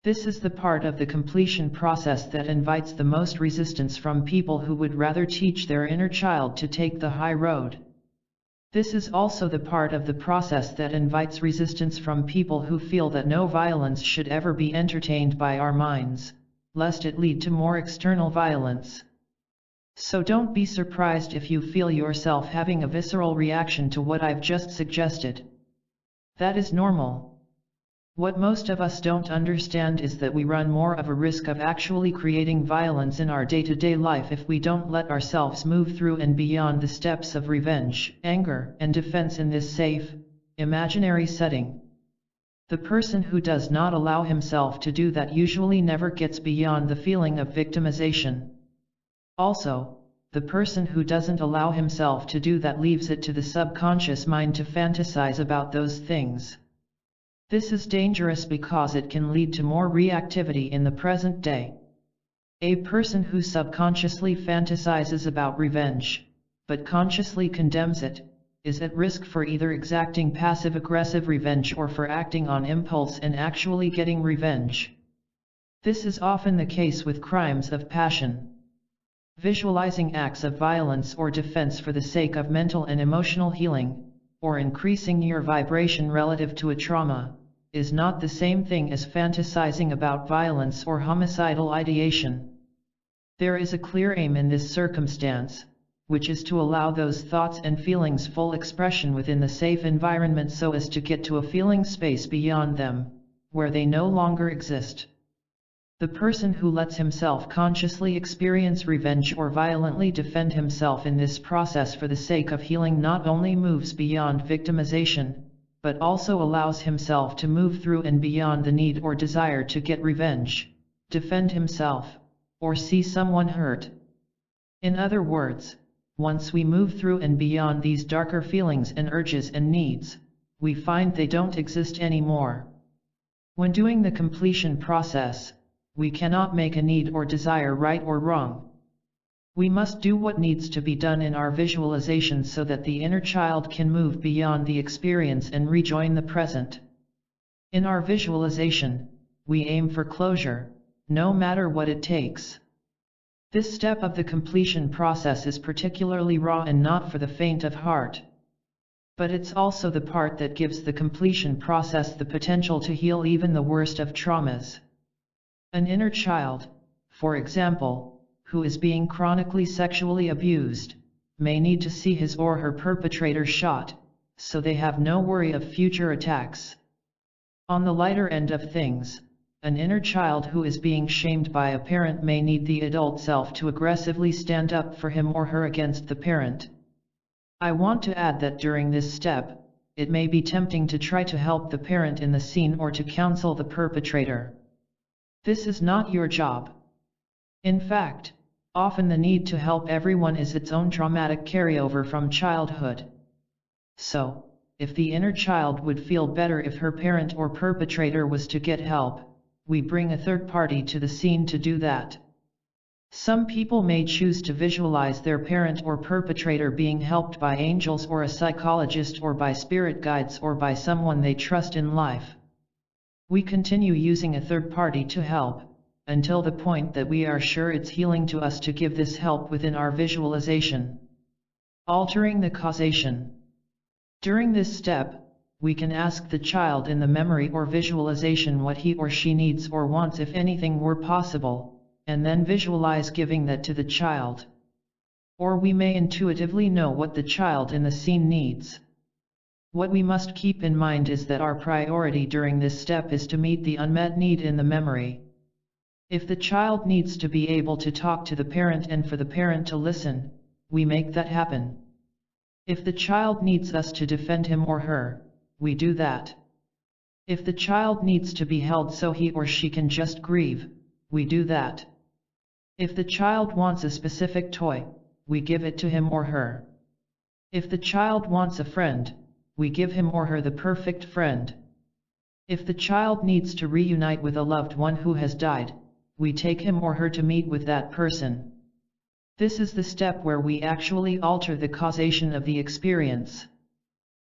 This is the part of the completion process that invites the most resistance from people who would rather teach their inner child to take the high road. This is also the part of the process that invites resistance from people who feel that no violence should ever be entertained by our minds, lest it lead to more external violence. So don't be surprised if you feel yourself having a visceral reaction to what I've just suggested. That is normal. What most of us don't understand is that we run more of a risk of actually creating violence in our day-to-day life if we don't let ourselves move through and beyond the steps of revenge, anger, and defense in this safe, imaginary setting. The person who does not allow himself to do that usually never gets beyond the feeling of victimization. Also, the person who doesn't allow himself to do that leaves it to the subconscious mind to fantasize about those things. This is dangerous because it can lead to more reactivity in the present day. A person who subconsciously fantasizes about revenge, but consciously condemns it, is at risk for either exacting passive-aggressive revenge or for acting on impulse and actually getting revenge. This is often the case with crimes of passion. Visualizing acts of violence or defense for the sake of mental and emotional healing, or increasing your vibration relative to a trauma, is not the same thing as fantasizing about violence or homicidal ideation. There is a clear aim in this circumstance, which is to allow those thoughts and feelings full expression within the safe environment so as to get to a feeling space beyond them, where they no longer exist. The person who lets himself consciously experience revenge or violently defend himself in this process for the sake of healing not only moves beyond victimization, but also allows himself to move through and beyond the need or desire to get revenge, defend himself, or see someone hurt. In other words, once we move through and beyond these darker feelings and urges and needs, we find they don't exist anymore. When doing the completion process, we cannot make a need or desire right or wrong. We must do what needs to be done in our visualization so that the inner child can move beyond the experience and rejoin the present. In our visualization, we aim for closure, no matter what it takes. This step of the completion process is particularly raw and not for the faint of heart. But it's also the part that gives the completion process the potential to heal even the worst of traumas. An inner child, for example, who is being chronically sexually abused, may need to see his or her perpetrator shot, so they have no worry of future attacks. On the lighter end of things, an inner child who is being shamed by a parent may need the adult self to aggressively stand up for him or her against the parent. I want to add that during this step, it may be tempting to try to help the parent in the scene or to counsel the perpetrator. This is not your job. In fact, often the need to help everyone is its own traumatic carryover from childhood. So, if the inner child would feel better if her parent or perpetrator was to get help, we bring a third party to the scene to do that. Some people may choose to visualize their parent or perpetrator being helped by angels or a psychologist or by spirit guides or by someone they trust in life. We continue using a third party to help, until the point that we are sure it's healing to us to give this help within our visualization. Altering the causation. During this step, we can ask the child in the memory or visualization what he or she needs or wants if anything were possible, and then visualize giving that to the child. Or we may intuitively know what the child in the scene needs. What we must keep in mind is that our priority during this step is to meet the unmet need in the memory. If the child needs to be able to talk to the parent and for the parent to listen, we make that happen. If the child needs us to defend him or her, we do that. If the child needs to be held so he or she can just grieve, we do that. If the child wants a specific toy, we give it to him or her. If the child wants a friend, we give him or her the perfect friend. If the child needs to reunite with a loved one who has died, we take him or her to meet with that person. This is the step where we actually alter the causation of the experience.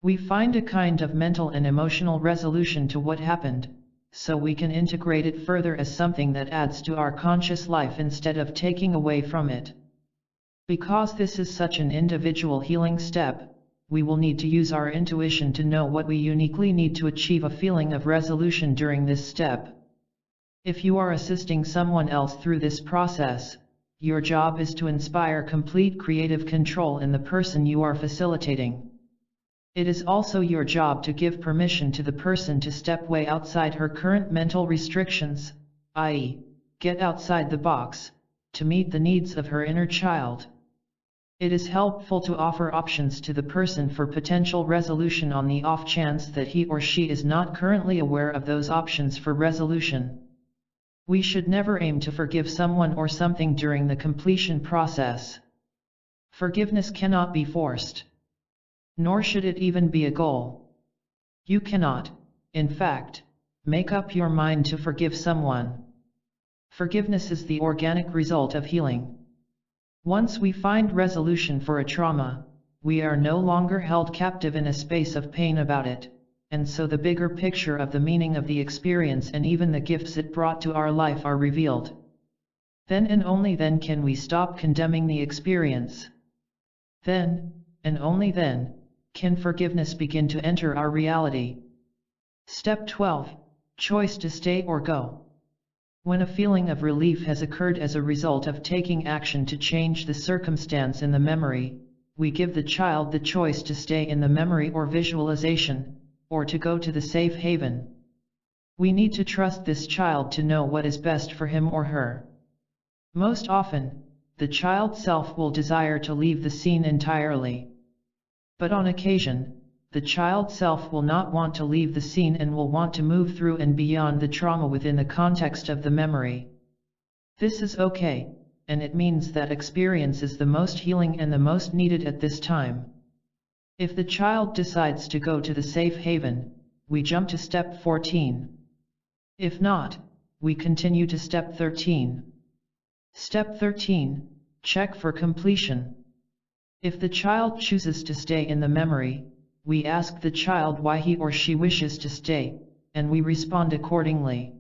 We find a kind of mental and emotional resolution to what happened, so we can integrate it further as something that adds to our conscious life instead of taking away from it. Because this is such an individual healing step, we will need to use our intuition to know what we uniquely need to achieve a feeling of resolution during this step. If you are assisting someone else through this process, your job is to inspire complete creative control in the person you are facilitating. It is also your job to give permission to the person to step way outside her current mental restrictions, i.e., get outside the box, to meet the needs of her inner child. It is helpful to offer options to the person for potential resolution on the off chance that he or she is not currently aware of those options for resolution. We should never aim to forgive someone or something during the completion process. Forgiveness cannot be forced. Nor should it even be a goal. You cannot, In fact, make up your mind to forgive someone. Forgiveness is the organic result of healing. Once we find resolution for a trauma, we are no longer held captive in a space of pain about it, and so the bigger picture of the meaning of the experience and even the gifts it brought to our life are revealed. Then and only then can we stop condemning the experience. Then, and only then, can forgiveness begin to enter our reality. Step 12. Choice to stay or go. When a feeling of relief has occurred as a result of taking action to change the circumstance in the memory, we give the child the choice to stay in the memory or visualization, or to go to the safe haven. We need to trust this child to know what is best for him or her. Most often, the child self will desire to leave the scene entirely. But on occasion, the child self will not want to leave the scene and will want to move through and beyond the trauma within the context of the memory. This is okay, and it means that experience is the most healing and the most needed at this time. If the child decides to go to the safe haven, we jump to step 14. If not, we continue to step 13. Step 13, check for completion. If the child chooses to stay in the memory, we ask the child why he or she wishes to stay, and we respond accordingly.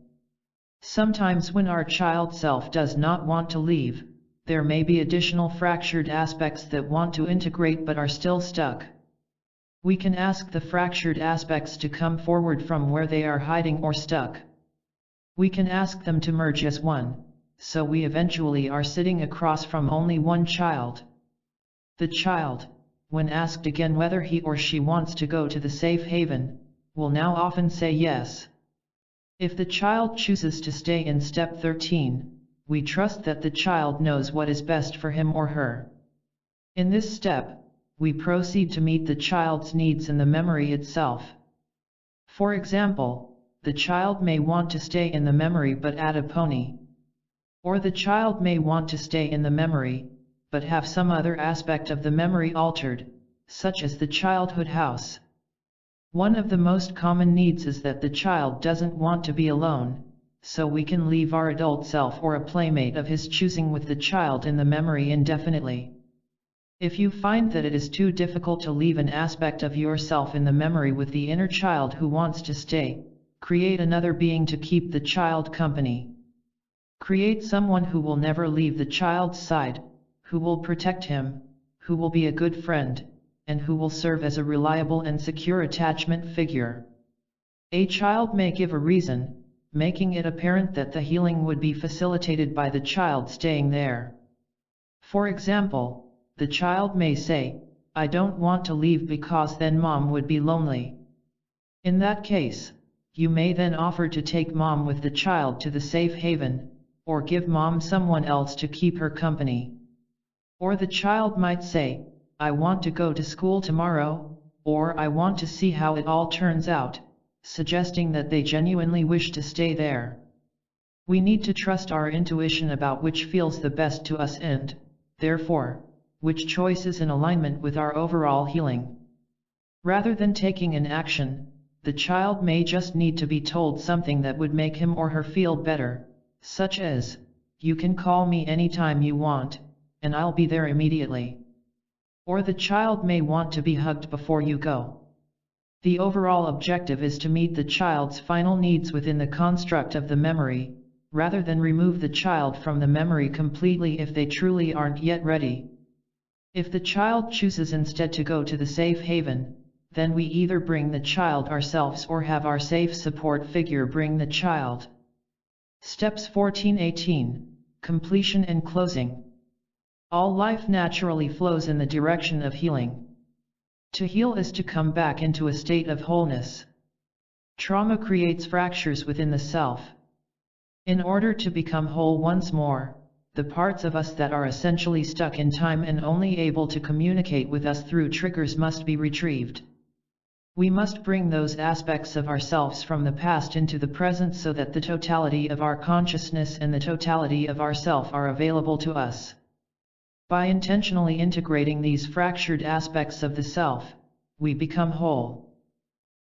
Sometimes when our child self does not want to leave, there may be additional fractured aspects that want to integrate but are still stuck. We can ask the fractured aspects to come forward from where they are hiding or stuck. We can ask them to merge as one, so we eventually are sitting across from only one child. The child, when asked again whether he or she wants to go to the safe haven, will now often say yes. If the child chooses to stay in step 13, we trust that the child knows what is best for him or her. In this step, we proceed to meet the child's needs in the memory itself. For example, the child may want to stay in the memory but add a pony. Or the child may want to stay in the memory, but have some other aspect of the memory altered, such as the childhood house. One of the most common needs is that the child doesn't want to be alone, so we can leave our adult self or a playmate of his choosing with the child in the memory indefinitely. If you find that it is too difficult to leave an aspect of yourself in the memory with the inner child who wants to stay, create another being to keep the child company. Create someone who will never leave the child's side, who will protect him, who will be a good friend, and who will serve as a reliable and secure attachment figure. A child may give a reason, making it apparent that the healing would be facilitated by the child staying there. For example, the child may say, "I don't want to leave because then mom would be lonely." In that case, you may then offer to take mom with the child to the safe haven, or give mom someone else to keep her company. Or the child might say, "I want to go to school tomorrow," or "I want to see how it all turns out," suggesting that they genuinely wish to stay there. We need to trust our intuition about which feels the best to us and, therefore, which choice is in alignment with our overall healing. Rather than taking an action, the child may just need to be told something that would make him or her feel better, such as, "You can call me anytime you want, and I'll be there immediately." Or the child may want to be hugged before you go. The overall objective is to meet the child's final needs within the construct of the memory, rather than remove the child from the memory completely if they truly aren't yet ready. If the child chooses instead to go to the safe haven, then we either bring the child ourselves or have our safe support figure bring the child. Steps 14-18, Completion and Closing. All life naturally flows in the direction of healing. To heal is to come back into a state of wholeness. Trauma creates fractures within the self. In order to become whole once more, the parts of us that are essentially stuck in time and only able to communicate with us through triggers must be retrieved. We must bring those aspects of ourselves from the past into the present so that the totality of our consciousness and the totality of ourself are available to us. By intentionally integrating these fractured aspects of the self, we become whole.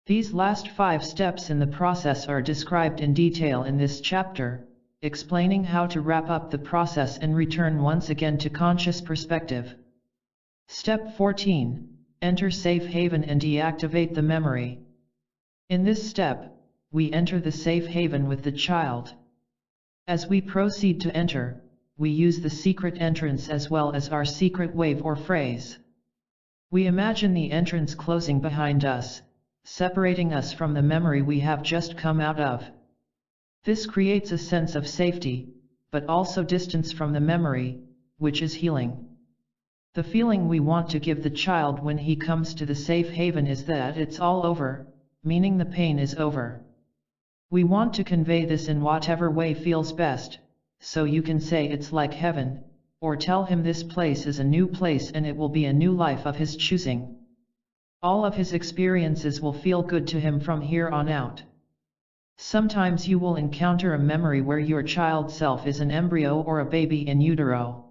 These last 5 steps in the process are described in detail in this chapter, explaining how to wrap up the process and return once again to conscious perspective. Step 14. Enter safe haven and deactivate the memory. In this step, we enter the safe haven with the child. As we proceed to enter, we use the secret entrance as well as our secret wave or phrase. We imagine the entrance closing behind us, separating us from the memory we have just come out of. This creates a sense of safety, but also distance from the memory, which is healing. The feeling we want to give the child when he comes to the safe haven is that it's all over, meaning the pain is over. We want to convey this in whatever way feels best, so you can say it's like heaven, or tell him this place is a new place and it will be a new life of his choosing. All of his experiences will feel good to him from here on out. Sometimes you will encounter a memory where your child self is an embryo or a baby in utero.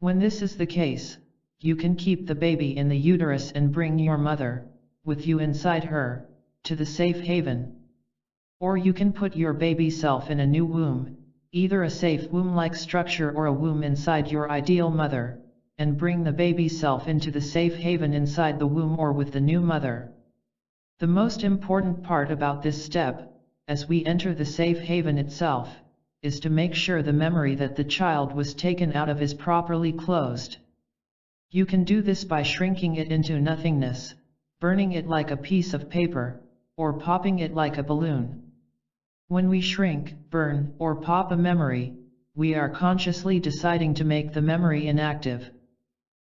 When this is the case, you can keep the baby in the uterus and bring your mother, with you inside her, to the safe haven. Or you can put your baby self in a new womb, either a safe womb-like structure or a womb inside your ideal mother, and bring the baby self into the safe haven inside the womb or with the new mother. The most important part about this step, as we enter the safe haven itself, is to make sure the memory that the child was taken out of is properly closed. You can do this by shrinking it into nothingness, burning it like a piece of paper, or popping it like a balloon. When we shrink, burn, or pop a memory, we are consciously deciding to make the memory inactive.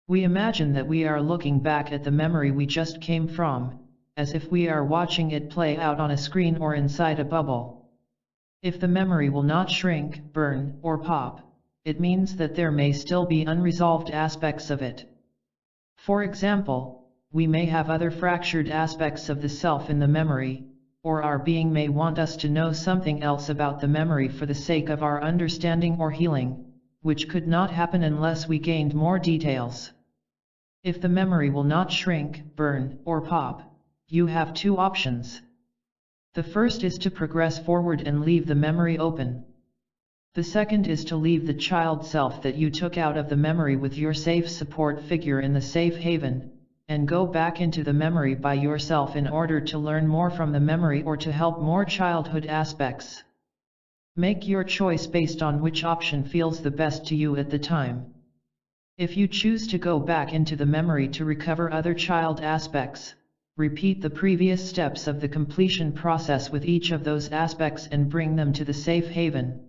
We imagine that we are looking back at the memory we just came from, as if we are watching it play out on a screen or inside a bubble. If the memory will not shrink, burn, or pop, it means that there may still be unresolved aspects of it. For example, we may have other fractured aspects of the self in the memory, or our being may want us to know something else about the memory for the sake of our understanding or healing, which could not happen unless we gained more details. If the memory will not shrink, burn, or pop, you have 2 options. The first is to progress forward and leave the memory open. The second is to leave the child self that you took out of the memory with your safe support figure in the safe haven, and go back into the memory by yourself in order to learn more from the memory or to help more childhood aspects. Make your choice based on which option feels the best to you at the time. If you choose to go back into the memory to recover other child aspects, repeat the previous steps of the completion process with each of those aspects and bring them to the safe haven.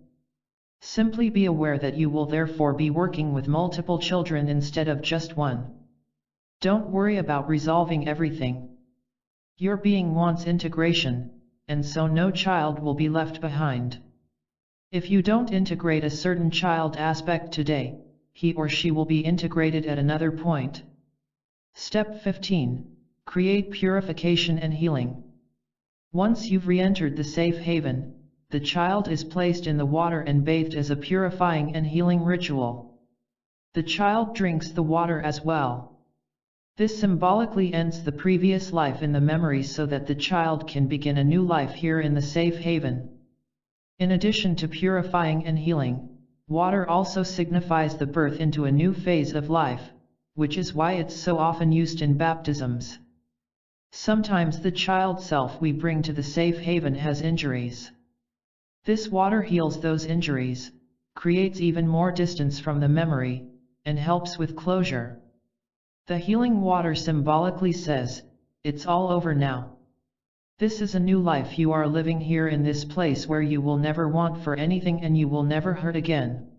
Simply be aware that you will therefore be working with multiple children instead of just one. Don't worry about resolving everything. Your being wants integration, and so no child will be left behind. If you don't integrate a certain child aspect today, he or she will be integrated at another point. Step 15. Create purification and healing. Once you've re-entered the safe haven, the child is placed in the water and bathed as a purifying and healing ritual. The child drinks the water as well. This symbolically ends the previous life in the memory so that the child can begin a new life here in the safe haven. In addition to purifying and healing, water also signifies the birth into a new phase of life, which is why it's so often used in baptisms. Sometimes the child self we bring to the safe haven has injuries. This water heals those injuries, creates even more distance from the memory, and helps with closure. The healing water symbolically says, "It's all over now. This is a new life you are living here in this place where you will never want for anything and you will never hurt again."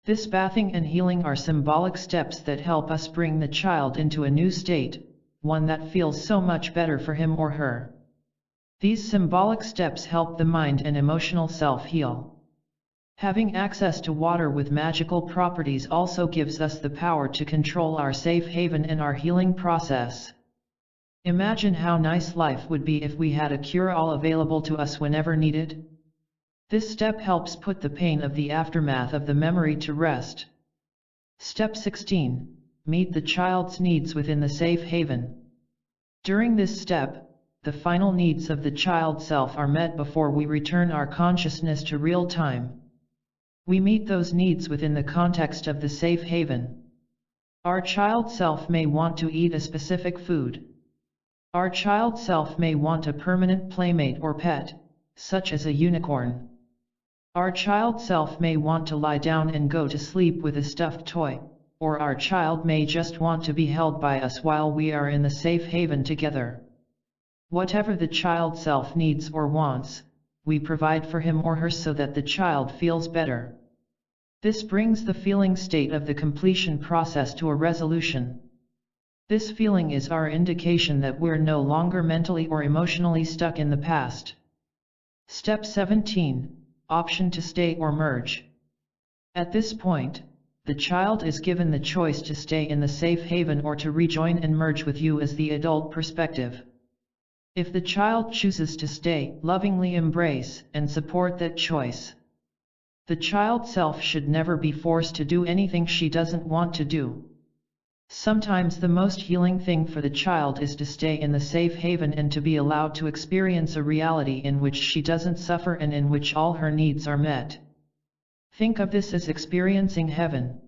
This bathing and healing are symbolic steps that help us bring the child into a new state, one that feels so much better for him or her. These symbolic steps help the mind and emotional self heal. Having access to water with magical properties also gives us the power to control our safe haven and our healing process. Imagine how nice life would be if we had a cure-all available to us whenever needed. This step helps put the pain of the aftermath of the memory to rest. Step 16. Meet the child's needs within the safe haven. During this step, the final needs of the child self are met before we return our consciousness to real time. We meet those needs within the context of the safe haven. Our child self may want to eat a specific food. Our child self may want a permanent playmate or pet, such as a unicorn. Our child self may want to lie down and go to sleep with a stuffed toy, or our child may just want to be held by us while we are in the safe haven together. Whatever the child self needs or wants, we provide for him or her so that the child feels better. This brings the feeling state of the completion process to a resolution. This feeling is our indication that we're no longer mentally or emotionally stuck in the past. Step 17, option to stay or merge. At this point, the child is given the choice to stay in the safe haven or to rejoin and merge with you as the adult perspective. If the child chooses to stay, lovingly embrace and support that choice. The child self should never be forced to do anything she doesn't want to do. Sometimes the most healing thing for the child is to stay in the safe haven and to be allowed to experience a reality in which she doesn't suffer and in which all her needs are met. Think of this as experiencing heaven.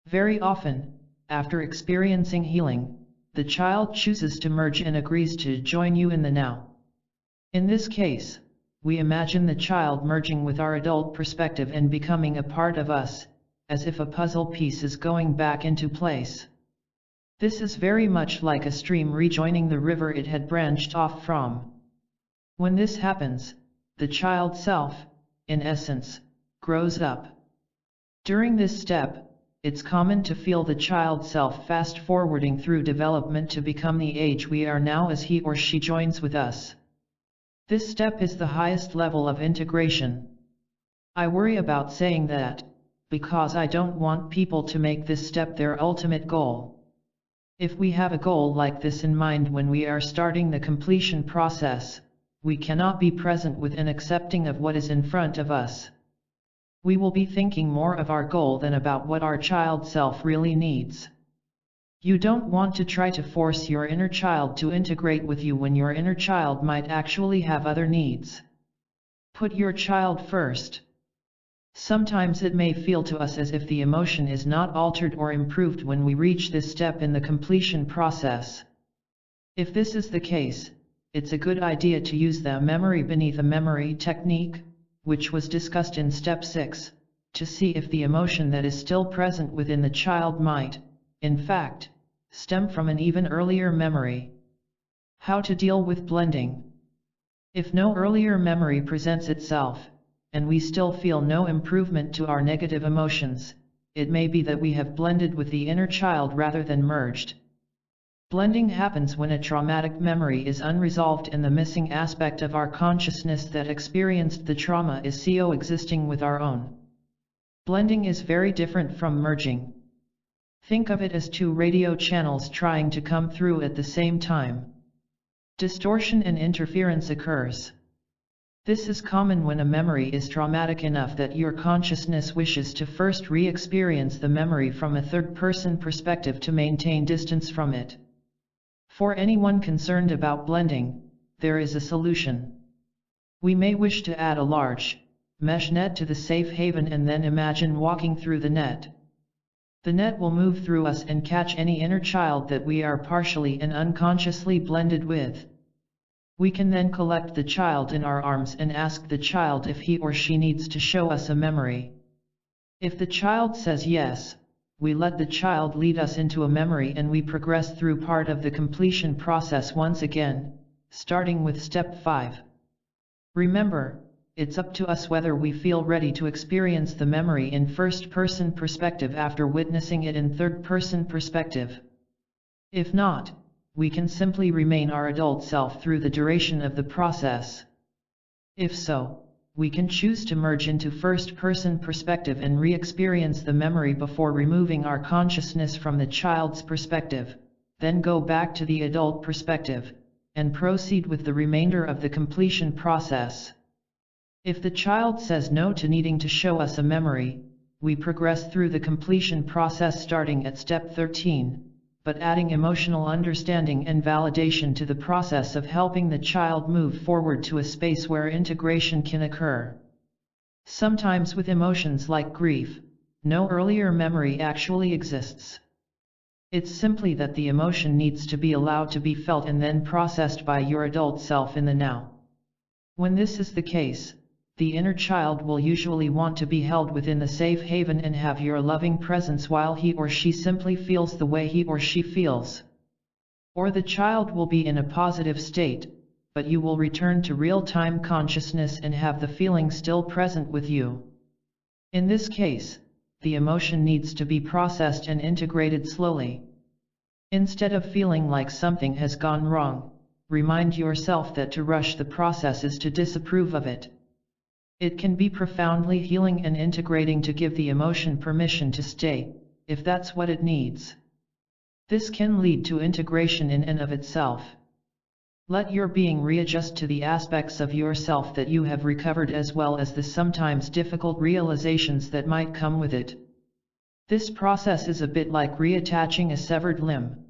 Very often, after experiencing healing, the child chooses to merge and agrees to join you in the now. In this case, we imagine the child merging with our adult perspective and becoming a part of us, as if a puzzle piece is going back into place. This is very much like a stream rejoining the river it had branched off from. When this happens, the child self, in essence, grows up. During this step, it's common to feel the child self fast forwarding through development to become the age we are now as he or she joins with us. This step is the highest level of integration. I worry about saying that, because I don't want people to make this step their ultimate goal. If we have a goal like this in mind when we are starting the completion process, we cannot be present with and accepting of what is in front of us. We will be thinking more of our goal than about what our child self really needs. You don't want to try to force your inner child to integrate with you when your inner child might actually have other needs. Put your child first. Sometimes it may feel to us as if the emotion is not altered or improved when we reach this step in the completion process. If this is the case, it's a good idea to use the memory beneath a memory technique, which was discussed in step 6, to see if the emotion that is still present within the child might, in fact, stem from an even earlier memory. How to deal with blending. If no earlier memory presents itself, and we still feel no improvement to our negative emotions, it may be that we have blended with the inner child rather than merged. Blending happens when a traumatic memory is unresolved and the missing aspect of our consciousness that experienced the trauma is coexisting with our own. Blending is very different from merging. Think of it as two radio channels trying to come through at the same time. Distortion and interference occurs. This is common when a memory is traumatic enough that your consciousness wishes to first re-experience the memory from a third-person perspective to maintain distance from it. For anyone concerned about blending, there is a solution. We may wish to add a large, mesh net to the safe haven and then imagine walking through the net. The net will move through us and catch any inner child that we are partially and unconsciously blended with. We can then collect the child in our arms and ask the child if he or she needs to show us a memory. If the child says yes, we let the child lead us into a memory and we progress through part of the completion process once again, starting with step 5. Remember, it's up to us whether we feel ready to experience the memory in first-person perspective after witnessing it in third-person perspective. If not, we can simply remain our adult self through the duration of the process. If so, we can choose to merge into first-person perspective and re-experience the memory before removing our consciousness from the child's perspective, then go back to the adult perspective, and proceed with the remainder of the completion process. If the child says no to needing to show us a memory, we progress through the completion process starting at step 13, but adding emotional understanding and validation to the process of helping the child move forward to a space where integration can occur. Sometimes with emotions like grief, no earlier memory actually exists. It's simply that the emotion needs to be allowed to be felt and then processed by your adult self in the now. When this is the case, the inner child will usually want to be held within the safe haven and have your loving presence while he or she simply feels the way he or she feels. Or the child will be in a positive state, but you will return to real-time consciousness and have the feeling still present with you. In this case, the emotion needs to be processed and integrated slowly. Instead of feeling like something has gone wrong, remind yourself that to rush the process is to disapprove of it. It can be profoundly healing and integrating to give the emotion permission to stay, if that's what it needs. This can lead to integration in and of itself. Let your being readjust to the aspects of yourself that you have recovered as well as the sometimes difficult realizations that might come with it. This process is a bit like reattaching a severed limb.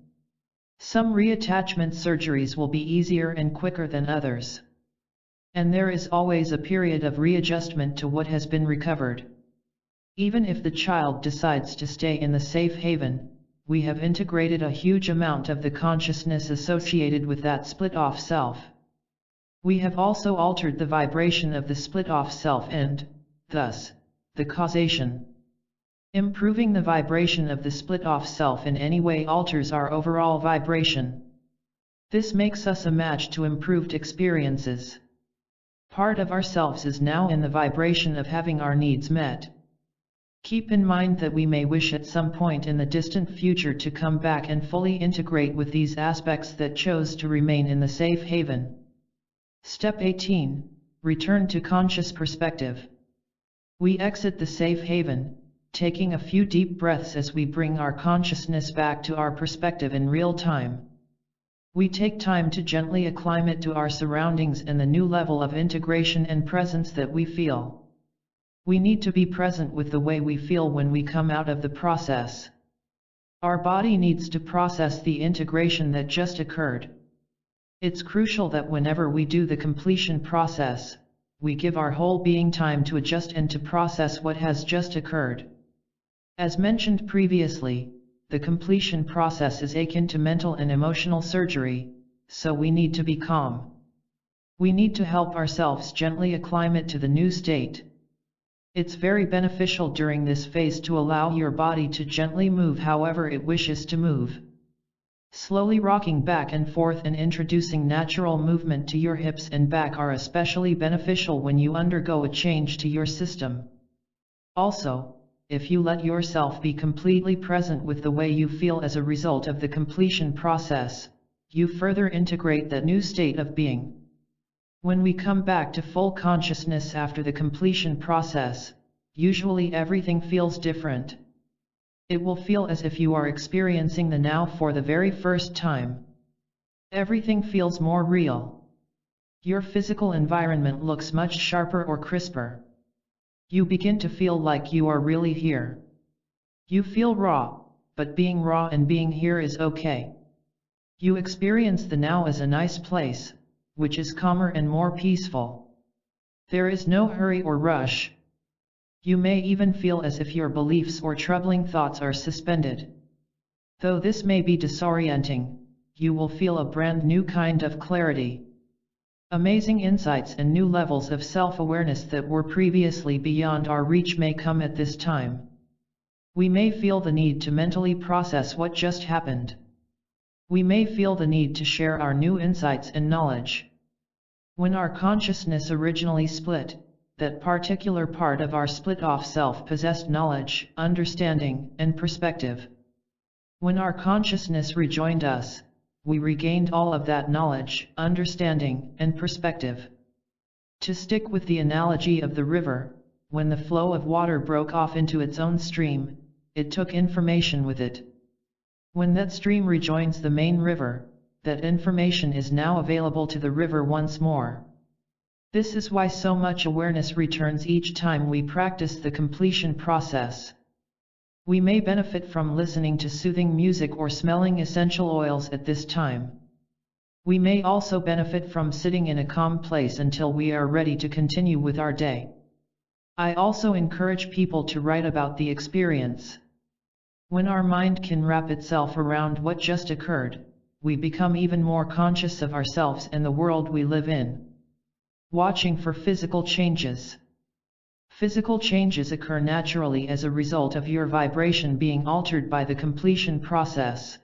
Some reattachment surgeries will be easier and quicker than others. And there is always a period of readjustment to what has been recovered. Even if the child decides to stay in the safe haven, we have integrated a huge amount of the consciousness associated with that split-off self. We have also altered the vibration of the split-off self and, thus, the causation. Improving the vibration of the split-off self in any way alters our overall vibration. This makes us a match to improved experiences. Part of ourselves is now in the vibration of having our needs met. Keep in mind that we may wish at some point in the distant future to come back and fully integrate with these aspects that chose to remain in the safe haven. Step 18. Return to conscious perspective. We exit the safe haven, taking a few deep breaths as we bring our consciousness back to our perspective in real time. We take time to gently acclimate to our surroundings and the new level of integration and presence that we feel. We need to be present with the way we feel when we come out of the process. Our body needs to process the integration that just occurred. It's crucial that whenever we do the completion process, we give our whole being time to adjust and to process what has just occurred. As mentioned previously, the completion process is akin to mental and emotional surgery, so we need to be calm. We need to help ourselves gently acclimate to the new state. It's very beneficial during this phase to allow your body to gently move however it wishes to move. Slowly rocking back and forth and introducing natural movement to your hips and back are especially beneficial when you undergo a change to your system. Also, if you let yourself be completely present with the way you feel as a result of the completion process, you further integrate that new state of being. When we come back to full consciousness after the completion process, usually everything feels different. It will feel as if you are experiencing the now for the very first time. Everything feels more real. Your physical environment looks much sharper or crisper. You begin to feel like you are really here. You feel raw, but being raw and being here is okay. You experience the now as a nice place, which is calmer and more peaceful. There is no hurry or rush. You may even feel as if your beliefs or troubling thoughts are suspended. Though this may be disorienting, you will feel a brand new kind of clarity. Amazing insights and new levels of self-awareness that were previously beyond our reach may come at this time. We may feel the need to mentally process what just happened. We may feel the need to share our new insights and knowledge. When our consciousness originally split, that particular part of our split-off self possessed knowledge, understanding, and perspective. When our consciousness rejoined us, we regained all of that knowledge, understanding, and perspective. To stick with the analogy of the river, when the flow of water broke off into its own stream, it took information with it. When that stream rejoins the main river, that information is now available to the river once more. This is why so much awareness returns each time we practice the completion process. We may benefit from listening to soothing music or smelling essential oils at this time. We may also benefit from sitting in a calm place until we are ready to continue with our day. I also encourage people to write about the experience. When our mind can wrap itself around what just occurred, we become even more conscious of ourselves and the world we live in. Watching for physical changes. Physical changes occur naturally as a result of your vibration being altered by the completion process.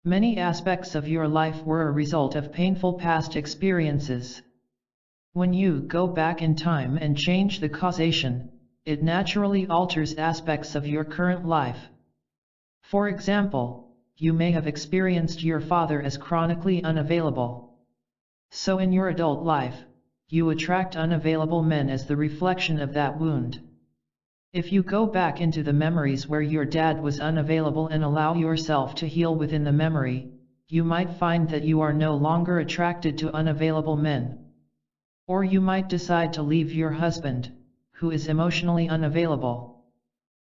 Many aspects of your life were a result of painful past experiences. When you go back in time and change the causation, it naturally alters aspects of your current life. For example, you may have experienced your father as chronically unavailable. So in your adult life, you attract unavailable men as the reflection of that wound. If you go back into the memories where your dad was unavailable and allow yourself to heal within the memory, you might find that you are no longer attracted to unavailable men. Or you might decide to leave your husband, who is emotionally unavailable.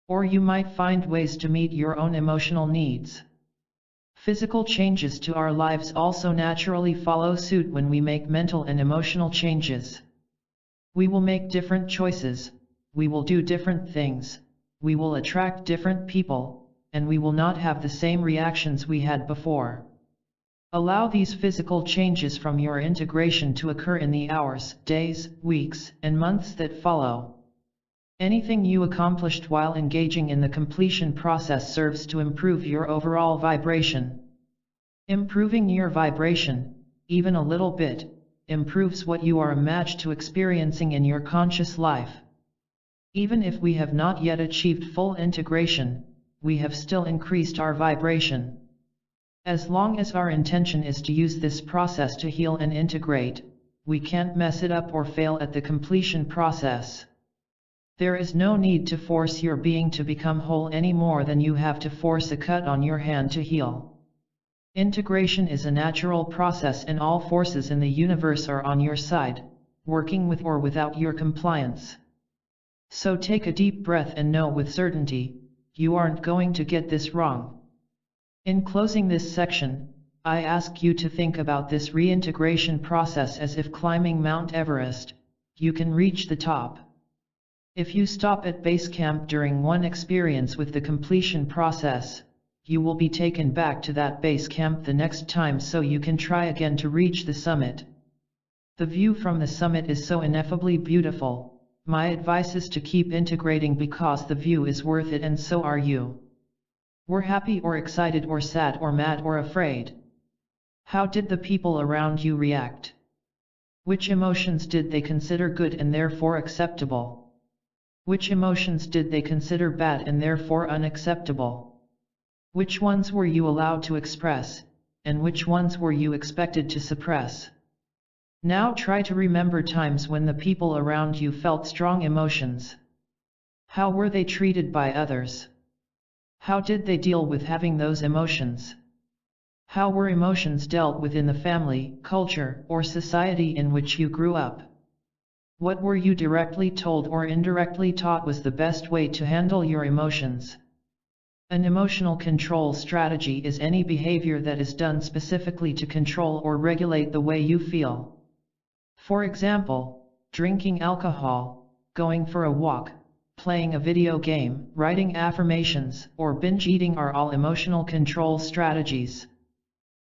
Or you might find ways to meet your own emotional needs. Physical changes to our lives also naturally follow suit when we make mental and emotional changes. We will make different choices, we will do different things, we will attract different people, and we will not have the same reactions we had before. Allow these physical changes from your integration to occur in the hours, days, weeks, and months that follow. Anything you accomplished while engaging in the completion process serves to improve your overall vibration. Improving your vibration, even a little bit, improves what you are matched to experiencing in your conscious life. Even if we have not yet achieved full integration, we have still increased our vibration. As long as our intention is to use this process to heal and integrate, we can't mess it up or fail at the completion process. There is no need to force your being to become whole any more than you have to force a cut on your hand to heal. Integration is a natural process and all forces in the universe are on your side, working with or without your compliance. So take a deep breath and know with certainty, you aren't going to get this wrong. In closing this section, I ask you to think about this reintegration process as if climbing Mount Everest. You can reach the top. If you stop at base camp during one experience with the completion process, you will be taken back to that base camp the next time so you can try again to reach the summit. The view from the summit is so ineffably beautiful. My advice is to keep integrating because the view is worth it and so are you. We're happy or excited or sad or mad or afraid. How did the people around you react? Which emotions did they consider good and therefore acceptable? Which emotions did they consider bad and therefore unacceptable? Which ones were you allowed to express, and which ones were you expected to suppress? Now try to remember times when the people around you felt strong emotions. How were they treated by others? How did they deal with having those emotions? How were emotions dealt with in the family, culture, or society in which you grew up? What were you directly told or indirectly taught was the best way to handle your emotions? An emotional control strategy is any behavior that is done specifically to control or regulate the way you feel. For example, drinking alcohol, going for a walk, playing a video game, writing affirmations, or binge eating are all emotional control strategies.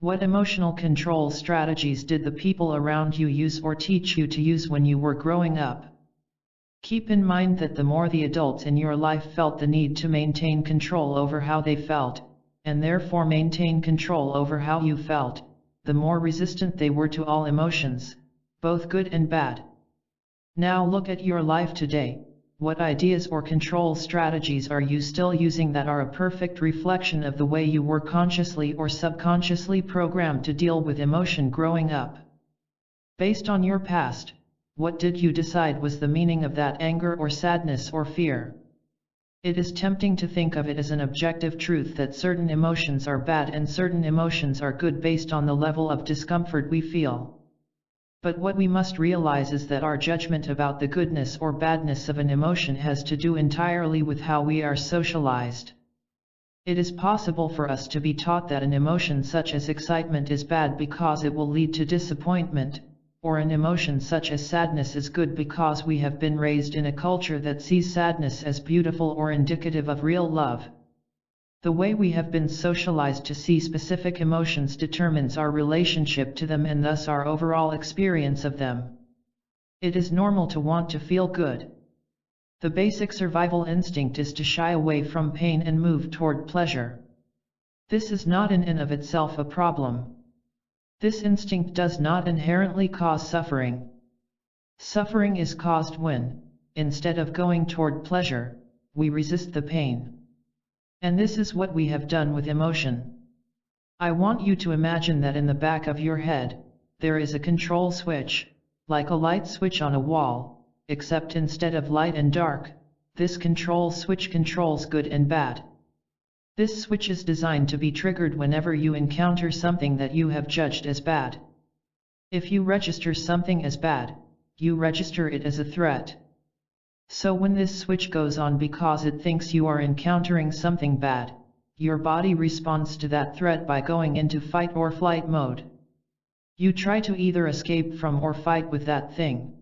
What emotional control strategies did the people around you use or teach you to use when you were growing up? Keep in mind that the more the adults in your life felt the need to maintain control over how they felt, and therefore maintain control over how you felt, the more resistant they were to all emotions, both good and bad. Now look at your life today. What ideas or control strategies are you still using that are a perfect reflection of the way you were consciously or subconsciously programmed to deal with emotion growing up? Based on your past, what did you decide was the meaning of that anger or sadness or fear? It is tempting to think of it as an objective truth that certain emotions are bad and certain emotions are good based on the level of discomfort we feel. But what we must realize is that our judgment about the goodness or badness of an emotion has to do entirely with how we are socialized. It is possible for us to be taught that an emotion such as excitement is bad because it will lead to disappointment, or an emotion such as sadness is good because we have been raised in a culture that sees sadness as beautiful or indicative of real love. The way we have been socialized to see specific emotions determines our relationship to them and thus our overall experience of them. It is normal to want to feel good. The basic survival instinct is to shy away from pain and move toward pleasure. This is not in and of itself a problem. This instinct does not inherently cause suffering. Suffering is caused when, instead of going toward pleasure, we resist the pain. And this is what we have done with emotion. I want you to imagine that in the back of your head, there is a control switch, like a light switch on a wall, except instead of light and dark, this control switch controls good and bad. This switch is designed to be triggered whenever you encounter something that you have judged as bad. If you register something as bad, you register it as a threat. So when this switch goes on because it thinks you are encountering something bad, your body responds to that threat by going into fight or flight mode. You try to either escape from or fight with that thing.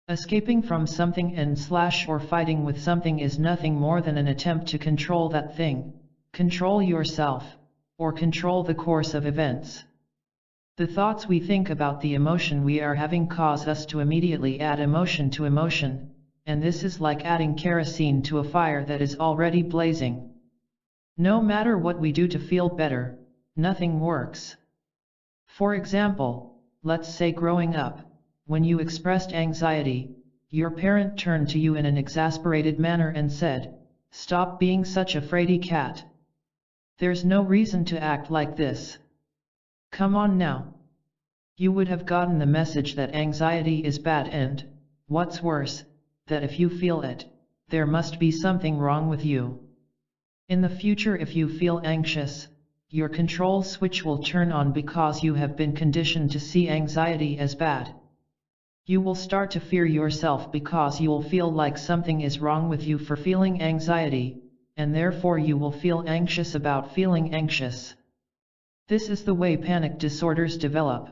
Escaping from something or fighting with something is nothing more than an attempt to control that thing, control yourself, or control the course of events. The thoughts we think about the emotion we are having cause us to immediately add emotion to emotion, and this is like adding kerosene to a fire that is already blazing. No matter what we do to feel better, nothing works. For example, let's say growing up, when you expressed anxiety, your parent turned to you in an exasperated manner and said, "Stop being such a fraidy cat. There's no reason to act like this. Come on now." You would have gotten the message that anxiety is bad and, what's worse, that if you feel it, there must be something wrong with you. In the future, if you feel anxious, your control switch will turn on because you have been conditioned to see anxiety as bad. You will start to fear yourself because you will feel like something is wrong with you for feeling anxiety, and therefore you will feel anxious about feeling anxious. This is the way panic disorders develop.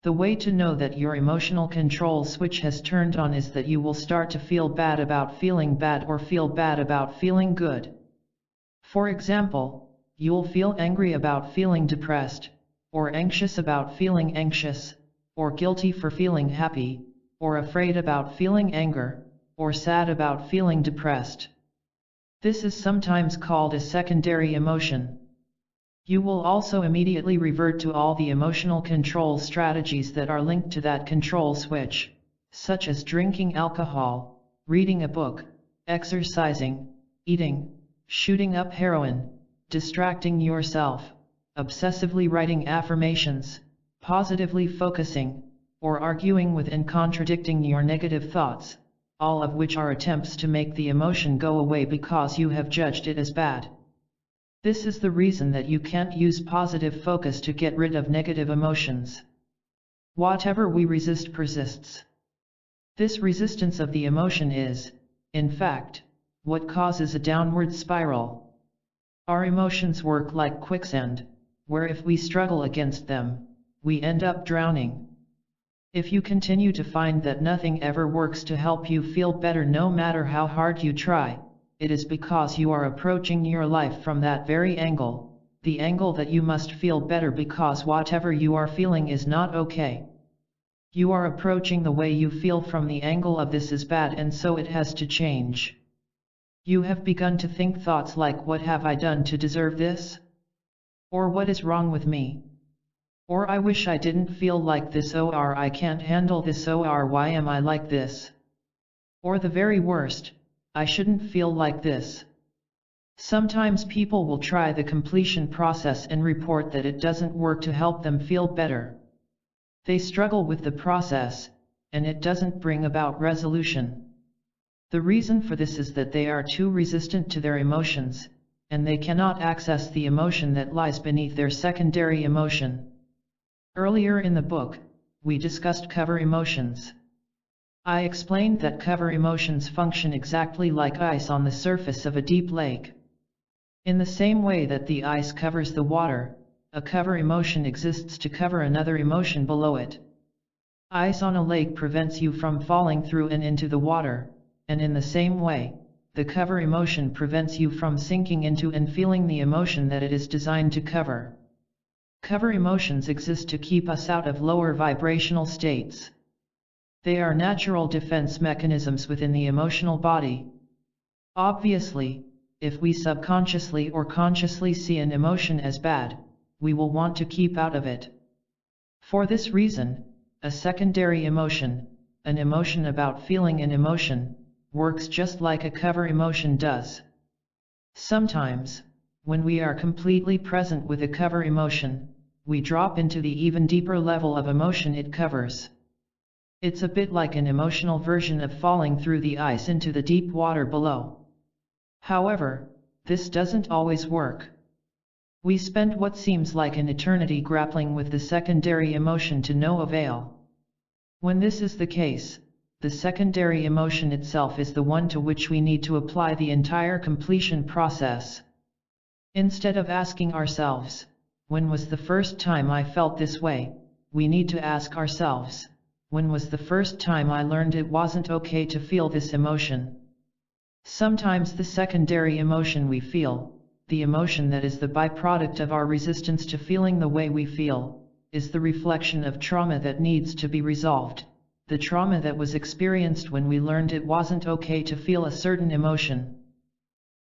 The way to know that your emotional control switch has turned on is that you will start to feel bad about feeling bad or feel bad about feeling good. For example, you'll feel angry about feeling depressed, or anxious about feeling anxious, or guilty for feeling happy, or afraid about feeling anger, or sad about feeling depressed. This is sometimes called a secondary emotion. You will also immediately revert to all the emotional control strategies that are linked to that control switch, such as drinking alcohol, reading a book, exercising, eating, shooting up heroin, distracting yourself, obsessively writing affirmations, positively focusing, or arguing with and contradicting your negative thoughts, all of which are attempts to make the emotion go away because you have judged it as bad. This is the reason that you can't use positive focus to get rid of negative emotions. Whatever we resist persists. This resistance of the emotion is, in fact, what causes a downward spiral. Our emotions work like quicksand, where if we struggle against them, we end up drowning. If you continue to find that nothing ever works to help you feel better no matter how hard you try, it is because you are approaching your life from that very angle, the angle that you must feel better because whatever you are feeling is not okay. You are approaching the way you feel from the angle of this is bad and so it has to change. You have begun to think thoughts like, what have I done to deserve this? Or what is wrong with me? Or I wish I didn't feel like this, or I can't handle this, or why am I like this? Or the very worst, I shouldn't feel like this. Sometimes people will try the completion process and report that it doesn't work to help them feel better. They struggle with the process, and it doesn't bring about resolution. The reason for this is that they are too resistant to their emotions, and they cannot access the emotion that lies beneath their secondary emotion. Earlier in the book, we discussed cover emotions. I explained that cover emotions function exactly like ice on the surface of a deep lake. In the same way that the ice covers the water, a cover emotion exists to cover another emotion below it. Ice on a lake prevents you from falling through and into the water, and in the same way, the cover emotion prevents you from sinking into and feeling the emotion that it is designed to cover. Cover emotions exist to keep us out of lower vibrational states. They are natural defense mechanisms within the emotional body. Obviously, if we subconsciously or consciously see an emotion as bad, we will want to keep out of it. For this reason, a secondary emotion, an emotion about feeling an emotion, works just like a cover emotion does. Sometimes, when we are completely present with a cover emotion, we drop into the even deeper level of emotion it covers. It's a bit like an emotional version of falling through the ice into the deep water below. However, this doesn't always work. We spend what seems like an eternity grappling with the secondary emotion to no avail. When this is the case, the secondary emotion itself is the one to which we need to apply the entire completion process. Instead of asking ourselves, when was the first time I felt this way, we need to ask ourselves, when was the first time I learned it wasn't okay to feel this emotion? Sometimes the secondary emotion we feel, the emotion that is the byproduct of our resistance to feeling the way we feel, is the reflection of trauma that needs to be resolved, the trauma that was experienced when we learned it wasn't okay to feel a certain emotion.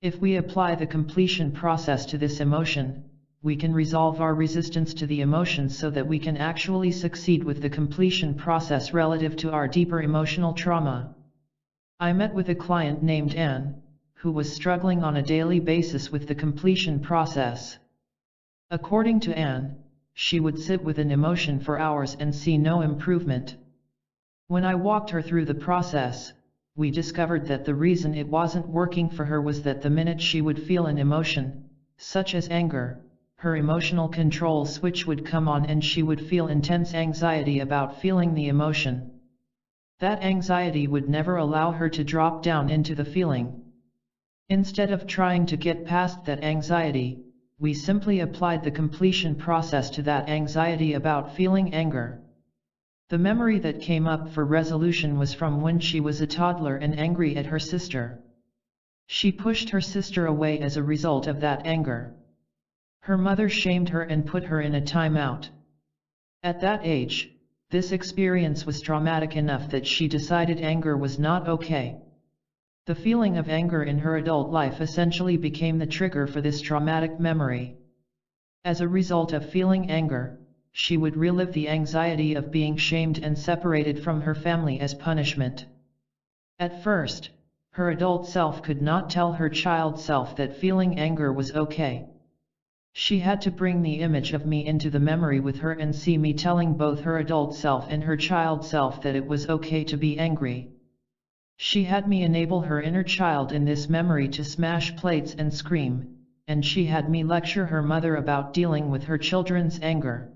If we apply the completion process to this emotion, we can resolve our resistance to the emotion so that we can actually succeed with the completion process relative to our deeper emotional trauma. I met with a client named Anne, who was struggling on a daily basis with the completion process. According to Anne, she would sit with an emotion for hours and see no improvement. When I walked her through the process, we discovered that the reason it wasn't working for her was that the minute she would feel an emotion, such as anger, her emotional control switch would come on and she would feel intense anxiety about feeling the emotion. That anxiety would never allow her to drop down into the feeling. Instead of trying to get past that anxiety, we simply applied the completion process to that anxiety about feeling anger. The memory that came up for resolution was from when she was a toddler and angry at her sister. She pushed her sister away as a result of that anger. Her mother shamed her and put her in a timeout. At that age, this experience was traumatic enough that she decided anger was not okay. The feeling of anger in her adult life essentially became the trigger for this traumatic memory. As a result of feeling anger, she would relive the anxiety of being shamed and separated from her family as punishment. At first, her adult self could not tell her child self that feeling anger was okay. She had to bring the image of me into the memory with her and see me telling both her adult self and her child self that it was okay to be angry. She had me enable her inner child in this memory to smash plates and scream, and she had me lecture her mother about dealing with her children's anger.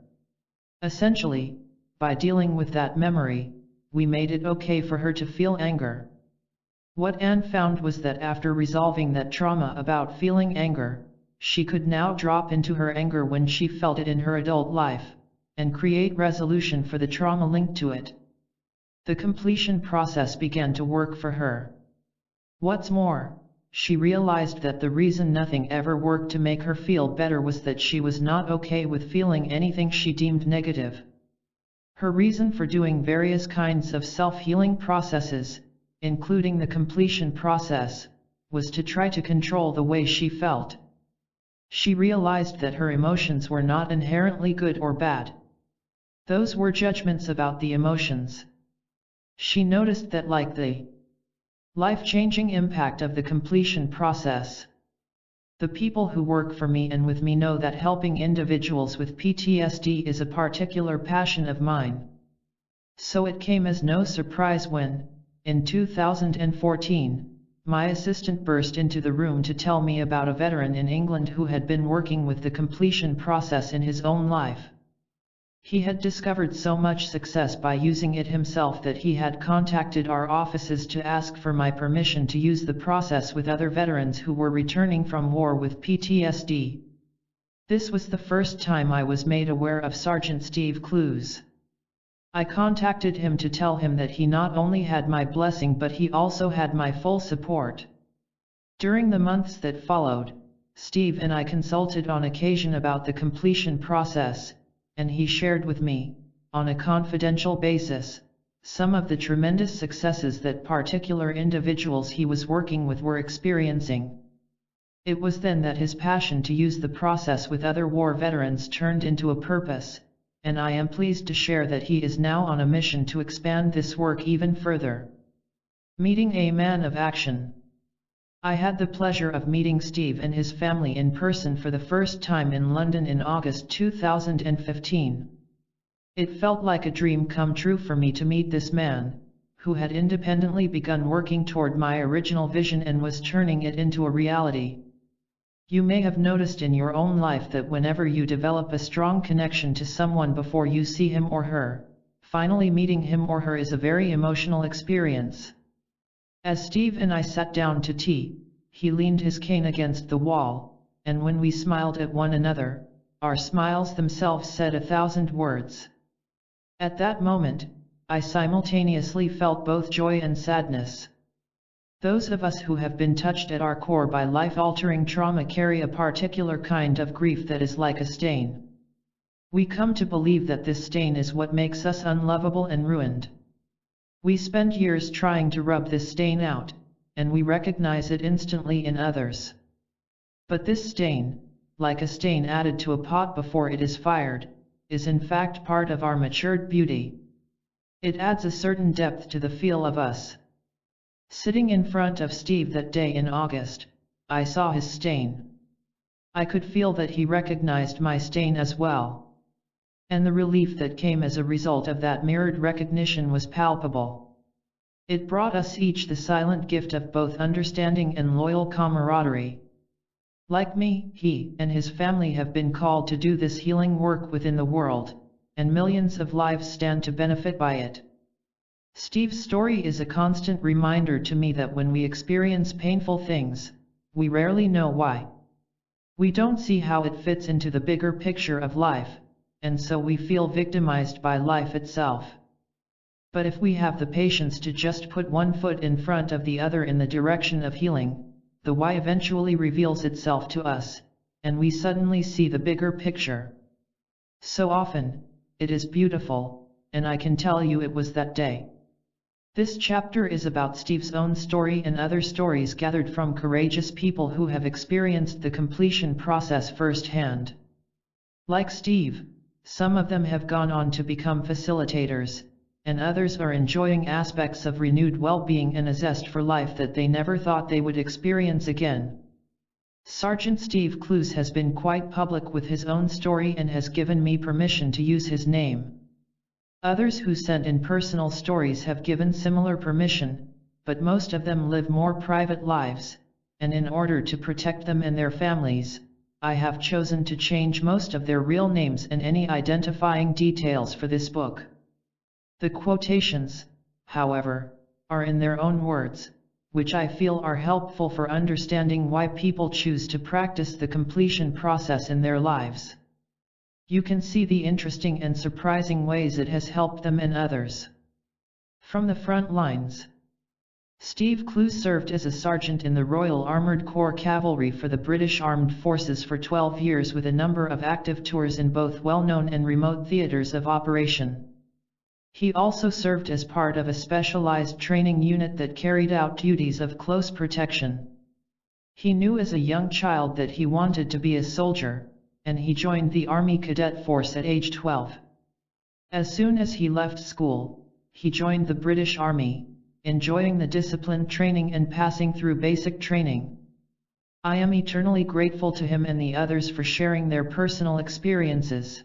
Essentially, by dealing with that memory, we made it okay for her to feel anger. What Anne found was that after resolving that trauma about feeling anger, she could now drop into her anger when she felt it in her adult life, and create resolution for the trauma linked to it. The completion process began to work for her. What's more, she realized that the reason nothing ever worked to make her feel better was that she was not okay with feeling anything she deemed negative. Her reason for doing various kinds of self-healing processes, including the completion process, was to try to control the way she felt. She realized that her emotions were not inherently good or bad. Those were judgments about the emotions. She noticed that, like the life-changing impact of the completion process, the people who work for me and with me know that helping individuals with PTSD is a particular passion of mine. So it came as no surprise when, in 2014, my assistant burst into the room to tell me about a veteran in England who had been working with the completion process in his own life. He had discovered so much success by using it himself that he had contacted our offices to ask for my permission to use the process with other veterans who were returning from war with PTSD. This was the first time I was made aware of Sergeant Steve Clues. I contacted him to tell him that he not only had my blessing but he also had my full support. During the months that followed, Steve and I consulted on occasion about the completion process, and he shared with me, on a confidential basis, some of the tremendous successes that particular individuals he was working with were experiencing. It was then that his passion to use the process with other war veterans turned into a purpose, and I am pleased to share that he is now on a mission to expand this work even further. Meeting a man of action. I had the pleasure of meeting Steve and his family in person for the first time in London in August 2015. It felt like a dream come true for me to meet this man, who had independently begun working toward my original vision and was turning it into a reality. You may have noticed in your own life that whenever you develop a strong connection to someone before you see him or her, finally meeting him or her is a very emotional experience. As Steve and I sat down to tea, he leaned his cane against the wall, and when we smiled at one another, our smiles themselves said 1,000 words. At that moment, I simultaneously felt both joy and sadness. Those of us who have been touched at our core by life-altering trauma carry a particular kind of grief that is like a stain. We come to believe that this stain is what makes us unlovable and ruined. We spend years trying to rub this stain out, and we recognize it instantly in others. But this stain, like a stain added to a pot before it is fired, is in fact part of our matured beauty. It adds a certain depth to the feel of us. Sitting in front of Steve that day in August, I saw his stain. I could feel that he recognized my stain as well. And the relief that came as a result of that mirrored recognition was palpable. It brought us each the silent gift of both understanding and loyal camaraderie. Like me, he and his family have been called to do this healing work within the world, and millions of lives stand to benefit by it. Steve's story is a constant reminder to me that when we experience painful things, we rarely know why. We don't see how it fits into the bigger picture of life, and so we feel victimized by life itself. But if we have the patience to just put one foot in front of the other in the direction of healing, the why eventually reveals itself to us, and we suddenly see the bigger picture. So often, it is beautiful, and I can tell you it was that day. This chapter is about Steve's own story and other stories gathered from courageous people who have experienced the completion process firsthand. Like Steve, some of them have gone on to become facilitators, and others are enjoying aspects of renewed well-being and a zest for life that they never thought they would experience again. Sergeant Steve Clues has been quite public with his own story and has given me permission to use his name. Others who sent in personal stories have given similar permission, but most of them live more private lives, and in order to protect them and their families, I have chosen to change most of their real names and any identifying details for this book. The quotations, however, are in their own words, which I feel are helpful for understanding why people choose to practice the completion process in their lives. You can see the interesting and surprising ways it has helped them and others. From the front lines. Steve Clues served as a sergeant in the Royal Armoured Corps Cavalry for the British Armed Forces for 12 years with a number of active tours in both well-known and remote theatres of operation. He also served as part of a specialized training unit that carried out duties of close protection. He knew as a young child that he wanted to be a soldier, and he joined the Army Cadet Force at age 12. As soon as he left school, he joined the British Army, enjoying the disciplined training and passing through basic training. I am eternally grateful to him and the others for sharing their personal experiences.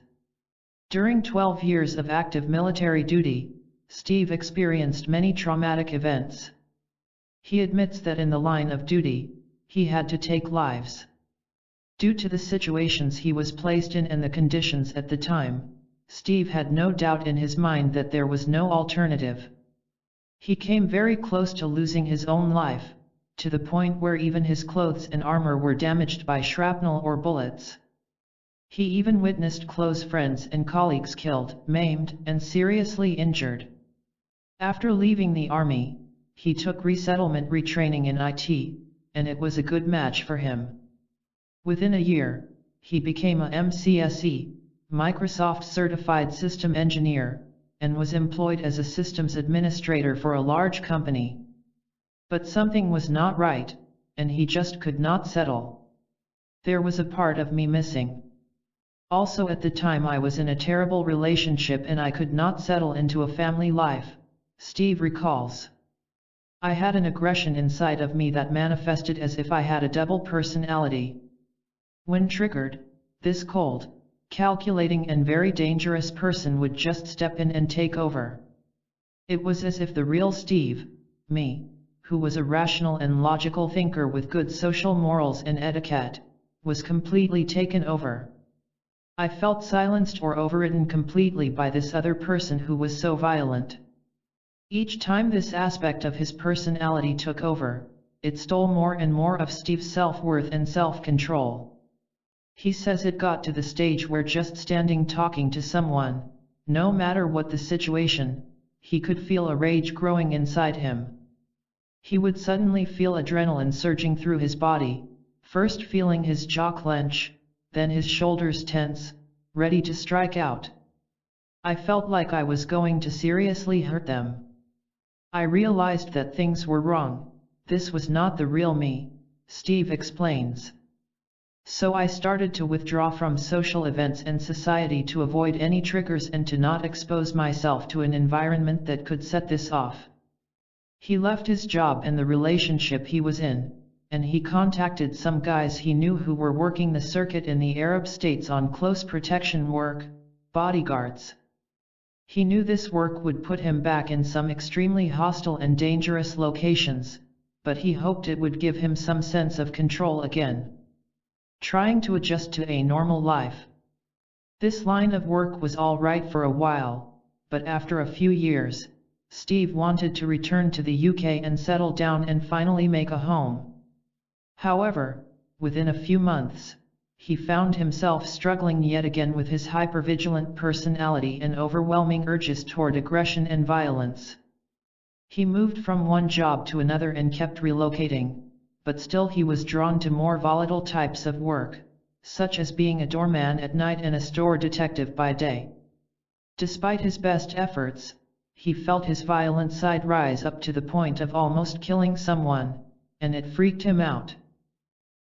During 12 years of active military duty, Steve experienced many traumatic events. He admits that in the line of duty, he had to take lives. Due to the situations he was placed in and the conditions at the time, Steve had no doubt in his mind that there was no alternative. He came very close to losing his own life, to the point where even his clothes and armor were damaged by shrapnel or bullets. He even witnessed close friends and colleagues killed, maimed, and seriously injured. After leaving the army, he took resettlement retraining in IT, and it was a good match for him. Within a year, he became a MCSE, Microsoft Certified System Engineer, and was employed as a systems administrator for a large company. But something was not right, and he just could not settle. There was a part of me missing. Also at the time I was in a terrible relationship and I could not settle into a family life, Steve recalls. I had an aggression inside of me that manifested as if I had a double personality. When triggered, this cold, calculating and very dangerous person would just step in and take over. It was as if the real Steve, me, who was a rational and logical thinker with good social morals and etiquette, was completely taken over. I felt silenced or overridden completely by this other person who was so violent. Each time this aspect of his personality took over, it stole more and more of Steve's self-worth and self-control. He says it got to the stage where just standing talking to someone, no matter what the situation, he could feel a rage growing inside him. He would suddenly feel adrenaline surging through his body, first feeling his jaw clench, then his shoulders tense, ready to strike out. I felt like I was going to seriously hurt them. I realized that things were wrong, this was not the real me, Steve explains. So I started to withdraw from social events and society to avoid any triggers and to not expose myself to an environment that could set this off. He left his job and the relationship he was in, and he contacted some guys he knew who were working the circuit in the Arab states on close protection work, bodyguards. He knew this work would put him back in some extremely hostile and dangerous locations, but he hoped it would give him some sense of control again. Trying to adjust to a normal life. This line of work was all right for a while, but after a few years, Steve wanted to return to the UK and settle down and finally make a home. However, within a few months, he found himself struggling yet again with his hypervigilant personality and overwhelming urges toward aggression and violence. He moved from one job to another and kept relocating, but still he was drawn to more volatile types of work, such as being a doorman at night and a store detective by day. Despite his best efforts, he felt his violent side rise up to the point of almost killing someone, and it freaked him out.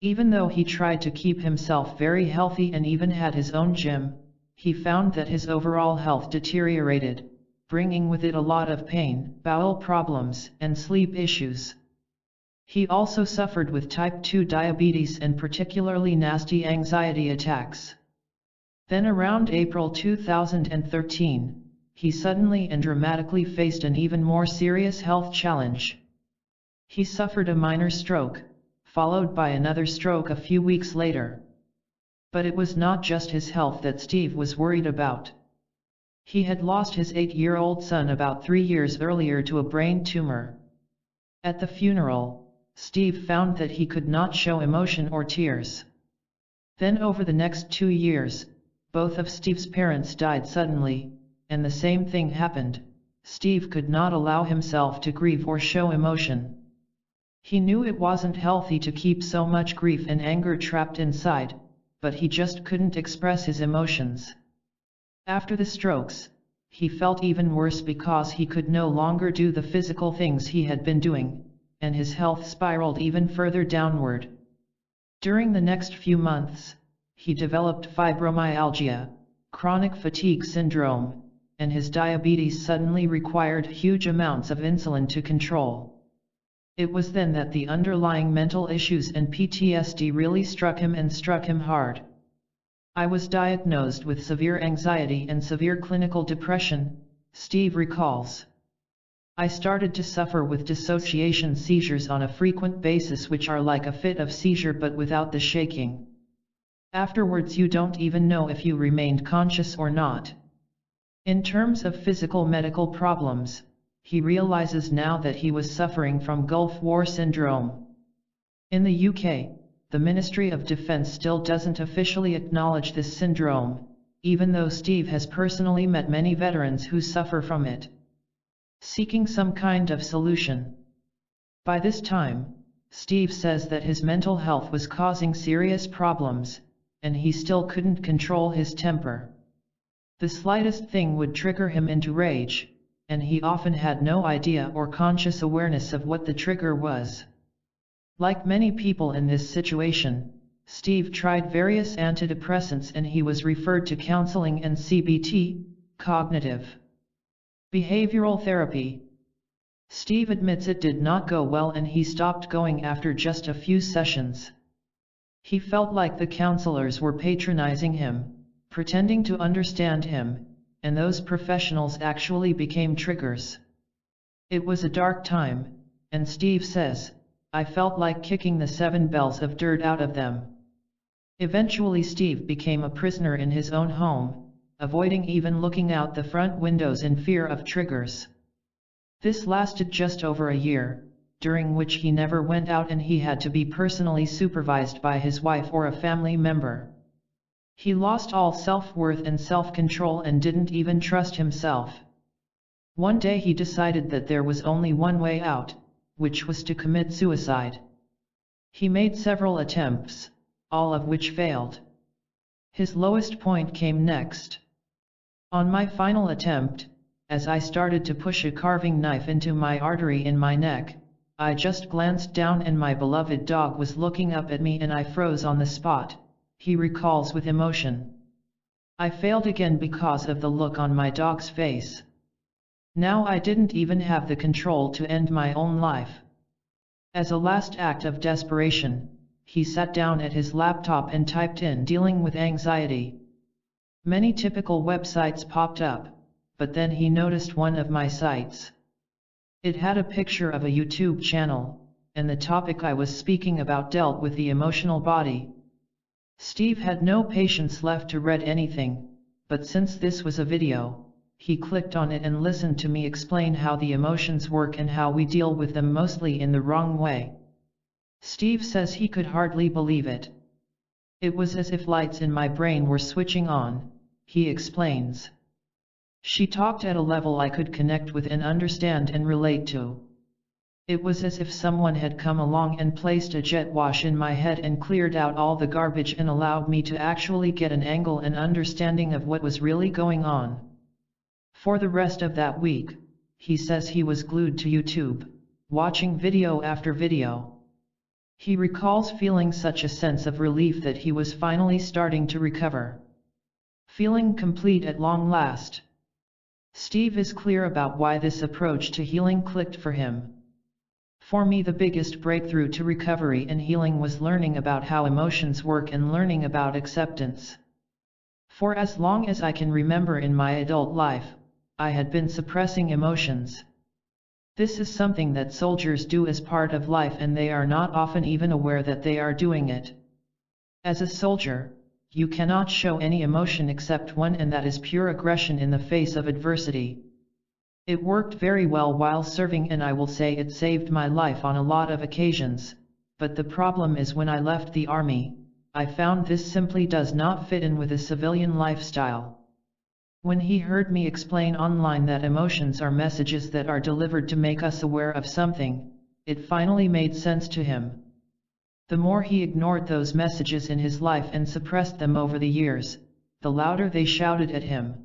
Even though he tried to keep himself very healthy and even had his own gym, he found that his overall health deteriorated, bringing with it a lot of pain, bowel problems, and sleep issues. He also suffered with type 2 diabetes and particularly nasty anxiety attacks. Then around April 2013, he suddenly and dramatically faced an even more serious health challenge. He suffered a minor stroke, followed by another stroke a few weeks later. But it was not just his health that Steve was worried about. He had lost his 8-year-old son about 3 years earlier to a brain tumor. At the funeral, Steve found that he could not show emotion or tears. Then over the next 2 years, both of Steve's parents died suddenly, and the same thing happened. Steve could not allow himself to grieve or show emotion. He knew it wasn't healthy to keep so much grief and anger trapped inside, but he just couldn't express his emotions. After the strokes, he felt even worse because he could no longer do the physical things he had been doing, and his health spiraled even further downward. During the next few months, he developed fibromyalgia, chronic fatigue syndrome, and his diabetes suddenly required huge amounts of insulin to control. It was then that the underlying mental issues and PTSD really struck him and struck him hard. I was diagnosed with severe anxiety and severe clinical depression, Steve recalls. I started to suffer with dissociation seizures on a frequent basis, which are like a fit of seizure but without the shaking. Afterwards you don't even know if you remained conscious or not. In terms of physical medical problems, he realizes now that he was suffering from Gulf War syndrome. In the UK, the Ministry of Defence still doesn't officially acknowledge this syndrome, even though Steve has personally met many veterans who suffer from it, seeking some kind of solution. By this time, Steve says that his mental health was causing serious problems, and he still couldn't control his temper. The slightest thing would trigger him into rage, and he often had no idea or conscious awareness of what the trigger was. Like many people in this situation, Steve tried various antidepressants and he was referred to counseling and CBT, cognitive behavioral therapy. Steve admits it did not go well and he stopped going after just a few sessions. He felt like the counselors were patronizing him, pretending to understand him, and those professionals actually became triggers. It was a dark time, and Steve says, "I felt like kicking the 7 bells of dirt out of them." Eventually Steve became a prisoner in his own home, avoiding even looking out the front windows in fear of triggers. This lasted just over a year, during which he never went out and he had to be personally supervised by his wife or a family member. He lost all self-worth and self-control and didn't even trust himself. One day he decided that there was only one way out, which was to commit suicide. He made several attempts, all of which failed. His lowest point came next. On my final attempt, as I started to push a carving knife into my artery in my neck, I just glanced down and my beloved dog was looking up at me and I froze on the spot, he recalls with emotion. I failed again because of the look on my dog's face. Now I didn't even have the control to end my own life. As a last act of desperation, he sat down at his laptop and typed in "dealing with anxiety." Many typical websites popped up, but then he noticed one of my sites. It had a picture of a YouTube channel, and the topic I was speaking about dealt with the emotional body. Steve had no patience left to read anything, but since this was a video, he clicked on it and listened to me explain how the emotions work and how we deal with them mostly in the wrong way. Steve says he could hardly believe it. It was as if lights in my brain were switching on, he explains. She talked at a level I could connect with and understand and relate to. It was as if someone had come along and placed a jet wash in my head and cleared out all the garbage and allowed me to actually get an angle and understanding of what was really going on. For the rest of that week, he says he was glued to YouTube, watching video after video. He recalls feeling such a sense of relief that he was finally starting to recover. Feeling complete at long last. Steve is clear about why this approach to healing clicked for him. For me, the biggest breakthrough to recovery and healing was learning about how emotions work and learning about acceptance. For as long as I can remember in my adult life, I had been suppressing emotions. This is something that soldiers do as part of life and they are not often even aware that they are doing it. As a soldier, you cannot show any emotion except one, and that is pure aggression in the face of adversity. It worked very well while serving and I will say it saved my life on a lot of occasions, but the problem is when I left the army, I found this simply does not fit in with a civilian lifestyle. When he heard me explain online that emotions are messages that are delivered to make us aware of something, it finally made sense to him. The more he ignored those messages in his life and suppressed them over the years, the louder they shouted at him.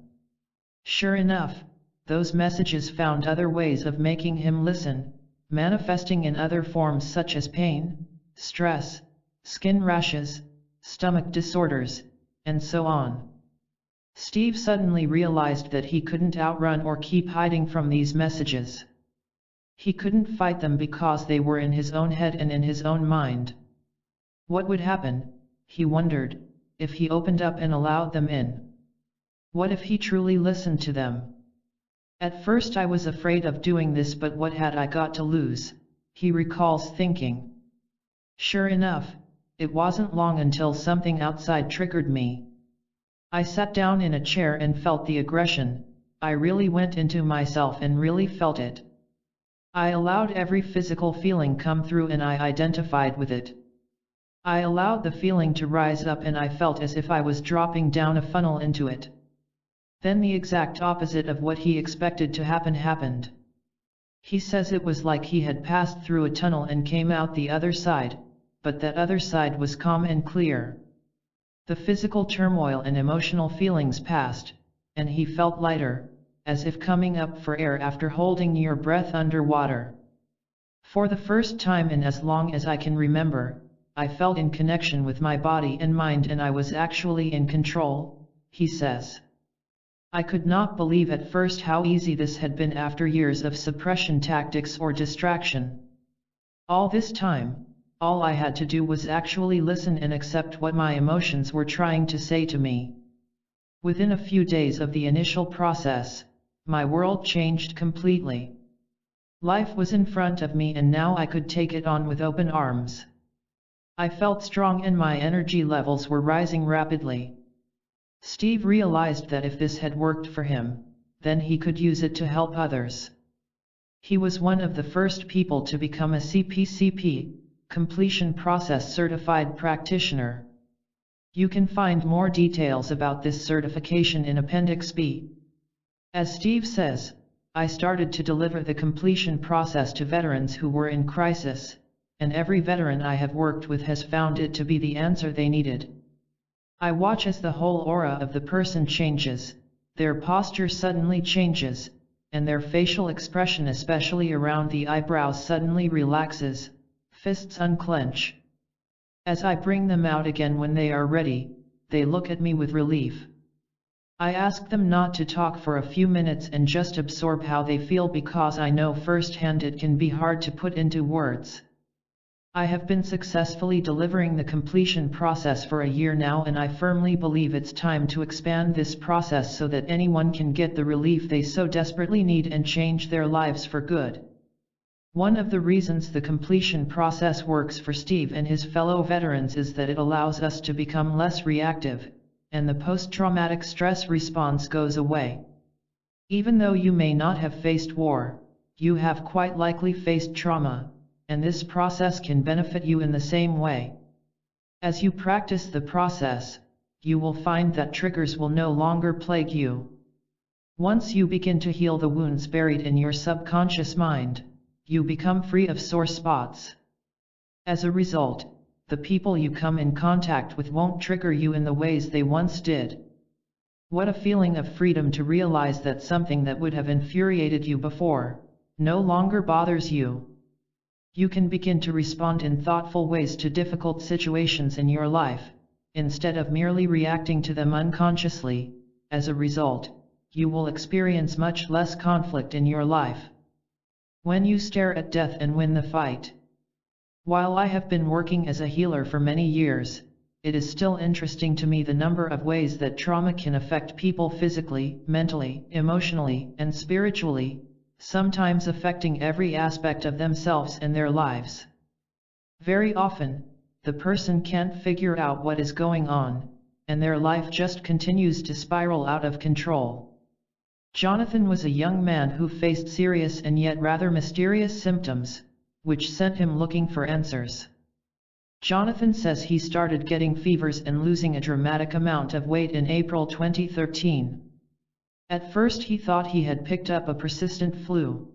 Sure enough, those messages found other ways of making him listen, manifesting in other forms such as pain, stress, skin rashes, stomach disorders, and so on. Steve suddenly realized that he couldn't outrun or keep hiding from these messages. He couldn't fight them because they were in his own head and in his own mind. What would happen, he wondered, if he opened up and allowed them in? What if he truly listened to them? At first I was afraid of doing this, but what had I got to lose, he recalls thinking. Sure enough, it wasn't long until something outside triggered me. I sat down in a chair and felt the aggression, I really went into myself and really felt it. I allowed every physical feeling come through and I identified with it. I allowed the feeling to rise up and I felt as if I was dropping down a funnel into it. Then the exact opposite of what he expected to happen happened. He says it was like he had passed through a tunnel and came out the other side, but that other side was calm and clear. The physical turmoil and emotional feelings passed, and he felt lighter, as if coming up for air after holding your breath underwater. For the first time in as long as I can remember, I felt in connection with my body and mind and I was actually in control, he says. I could not believe at first how easy this had been after years of suppression tactics or distraction. All this time, all I had to do was actually listen and accept what my emotions were trying to say to me. Within a few days of the initial process, my world changed completely. Life was in front of me and now I could take it on with open arms. I felt strong and my energy levels were rising rapidly. Steve realized that if this had worked for him, then he could use it to help others. He was one of the first people to become a CPCP, Completion Process Certified Practitioner. You can find more details about this certification in Appendix B. As Steve says, I started to deliver the completion process to veterans who were in crisis, and every veteran I have worked with has found it to be the answer they needed. I watch as the whole aura of the person changes, their posture suddenly changes, and their facial expression especially around the eyebrows suddenly relaxes, fists unclench. As I bring them out again when they are ready, they look at me with relief. I ask them not to talk for a few minutes and just absorb how they feel because I know firsthand it can be hard to put into words. I have been successfully delivering the completion process for a year now and I firmly believe it's time to expand this process so that anyone can get the relief they so desperately need and change their lives for good. One of the reasons the completion process works for Steve and his fellow veterans is that it allows us to become less reactive, and the post-traumatic stress response goes away. Even though you may not have faced war, you have quite likely faced trauma, and this process can benefit you in the same way. As you practice the process, you will find that triggers will no longer plague you. Once you begin to heal the wounds buried in your subconscious mind, you become free of sore spots. As a result, the people you come in contact with won't trigger you in the ways they once did. What a feeling of freedom to realize that something that would have infuriated you before, no longer bothers you. You can begin to respond in thoughtful ways to difficult situations in your life, instead of merely reacting to them unconsciously. As a result, you will experience much less conflict in your life. When you stare at death and win the fight. While I have been working as a healer for many years, it is still interesting to me the number of ways that trauma can affect people physically, mentally, emotionally, and spiritually, sometimes affecting every aspect of themselves and their lives. Very often, the person can't figure out what is going on, and their life just continues to spiral out of control. Jonathan was a young man who faced serious and yet rather mysterious symptoms, which sent him looking for answers. Jonathan says he started getting fevers and losing a dramatic amount of weight in April 2013. At first he thought he had picked up a persistent flu.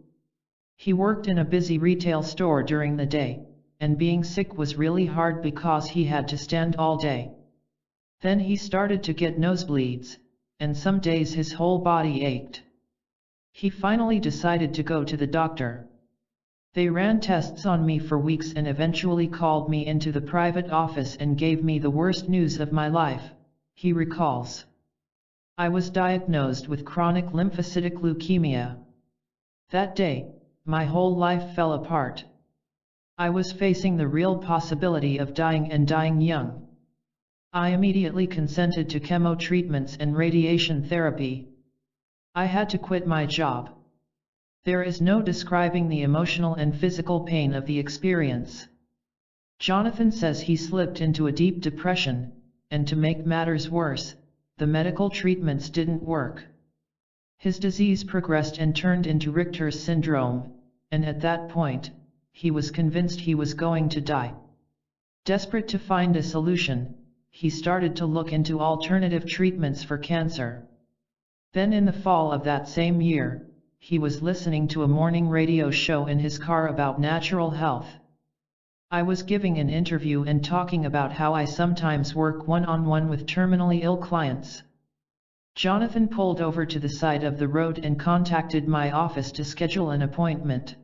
He worked in a busy retail store during the day, and being sick was really hard because he had to stand all day. Then he started to get nosebleeds, and some days his whole body ached. He finally decided to go to the doctor. They ran tests on me for weeks and eventually called me into the private office and gave me the worst news of my life, he recalls. I was diagnosed with chronic lymphocytic leukemia. That day, my whole life fell apart. I was facing the real possibility of dying and dying young. I immediately consented to chemo treatments and radiation therapy. I had to quit my job. There is no describing the emotional and physical pain of the experience. Jonathan says he slipped into a deep depression, and to make matters worse, the medical treatments didn't work. His disease progressed and turned into Richter's syndrome, and at that point, he was convinced he was going to die. Desperate to find a solution, he started to look into alternative treatments for cancer. Then in the fall of that same year, he was listening to a morning radio show in his car about natural health. I was giving an interview and talking about how I sometimes work one-on-one with terminally ill clients. Jonathan pulled over to the side of the road and contacted my office to schedule an appointment.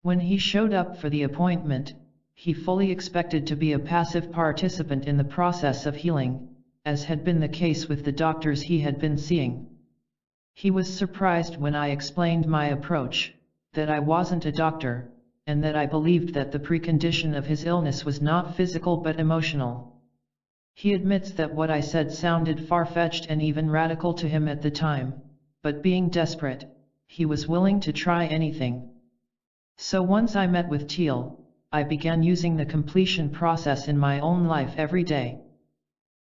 When he showed up for the appointment, he fully expected to be a passive participant in the process of healing, as had been the case with the doctors he had been seeing. He was surprised when I explained my approach, that I wasn't a doctor, and that I believed that the precondition of his illness was not physical but emotional. He admits that what I said sounded far-fetched and even radical to him at the time, but being desperate, he was willing to try anything. So once I met with Teal, I began using the completion process in my own life every day.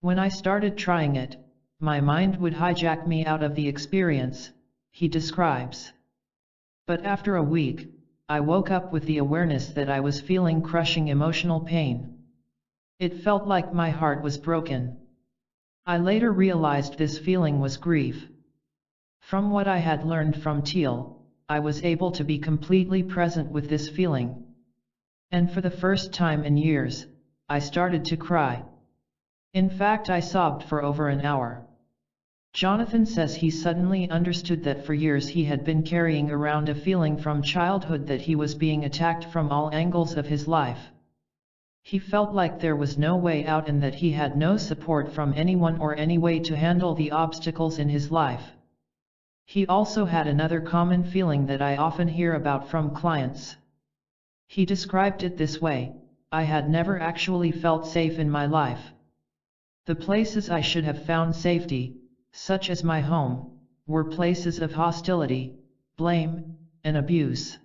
When I started trying it, my mind would hijack me out of the experience, he describes. But after a week, I woke up with the awareness that I was feeling crushing emotional pain. It felt like my heart was broken. I later realized this feeling was grief. From what I had learned from Teal, I was able to be completely present with this feeling. And for the first time in years, I started to cry. In fact, I sobbed for over an hour. Jonathan says he suddenly understood that for years he had been carrying around a feeling from childhood that he was being attacked from all angles of his life. He felt like there was no way out and that he had no support from anyone or any way to handle the obstacles in his life. He also had another common feeling that I often hear about from clients. He described it this way: I had never actually felt safe in my life. The places I should have found safety, such as my home, were places of hostility, blame, and abuse.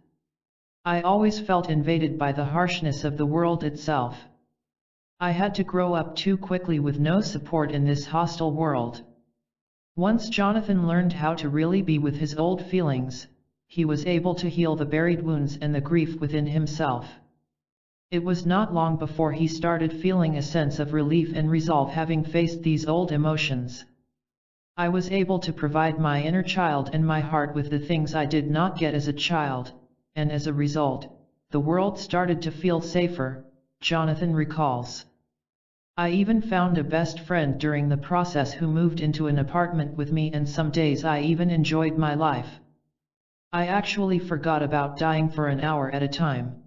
I always felt invaded by the harshness of the world itself. I had to grow up too quickly with no support in this hostile world. Once Jonathan learned how to really be with his old feelings, he was able to heal the buried wounds and the grief within himself. It was not long before he started feeling a sense of relief and resolve having faced these old emotions. I was able to provide my inner child and my heart with the things I did not get as a child, and as a result, the world started to feel safer, Jonathan recalls. I even found a best friend during the process who moved into an apartment with me, and some days I even enjoyed my life. I actually forgot about dying for an hour at a time.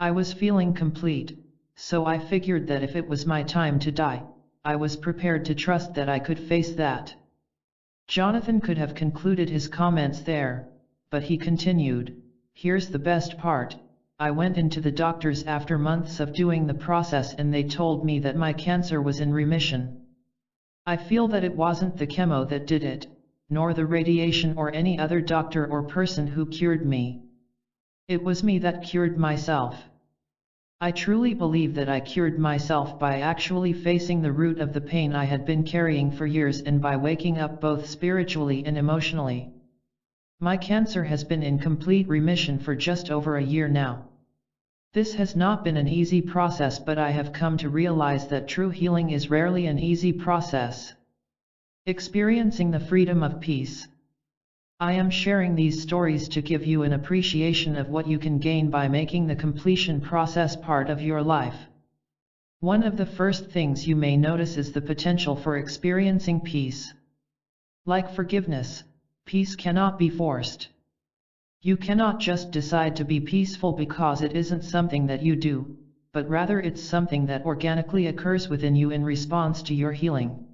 I was feeling complete, so I figured that if it was my time to die, I was prepared to trust that I could face that. Jonathan could have concluded his comments there, but he continued, "Here's the best part. I went into the doctors after months of doing the process and they told me that my cancer was in remission. I feel that it wasn't the chemo that did it, nor the radiation or any other doctor or person who cured me. It was me that cured myself. I truly believe that I cured myself by actually facing the root of the pain I had been carrying for years and by waking up both spiritually and emotionally. My cancer has been in complete remission for just over a year now. This has not been an easy process, but I have come to realize that true healing is rarely an easy process. Experiencing the freedom of peace. I am sharing these stories to give you an appreciation of what you can gain by making the completion process part of your life. One of the first things you may notice is the potential for experiencing peace. Like forgiveness, peace cannot be forced. You cannot just decide to be peaceful because it isn't something that you do, but rather it's something that organically occurs within you in response to your healing.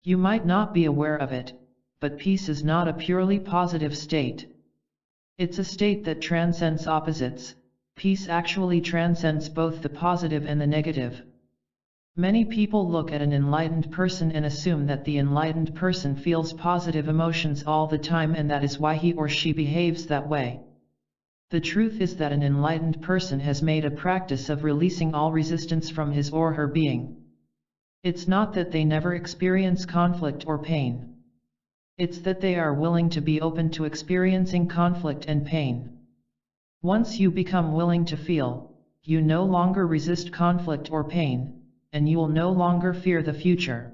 You might not be aware of it, but peace is not a purely positive state. It's a state that transcends opposites. Peace actually transcends both the positive and the negative. Many people look at an enlightened person and assume that the enlightened person feels positive emotions all the time and that is why he or she behaves that way. The truth is that an enlightened person has made a practice of releasing all resistance from his or her being. It's not that they never experience conflict or pain. It's that they are willing to be open to experiencing conflict and pain. Once you become willing to feel, you no longer resist conflict or pain, and you will no longer fear the future.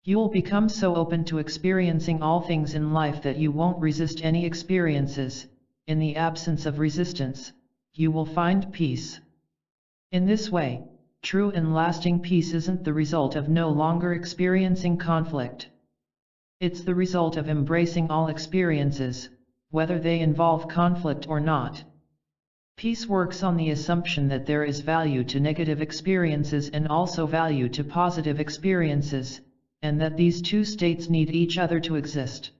You will become so open to experiencing all things in life that you won't resist any experiences. In the absence of resistance, you will find peace. In this way, true and lasting peace isn't the result of no longer experiencing conflict. It's the result of embracing all experiences, whether they involve conflict or not. Peace works on the assumption that there is value to negative experiences and also value to positive experiences, and that these two states need each other to exist.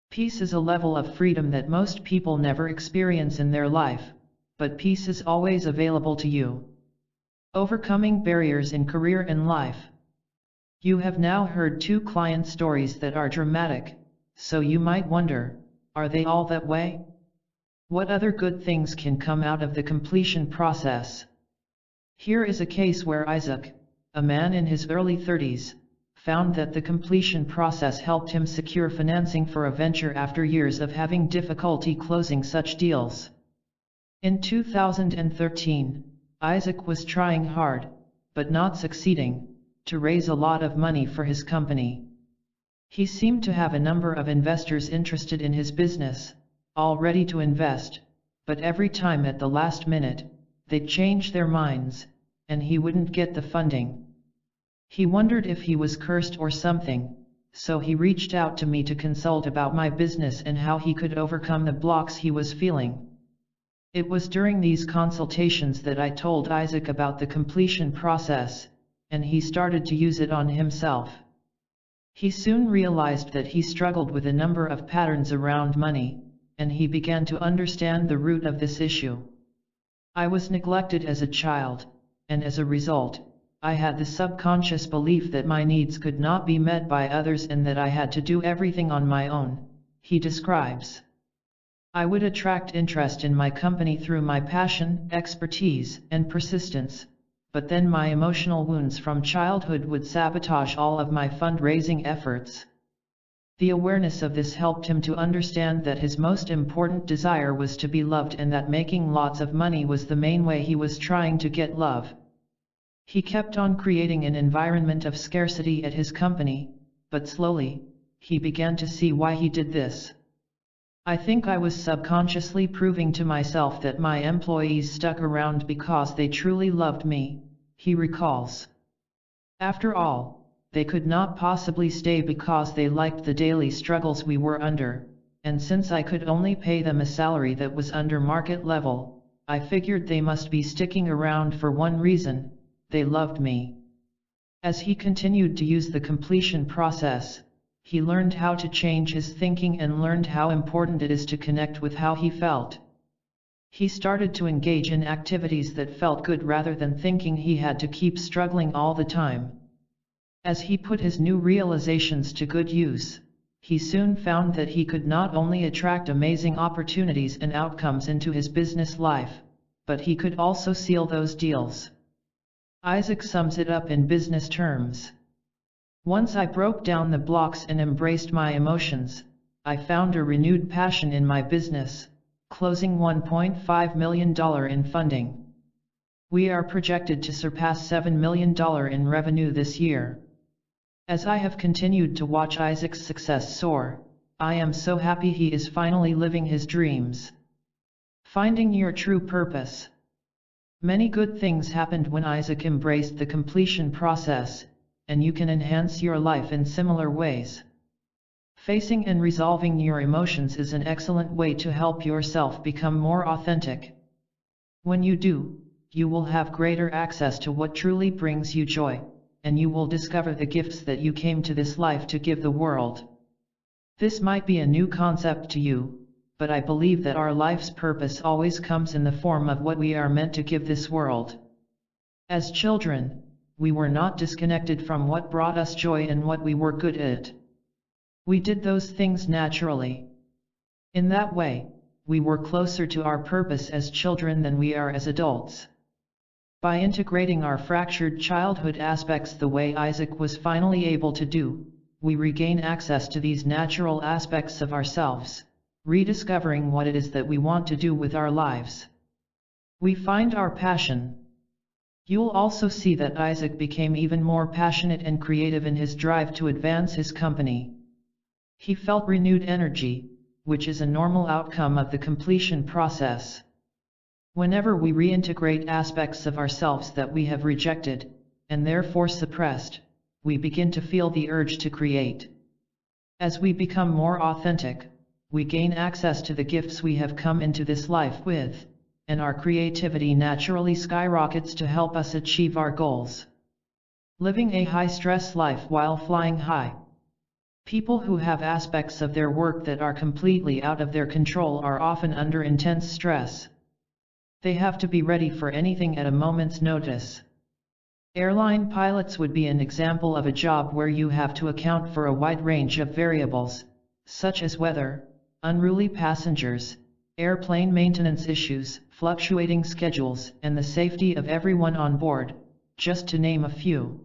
Peace is a level of freedom that most people never experience in their life, but peace is always available to you. Overcoming barriers in career and life. You have now heard 2 client stories that are dramatic, so you might wonder, are they all that way? What other good things can come out of the completion process? Here is a case where Isaac, a man in his early 30s, found that the completion process helped him secure financing for a venture after years of having difficulty closing such deals. In 2013, Isaac was trying hard, but not succeeding, to raise a lot of money for his company. He seemed to have a number of investors interested in his business, all ready to invest, but every time at the last minute, they'd change their minds, and he wouldn't get the funding. He wondered if he was cursed or something, so he reached out to me to consult about my business and how he could overcome the blocks he was feeling. It was during these consultations that I told Isaac about the completion process, and he started to use it on himself. He soon realized that he struggled with a number of patterns around money, and he began to understand the root of this issue. I was neglected as a child, and as a result, I had the subconscious belief that my needs could not be met by others and that I had to do everything on my own, he describes. I would attract interest in my company through my passion, expertise, and persistence, but then my emotional wounds from childhood would sabotage all of my fundraising efforts. The awareness of this helped him to understand that his most important desire was to be loved and that making lots of money was the main way he was trying to get love. He kept on creating an environment of scarcity at his company, but slowly, he began to see why he did this. I think I was subconsciously proving to myself that my employees stuck around because they truly loved me, he recalls. After all, they could not possibly stay because they liked the daily struggles we were under, and since I could only pay them a salary that was under market level, I figured they must be sticking around for one reason: they loved me. As he continued to use the completion process, he learned how to change his thinking and learned how important it is to connect with how he felt. He started to engage in activities that felt good rather than thinking he had to keep struggling all the time. As he put his new realizations to good use, he soon found that he could not only attract amazing opportunities and outcomes into his business life, but he could also seal those deals. Isaac sums it up in business terms. Once I broke down the blocks and embraced my emotions, I found a renewed passion in my business, closing $1.5 million in funding. We are projected to surpass $7 million in revenue this year. As I have continued to watch Isaac's success soar, I am so happy he is finally living his dreams. Finding your true purpose. Many good things happened when Isaac embraced the completion process, and you can enhance your life in similar ways. Facing and resolving your emotions is an excellent way to help yourself become more authentic. When you do, you will have greater access to what truly brings you joy, and you will discover the gifts that you came to this life to give the world. This might be a new concept to you, but I believe that our life's purpose always comes in the form of what we are meant to give this world. As children, we were not disconnected from what brought us joy and what we were good at. We did those things naturally. In that way, we were closer to our purpose as children than we are as adults. By integrating our fractured childhood aspects the way Isaac was finally able to do, we regain access to these natural aspects of ourselves, rediscovering what it is that we want to do with our lives. We find our passion. You'll also see that Isaac became even more passionate and creative in his drive to advance his company. He felt renewed energy, which is a normal outcome of the completion process. Whenever we reintegrate aspects of ourselves that we have rejected, and therefore suppressed, we begin to feel the urge to create. As we become more authentic, we gain access to the gifts we have come into this life with, and our creativity naturally skyrockets to help us achieve our goals. Living a high-stress life while flying high. People who have aspects of their work that are completely out of their control are often under intense stress. They have to be ready for anything at a moment's notice. Airline pilots would be an example of a job where you have to account for a wide range of variables, such as weather, unruly passengers, airplane maintenance issues, fluctuating schedules, and the safety of everyone on board, just to name a few.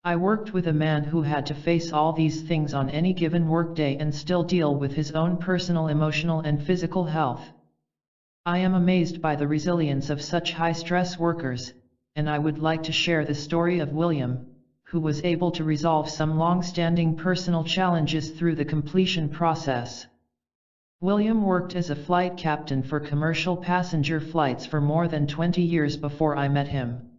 I worked with a man who had to face all these things on any given workday and still deal with his own personal, emotional, and physical health. I am amazed by the resilience of such high-stress workers, and I would like to share the story of William, who was able to resolve some long-standing personal challenges through the completion process. William worked as a flight captain for commercial passenger flights for more than 20 years before I met him.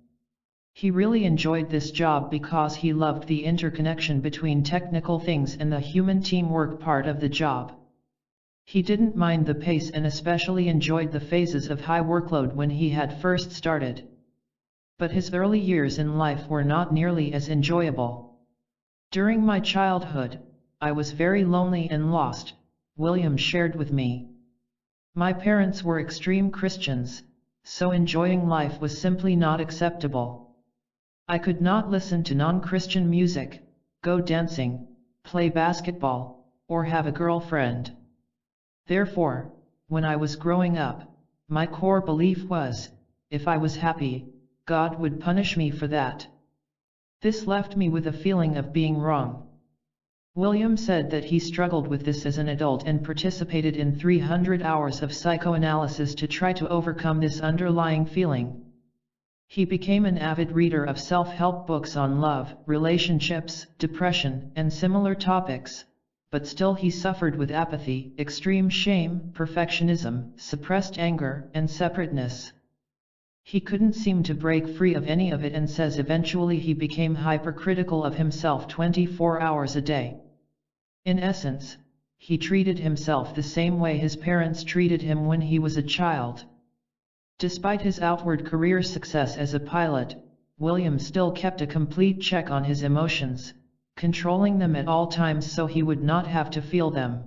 He really enjoyed this job because he loved the interconnection between technical things and the human teamwork part of the job. He didn't mind the pace and especially enjoyed the phases of high workload when he had first started. But his early years in life were not nearly as enjoyable. During my childhood, I was very lonely and lost, William shared with me. My parents were extreme Christians, so enjoying life was simply not acceptable. I could not listen to non-Christian music, go dancing, play basketball, or have a girlfriend. Therefore, when I was growing up, my core belief was, if I was happy, God would punish me for that. This left me with a feeling of being wrong. William said that he struggled with this as an adult and participated in 300 hours of psychoanalysis to try to overcome this underlying feeling. He became an avid reader of self-help books on love, relationships, depression, and similar topics, but still he suffered with apathy, extreme shame, perfectionism, suppressed anger, and separateness. He couldn't seem to break free of any of it and says eventually he became hypercritical of himself 24 hours a day. In essence, he treated himself the same way his parents treated him when he was a child. Despite his outward career success as a pilot, William still kept a complete check on his emotions, controlling them at all times so he would not have to feel them.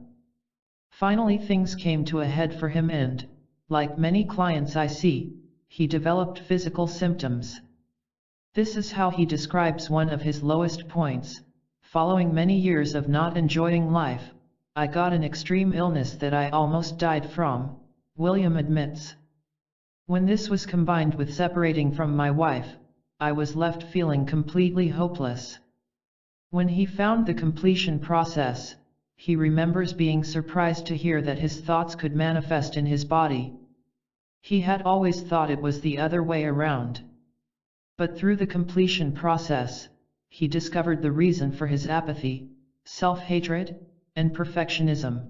Finally things came to a head for him and, like many clients I see, he developed physical symptoms. This is how he describes one of his lowest points. Following many years of not enjoying life, I got an extreme illness that I almost died from, William admits. When this was combined with separating from my wife, I was left feeling completely hopeless. When he found the completion process, he remembers being surprised to hear that his thoughts could manifest in his body. He had always thought it was the other way around. But through the completion process, he discovered the reason for his apathy, self-hatred, and perfectionism.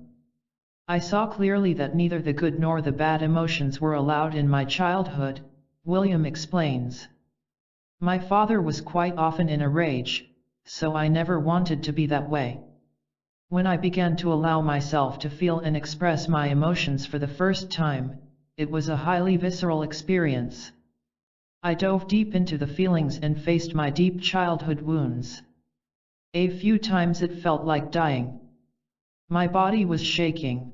I saw clearly that neither the good nor the bad emotions were allowed in my childhood, William explains. My father was quite often in a rage, so I never wanted to be that way. When I began to allow myself to feel and express my emotions for the first time, it was a highly visceral experience. I dove deep into the feelings and faced my deep childhood wounds. A few times it felt like dying. My body was shaking.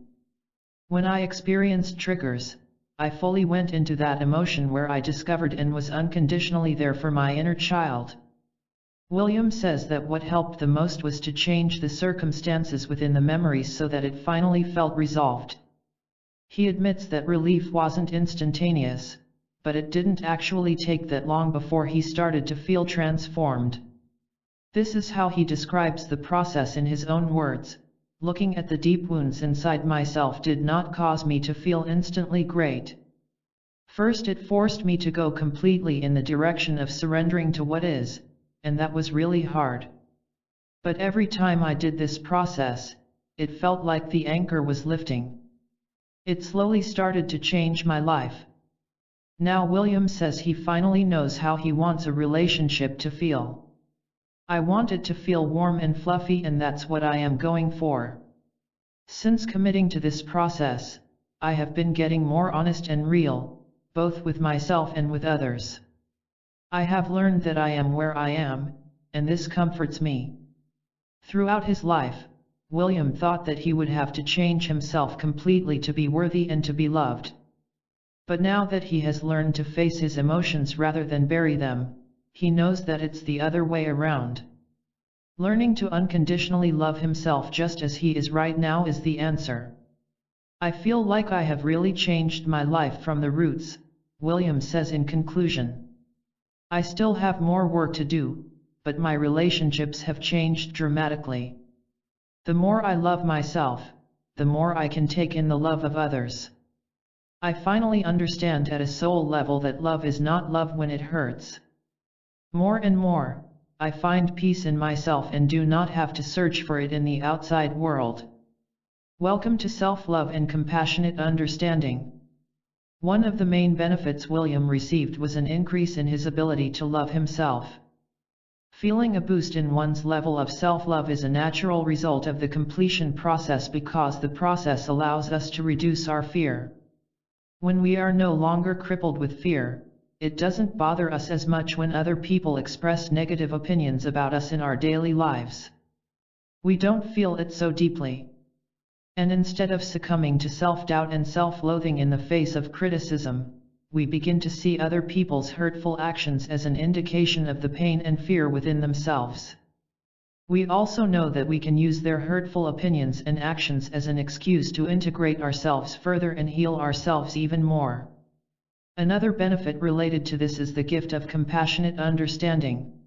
When I experienced triggers, I fully went into that emotion where I discovered and was unconditionally there for my inner child. William says that what helped the most was to change the circumstances within the memories so that it finally felt resolved. He admits that relief wasn't instantaneous, but it didn't actually take that long before he started to feel transformed. This is how he describes the process in his own words. Looking at the deep wounds inside myself did not cause me to feel instantly great. First it forced me to go completely in the direction of surrendering to what is, and that was really hard. But every time I did this process, it felt like the anchor was lifting. It slowly started to change my life. Now William says he finally knows how he wants a relationship to feel. I want it to feel warm and fluffy, and that's what I am going for. Since committing to this process, I have been getting more honest and real, both with myself and with others. I have learned that I am where I am, and this comforts me. Throughout his life, William thought that he would have to change himself completely to be worthy and to be loved. But now that he has learned to face his emotions rather than bury them, he knows that it's the other way around. Learning to unconditionally love himself just as he is right now is the answer. I feel like I have really changed my life from the roots, William says in conclusion. I still have more work to do, but my relationships have changed dramatically. The more I love myself, the more I can take in the love of others. I finally understand at a soul level that love is not love when it hurts. More and more, I find peace in myself and do not have to search for it in the outside world. Welcome to self-love and compassionate understanding. One of the main benefits William received was an increase in his ability to love himself. Feeling a boost in one's level of self-love is a natural result of the completion process because the process allows us to reduce our fear. When we are no longer crippled with fear, it doesn't bother us as much when other people express negative opinions about us in our daily lives. We don't feel it so deeply. And instead of succumbing to self-doubt and self-loathing in the face of criticism, we begin to see other people's hurtful actions as an indication of the pain and fear within themselves. We also know that we can use their hurtful opinions and actions as an excuse to integrate ourselves further and heal ourselves even more. Another benefit related to this is the gift of compassionate understanding.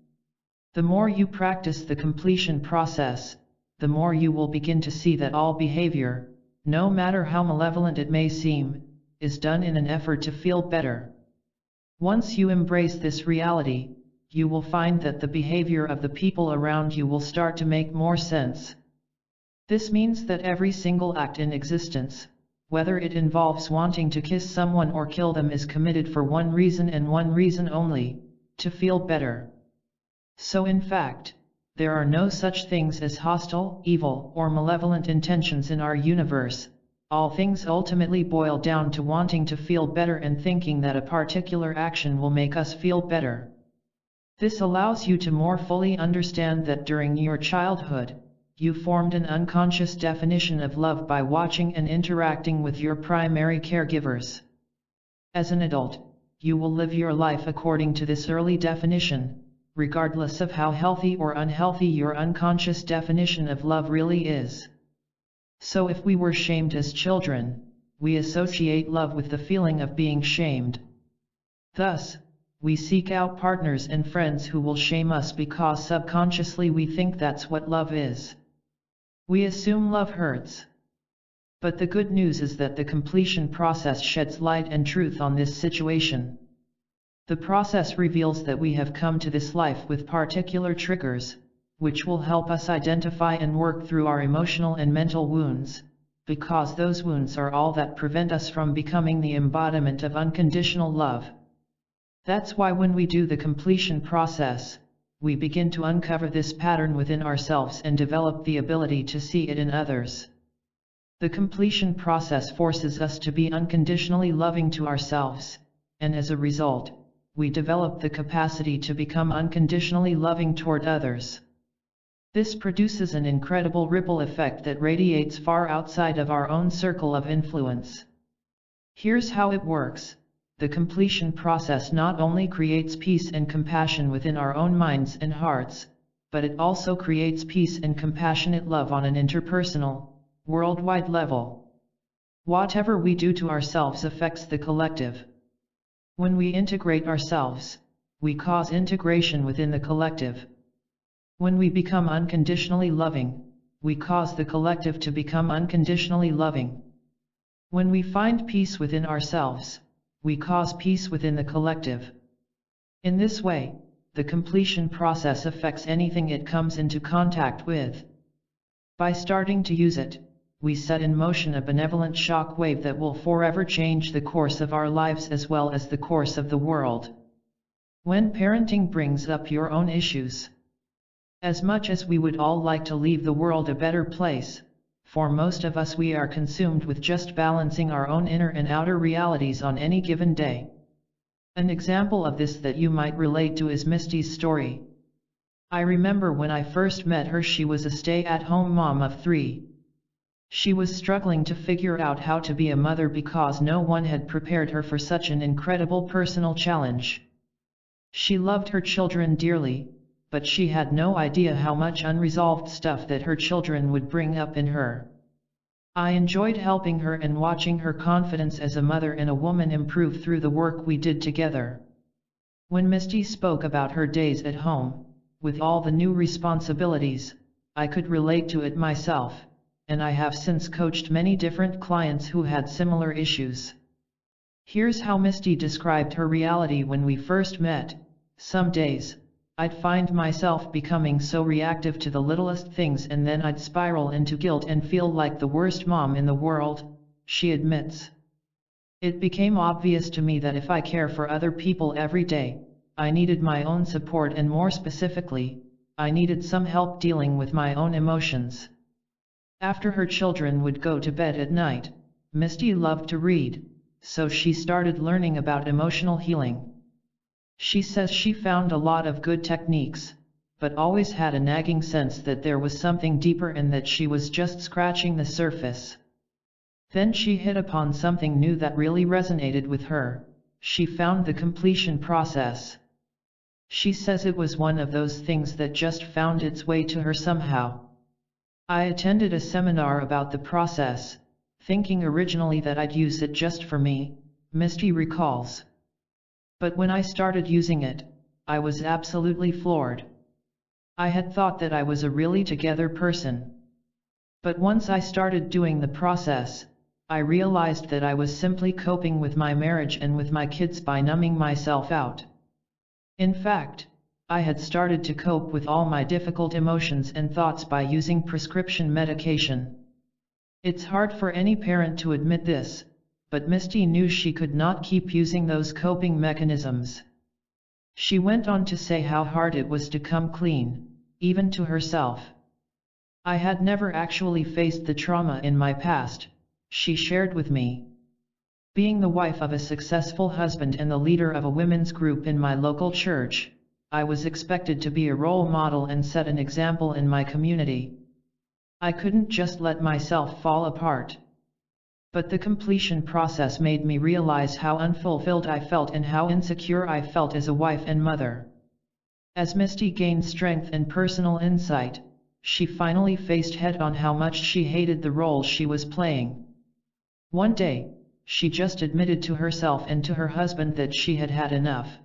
The more you practice the completion process, the more you will begin to see that all behavior, no matter how malevolent it may seem, is done in an effort to feel better. Once you embrace this reality, you will find that the behavior of the people around you will start to make more sense. This means that every single act in existence, whether it involves wanting to kiss someone or kill them, is committed for one reason and one reason only: to feel better. So in fact, there are no such things as hostile, evil, or malevolent intentions in our universe. All things ultimately boil down to wanting to feel better and thinking that a particular action will make us feel better. This allows you to more fully understand that during your childhood, you formed an unconscious definition of love by watching and interacting with your primary caregivers. As an adult, you will live your life according to this early definition, regardless of how healthy or unhealthy your unconscious definition of love really is. So if we were shamed as children, we associate love with the feeling of being shamed. Thus, we seek out partners and friends who will shame us because subconsciously we think that's what love is. We assume love hurts. But the good news is that the completion process sheds light and truth on this situation. The process reveals that we have come to this life with particular triggers, which will help us identify and work through our emotional and mental wounds, because those wounds are all that prevent us from becoming the embodiment of unconditional love. That's why when we do the completion process, we begin to uncover this pattern within ourselves and develop the ability to see it in others. The completion process forces us to be unconditionally loving to ourselves, and as a result, we develop the capacity to become unconditionally loving toward others. This produces an incredible ripple effect that radiates far outside of our own circle of influence. Here's how it works. The completion process not only creates peace and compassion within our own minds and hearts, but it also creates peace and compassionate love on an interpersonal, worldwide level. Whatever we do to ourselves affects the collective. When we integrate ourselves, we cause integration within the collective. When we become unconditionally loving, we cause the collective to become unconditionally loving. When we find peace within ourselves, we cause peace within the collective. In this way, the completion process affects anything it comes into contact with. By starting to use it, we set in motion a benevolent shock wave that will forever change the course of our lives as well as the course of the world. When parenting brings up your own issues, as much as we would all like to leave the world a better place, for most of us we are consumed with just balancing our own inner and outer realities on any given day. An example of this that you might relate to is Misty's story. I remember when I first met her, she was a stay-at-home mom of 3. She was struggling to figure out how to be a mother because no one had prepared her for such an incredible personal challenge. She loved her children dearly, but she had no idea how much unresolved stuff that her children would bring up in her. I enjoyed helping her and watching her confidence as a mother and a woman improve through the work we did together. When Misty spoke about her days at home, with all the new responsibilities, I could relate to it myself, and I have since coached many different clients who had similar issues. Here's how Misty described her reality when we first met. Some days, I'd find myself becoming so reactive to the littlest things, and then I'd spiral into guilt and feel like the worst mom in the world, she admits. It became obvious to me that if I care for other people every day, I needed my own support, and more specifically, I needed some help dealing with my own emotions. After her children would go to bed at night, Misty loved to read, so she started learning about emotional healing. She says she found a lot of good techniques, but always had a nagging sense that there was something deeper and that she was just scratching the surface. Then she hit upon something new that really resonated with her. She found the completion process. She says it was one of those things that just found its way to her somehow. I attended a seminar about the process, thinking originally that I'd use it just for me, Misty recalls. But when I started using it, I was absolutely floored. I had thought that I was a really together person. But once I started doing the process, I realized that I was simply coping with my marriage and with my kids by numbing myself out. In fact, I had started to cope with all my difficult emotions and thoughts by using prescription medication. It's hard for any parent to admit this, but Misty knew she could not keep using those coping mechanisms. She went on to say how hard it was to come clean, even to herself. I had never actually faced the trauma in my past, she shared with me. Being the wife of a successful husband and the leader of a women's group in my local church, I was expected to be a role model and set an example in my community. I couldn't just let myself fall apart. But the completion process made me realize how unfulfilled I felt and how insecure I felt as a wife and mother. As Misty gained strength and personal insight, she finally faced head-on how much she hated the role she was playing. One day, she just admitted to herself and to her husband that she had had enough.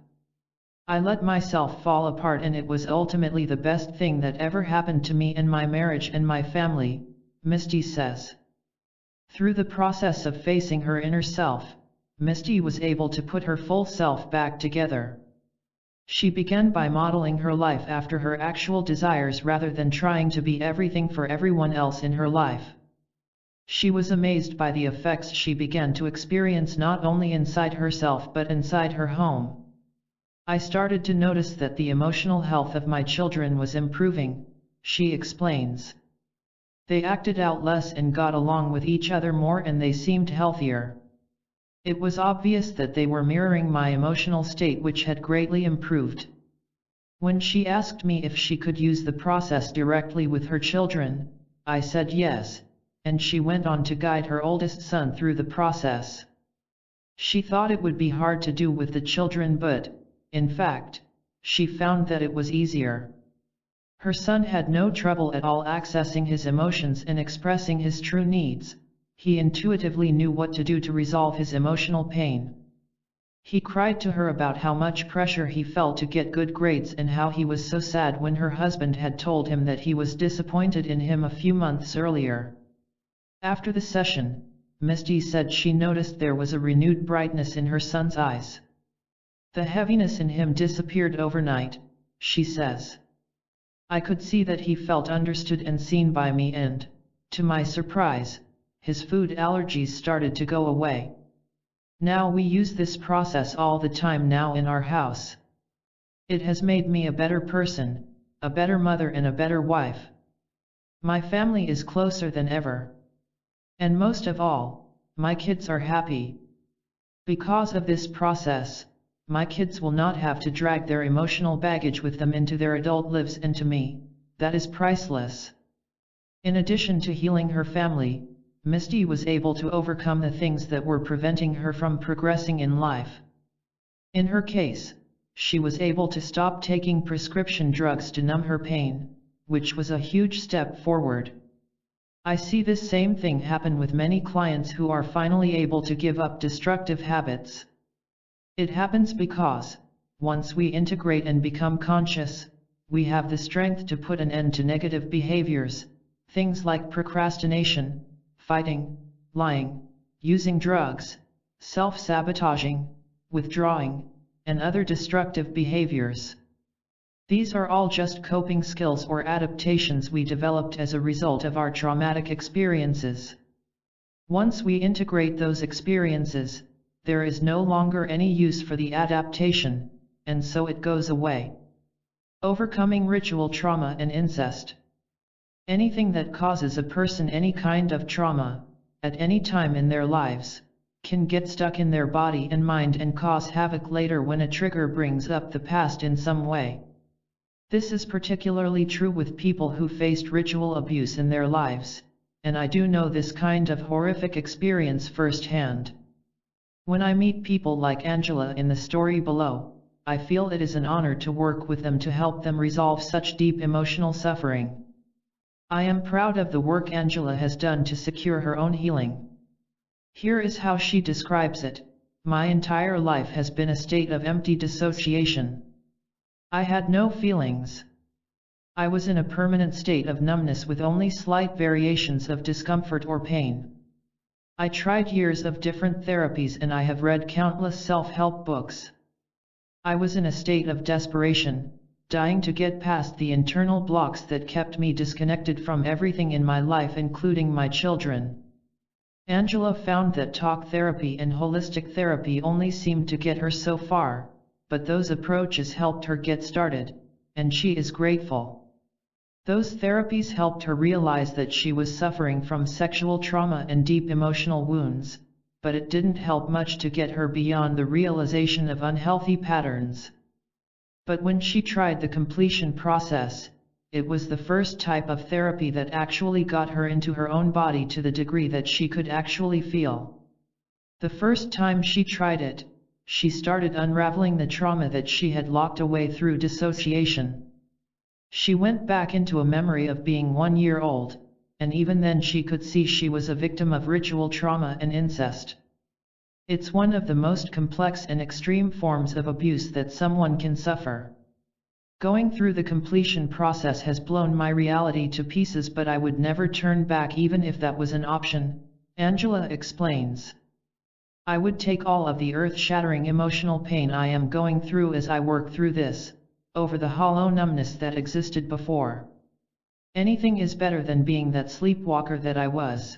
I let myself fall apart, and it was ultimately the best thing that ever happened to me and my marriage and my family, Misty says. Through the process of facing her inner self, Misty was able to put her full self back together. She began by modeling her life after her actual desires rather than trying to be everything for everyone else in her life. She was amazed by the effects she began to experience not only inside herself but inside her home. I started to notice that the emotional health of my children was improving, she explains. They acted out less and got along with each other more, and they seemed healthier. It was obvious that they were mirroring my emotional state, which had greatly improved. When she asked me if she could use the process directly with her children, I said yes, and she went on to guide her oldest son through the process. She thought it would be hard to do with the children, but, in fact, she found that it was easier. Her son had no trouble at all accessing his emotions and expressing his true needs. He intuitively knew what to do to resolve his emotional pain. He cried to her about how much pressure he felt to get good grades and how he was so sad when her husband had told him that he was disappointed in him a few months earlier. After the session, Misty said she noticed there was a renewed brightness in her son's eyes. The heaviness in him disappeared overnight, she says. I could see that he felt understood and seen by me and, to my surprise, his food allergies started to go away. Now we use this process all the time now in our house. It has made me a better person, a better mother and a better wife. My family is closer than ever. And most of all, my kids are happy. Because of this process, my kids will not have to drag their emotional baggage with them into their adult lives and to me, that is priceless. In addition to healing her family, Misty was able to overcome the things that were preventing her from progressing in life. In her case, she was able to stop taking prescription drugs to numb her pain, which was a huge step forward. I see this same thing happen with many clients who are finally able to give up destructive habits. It happens because, once we integrate and become conscious, we have the strength to put an end to negative behaviors, things like procrastination, fighting, lying, using drugs, self-sabotaging, withdrawing, and other destructive behaviors. These are all just coping skills or adaptations we developed as a result of our traumatic experiences. Once we integrate those experiences, there is no longer any use for the adaptation, and so it goes away. Overcoming ritual trauma and incest. Anything that causes a person any kind of trauma, at any time in their lives, can get stuck in their body and mind and cause havoc later when a trigger brings up the past in some way. This is particularly true with people who faced ritual abuse in their lives, and I do know this kind of horrific experience firsthand. When I meet people like Angela in the story below, I feel it is an honor to work with them to help them resolve such deep emotional suffering. I am proud of the work Angela has done to secure her own healing. Here is how she describes it: my entire life has been a state of empty dissociation. I had no feelings. I was in a permanent state of numbness with only slight variations of discomfort or pain. I tried years of different therapies and I have read countless self-help books. I was in a state of desperation, dying to get past the internal blocks that kept me disconnected from everything in my life, including my children. Angela found that talk therapy and holistic therapy only seemed to get her so far, but those approaches helped her get started, and she is grateful. Those therapies helped her realize that she was suffering from sexual trauma and deep emotional wounds, but it didn't help much to get her beyond the realization of unhealthy patterns. But when she tried the completion process, it was the first type of therapy that actually got her into her own body to the degree that she could actually feel. The first time she tried it, she started unraveling the trauma that she had locked away through dissociation. She went back into a memory of being 1 year old, and even then she could see she was a victim of ritual trauma and incest. It's one of the most complex and extreme forms of abuse that someone can suffer. Going through the completion process has blown my reality to pieces, but I would never turn back even if that was an option, Angela explains. I would take all of the earth-shattering emotional pain I am going through as I work through this, over the hollow numbness that existed before. Anything is better than being that sleepwalker that I was.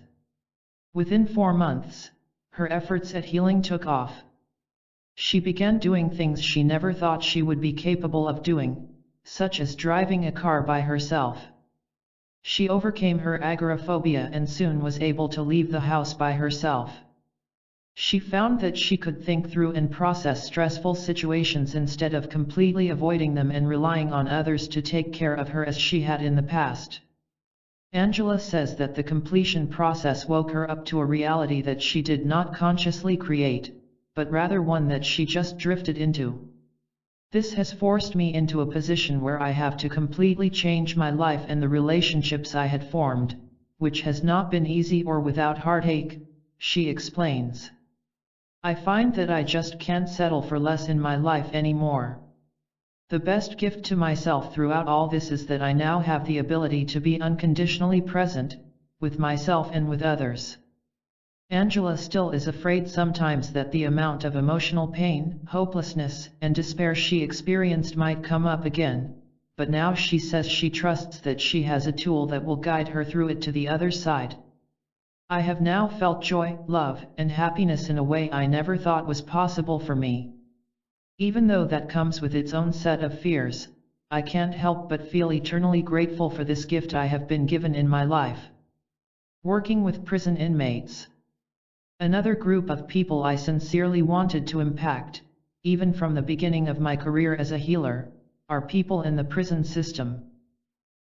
Within 4 months, her efforts at healing took off. She began doing things she never thought she would be capable of doing, such as driving a car by herself. She overcame her agoraphobia and soon was able to leave the house by herself. She found that she could think through and process stressful situations instead of completely avoiding them and relying on others to take care of her as she had in the past. Angela says that the completion process woke her up to a reality that she did not consciously create, but rather one that she just drifted into. This has forced me into a position where I have to completely change my life and the relationships I had formed, which has not been easy or without heartache, she explains. I find that I just can't settle for less in my life anymore. The best gift to myself throughout all this is that I now have the ability to be unconditionally present, with myself and with others. Angela still is afraid sometimes that the amount of emotional pain, hopelessness, and despair she experienced might come up again, but now she says she trusts that she has a tool that will guide her through it to the other side. I have now felt joy, love, and happiness in a way I never thought was possible for me. Even though that comes with its own set of fears, I can't help but feel eternally grateful for this gift I have been given in my life. Working with prison inmates. Another group of people I sincerely wanted to impact, even from the beginning of my career as a healer, are people in the prison system.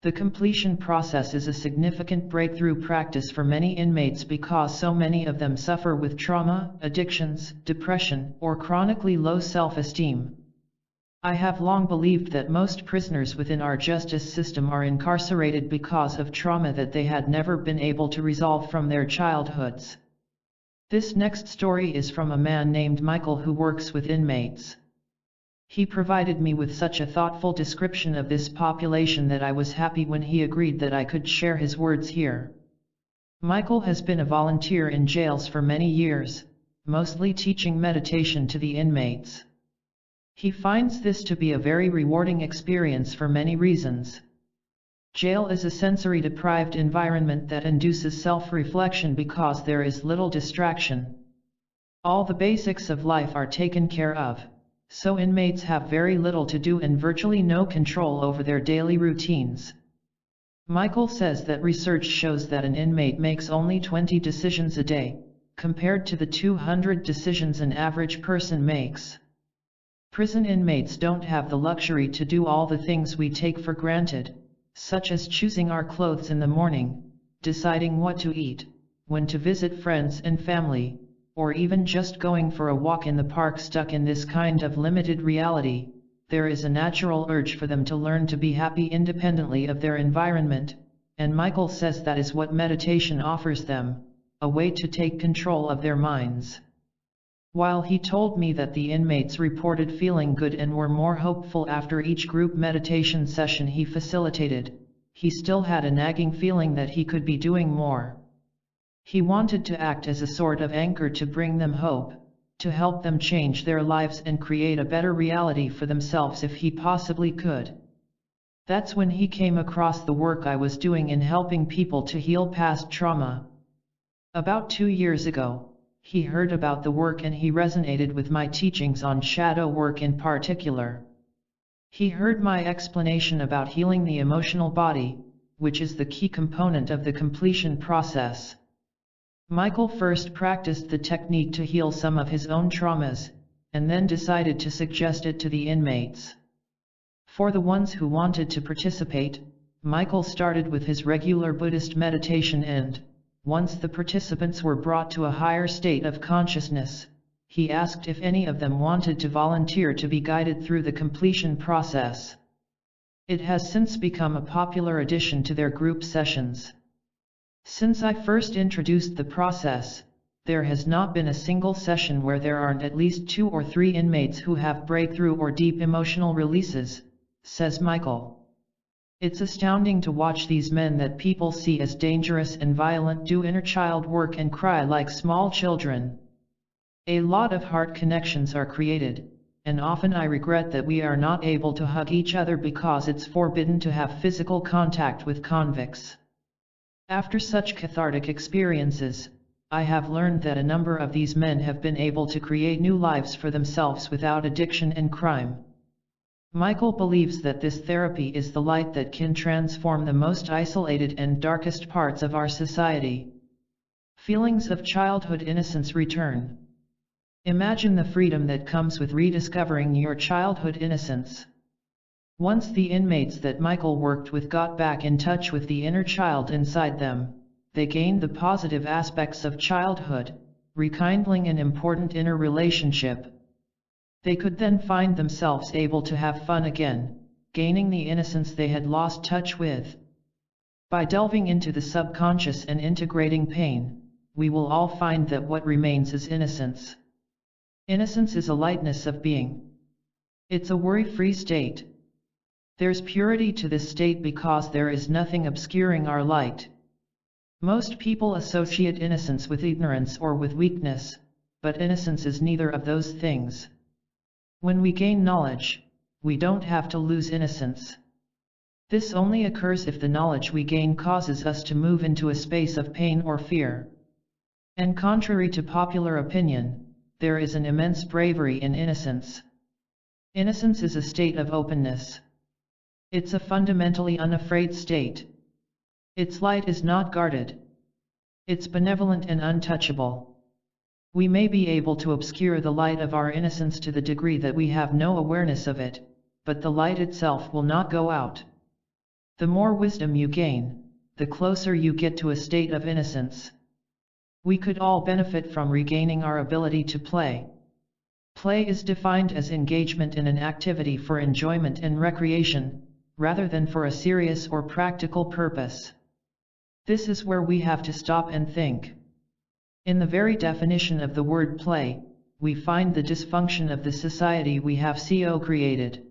The completion process is a significant breakthrough practice for many inmates because so many of them suffer with trauma, addictions, depression, or chronically low self-esteem. I have long believed that most prisoners within our justice system are incarcerated because of trauma that they had never been able to resolve from their childhoods. This next story is from a man named Michael who works with inmates. He provided me with such a thoughtful description of this population that I was happy when he agreed that I could share his words here. Michael has been a volunteer in jails for many years, mostly teaching meditation to the inmates. He finds this to be a very rewarding experience for many reasons. Jail is a sensory-deprived environment that induces self-reflection because there is little distraction. All the basics of life are taken care of, so inmates have very little to do and virtually no control over their daily routines. Michael says that research shows that an inmate makes only 20 decisions a day, compared to the 200 decisions an average person makes. Prison inmates don't have the luxury to do all the things we take for granted, such as choosing our clothes in the morning, deciding what to eat, when to visit friends and family, or even just going for a walk in the park. Stuck in this kind of limited reality, there is a natural urge for them to learn to be happy independently of their environment, and Michael says that is what meditation offers them, a way to take control of their minds. While he told me that the inmates reported feeling good and were more hopeful after each group meditation session he facilitated, he still had a nagging feeling that he could be doing more. He wanted to act as a sort of anchor to bring them hope, to help them change their lives and create a better reality for themselves if he possibly could. That's when he came across the work I was doing in helping people to heal past trauma. About 2 years ago, he heard about the work and he resonated with my teachings on shadow work in particular. He heard my explanation about healing the emotional body, which is the key component of the completion process. Michael first practiced the technique to heal some of his own traumas, and then decided to suggest it to the inmates. For the ones who wanted to participate, Michael started with his regular Buddhist meditation and, once the participants were brought to a higher state of consciousness, he asked if any of them wanted to volunteer to be guided through the completion process. It has since become a popular addition to their group sessions. Since I first introduced the process, there has not been a single session where there aren't at least 2 or 3 inmates who have breakthrough or deep emotional releases, says Michael. It's astounding to watch these men that people see as dangerous and violent do inner child work and cry like small children. A lot of heart connections are created, and often I regret that we are not able to hug each other because it's forbidden to have physical contact with convicts. After such cathartic experiences, I have learned that a number of these men have been able to create new lives for themselves without addiction and crime. Michael believes that this therapy is the light that can transform the most isolated and darkest parts of our society. Feelings of childhood innocence return. Imagine the freedom that comes with rediscovering your childhood innocence. Once the inmates that Michael worked with got back in touch with the inner child inside them, they gained the positive aspects of childhood, rekindling an important inner relationship. They could then find themselves able to have fun again, gaining the innocence they had lost touch with. By delving into the subconscious and integrating pain, we will all find that what remains is innocence. Innocence is a lightness of being. It's a worry-free state. There's purity to this state because there is nothing obscuring our light. Most people associate innocence with ignorance or with weakness, but innocence is neither of those things. When we gain knowledge, we don't have to lose innocence. This only occurs if the knowledge we gain causes us to move into a space of pain or fear. And contrary to popular opinion, there is an immense bravery in innocence. Innocence is a state of openness. It's a fundamentally unafraid state. Its light is not guarded. It's benevolent and untouchable. We may be able to obscure the light of our innocence to the degree that we have no awareness of it, but the light itself will not go out. The more wisdom you gain, the closer you get to a state of innocence. We could all benefit from regaining our ability to play. Play is defined as engagement in an activity for enjoyment and recreation, rather than for a serious or practical purpose. This is where we have to stop and think. In the very definition of the word play, we find the dysfunction of the society we have created.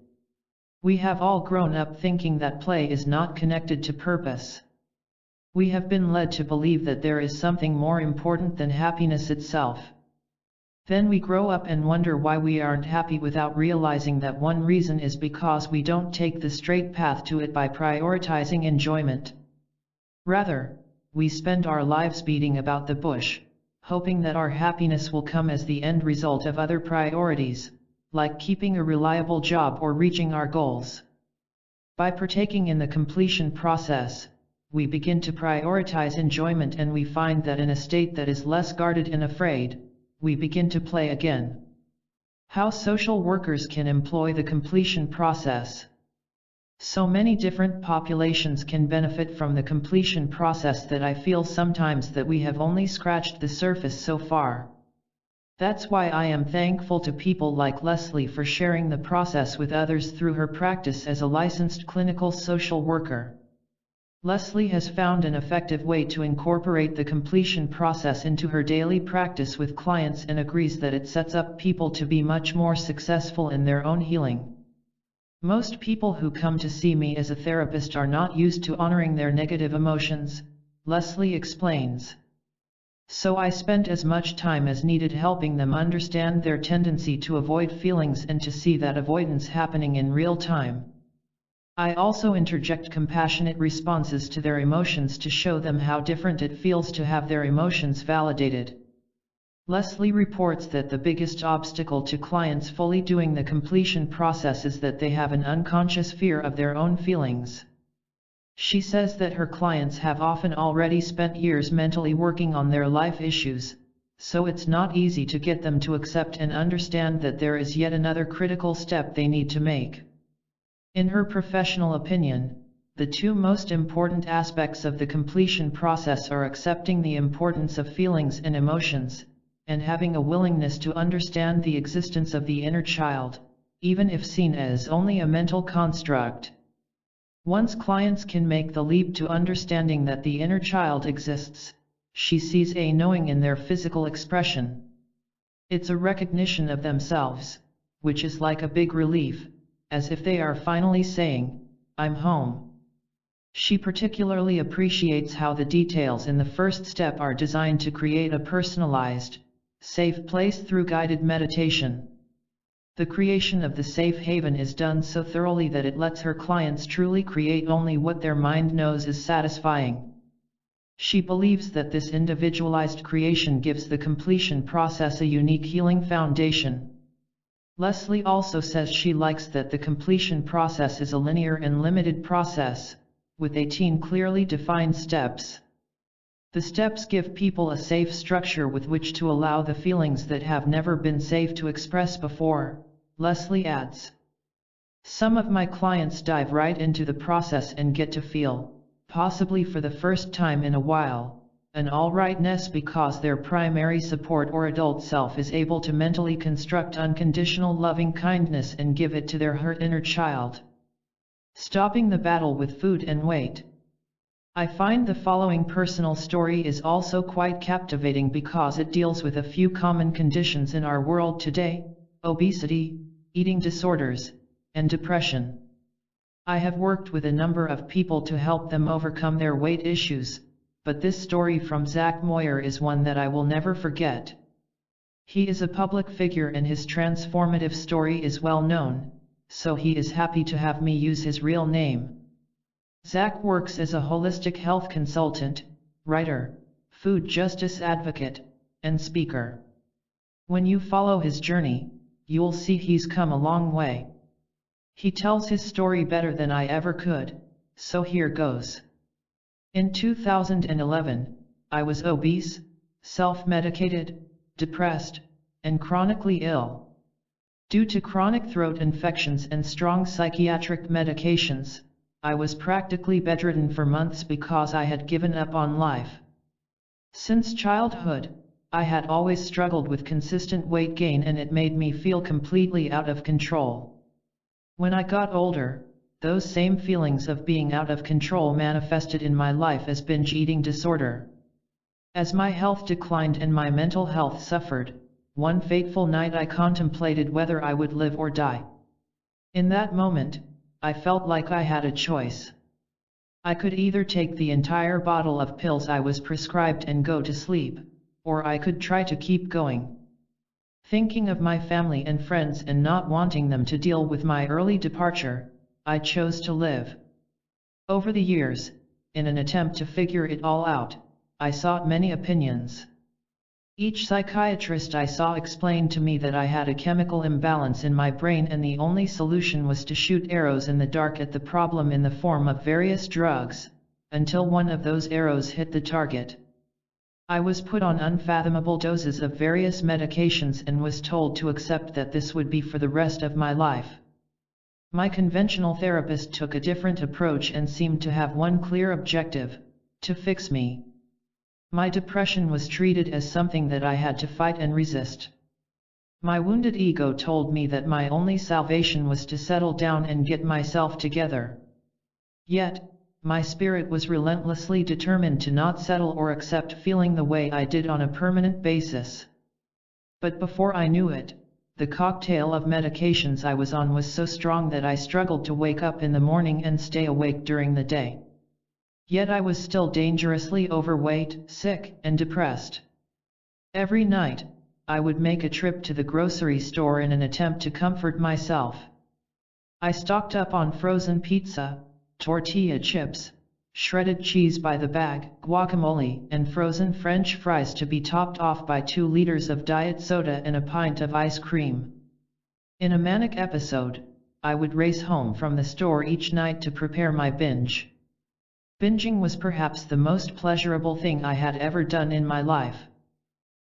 We have all grown up thinking that play is not connected to purpose. We have been led to believe that there is something more important than happiness itself. Then we grow up and wonder why we aren't happy without realizing that one reason is because we don't take the straight path to it by prioritizing enjoyment. Rather, we spend our lives beating about the bush, hoping that our happiness will come as the end result of other priorities, like keeping a reliable job or reaching our goals. By partaking in the completion process, we begin to prioritize enjoyment, and we find that in a state that is less guarded and afraid, we begin to play again. How social workers can employ the completion process. So many different populations can benefit from the completion process that I feel sometimes that we have only scratched the surface so far. That's why I am thankful to people like Leslie for sharing the process with others through her practice as a licensed clinical social worker. Leslie has found an effective way to incorporate the completion process into her daily practice with clients and agrees that it sets up people to be much more successful in their own healing. Most people who come to see me as a therapist are not used to honoring their negative emotions, Leslie explains. So I spent as much time as needed helping them understand their tendency to avoid feelings and to see that avoidance happening in real time. I also interject compassionate responses to their emotions to show them how different it feels to have their emotions validated. Leslie reports that the biggest obstacle to clients fully doing the completion process is that they have an unconscious fear of their own feelings. She says that her clients have often already spent years mentally working on their life issues, so it's not easy to get them to accept and understand that there is yet another critical step they need to make. In her professional opinion, the two most important aspects of the completion process are accepting the importance of feelings and emotions, and having a willingness to understand the existence of the inner child, even if seen as only a mental construct. Once clients can make the leap to understanding that the inner child exists, she sees a knowing in their physical expression. It's a recognition of themselves, which is like a big relief, as if they are finally saying, "I'm home." She particularly appreciates how the details in the first step are designed to create a personalized, safe place through guided meditation. The creation of the safe haven is done so thoroughly that it lets her clients truly create only what their mind knows is satisfying. She believes that this individualized creation gives the completion process a unique healing foundation. Leslie also says she likes that the completion process is a linear and limited process, with 18 clearly defined steps. The steps give people a safe structure with which to allow the feelings that have never been safe to express before, Leslie adds. Some of my clients dive right into the process and get to feel, possibly for the first time in a while, an all-rightness because their primary support or adult self is able to mentally construct unconditional loving kindness and give it to their hurt inner child. Stopping the battle with food and weight. I find the following personal story is also quite captivating because it deals with a few common conditions in our world today: obesity, eating disorders, and depression. I have worked with a number of people to help them overcome their weight issues, but this story from Zach Moyer is one that I will never forget. He is a public figure and his transformative story is well known, so he is happy to have me use his real name. Zach works as a holistic health consultant, writer, food justice advocate, and speaker. When you follow his journey, you'll see he's come a long way. He tells his story better than I ever could, so here goes. In 2011, I was obese, self-medicated, depressed, and chronically ill. Due to chronic throat infections and strong psychiatric medications, I was practically bedridden for months because I had given up on life. Since childhood, I had always struggled with consistent weight gain and it made me feel completely out of control. When I got older, those same feelings of being out of control manifested in my life as binge eating disorder. As my health declined and my mental health suffered, one fateful night I contemplated whether I would live or die. In that moment, I felt like I had a choice. I could either take the entire bottle of pills I was prescribed and go to sleep, or I could try to keep going. Thinking of my family and friends and not wanting them to deal with my early departure, I chose to live. Over the years, in an attempt to figure it all out, I sought many opinions. Each psychiatrist I saw explained to me that I had a chemical imbalance in my brain and the only solution was to shoot arrows in the dark at the problem in the form of various drugs, until one of those arrows hit the target. I was put on unfathomable doses of various medications and was told to accept that this would be for the rest of my life. My conventional therapist took a different approach and seemed to have one clear objective: to fix me. My depression was treated as something that I had to fight and resist. My wounded ego told me that my only salvation was to settle down and get myself together. Yet, my spirit was relentlessly determined to not settle or accept feeling the way I did on a permanent basis. But before I knew it, the cocktail of medications I was on was so strong that I struggled to wake up in the morning and stay awake during the day. Yet I was still dangerously overweight, sick, and depressed. Every night, I would make a trip to the grocery store in an attempt to comfort myself. I stocked up on frozen pizza, tortilla chips, shredded cheese by the bag, guacamole, and frozen French fries to be topped off by 2 liters of diet soda and a pint of ice cream. In a manic episode, I would race home from the store each night to prepare my binge. Binging was perhaps the most pleasurable thing I had ever done in my life.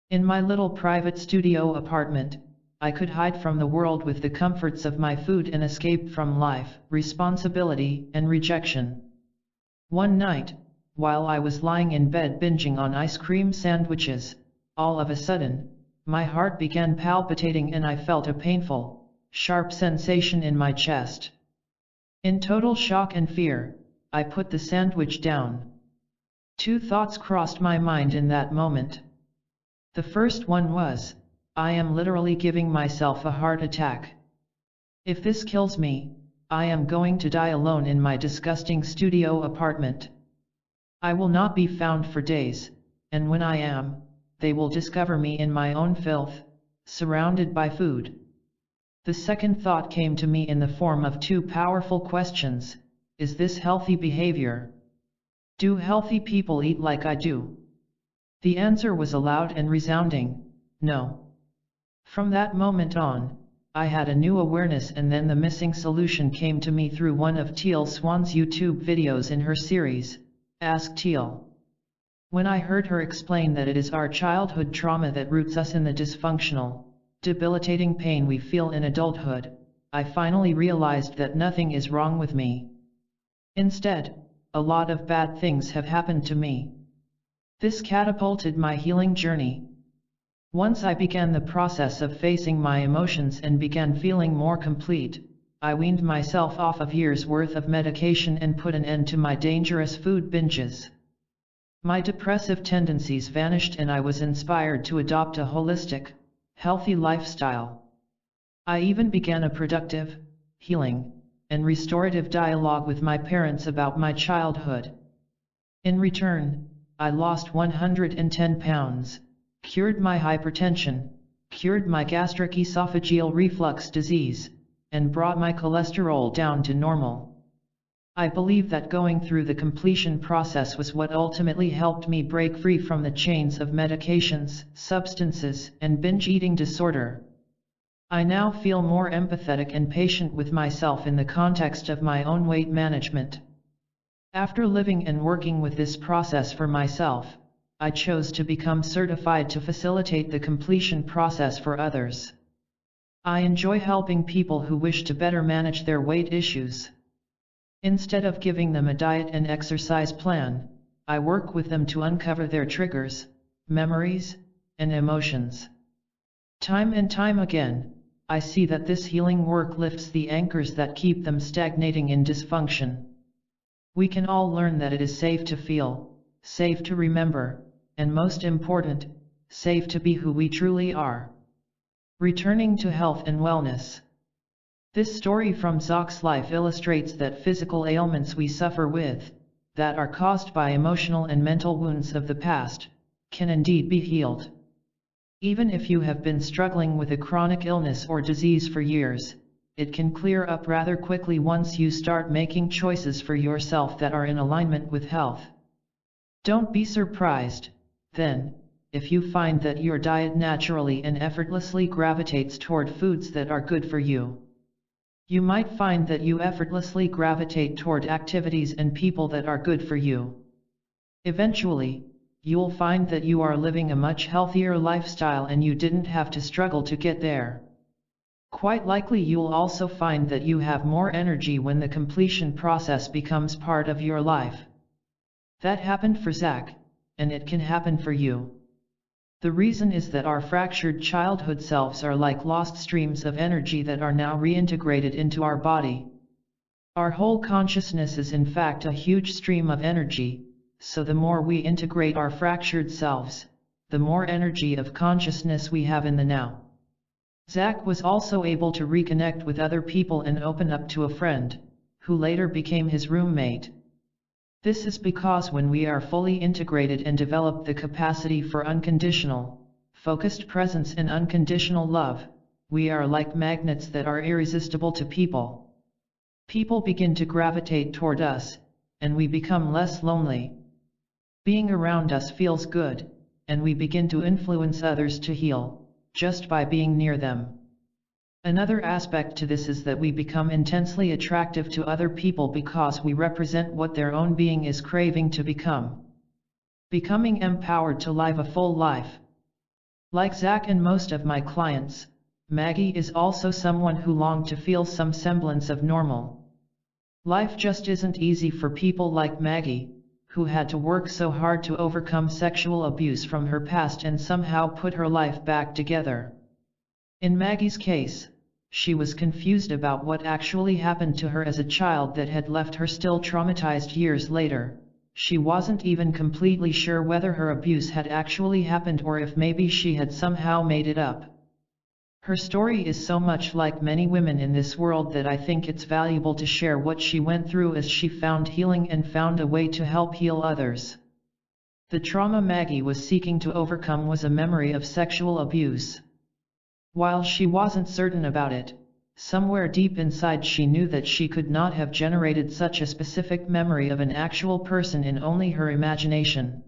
In my little private studio apartment, I could hide from the world with the comforts of my food and escape from life, responsibility, and rejection. One night, while I was lying in bed binging on ice cream sandwiches, all of a sudden, my heart began palpitating and I felt a painful, sharp sensation in my chest. In total shock and fear, I put the sandwich down. 2 thoughts crossed my mind in that moment. The first one was, I am literally giving myself a heart attack. If this kills me, I am going to die alone in my disgusting studio apartment. I will not be found for days, and when I am, they will discover me in my own filth, surrounded by food. The second thought came to me in the form of 2 powerful questions. Is this healthy behavior? Do healthy people eat like I do? The answer was a loud and resounding, no. From that moment on, I had a new awareness and then the missing solution came to me through one of Teal Swan's YouTube videos in her series, Ask Teal. When I heard her explain that it is our childhood trauma that roots us in the dysfunctional, debilitating pain we feel in adulthood, I finally realized that nothing is wrong with me. Instead, a lot of bad things have happened to me. This catapulted my healing journey. Once I began the process of facing my emotions and began feeling more complete, I weaned myself off of years' worth of medication and put an end to my dangerous food binges. My depressive tendencies vanished and I was inspired to adopt a holistic, healthy lifestyle. I even began a productive, healing, and restorative dialogue with my parents about my childhood. In return, I lost 110 pounds, cured my hypertension, cured my gastric esophageal reflux disease, and brought my cholesterol down to normal. I believe that going through the completion process was what ultimately helped me break free from the chains of medications, substances, and binge eating disorder. I now feel more empathetic and patient with myself in the context of my own weight management. After living and working with this process for myself, I chose to become certified to facilitate the completion process for others. I enjoy helping people who wish to better manage their weight issues. Instead of giving them a diet and exercise plan, I work with them to uncover their triggers, memories, and emotions. Time and time again, I see that this healing work lifts the anchors that keep them stagnating in dysfunction. We can all learn that it is safe to feel, safe to remember, and most important, safe to be who we truly are. Returning to health and wellness. This story from Zach's life illustrates that physical ailments we suffer with, that are caused by emotional and mental wounds of the past, can indeed be healed. Even if you have been struggling with a chronic illness or disease for years, it can clear up rather quickly once you start making choices for yourself that are in alignment with health. Don't be surprised, then, if you find that your diet naturally and effortlessly gravitates toward foods that are good for you. You might find that you effortlessly gravitate toward activities and people that are good for you. Eventually, you'll find that you are living a much healthier lifestyle and you didn't have to struggle to get there. Quite likely you'll also find that you have more energy when the completion process becomes part of your life. That happened for Zach, and it can happen for you. The reason is that our fractured childhood selves are like lost streams of energy that are now reintegrated into our body. Our whole consciousness is in fact a huge stream of energy, so the more we integrate our fractured selves, the more energy of consciousness we have in the now. Zach was also able to reconnect with other people and open up to a friend, who later became his roommate. This is because when we are fully integrated and develop the capacity for unconditional, focused presence and unconditional love, we are like magnets that are irresistible to people. People begin to gravitate toward us, and we become less lonely. Being around us feels good, and we begin to influence others to heal, just by being near them. Another aspect to this is that we become intensely attractive to other people because we represent what their own being is craving to become. Becoming empowered to live a full life. Like Zach and most of my clients, Maggie is also someone who longed to feel some semblance of normal. Life just isn't easy for people like Maggie, who had to work so hard to overcome sexual abuse from her past and somehow put her life back together. In Maggie's case, she was confused about what actually happened to her as a child that had left her still traumatized years later. She wasn't even completely sure whether her abuse had actually happened or if maybe she had somehow made it up. Her story is so much like many women in this world that I think it's valuable to share what she went through as she found healing and found a way to help heal others. The trauma Maggie was seeking to overcome was a memory of sexual abuse. While she wasn't certain about it, somewhere deep inside she knew that she could not have generated such a specific memory of an actual person in only her imagination.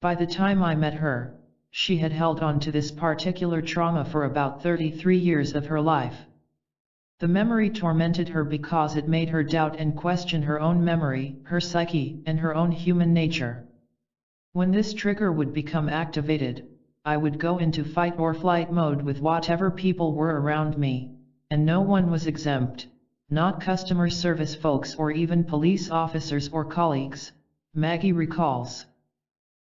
By the time I met her, she had held on to this particular trauma for about 33 years of her life. The memory tormented her because it made her doubt and question her own memory, her psyche, and her own human nature. When this trigger would become activated, I would go into fight or flight mode with whatever people were around me, and no one was exempt, not customer service folks or even police officers or colleagues, Maggie recalls.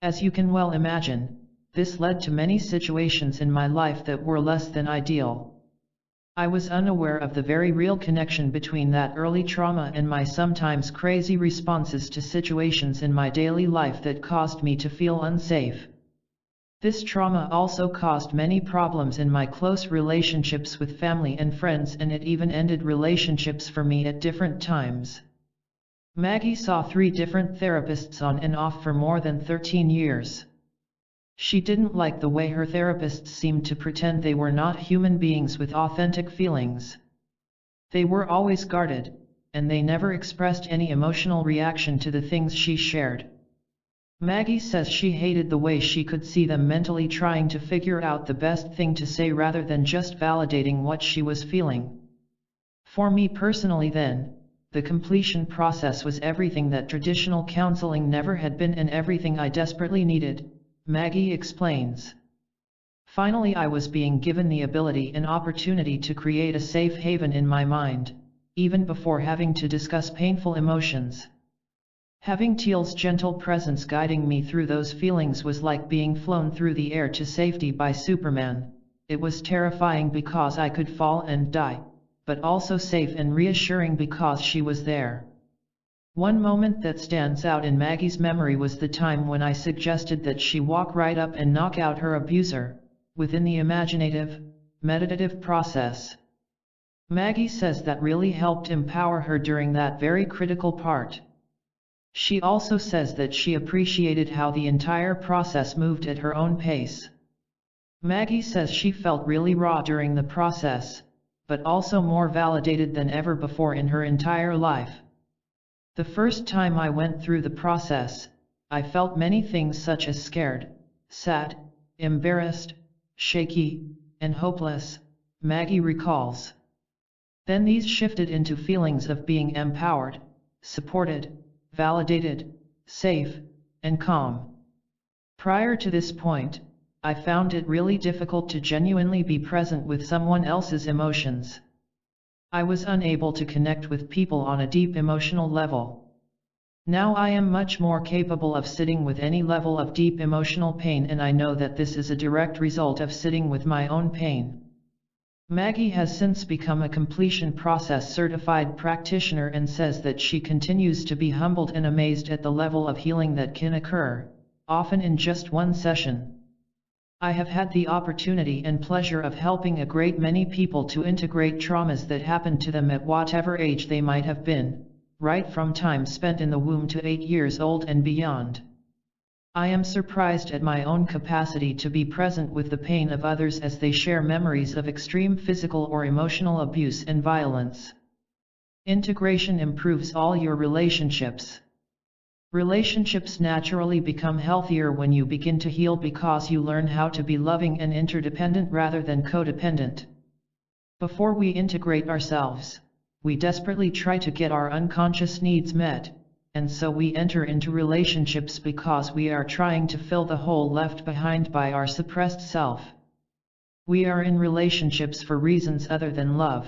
As you can well imagine, this led to many situations in my life that were less than ideal. I was unaware of the very real connection between that early trauma and my sometimes crazy responses to situations in my daily life that caused me to feel unsafe. This trauma also caused many problems in my close relationships with family and friends, and it even ended relationships for me at different times. Maggie saw 3 different therapists on and off for more than 13 years. She didn't like the way her therapists seemed to pretend they were not human beings with authentic feelings. They were always guarded, and they never expressed any emotional reaction to the things she shared. Maggie says she hated the way she could see them mentally trying to figure out the best thing to say rather than just validating what she was feeling. For me personally then, the completion process was everything that traditional counseling never had been and everything I desperately needed, Maggie explains. Finally, I was being given the ability and opportunity to create a safe haven in my mind, even before having to discuss painful emotions. Having Teal's gentle presence guiding me through those feelings was like being flown through the air to safety by Superman. It was terrifying because I could fall and die, but also safe and reassuring because she was there. One moment that stands out in Maggie's memory was the time when I suggested that she walk right up and knock out her abuser, within the imaginative, meditative process. Maggie says that really helped empower her during that very critical part. She also says that she appreciated how the entire process moved at her own pace. Maggie says she felt really raw during the process, but also more validated than ever before in her entire life. The first time I went through the process, I felt many things such as scared, sad, embarrassed, shaky, and hopeless, Maggie recalls. Then these shifted into feelings of being empowered, supported, validated, safe, and calm. Prior to this point, I found it really difficult to genuinely be present with someone else's emotions. I was unable to connect with people on a deep emotional level. Now I am much more capable of sitting with any level of deep emotional pain, and I know that this is a direct result of sitting with my own pain. Maggie has since become a completion process certified practitioner and says that she continues to be humbled and amazed at the level of healing that can occur, often in just one session. I have had the opportunity and pleasure of helping a great many people to integrate traumas that happened to them at whatever age they might have been, right from time spent in the womb to 8 years old and beyond. I am surprised at my own capacity to be present with the pain of others as they share memories of extreme physical or emotional abuse and violence. Integration improves all your relationships. Relationships naturally become healthier when you begin to heal because you learn how to be loving and interdependent rather than codependent. Before we integrate ourselves, we desperately try to get our unconscious needs met, and so we enter into relationships because we are trying to fill the hole left behind by our suppressed self. We are in relationships for reasons other than love,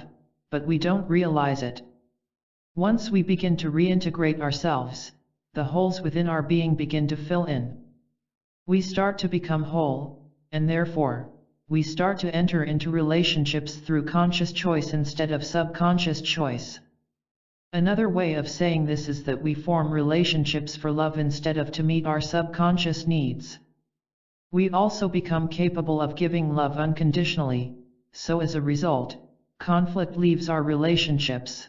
but we don't realize it. Once we begin to reintegrate ourselves, the holes within our being begin to fill in. We start to become whole, and therefore, we start to enter into relationships through conscious choice instead of subconscious choice. Another way of saying this is that we form relationships for love instead of to meet our subconscious needs. We also become capable of giving love unconditionally, so as a result, conflict leaves our relationships.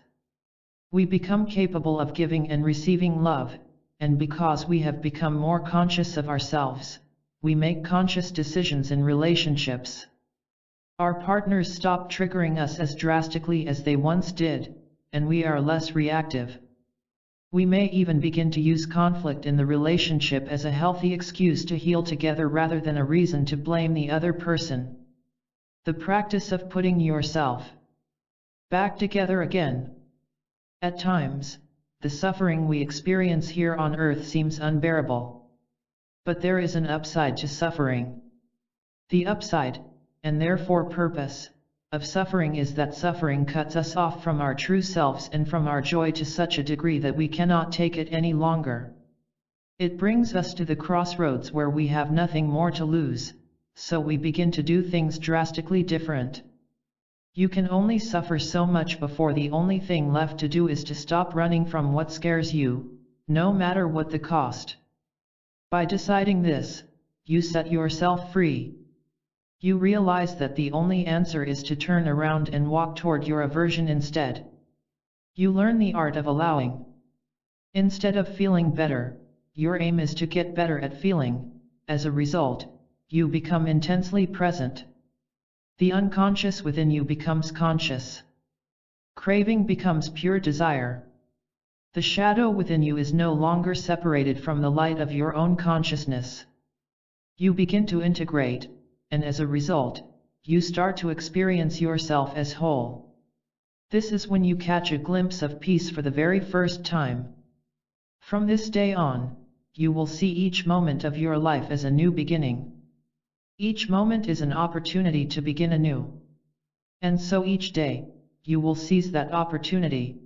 We become capable of giving and receiving love, and because we have become more conscious of ourselves, we make conscious decisions in relationships. Our partners stop triggering us as drastically as they once did, and we are less reactive. We may even begin to use conflict in the relationship as a healthy excuse to heal together rather than a reason to blame the other person. The practice of putting yourself back together again. At times, the suffering we experience here on earth seems unbearable. But there is an upside to suffering. The upside, and therefore purpose, of suffering is that suffering cuts us off from our true selves and from our joy to such a degree that we cannot take it any longer. It brings us to the crossroads where we have nothing more to lose, so we begin to do things drastically different. You can only suffer so much before the only thing left to do is to stop running from what scares you, no matter what the cost. By deciding this, you set yourself free. You realize that the only answer is to turn around and walk toward your aversion instead. You learn the art of allowing. Instead of feeling better, your aim is to get better at feeling. As a result, you become intensely present. The unconscious within you becomes conscious. Craving becomes pure desire. The shadow within you is no longer separated from the light of your own consciousness. You begin to integrate, and as a result, you start to experience yourself as whole. This is when you catch a glimpse of peace for the very first time. From this day on, you will see each moment of your life as a new beginning. Each moment is an opportunity to begin anew. And so each day, you will seize that opportunity.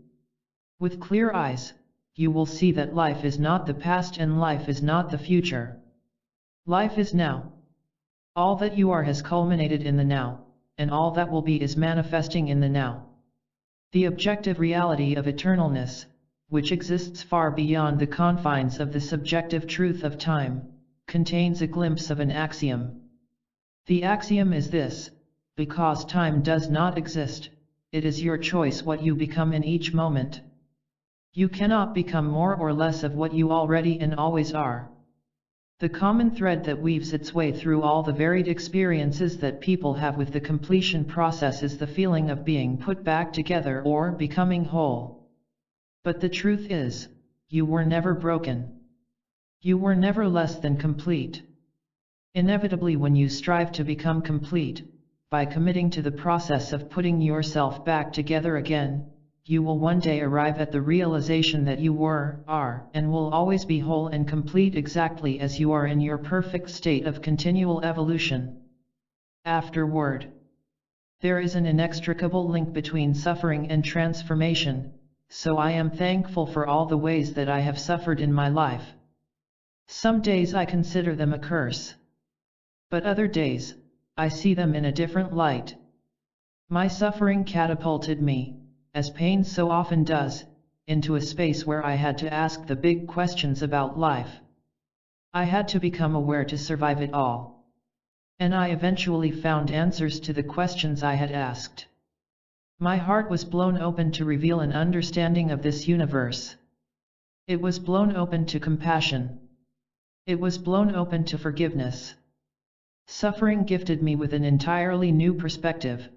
With clear eyes, you will see that life is not the past and life is not the future. Life is now. All that you are has culminated in the now, and all that will be is manifesting in the now. The objective reality of eternalness, which exists far beyond the confines of the subjective truth of time, contains a glimpse of an axiom. The axiom is this: because time does not exist, it is your choice what you become in each moment. You cannot become more or less of what you already and always are. The common thread that weaves its way through all the varied experiences that people have with the completion process is the feeling of being put back together or becoming whole. But the truth is, you were never broken. You were never less than complete. Inevitably, when you strive to become complete, by committing to the process of putting yourself back together again, you will one day arrive at the realization that you were, are, and will always be whole and complete exactly as you are in your perfect state of continual evolution. Afterward, there is an inextricable link between suffering and transformation, so I am thankful for all the ways that I have suffered in my life. Some days I consider them a curse. But other days, I see them in a different light. My suffering catapulted me, as pain so often does, into a space where I had to ask the big questions about life. I had to become aware to survive it all. And I eventually found answers to the questions I had asked. My heart was blown open to reveal an understanding of this universe. It was blown open to compassion. It was blown open to forgiveness. Suffering gifted me with an entirely new perspective.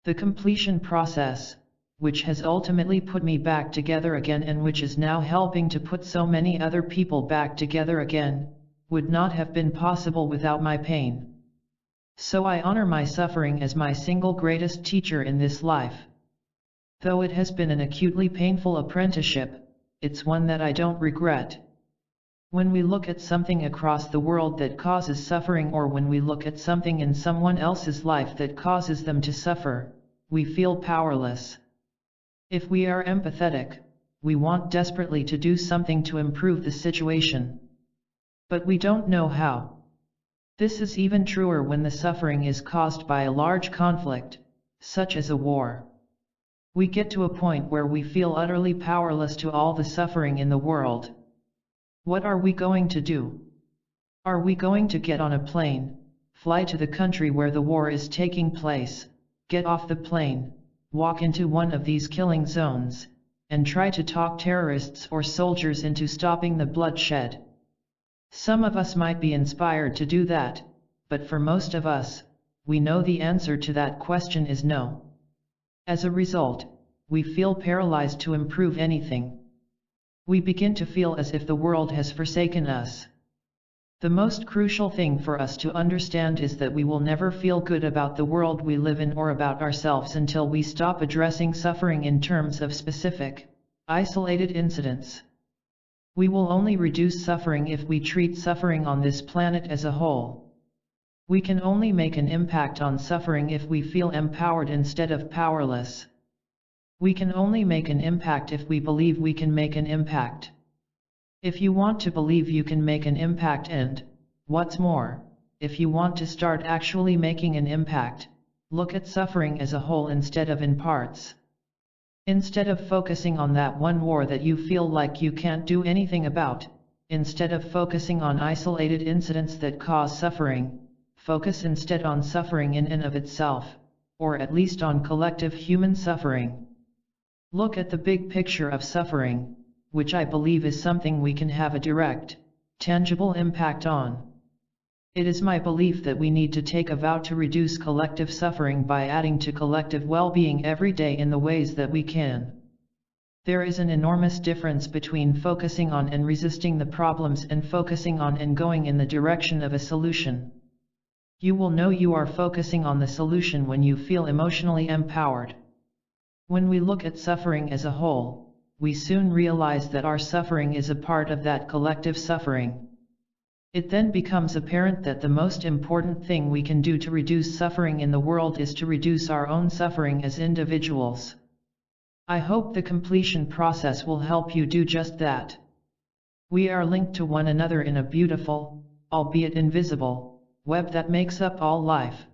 The completion process, which has ultimately put me back together again and which is now helping to put so many other people back together again, would not have been possible without my pain. So I honor my suffering as my single greatest teacher in this life. Though it has been an acutely painful apprenticeship, it's one that I don't regret. When we look at something across the world that causes suffering, or when we look at something in someone else's life that causes them to suffer, we feel powerless. If we are empathetic, we want desperately to do something to improve the situation. But we don't know how. This is even truer when the suffering is caused by a large conflict, such as a war. We get to a point where we feel utterly powerless to all the suffering in the world. What are we going to do? Are we going to get on a plane, fly to the country where the war is taking place, get off the plane, walk into one of these killing zones, and try to talk terrorists or soldiers into stopping the bloodshed? Some of us might be inspired to do that, but for most of us, we know the answer to that question is no. As a result, we feel paralyzed to improve anything. We begin to feel as if the world has forsaken us. The most crucial thing for us to understand is that we will never feel good about the world we live in or about ourselves until we stop addressing suffering in terms of specific, isolated incidents. We will only reduce suffering if we treat suffering on this planet as a whole. We can only make an impact on suffering if we feel empowered instead of powerless. We can only make an impact if we believe we can make an impact. If you want to believe you can make an impact, and, what's more, if you want to start actually making an impact, look at suffering as a whole instead of in parts. Instead of focusing on that one war that you feel like you can't do anything about, instead of focusing on isolated incidents that cause suffering, focus instead on suffering in and of itself, or at least on collective human suffering. Look at the big picture of suffering, which I believe is something we can have a direct, tangible impact on. It is my belief that we need to take a vow to reduce collective suffering by adding to collective well-being every day in the ways that we can. There is an enormous difference between focusing on and resisting the problems and focusing on and going in the direction of a solution. You will know you are focusing on the solution when you feel emotionally empowered. When we look at suffering as a whole, we soon realize that our suffering is a part of that collective suffering. It then becomes apparent that the most important thing we can do to reduce suffering in the world is to reduce our own suffering as individuals. I hope the completion process will help you do just that. We are linked to one another in a beautiful, albeit invisible, web that makes up all life.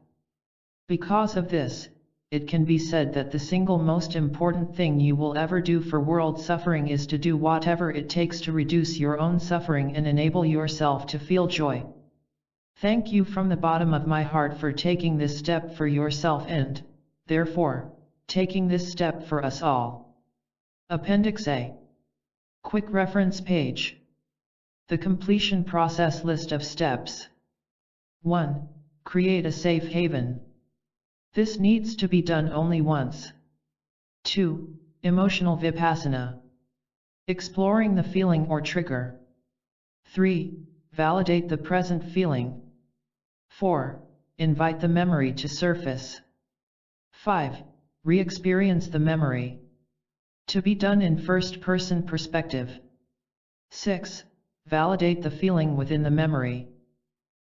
Because of this, it can be said that the single most important thing you will ever do for world suffering is to do whatever it takes to reduce your own suffering and enable yourself to feel joy. Thank you from the bottom of my heart for taking this step for yourself and, therefore, taking this step for us all. Appendix A. Quick reference page. The completion process list of steps. 1. Create a safe haven. This needs to be done only once. 2. Emotional vipassana. Exploring the feeling or trigger. 3. Validate the present feeling. 4. Invite the memory to surface. 5. Re-experience the memory. To be done in first-person perspective. 6. Validate the feeling within the memory.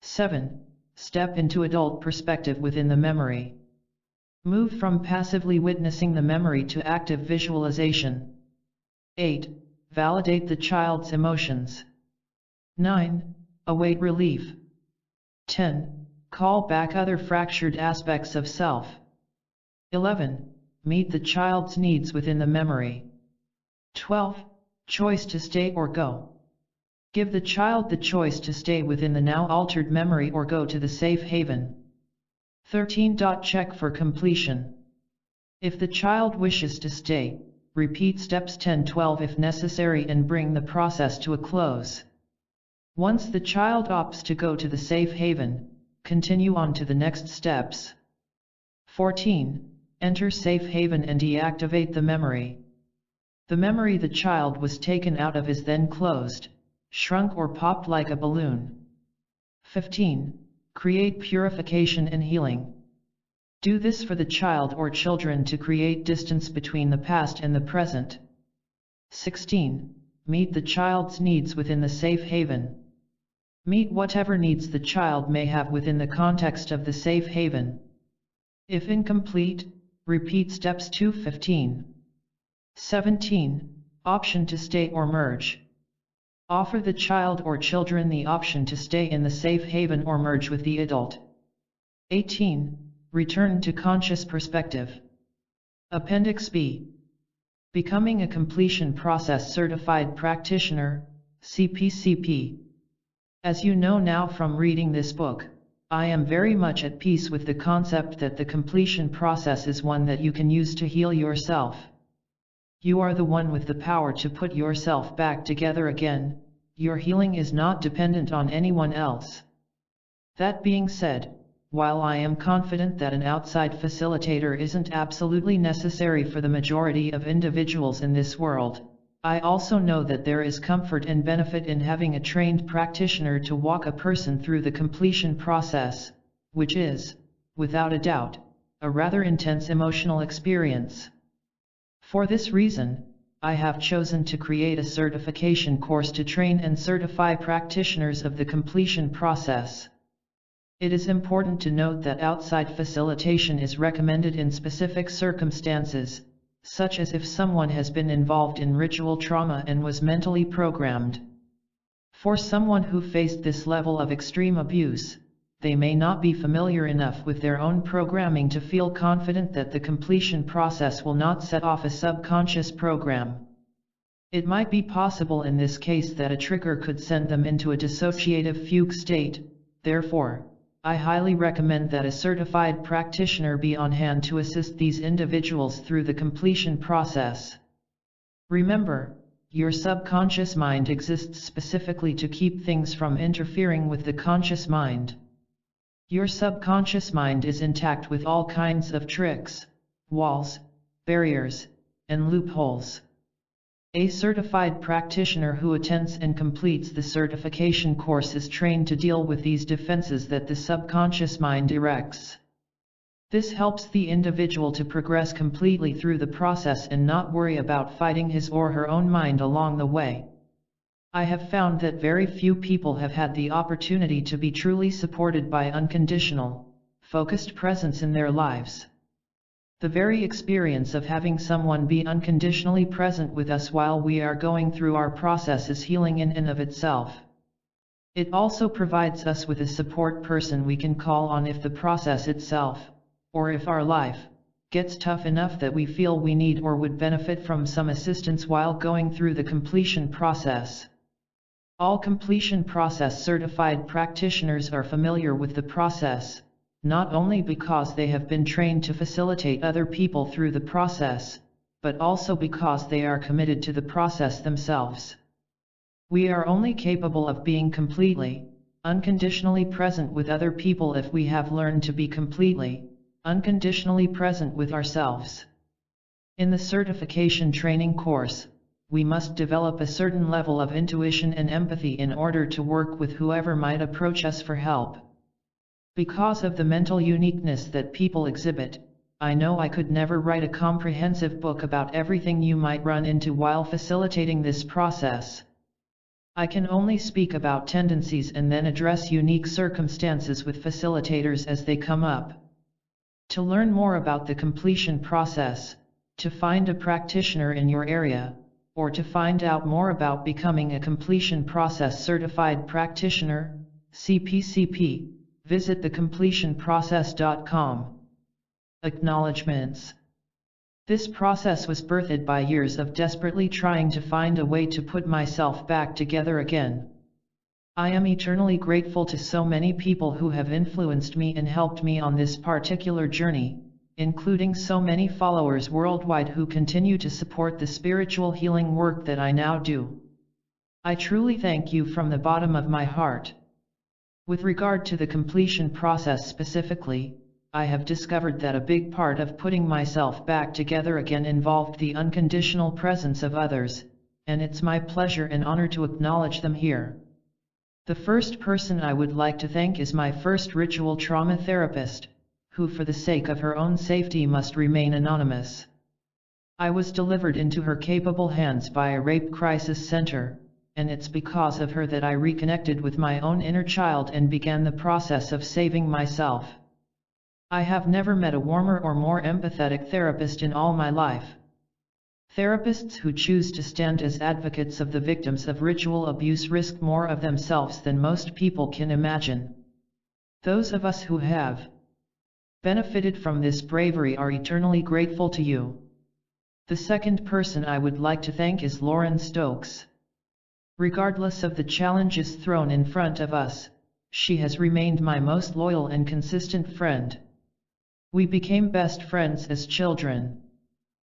7. Step into adult perspective within the memory. Move from passively witnessing the memory to active visualization. 8. Validate the child's emotions. 9. Await relief. 10. Call back other fractured aspects of self. 11. Meet the child's needs within the memory. 12. Choice to stay or go. Give the child the choice to stay within the now altered memory or go to the safe haven. 13. Check for completion. If the child wishes to stay, repeat steps 10-12 if necessary and bring the process to a close. Once the child opts to go to the safe haven, continue on to the next steps. 14. Enter safe haven and deactivate the memory. The memory the child was taken out of is then closed, shrunk or popped like a balloon. 15. Create purification and healing. Do this for the child or children to create distance between the past and the present. 16. Meet the child's needs within the safe haven. Meet whatever needs the child may have within the context of the safe haven. If incomplete, repeat steps 2-15. 17. Option to stay or merge. Offer the child or children the option to stay in the safe haven or merge with the adult. 18. Return to conscious perspective. Appendix B. Becoming a completion process certified practitioner, CPCP. As you know now from reading this book, I am very much at peace with the concept that the completion process is one that you can use to heal yourself. You are the one with the power to put yourself back together again. Your healing is not dependent on anyone else. That being said, while I am confident that an outside facilitator isn't absolutely necessary for the majority of individuals in this world, I also know that there is comfort and benefit in having a trained practitioner to walk a person through the completion process, which is, without a doubt, a rather intense emotional experience. For this reason, I have chosen to create a certification course to train and certify practitioners of the completion process. It is important to note that outside facilitation is recommended in specific circumstances, such as if someone has been involved in ritual trauma and was mentally programmed. For someone who faced this level of extreme abuse, they may not be familiar enough with their own programming to feel confident that the completion process will not set off a subconscious program. It might be possible in this case that a trigger could send them into a dissociative fugue state. Therefore, I highly recommend that a certified practitioner be on hand to assist these individuals through the completion process. Remember, your subconscious mind exists specifically to keep things from interfering with the conscious mind. Your subconscious mind is intact with all kinds of tricks, walls, barriers, and loopholes. A certified practitioner who attends and completes the certification course is trained to deal with these defenses that the subconscious mind erects. This helps the individual to progress completely through the process and not worry about fighting his or her own mind along the way. I have found that very few people have had the opportunity to be truly supported by unconditional, focused presence in their lives. The very experience of having someone be unconditionally present with us while we are going through our process is healing in and of itself. It also provides us with a support person we can call on if the process itself, or if our life, gets tough enough that we feel we need or would benefit from some assistance while going through the completion process. All completion process certified practitioners are familiar with the process, not only because they have been trained to facilitate other people through the process, but also because they are committed to the process themselves. We are only capable of being completely, unconditionally present with other people if we have learned to be completely, unconditionally present with ourselves. In the certification training course, we must develop a certain level of intuition and empathy in order to work with whoever might approach us for help. Because of the mental uniqueness that people exhibit, I know I could never write a comprehensive book about everything you might run into while facilitating this process. I can only speak about tendencies and then address unique circumstances with facilitators as they come up. To learn more about the completion process, to find a practitioner in your area, or to find out more about becoming a completion process certified practitioner, CPCP, visit thecompletionprocess.com. Acknowledgements. This process was birthed by years of desperately trying to find a way to put myself back together again. I am eternally grateful to so many people who have influenced me and helped me on this particular journey, including so many followers worldwide who continue to support the spiritual healing work that I now do. I truly thank you from the bottom of my heart. With regard to the completion process specifically, I have discovered that a big part of putting myself back together again involved the unconditional presence of others, and it's my pleasure and honor to acknowledge them here. The first person I would like to thank is my first ritual trauma therapist, who for the sake of her own safety must remain anonymous. I was delivered into her capable hands by a rape crisis center, and it's because of her that I reconnected with my own inner child and began the process of saving myself. I have never met a warmer or more empathetic therapist in all my life. Therapists who choose to stand as advocates of the victims of ritual abuse risk more of themselves than most people can imagine. Those of us who have benefited from this bravery are eternally grateful to you. The second person I would like to thank is Lauren Stokes. Regardless of the challenges thrown in front of us, she has remained my most loyal and consistent friend. We became best friends as children.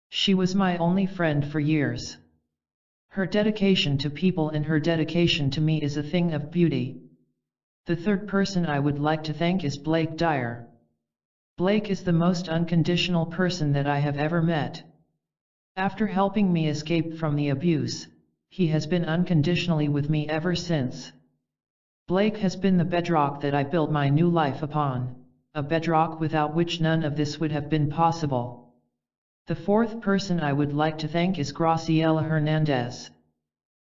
She was my only friend for years. Her dedication to people and her dedication to me is a thing of beauty. The third person I would like to thank is Blake Dyer. Blake is the most unconditional person that I have ever met. After helping me escape from the abuse, he has been unconditionally with me ever since. Blake has been the bedrock that I built my new life upon, a bedrock without which none of this would have been possible. The fourth person I would like to thank is Graciela Hernandez.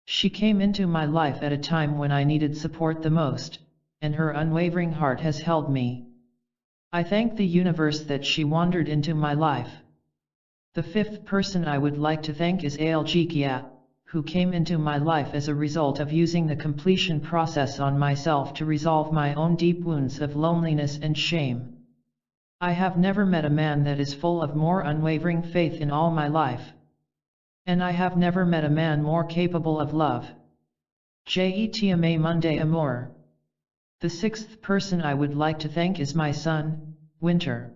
She came into my life at a time when I needed support the most, and her unwavering heart has held me. I thank the universe that she wandered into my life. The fifth person I would like to thank is Ail Jikia, who came into my life as a result of using the completion process on myself to resolve my own deep wounds of loneliness and shame. I have never met a man that is full of more unwavering faith in all my life. And I have never met a man more capable of love. J'aime Monday Amour. The sixth person I would like to thank is my son, Winter.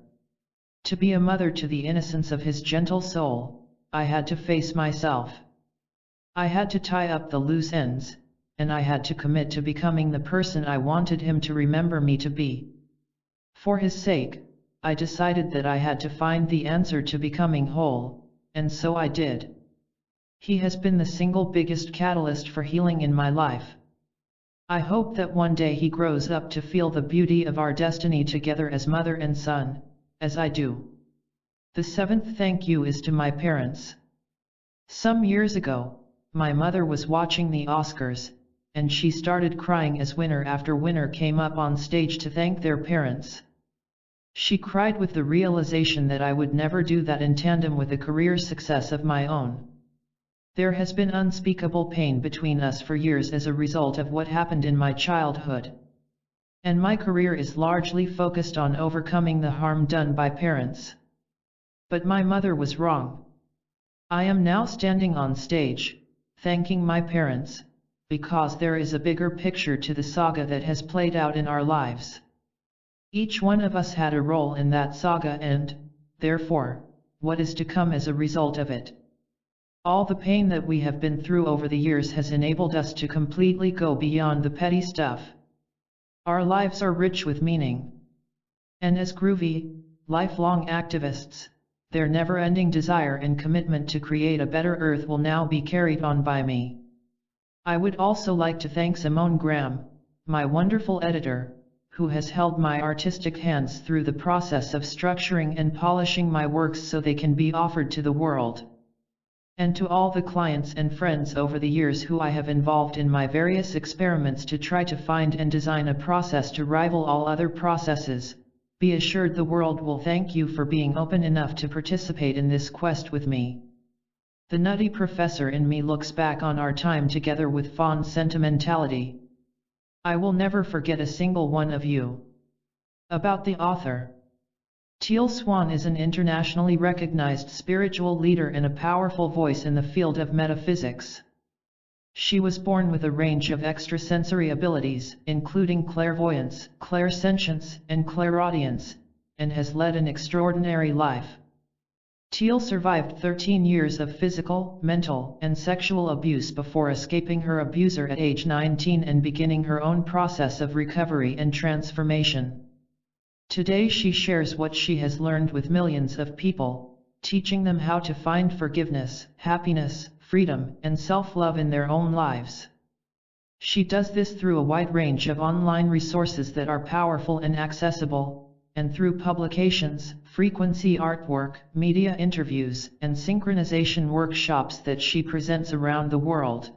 To be a mother to the innocence of his gentle soul, I had to face myself. I had to tie up the loose ends, and I had to commit to becoming the person I wanted him to remember me to be. For his sake, I decided that I had to find the answer to becoming whole, and so I did. He has been the single biggest catalyst for healing in my life. I hope that one day he grows up to feel the beauty of our destiny together as mother and son, as I do. The seventh thank you is to my parents. Some years ago, my mother was watching the Oscars, and she started crying as winner after winner came up on stage to thank their parents. She cried with the realization that I would never do that in tandem with a career success of my own. There has been unspeakable pain between us for years as a result of what happened in my childhood. And my career is largely focused on overcoming the harm done by parents. But my mother was wrong. I am now standing on stage, thanking my parents, because there is a bigger picture to the saga that has played out in our lives. Each one of us had a role in that saga and, therefore, what is to come as a result of it. All the pain that we have been through over the years has enabled us to completely go beyond the petty stuff. Our lives are rich with meaning. And as groovy, lifelong activists, their never-ending desire and commitment to create a better earth will now be carried on by me. I would also like to thank Simone Graham, my wonderful editor, who has held my artistic hands through the process of structuring and polishing my works so they can be offered to the world. And to all the clients and friends over the years who I have involved in my various experiments to try to find and design a process to rival all other processes, be assured the world will thank you for being open enough to participate in this quest with me. The nutty professor in me looks back on our time together with fond sentimentality. I will never forget a single one of you. About the author. Teal Swan is an internationally recognized spiritual leader and a powerful voice in the field of metaphysics. She was born with a range of extrasensory abilities, including clairvoyance, clairsentience, and clairaudience, and has led an extraordinary life. Teal survived 13 years of physical, mental, and sexual abuse before escaping her abuser at age 19 and beginning her own process of recovery and transformation. Today she shares what she has learned with millions of people, teaching them how to find forgiveness, happiness, freedom, and self-love in their own lives. She does this through a wide range of online resources that are powerful and accessible, and through publications, frequency artwork, media interviews, and synchronization workshops that she presents around the world.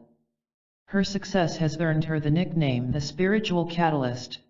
Her success has earned her the nickname the Spiritual Catalyst,